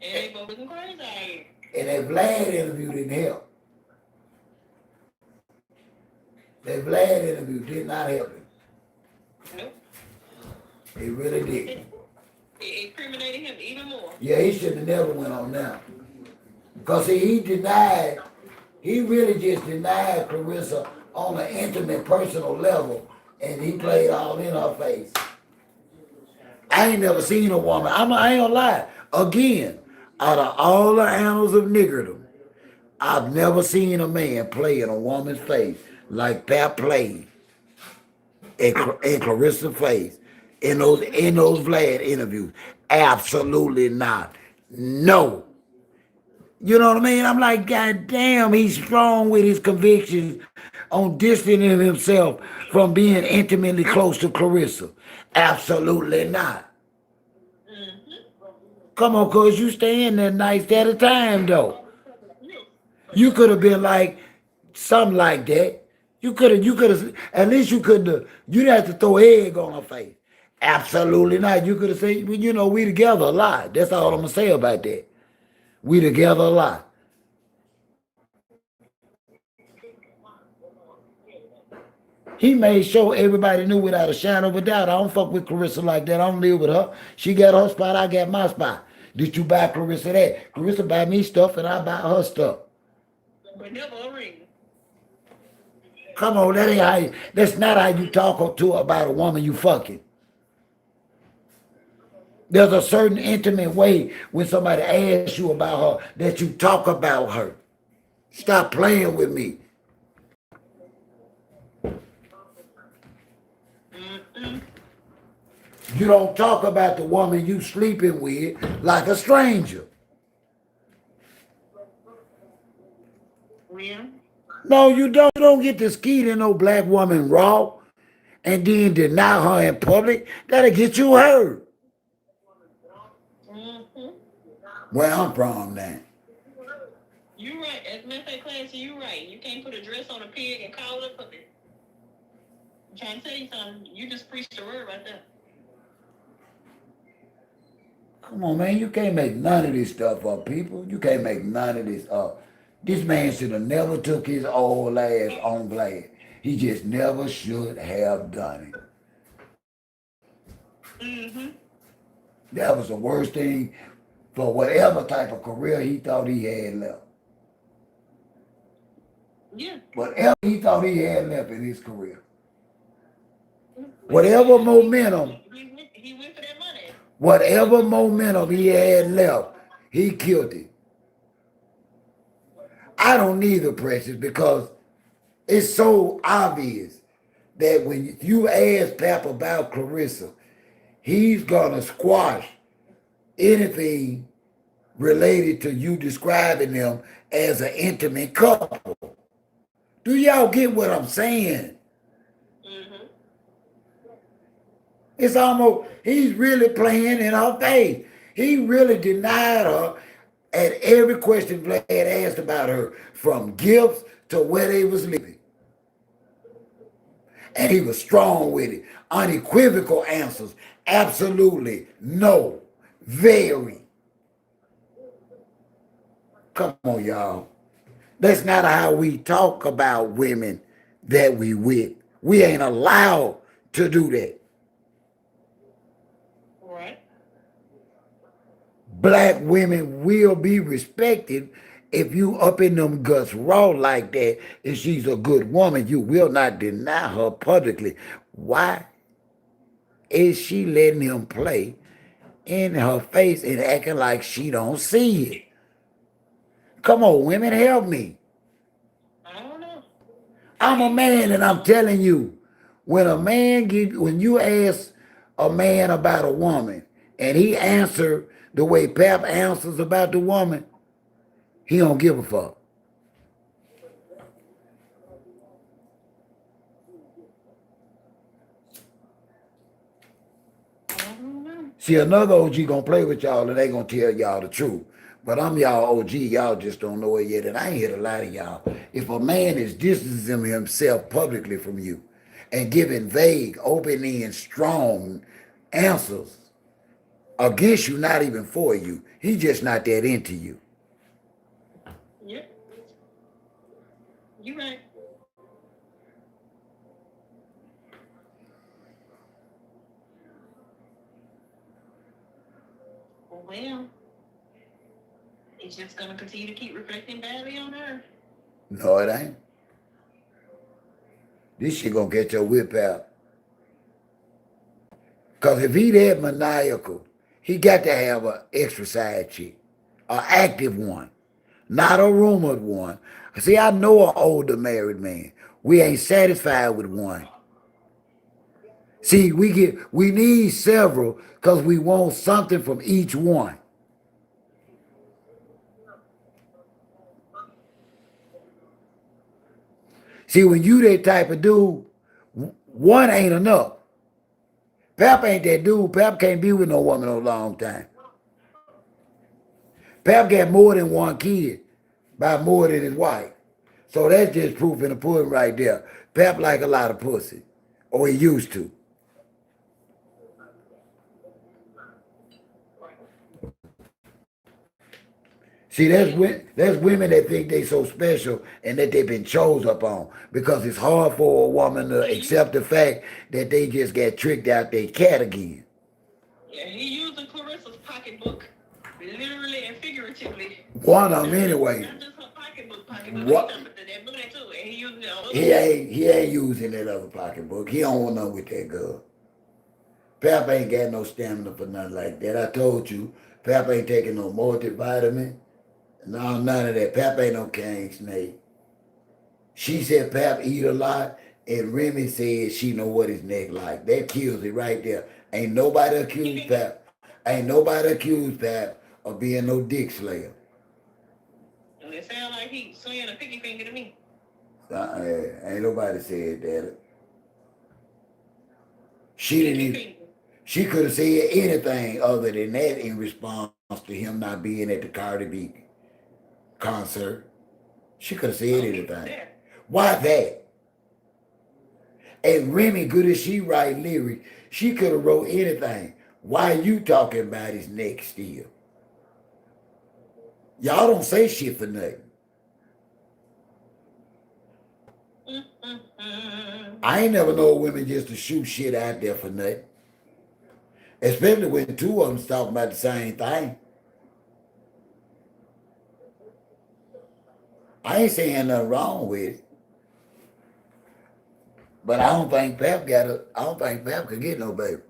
And they both looking crazy out here. And that Vlad interview didn't help. That Vlad interview did not help him. Nope. It really did. It incriminated him even more. Yeah, he should have never went on now. Because he really just denied Clarissa on an intimate, personal level, and he played all in her face. I ain't never seen a woman, I ain't gonna lie, again, out of all the annals of niggerdom, I've never seen a man play in a woman's face like Pat played in Clarissa's face in those Vlad interviews. Absolutely not. No. You know what I mean? I'm like, God damn, he's strong with his convictions on distancing himself from being intimately close to Clarissa. Absolutely not. Come on, cuz you stay in there nights at a time, though. You could have been like, something like that. You could have, at least you couldn't have, you didn't have to throw egg on her face. Absolutely not. You could have said, well, you know, we together a lot. That's all I'm going to say about that. We together a lot. He made sure everybody knew without a shadow of a doubt. I don't fuck with Clarissa like that. I don't live with her. She got her spot, I got my spot. Did you buy Clarissa that? Clarissa buy me stuff and I buy her stuff. But never a ring. Come on, that's not how you talk to about a woman you fucking. There's a certain intimate way when somebody asks you about her that you talk about her. Stop playing with me. You don't talk about the woman you sleeping with like a stranger. Yeah. No, you don't. You don't get to skeet in no black woman raw and then deny her in public. That'll get you hurt. Where I'm from now. You right. As a matter of fact, Clarissa, you right. You can't put a dress on a pig and call it a puppet. I'm trying to tell you something. You just preached the word right there. Come on, man. You can't make none of this stuff up, people. You can't make none of this up. This man should have never took his old ass on blade. He just never should have done it. Mm-hmm. That was the worst thing for whatever type of career he thought he had left. Yeah. Whatever he thought he had left in his career. Whatever momentum. He went for that money. Whatever momentum he had left, he killed it. I don't need the Precious because it's so obvious that when you ask Pap about Clarissa, he's gonna squash anything related to you describing them as an intimate couple. Do y'all get what I'm saying? Mm-hmm. It's almost, he's really playing in her face. He really denied her at every question Vlad asked about her, from gifts to where they was living. And he was strong with it. Unequivocal answers. Absolutely. No. Very. Come on, y'all. That's not how we talk about women that we with. We ain't allowed to do that. Right. Black women will be respected if you up in them guts raw like that. If she's a good woman, you will not deny her publicly. Why is she letting him play in her face and acting like she don't see it? Come on, women, help me. I don't know. I'm a man and I'm telling you, when you ask a man about a woman and he answer the way Pap answers about the woman, he don't give a fuck. See, another OG gonna play with y'all and they gonna tell y'all the truth. But I'm y'all OG, y'all just don't know it yet, and I ain't here to lie to y'all. If a man is distancing himself publicly from you and giving vague, open-ended, strong answers against you, not even for you, he's just not that into you. Yep. You right. Well, it's just gonna continue to keep reflecting badly on her. No, it ain't. This shit gonna get your whip out. Because if he that maniacal, he got to have an extra side chick, an active one, not a rumored one. See, I know an older married man. We ain't satisfied with one. See, we need several because we want something from each one. See, when you that type of dude, one ain't enough. Pap ain't that dude. Pap can't be with no woman no long time. Pap got more than one kid by more than his wife. So that's just proof in the pudding right there. Pap like a lot of pussy. Or he used to. See, there's women that think they so special and that they've been chose upon because it's hard for a woman to accept the fact that they just got tricked out their cat again. Yeah, he using Clarissa's pocketbook, literally and figuratively. One of them anyway. Not just her pocketbook. pocketbook. What? That money too, and he using it on He ain't using that other pocketbook. He don't want nothing with that girl. Pap ain't got no stamina for nothing like that. I told you, Pap ain't taking no multivitamin. No, none of that. Pap ain't no cane snake. She said Pap eat a lot, and Remy said she know what his neck like. That kills it right there. Ain't nobody accused Pap. Ain't nobody accused Pap of being no dick slayer. And it sound like he swinging a pinky finger to me. Ain't nobody said that. She didn't even, she could have said anything other than that in response to him not being at the Cardi B concert. She could have said anything. Why that? And Remy, good as she write lyrics, she could have wrote anything. Why you talking about his neck still? Y'all don't say shit for nothing. I ain't never know women just to shoot shit out there for nothing. Especially when two of them talking about the same thing. I ain't saying nothing wrong with it. But I don't think Pap could get no baby.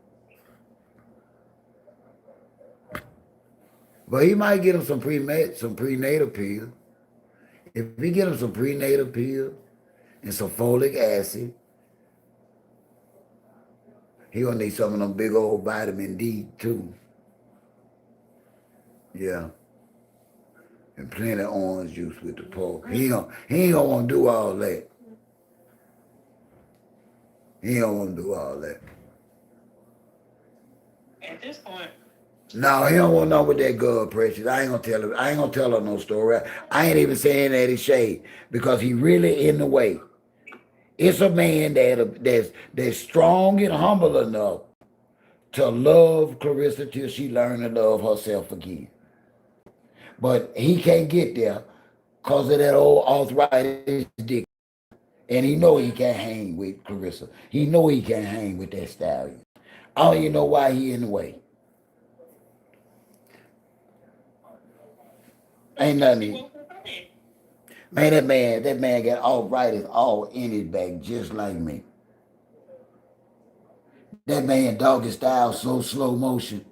But he might get him some prenatal pills. If he get him some prenatal pills and some folic acid, he gonna need some of them big old vitamin D too. Yeah. And plenty of orange juice with the pork. He ain't gonna want to do all that. He don't want to do all that. At this point. No, he don't want to know with that girl, Precious. I ain't gonna tell her no story. I ain't even saying that in shade because he really in the way. It's a man that's strong and humble enough to love Clarissa till she learn to love herself again. But he can't get there because of that old arthritis dick. And he know he can't hang with Clarissa. He know he can't hang with that stallion. I don't even know why he in the way. Ain't nothing. Man, that man got arthritis all in his back just like me. That man doggy style so slow motion.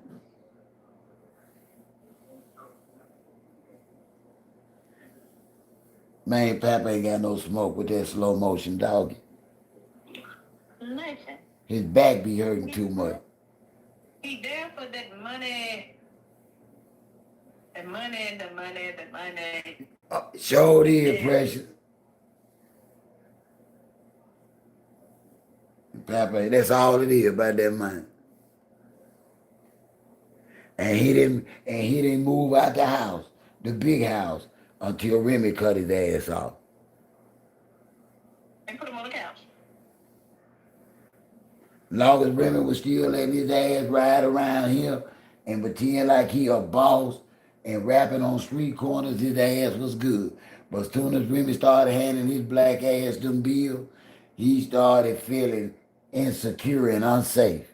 Man, Papa ain't got no smoke with that slow motion doggy. Listen. His back be hurting too much. He there for that money. The money. Sure is, Precious. Papa, that's all it is about that money. And he didn't move out the house, the big house, until Remy cut his ass off. And put him on the couch. Long as Remy was still letting his ass ride around here and pretend like he a boss and rapping on street corners, his ass was good. But as soon as Remy started handing his black ass them bills, he started feeling insecure and unsafe.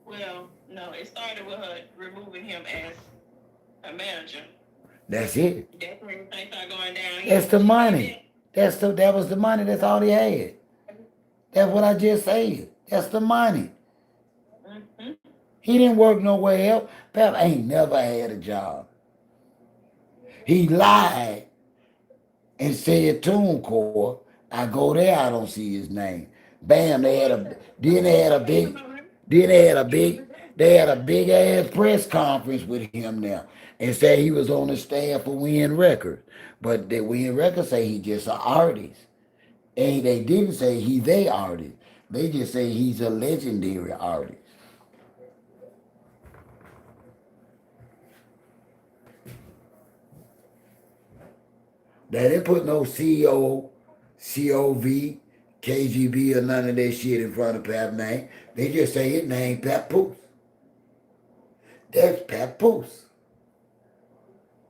Well, no, it started with her removing him as a manager. That's it. That's when things started going down. That's the money. That was the money. That's all he had. That's what I just said. That's the money. Mm-hmm. He didn't work nowhere else. Pap ain't never had a job. He lied and said TuneCore. I go there, I don't see his name. Bam, they had a big ass press conference with him now and said he was on the staff for Win Records. But the Win Records say he just an artist. And they didn't say he's the artist. They just say he's a legendary artist. They didn't put no CEO, COV, KGB or none of that shit in front of Pap's name. They just say his name Papoose. That's Papoose.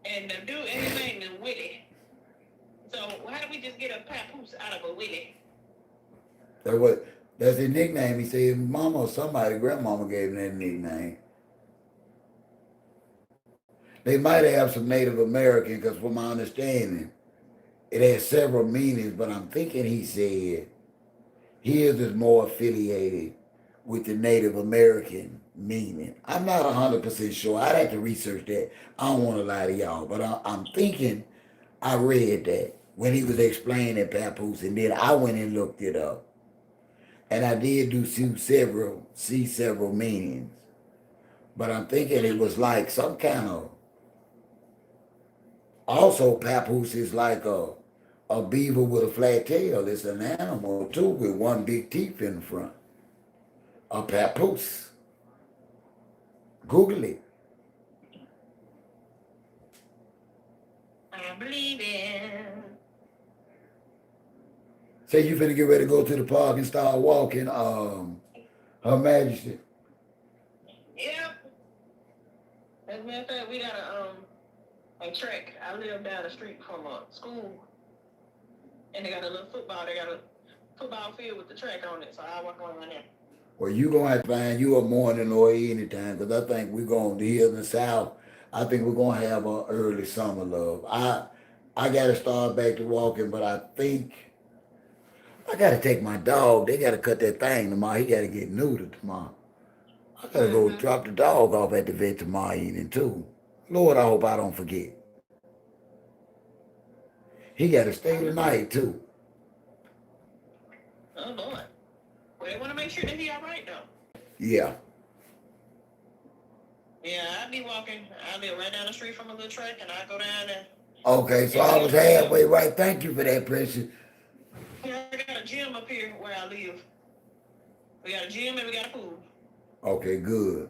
And the dude, and his name is Willie. So how do we just get a Papoose out of a Willie? That's his nickname. He said his mama or somebody, grandmama gave him that nickname. They might have some Native American, because from my understanding, It has several meanings, but I'm thinking he said his is more affiliated with the Native American meaning. I'm not 100% sure. I'd have to research that. I don't want to lie to y'all, but I'm thinking I read that when he was explaining Papoose, and then I went and looked it up. And I did do see several meanings. But I'm thinking it was like some kind of, also Papoose is like a beaver with a flat tail. It's an animal too with one big teeth in the front. A papoose. Google it. I believe in. Say you finna get ready to go to the park and start walking, Her Majesty. Yep. As a matter of fact, we got a track. I live down the street from a school, and they got a little football. They got a football field with the track on it, so I walk around there. Well, you gonna have to find you a morning or anytime, because I think we're going to here in the South. I think we're gonna have a early summer love. I gotta start back to walking, but I think I gotta take my dog. They gotta cut that thing tomorrow. He gotta get neutered tomorrow. I gotta go drop the dog off at the vet tomorrow evening too. Lord, I hope I don't forget. He gotta stay the night too. Oh Lord. Well, they want to make sure that he all right though. Yeah. Yeah, I be walking. I live right down the street from a little track, and I go down there. Okay, so I was halfway right. Thank you for that, Precious. Yeah, I got a gym up here where I live. We got a gym and we got a pool. Okay, good.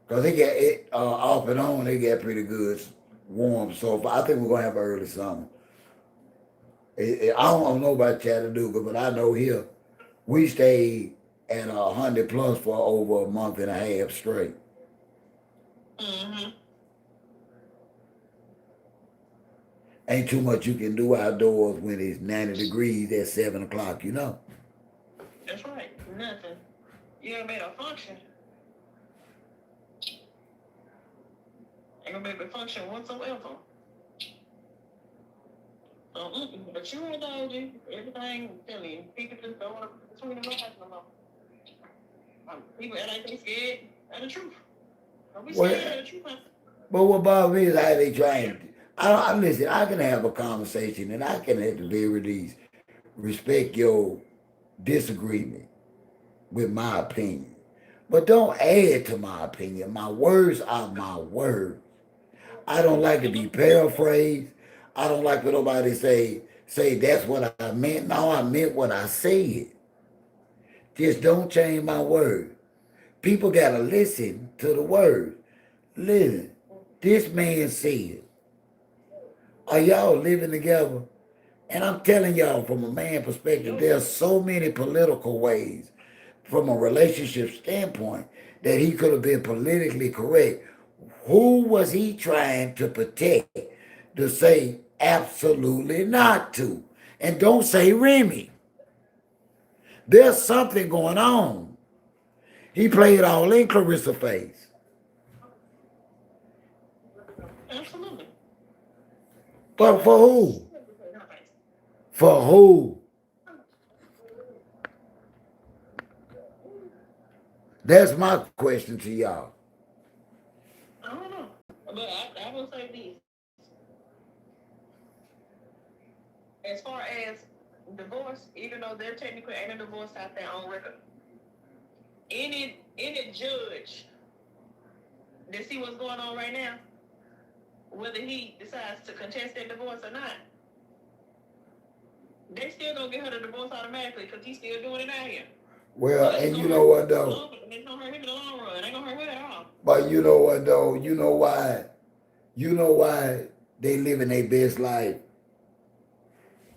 Because they get it off and on, they get pretty good warm. So I think we're going to have early summer. I don't know about Chattanooga, but I know here we stayed at 100 plus for over a month and a half straight. Mm-hmm. Ain't too much you can do outdoors when it's 90 degrees at 7 o'clock, you know? That's right. Nothing. You ain't made a function. Ain't gonna make a function whatsoever. But you ain't told you. Everything, telling you. People just don't want to between the lines no more. People act like they scared of the truth. Don't be scared of the truth. But what bothers me is how they trying. Listen, I can have a conversation and I can at the very least respect your disagreement with my opinion. But don't add to my opinion. My words are my words. I don't like to be paraphrased. I don't like for nobody to say that's what I meant. No, I meant what I said. Just don't change my word. People gotta listen to the word. Listen, this man said, are y'all living together? And I'm telling y'all from a man perspective, there's so many political ways from a relationship standpoint that he could have been politically correct. Who was he trying to protect to say absolutely not to? And don't say Remy. There's something going on. He played all in Clarissa's face. Absolutely. But for who? For who? That's my question to y'all. I don't know. But I will say this. As far as divorce, even though there technically ain't a divorce out there on record, any judge that see what's going on right now, whether he decides to contest that divorce or not, they still gonna give her the divorce automatically because he's still doing it out here. Well, So and you know what though? It's gonna hurt him in the long run. It ain't gonna hurt her at all. But you know what though? You know why? You know why they living their best life?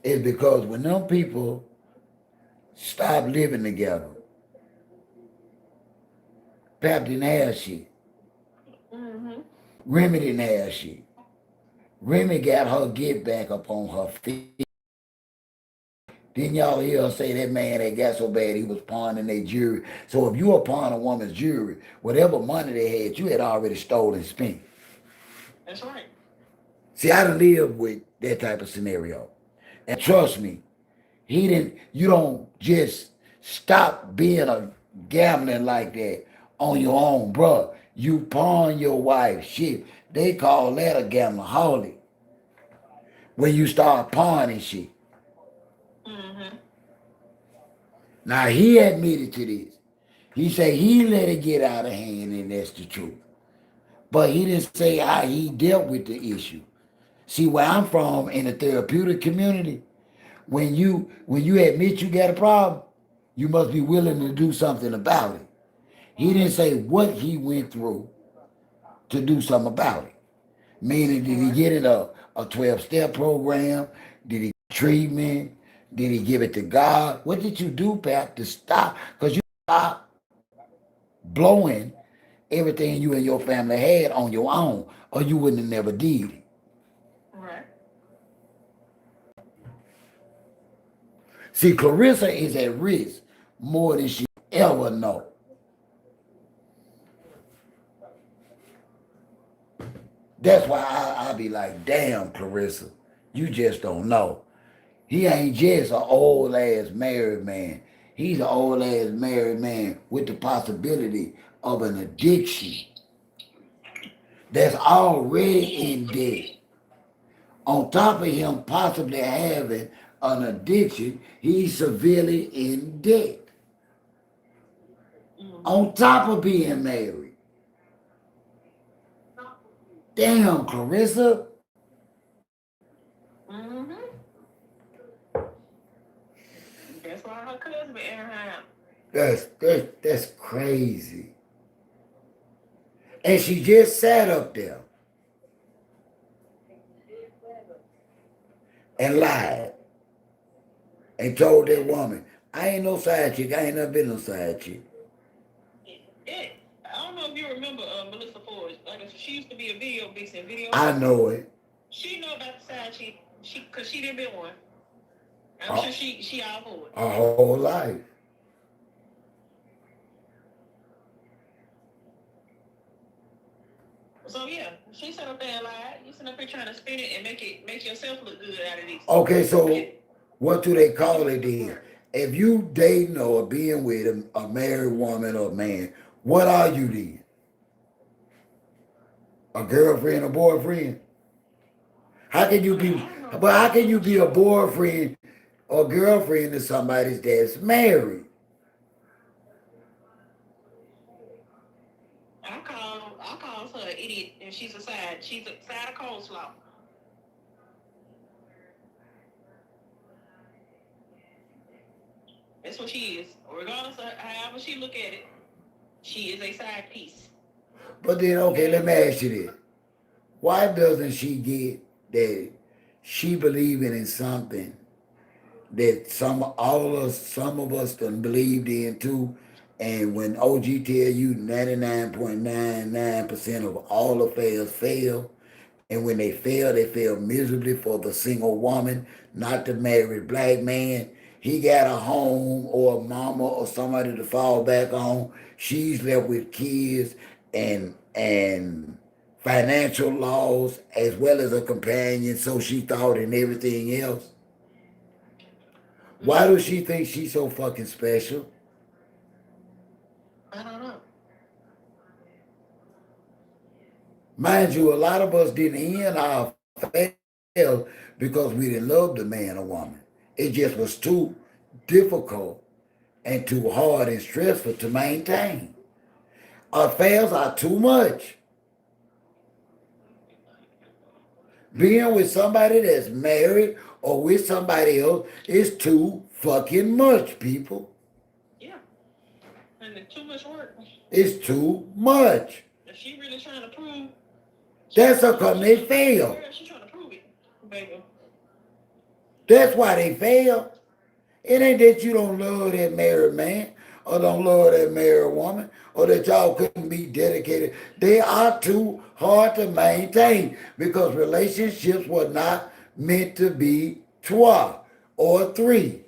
It's because when them people stop living together, Pap didn't have shit. Mm-hmm. Remy didn't have shit. Remy got her get back up on her feet. Then y'all hear her say that man that got so bad he was pawning their jewelry. So if you were pawn a woman's jewelry, whatever money they had, you had already stolen and spent. That's right. See, I done lived with that type of scenario. And trust me, you don't just stop being a gambling like that on your own, bruh. You pawn your wife's shit. They call that a gambleholic. When you start pawning shit. Mm-hmm. Now he admitted to this. He said he let it get out of hand, and that's the truth. But he didn't say how he dealt with the issue. See, where I'm from in the therapeutic community, when you admit you got a problem, you must be willing to do something about it. He didn't say what he went through to do something about it. Meaning, did he get in a 12-step program? Did he get treatment? Did he give it to God? What did you do, Pat, to stop? Because you stop blowing everything you and your family had on your own, or you wouldn't have never did it. Right. See, Clarissa is at risk more than she ever know. That's why I be like, damn, Clarissa, you just don't know. He ain't just an old ass married man. He's an old ass married man with the possibility of an addiction that's already in debt. On top of him possibly having an addiction, he's severely in debt. On top of being married. Damn, Clarissa. Mm-hmm. That's why her cousin been airing her out. That's crazy. And she just sat up there and lied and told that woman, I ain't no side chick. I ain't never been no side chick. I don't know if you remember Melissa Ford. Like she used to be a video vixen, video. I know it. She know about the side chick. Cause she didn't been one. I'm sure she all for it. Her whole life. So yeah, she sat up there and lied. You sit up here trying to spin it and make yourself look good out of this. Okay, so what do they call it then? If you dating or being with a married woman or man, what are you then? A girlfriend or boyfriend? How can you be a boyfriend or girlfriend to somebody that's married? I call her an idiot, and she's a side of coleslaw. That's what she is. Regardless of however she look at it, she is a side piece. But then, okay, let me ask you this. Why doesn't she get that she believing in something that some of us done believed in too? And when OG tell you 99.99% of all affairs fail, and when they fail miserably for the single woman, not the married black man. He got a home or a mama or somebody to fall back on. She's left with kids and financial laws as well as a companion, so she thought, and everything else. Why does she think she's so fucking special? I don't know. Mind you, a lot of us didn't end our fail because we didn't love the man or woman. It just was too difficult and too hard and stressful to maintain. Affairs are too much. Being with somebody that's married or with somebody else is too fucking much, people. Yeah. And it's too much work. It's too much. If she really trying to prove. That's how come they fail. She's trying to prove it, baby. That's why they fail. It ain't that you don't love that married man or don't love that married woman or that y'all couldn't be dedicated. They are too hard to maintain because relationships were not meant to be trois or three.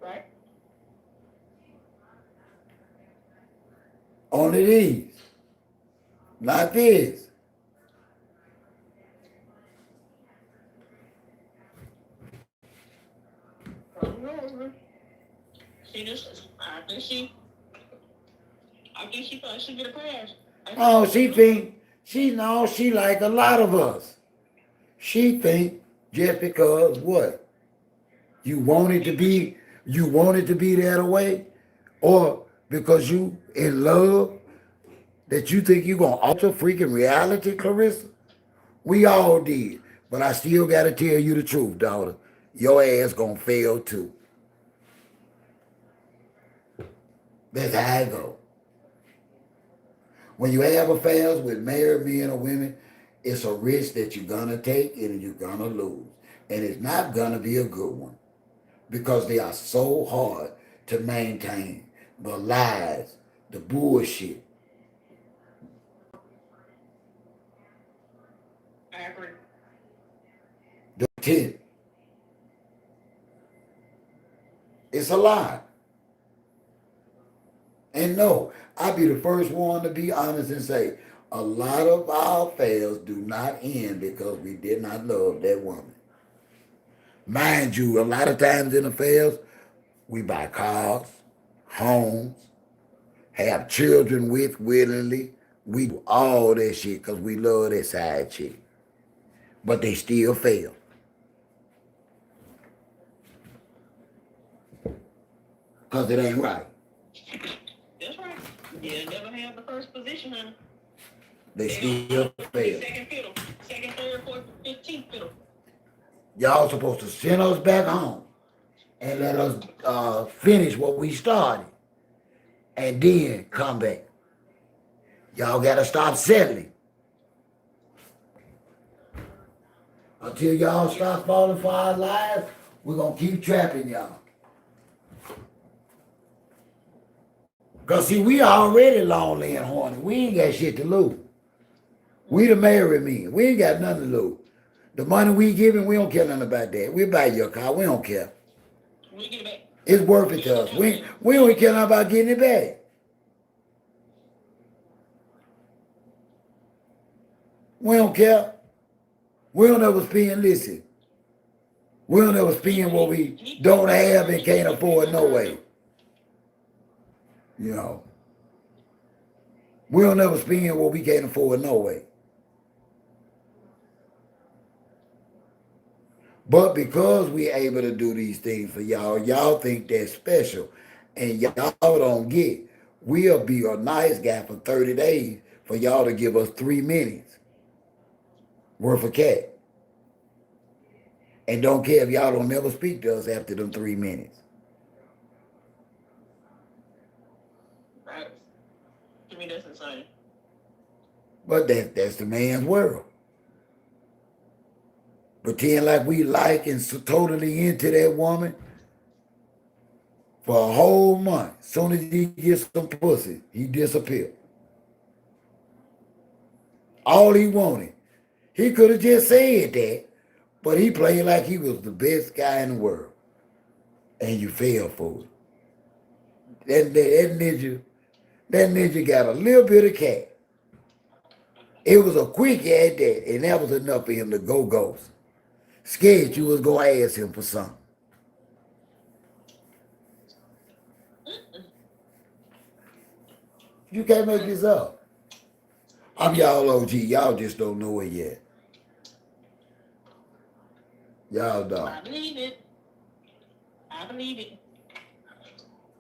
Right. Only these. Not this. I think she thought she'd get a pass. Oh, she like a lot of us. She think just because what? You wanted to be that way, or because you in love that you think you gonna alter freaking reality, Clarissa? We all did. But I still gotta tell you the truth, daughter. Your ass gonna fail too. That's how it go. When you have affairs with married men or women, it's a risk that you're gonna take and you're gonna lose. And it's not gonna be a good one. Because they are so hard to maintain. The lies, the bullshit. I agree. The tent. It's a lie. And no, I'll be the first one to be honest and say, a lot of our affairs do not end because we did not love that woman. Mind you, a lot of times in affairs, we buy cars, homes, have children with willingly. We do all that shit because we love that side chick. But they still fail. Because it ain't right. That's right. You never have the first position, honey. They still fail. Second fiddle. Second, third, fourth, 15th fiddle. Y'all supposed to send us back home and let us finish what we started and then come back. Y'all got to stop settling. Until y'all stop falling for our lives, we're going to keep trapping y'all. Because, see, we already lonely and horny. We ain't got shit to lose. We the married men. We ain't got nothing to lose. The money we giving, we don't care nothing about that. We buy your car. We don't care. We get it back. It's worth it to us. We don't care nothing about getting it back. We don't care. We don't ever spend, listen. We don't ever spend what we don't have and can't afford no way. You know. We don't ever spend what we can't afford no way. But because we able to do these things for y'all, y'all think that's special. And y'all don't get. We'll be a nice guy for 30 days for y'all to give us 3 minutes worth of cat. And don't care if y'all don't never speak to us after them 3 minutes. Right. To me, that's insane. But that's the man's world. Pretend like we like and so totally into that woman for a whole month. Soon as he gets some pussy, he disappeared. All he wanted. He could have just said that, but he played like he was the best guy in the world. And you fell for it. That ninja got a little bit of cat. It was a quick at that, and that was enough for him to go ghost. Scared you was going to ask him for something. You can't make this up. I'm y'all OG. Y'all just don't know it yet. Y'all don't. I believe it. I believe it.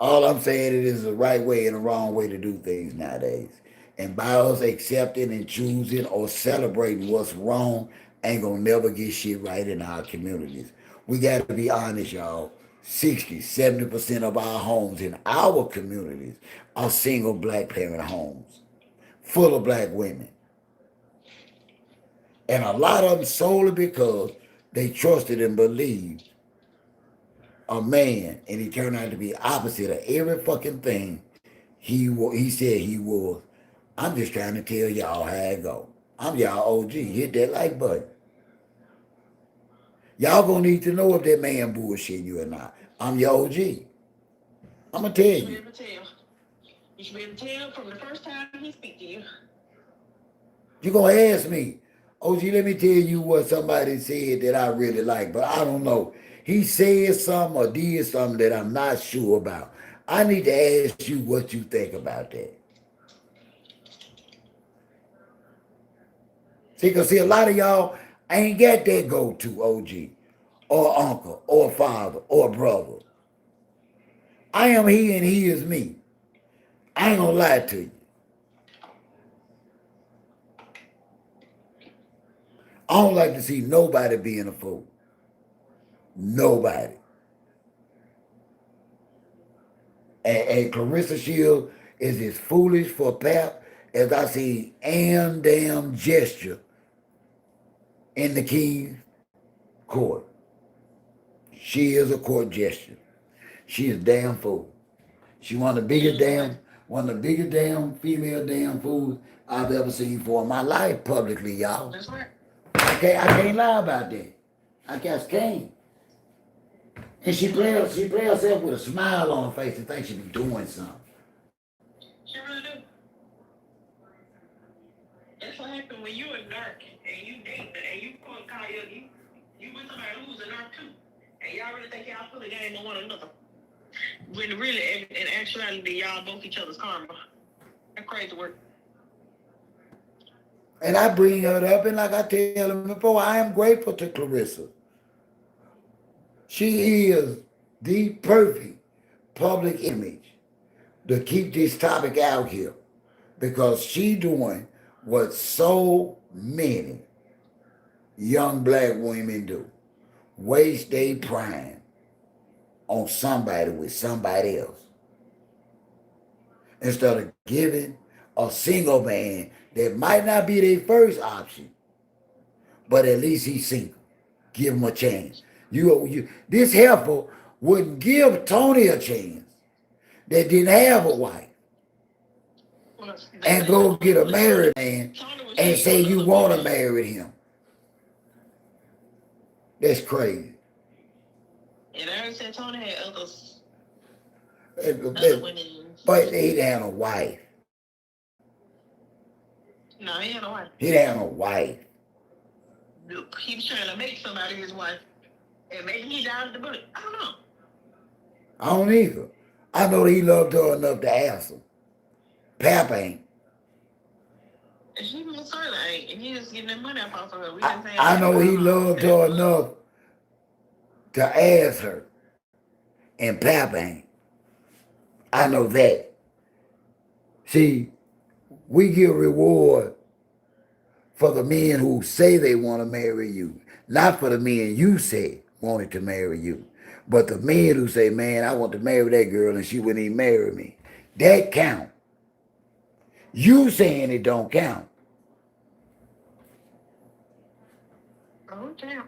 All I'm saying it is the right way and the wrong way to do things nowadays. And by us accepting and choosing or celebrating what's wrong, ain't gonna never get shit right in our communities. We got to be honest, y'all. 60, 70% of our homes in our communities are single black parent homes, full of black women. And a lot of them solely because they trusted and believed a man, and he turned out to be opposite of every fucking thing he said he was. I'm just trying to tell y'all how it go. I'm y'all OG. Hit that like button. Y'all gonna need to know if that man bullshit you or not. I'm your OG. I'm gonna tell you. You should be able to tell from the first time he speak to you. You gonna ask me, OG, let me tell you what somebody said that I really like, but I don't know. he said something or did something that I'm not sure about. I need to ask you what you think about that. See, because see, a lot of y'all ain't got that go-to OG or uncle or father or brother. I am he and he is me. I ain't gonna lie to you. I don't like to see nobody being a fool. Nobody. And Clarissa Shields is as foolish for Pap as I see Ann damn gesture in the King's court. She is a court gesture. She is damn fool. She one of the biggest damn female damn fools I've ever seen for my life publicly, y'all. That's right. I can't lie about that. I just can't. And she play herself with a smile on her face and think she be doing something. She really do. That's what happened when you in dark and you date and you call you with somebody who's in dark too. And y'all really think y'all put a game on one another. When really in actuality y'all both each other's karma. That crazy work. And I bring her up, and like I tell them before, I am grateful to Clarissa. She is the perfect public image to keep this topic out here because she doing what so many young black women do. Waste their prime on somebody with somebody else. Instead of giving a single man that might not be their first option, but at least he's single. Give him a chance. This heifer wouldn't give Tony a chance that didn't have a wife and go get a married man and say you want to marry him. That's crazy. And I heard said Tony had other women. But he didn't have a wife. No, he had a wife. He didn't have a wife. Look, he was trying to make somebody his wife. And maybe he died the bullet. I don't know. I don't either. I know he loved her enough to ask her. Pap ain't. And she was certainly ain't. And he just getting that money up off of her. I know he loved her enough to ask her. And Pap ain't. I know that. See, we give reward for the men who say they want to marry you, not for the men you say wanted to marry you, but the men who say, man, I want to marry that girl and she wouldn't even marry me. That count. You saying it don't count. Oh, damn.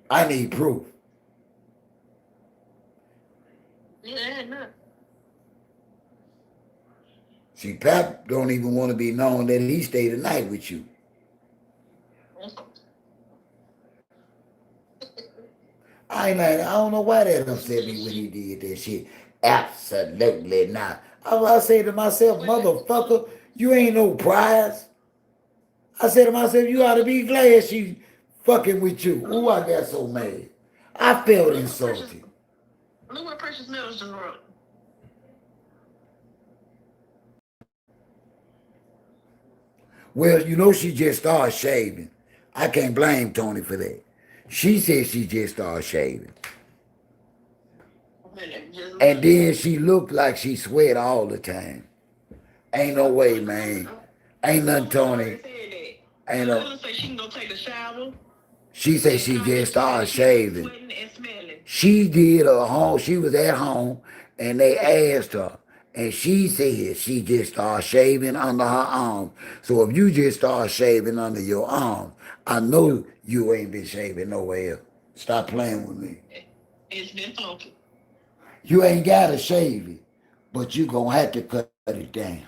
I need proof. Yeah, no. See, Pap don't even want to be known that he stayed the night with you. I don't know why that upset me when he did that shit. Absolutely not. I say to myself, motherfucker, you ain't no prize. I said to myself, you ought to be glad she's fucking with you. Ooh, I got so mad. I felt insulted. Look what Precious Metals just wrote. Well, you know she just started shaving. I can't blame Tony for that. She said she just started shaving. And then she looked like she sweat all the time. Ain't no way, man. Ain't nothing, Tony. Ain't no. She can go take a shower. She said she just started shaving. She did her home. She was at home, and they asked her, and she said she just started shaving under her arm. So if you just start shaving under your arm, I know you ain't been shaving nowhere else. Stop playing with me. It's been talking. You ain't got to shave it, but you going to have to cut it down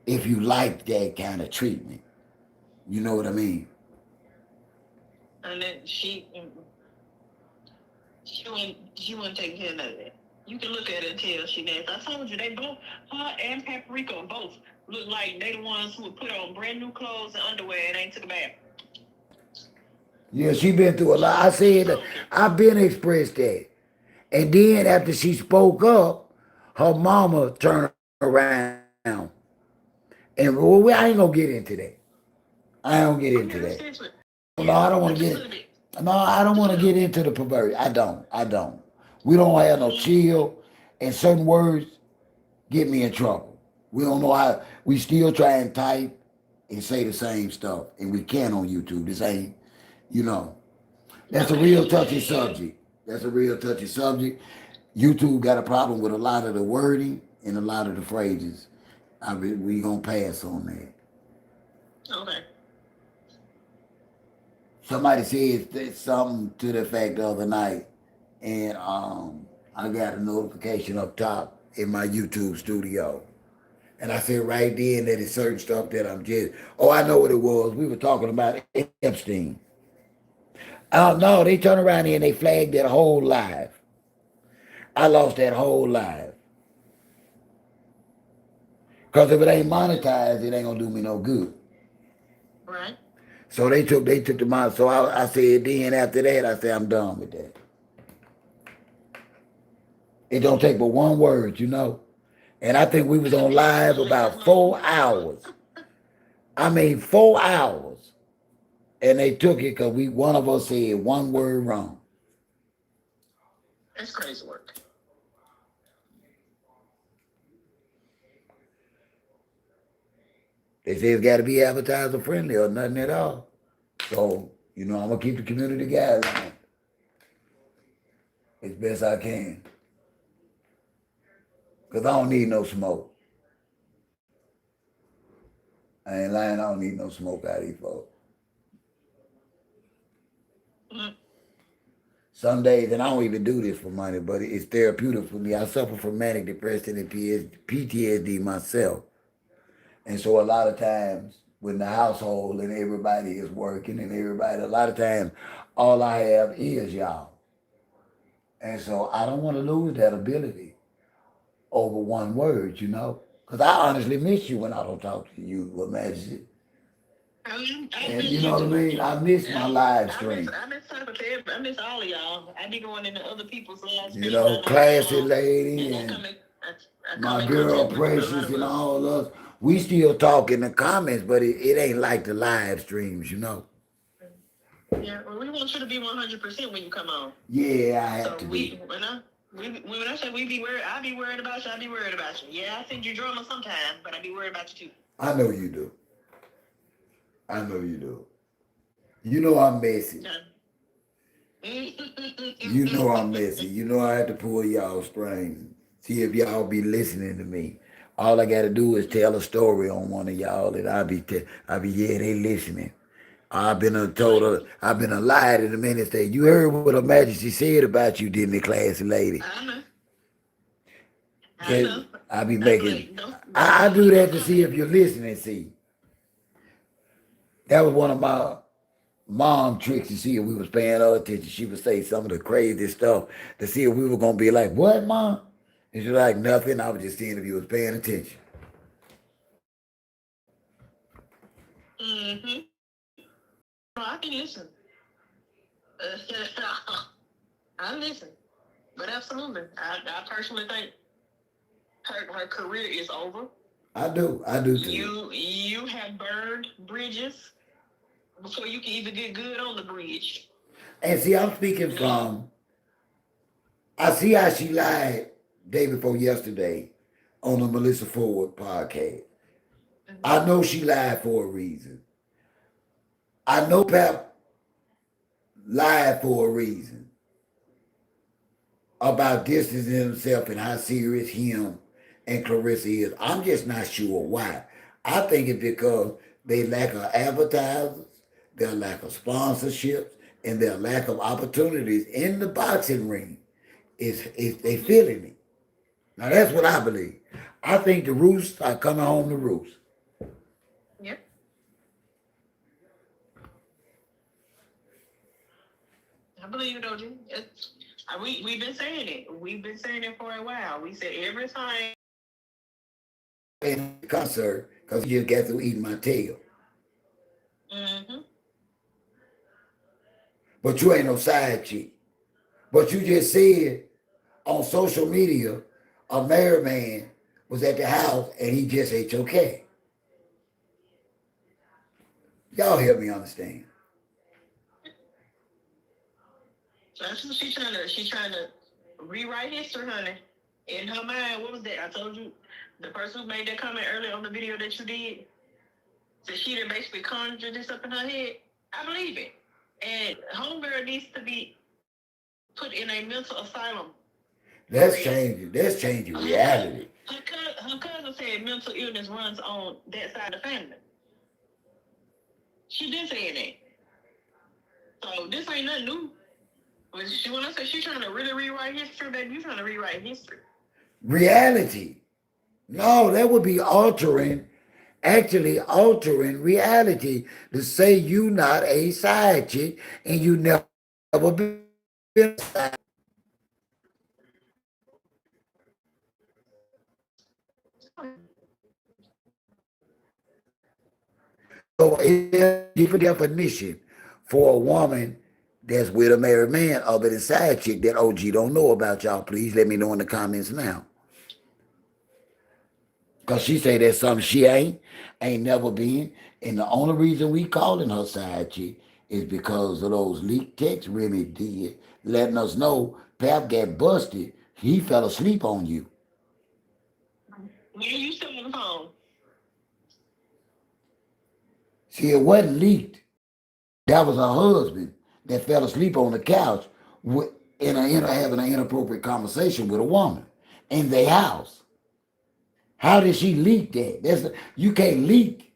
if you like that kind of treatment. You know what I mean? And then she wouldn't take care of none of that. You can look at it and tell she nasty. I told you, they both, her and Paprika both look like they the ones who would put on brand new clothes and underwear and ain't took a bath. Yeah, she been through a lot. I said, I've been expressed that. And then after she spoke up, her mama turned around. And well, I ain't gonna get into that. I don't get into Okay, that. let's get into it. No, I don't want Let's to just get put it. it. No, I don't want to get into the pervert. I don't. I don't. We don't have no chill, and certain words get me in trouble. We don't know how. We still try and type and say the same stuff, and we can on YouTube. This ain't, you know, that's a real touchy subject. That's a real touchy subject. YouTube got a problem with a lot of the wording and a lot of the phrases. We gonna pass on that. Okay. Somebody said something to the effect the other night, and I got a notification up top in my YouTube studio. And I said right then that it's certain stuff that I'm just, oh, I know what it was. We were talking about Epstein. No, they turned around here and they flagged that whole live. I lost that whole live. Because if it ain't monetized, it ain't gonna do me no good. Right. So they took the money. So I said then after that, I said I'm done with that. It don't take but one word, you know. And I think we was on live about 4 hours. I mean 4 hours. And they took it because one of us said one word wrong. That's crazy work. They say it's got to be advertiser friendly or nothing at all. So, you know, I'm going to keep the community guidelines as best I can. Because I don't need no smoke. I ain't lying, I don't need no smoke out of these folks. Mm. Some days, and I don't even do this for money, but it's therapeutic for me. I suffer from manic depression and PTSD myself. And so a lot of times when the household and everybody is working and everybody, a lot of times all I have is y'all. And so I don't want to lose that ability over one word, you know? Because I honestly miss you when I don't talk to you, Your Majesty. I And miss you you know what I too. mean? I miss my live stream. I miss talking to everybody. I miss all of y'all. I be going into other people's live You stream when know, I know they classy on, lady and and I come my in girl contact with a lot Precious of and us. all us. We still talk in the comments, but it ain't like the live streams, you know? Yeah, well, we want you to be 100% when you come on. Yeah, I have So to be. when I say we be worried, I be worried about you. I be worried about you. Yeah, I send you drama sometimes, but I be worried about you too. I know you do. I know you do. You know I'm messy. You know I'm messy. You know I have to pull y'all strings. See if y'all be listening to me. All I gotta do is tell a story on one of y'all, and I be yeah, they listening. I've been a lied in a minute. Say you heard what Her Majesty said about you, didn't it, classy lady? I know. I Yeah, know. I be I be making. like, I do that to see if you're listening. See, that was one of my mom tricks to see if we was paying her attention. She would say some of the crazy stuff to see if we were gonna be like, "What, mom?" And she was like, "Nothing." I was just seeing if you was paying attention. Mm-hmm. No, I can listen. I listen. But absolutely, I personally think her career is over. I do too. You have burned bridges before you can even get good on the bridge. And see, I'm speaking Yeah. from. I see how she lied day before yesterday on the Melissa Ford podcast. I know she lied for a reason. I know Pap lied for a reason about distancing himself and how serious him and Clarissa is. I'm just not sure why. I think it's because they lack of advertisers, their lack of sponsorships, and their lack of opportunities in the boxing ring. Is they feeling it. Now that's what I believe. I think the roosts are coming home to roost. Yep. I believe it, OG. We've been saying it. We've been saying it for a while. We said every time. In the concert, because he just got through eating my tail. Mm-hmm. but you ain't no side chick. But you just said on social media, a married man was at the house and he just ate your cat. Y'all help me understand. So that's what she's trying to rewrite history, honey. In her mind, what was that? I told you the person who made that comment earlier on the video that you did. So she done basically conjured this up in her head. I believe it. And homegirl needs to be put in a mental asylum. That's changing. That's changing reality. Her cousin said mental illness runs on that side of the family. She been saying that. So this ain't nothing new. When I say she's trying to really rewrite history, baby, you trying to rewrite history. Reality. No, that would be actually altering reality to say you not a side chick and you never been a side. So it's a different definition for a woman that's with a married man other than side chick that OG don't know about. Y'all, please let me know in the comments now. Because she say that's something she ain't never been. And the only reason we calling her side chick is because of those leaked texts Remy did, letting us know Pap got busted. He fell asleep on you. Yeah, you still on the phone. See, it wasn't leaked. That was her husband that fell asleep on the couch having an inappropriate conversation with a woman in their house. How did she leak that? You can't leak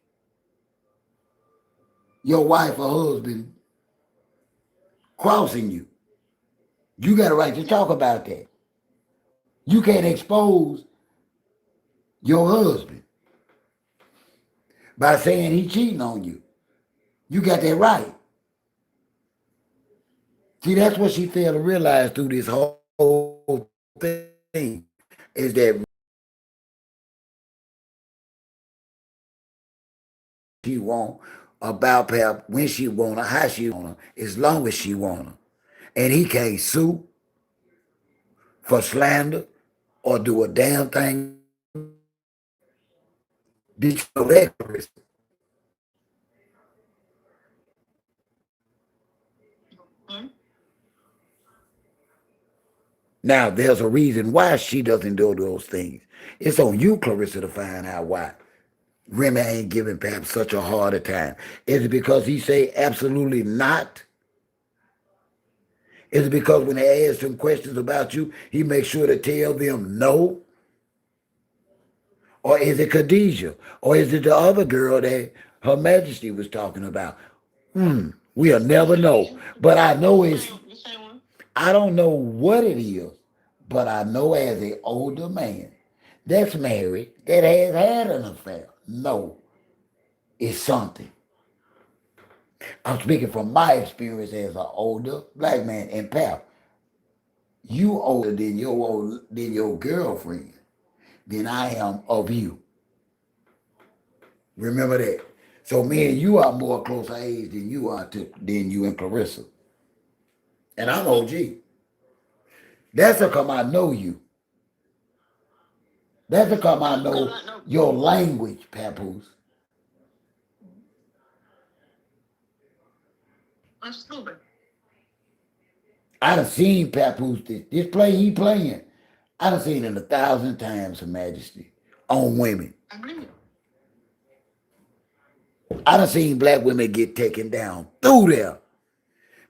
your wife or husband crossing you. You got a right to talk about that. You can't expose your husband by saying he cheating on you. You got that right. See, that's what she failed to realize through this whole thing is that she want about Pap when she want her, how she want her, as long as she want her. And he can't sue for slander or do a damn thing. Did you know that, Chris? Hmm? Now, there's a reason why she doesn't do those things. It's on you, Clarissa, to find out why Remy ain't giving Pap such a harder time. Is it because he say absolutely not? Is it because when they ask him questions about you, he makes sure to tell them no? Or is it Khadijah? Or is it the other girl that Her Majesty was talking about? We'll never know. But I know I don't know what it is, but I know as an older man that's married, that has had an affair, no, it's something. I'm speaking from my experience as an older black man. And Pap, you older than your girlfriend than I am of you. Remember that. So me and you are more closer age than you and Clarissa. And I'm OG. That's how come I know you. That's how come I know your language, Papoose. I'm stupid. I done seen Papoose, this play he playing. I done seen it 1,000 times, Her Majesty, on women. I believe it. I done seen black women get taken down through there.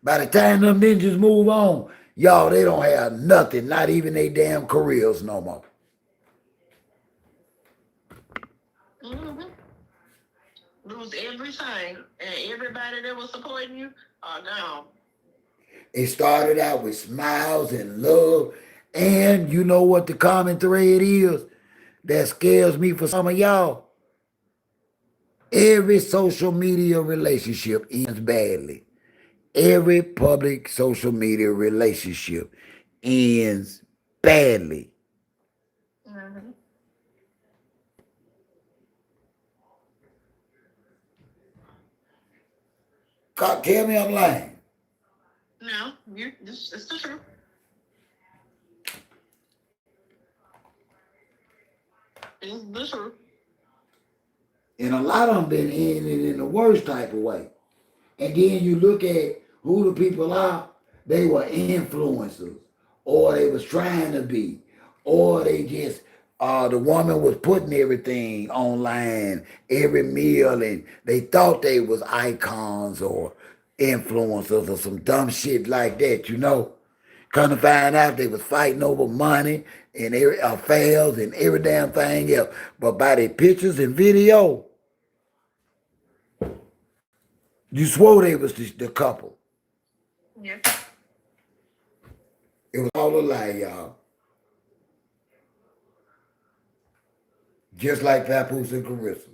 By the time them ninjas move on, y'all, they don't have nothing, not even their damn careers no more. Mm-hmm. Lose everything, and everybody that was supporting you are gone. It started out with smiles and love. And you know what the common thread is that scares me for some of y'all? Every social media relationship ends badly. Every public social media relationship ends badly. Mm-hmm. God, tell me I'm lying. No, it's the truth. It's the truth. And a lot of them been in it in the worst type of way. And then you look at who the people are, they were influencers, or they was trying to be, or they just the woman was putting everything online, every meal, and they thought they was icons or influencers or some dumb shit like that, you know. Come to find out they was fighting over money and every affairs and every damn thing else. But by their pictures and video, you swore they was the couple. Yeah. It was all a lie, y'all. Just like Papoose and Clarissa.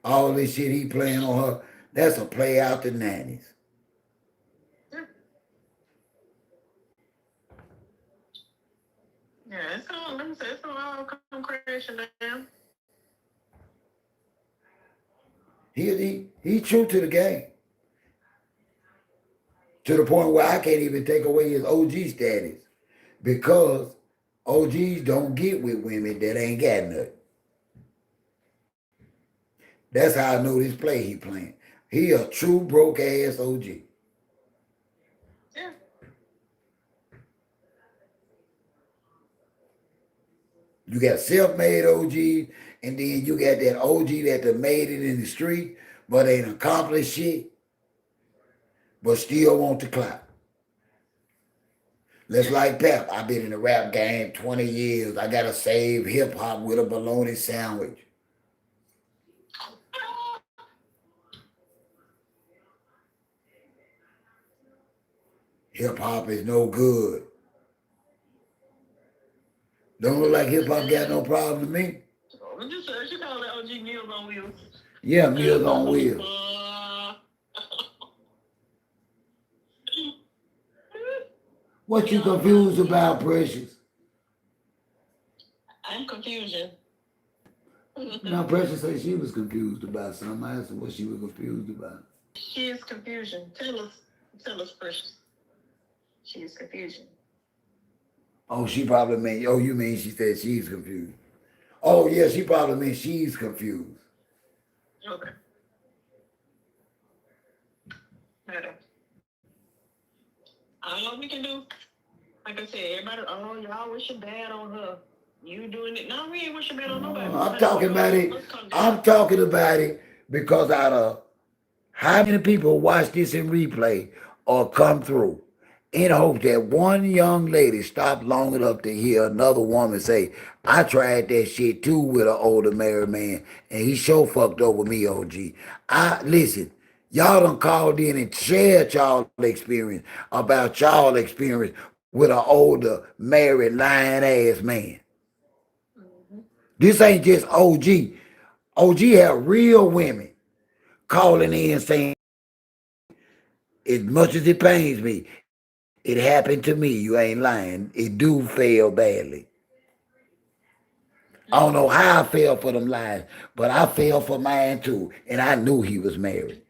All this shit he playing on her, that's a play out the 90s. Yeah, it's all, let me say, it's all come crashing down. He true to the game. To the point where I can't even take away his OG status. Because OGs don't get with women that ain't got nothing. That's how I know this play he playing. He a true broke ass OG. Yeah. You got self-made OGs, and then you got that OG that done made it in the street, but ain't accomplished shit, but still want the clout. Let's like Pep. I've been in the rap game 20 years. I gotta save hip hop with a bologna sandwich. Hip hop is no good. Don't look like hip hop got no problem to me. You call it OG Meals on Wheels. Yeah, Meals on Wheels. What you confused about, Precious? I'm confusion. Now, Precious said she was confused about something. I asked her what she was confused about. She is confusion. Tell us, Precious. She is confusion. Oh, she probably meant, oh, you mean she said she's confused. Oh, yeah, she probably meant she's confused. Okay. Better. All we can do, like I said, everybody, oh, y'all wishing bad on her. You doing it. No, we ain't wishing bad on nobody. I'm talking about it. I'm talking about it because out of how many people watch this in replay or come through in hopes that one young lady stopped long enough to hear another woman say, I tried that shit too with an older married man and he sure fucked over me, OG. Listen, y'all done called in and shared y'all experience about y'all experience with an older married lying ass man. This ain't just OG. OG have real women calling in saying, as much as it pains me, it happened to me. You ain't lying. It do fail badly. I don't know how I fell for them lies, but I fell for mine too. And I knew he was married.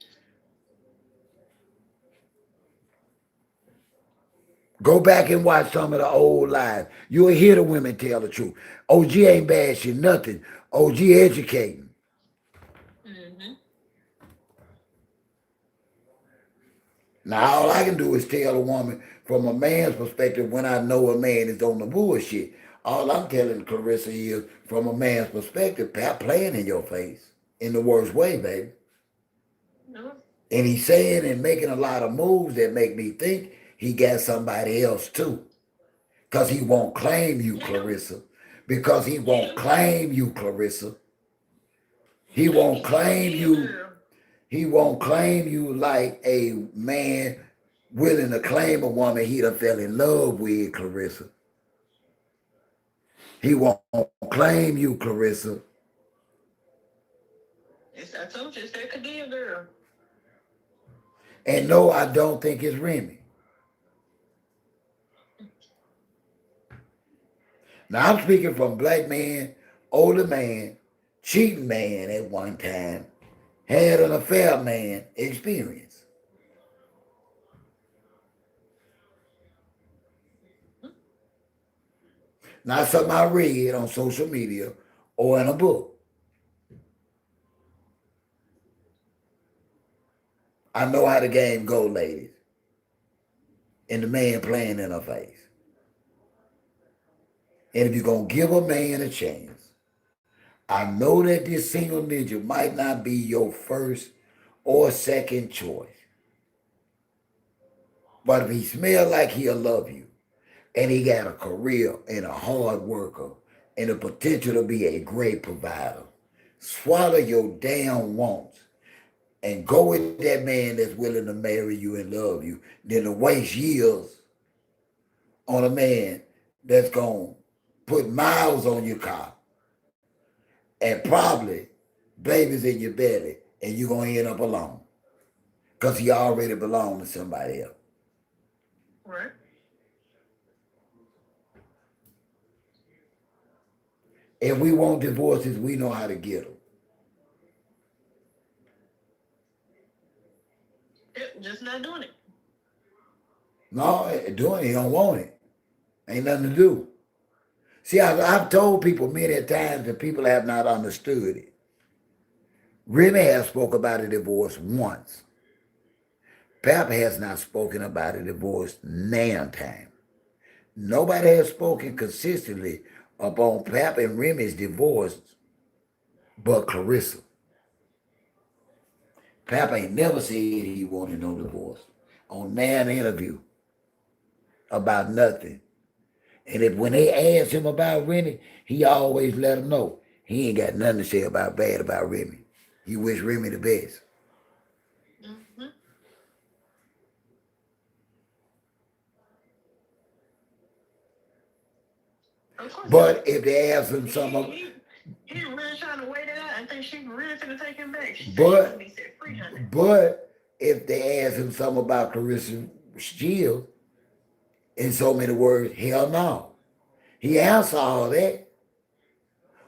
Go back and watch some of the old lies. You'll hear the women tell the truth. OG ain't bashing nothing. OG educating. Mm-hmm. Now, all I can do is tell a woman from a man's perspective when I know a man is on the bullshit. All I'm telling Clarissa is from a man's perspective, Pat playing in your face in the worst way, baby. No. And he's saying and making a lot of moves that make me think he got somebody else too. Because he won't claim you, Clarissa. Because he won't claim you, Clarissa. He won't claim you. He won't claim you like a man willing to claim a woman he done fell in love with, Clarissa. He won't claim you, Clarissa. I told you, it's that Kadia girl. And no, I don't think it's Remy. Now, I'm speaking from black man, older man, cheating man at one time, had an affair man experience. Not something I read on social media or in a book. I know how the game go, ladies. And the man playing in her face. And if you're going to give a man a chance, I know that this single ninja might not be your first or second choice. But if he smells like he'll love you, and he got a career and a hard worker, and the potential to be a great provider, swallow your damn wants and go with that man that's willing to marry you and love you than to waste years on a man that's going to put miles on your car and probably babies in your belly, and you're going to end up alone because he already belonged to somebody else. Right. If we want divorces, we know how to get them. Yep, just not doing it. No, doing it, he don't want it. Ain't nothing to do. See, I've told people many times and people have not understood it. Remy has spoke about a divorce once. Papa has not spoken about a divorce nan time. Nobody has spoken consistently upon Papa and Remy's divorce but Clarissa. Papa ain't never said he wanted no divorce on nan interview about nothing. And if when they asked him about Remy, he always let them know he ain't got nothing to say about bad about Remy. He wish Remy the best. Mm-hmm. Of course. But if they ask him something, he really trying to wait it out. I think she really finna take him back. She but said set free, honey. but if they ask him something about Clarissa Shields, in so many words, hell no. He answered all that.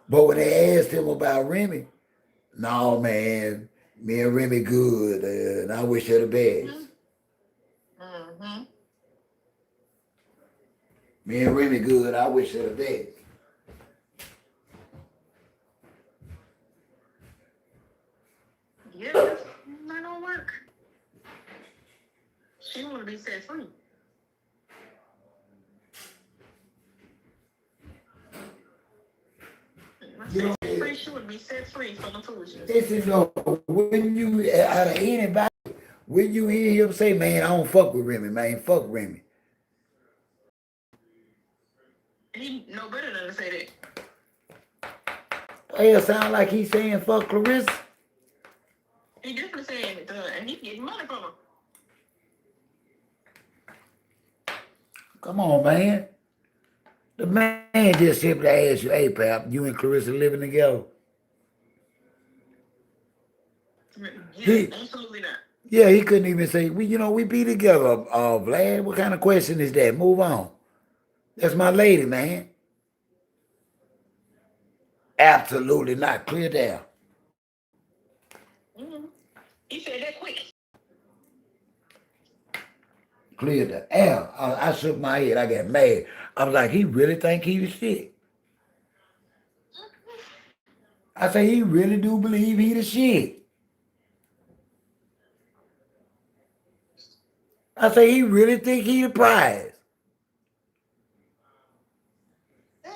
But when they asked him about Remy, no man, me and Remy good, and I wish her the best. Mm-hmm. Me and Remy good, I wish her the best. Yeah, that's not gonna work. She wanna be set free. You know, She would be set free from the foolishness. listen, no, when you, out of anybody, when you hear him say, man, I don't fuck with Remy, man, fuck Remy. He know better than to say that. It sound like he's saying fuck Clarissa. He definitely saying it, and he getting money from her. Come on, man. The man just simply asked you, hey, pap, you and Clarissa living together? Yeah, absolutely not. Yeah, he couldn't even say, we be together, Vlad. What kind of question is that? Move on. That's my lady, man. Absolutely not. Clear down. Mm-hmm. He said that quick. Clear the air. I shook my head. I got mad. I was like, he really think he the shit. I say, he really do believe he the shit. I say, he really think he the prize.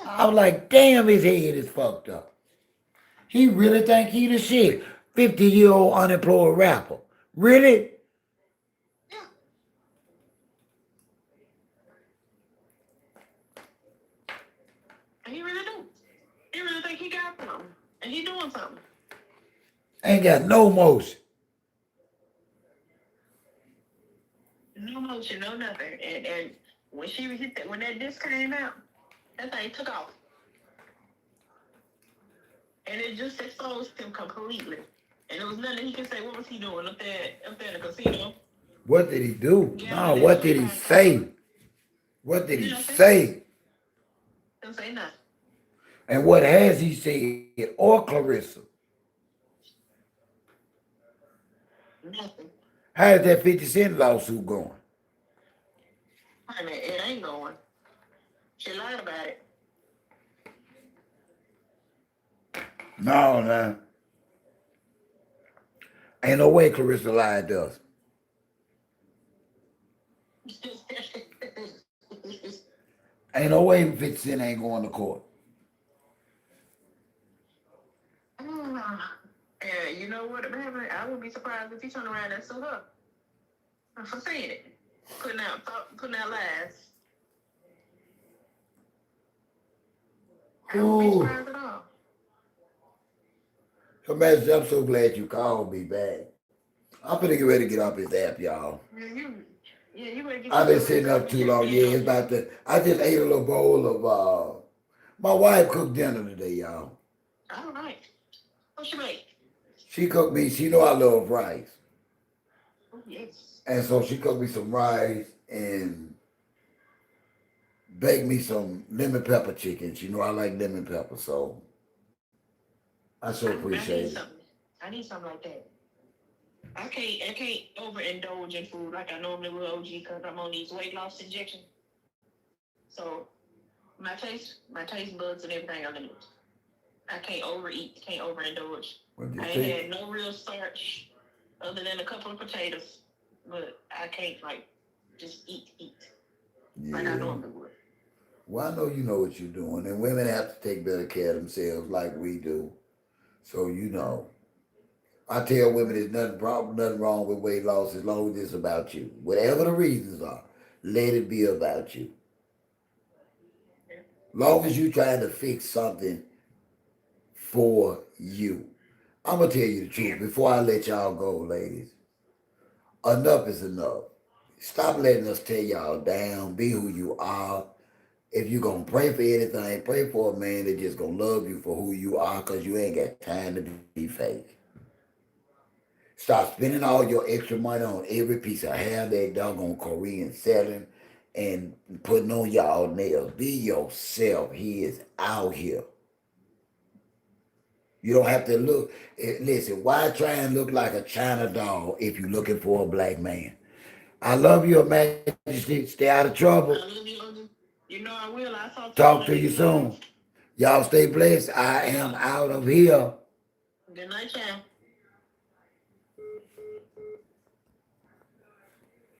I was like, damn, his head is fucked up. He really think he the shit. 50-year-old unemployed rapper. Really? Yeah. And he really do. He really think he got something. And he doing something. Ain't got no motion. No motion, no nothing. And when she hit that, when that disc came out, that thing took off. And it just exposed him completely. And there was nothing he could say. What was he doing up there in the casino? What did he do? Yeah, No, what did he say? What did he say? Didn't say nothing. And what has he said? Or Clarissa? Nothing. How's that 50 Cent lawsuit going? I mean, it ain't going. She lied about it. No, no. Ain't no way Clarissa lied to us. Ain't no way 50 Cent ain't going to court. Yeah, you know what, man? I would be surprised if he turned around and sue her for saying it, putting out lies. I wouldn't be Ooh. surprised at all. So, man, I'm so glad you called me back. I'm finna get ready to get off this app, y'all. Yeah, you better get I've been your sitting up too long. you Yeah, know. it's about to. I just ate a little bowl of. My wife cooked dinner today, y'all. All right. What you make? She cooked me. She know I love rice, Oh, yes. and so she cooked me some rice and baked me some lemon pepper chicken. She know I like lemon pepper, so I so I appreciate need it. something. I need something like that. I can't overindulge in food like I normally will, OG, because I'm on these weight loss injections. So my taste buds and everything are limited. I can't overeat, can't overindulge. I ain't had no real starch other than a couple of potatoes, but I can't like just eat like I Yeah. normally would. Well, I know you know what you're doing, and women have to take better care of themselves like we do. So you know. I tell women there's nothing wrong with weight loss as long as it's about you. Whatever the reasons are, let it be about you. Long as you trying to fix something for you. I'm gonna tell you the truth before I let y'all go, ladies. Enough is enough. Stop letting us tear y'all down. Be who you are. If you're gonna pray for anything, pray for a man that just gonna love you for who you are, cause you ain't got time to be fake. Stop spending all your extra money on every piece of hair that doggone Korean selling and putting on y'all nails. Be yourself. He is out here. You don't have to look. Listen, why try and look like a China doll if you're looking for a black man? I love you, Your Majesty. Stay out of trouble. I love you, OG. You know I will. I'll talk to you Talk one of to you these days. soon. Y'all stay blessed. I am out of here. Good night, y'all.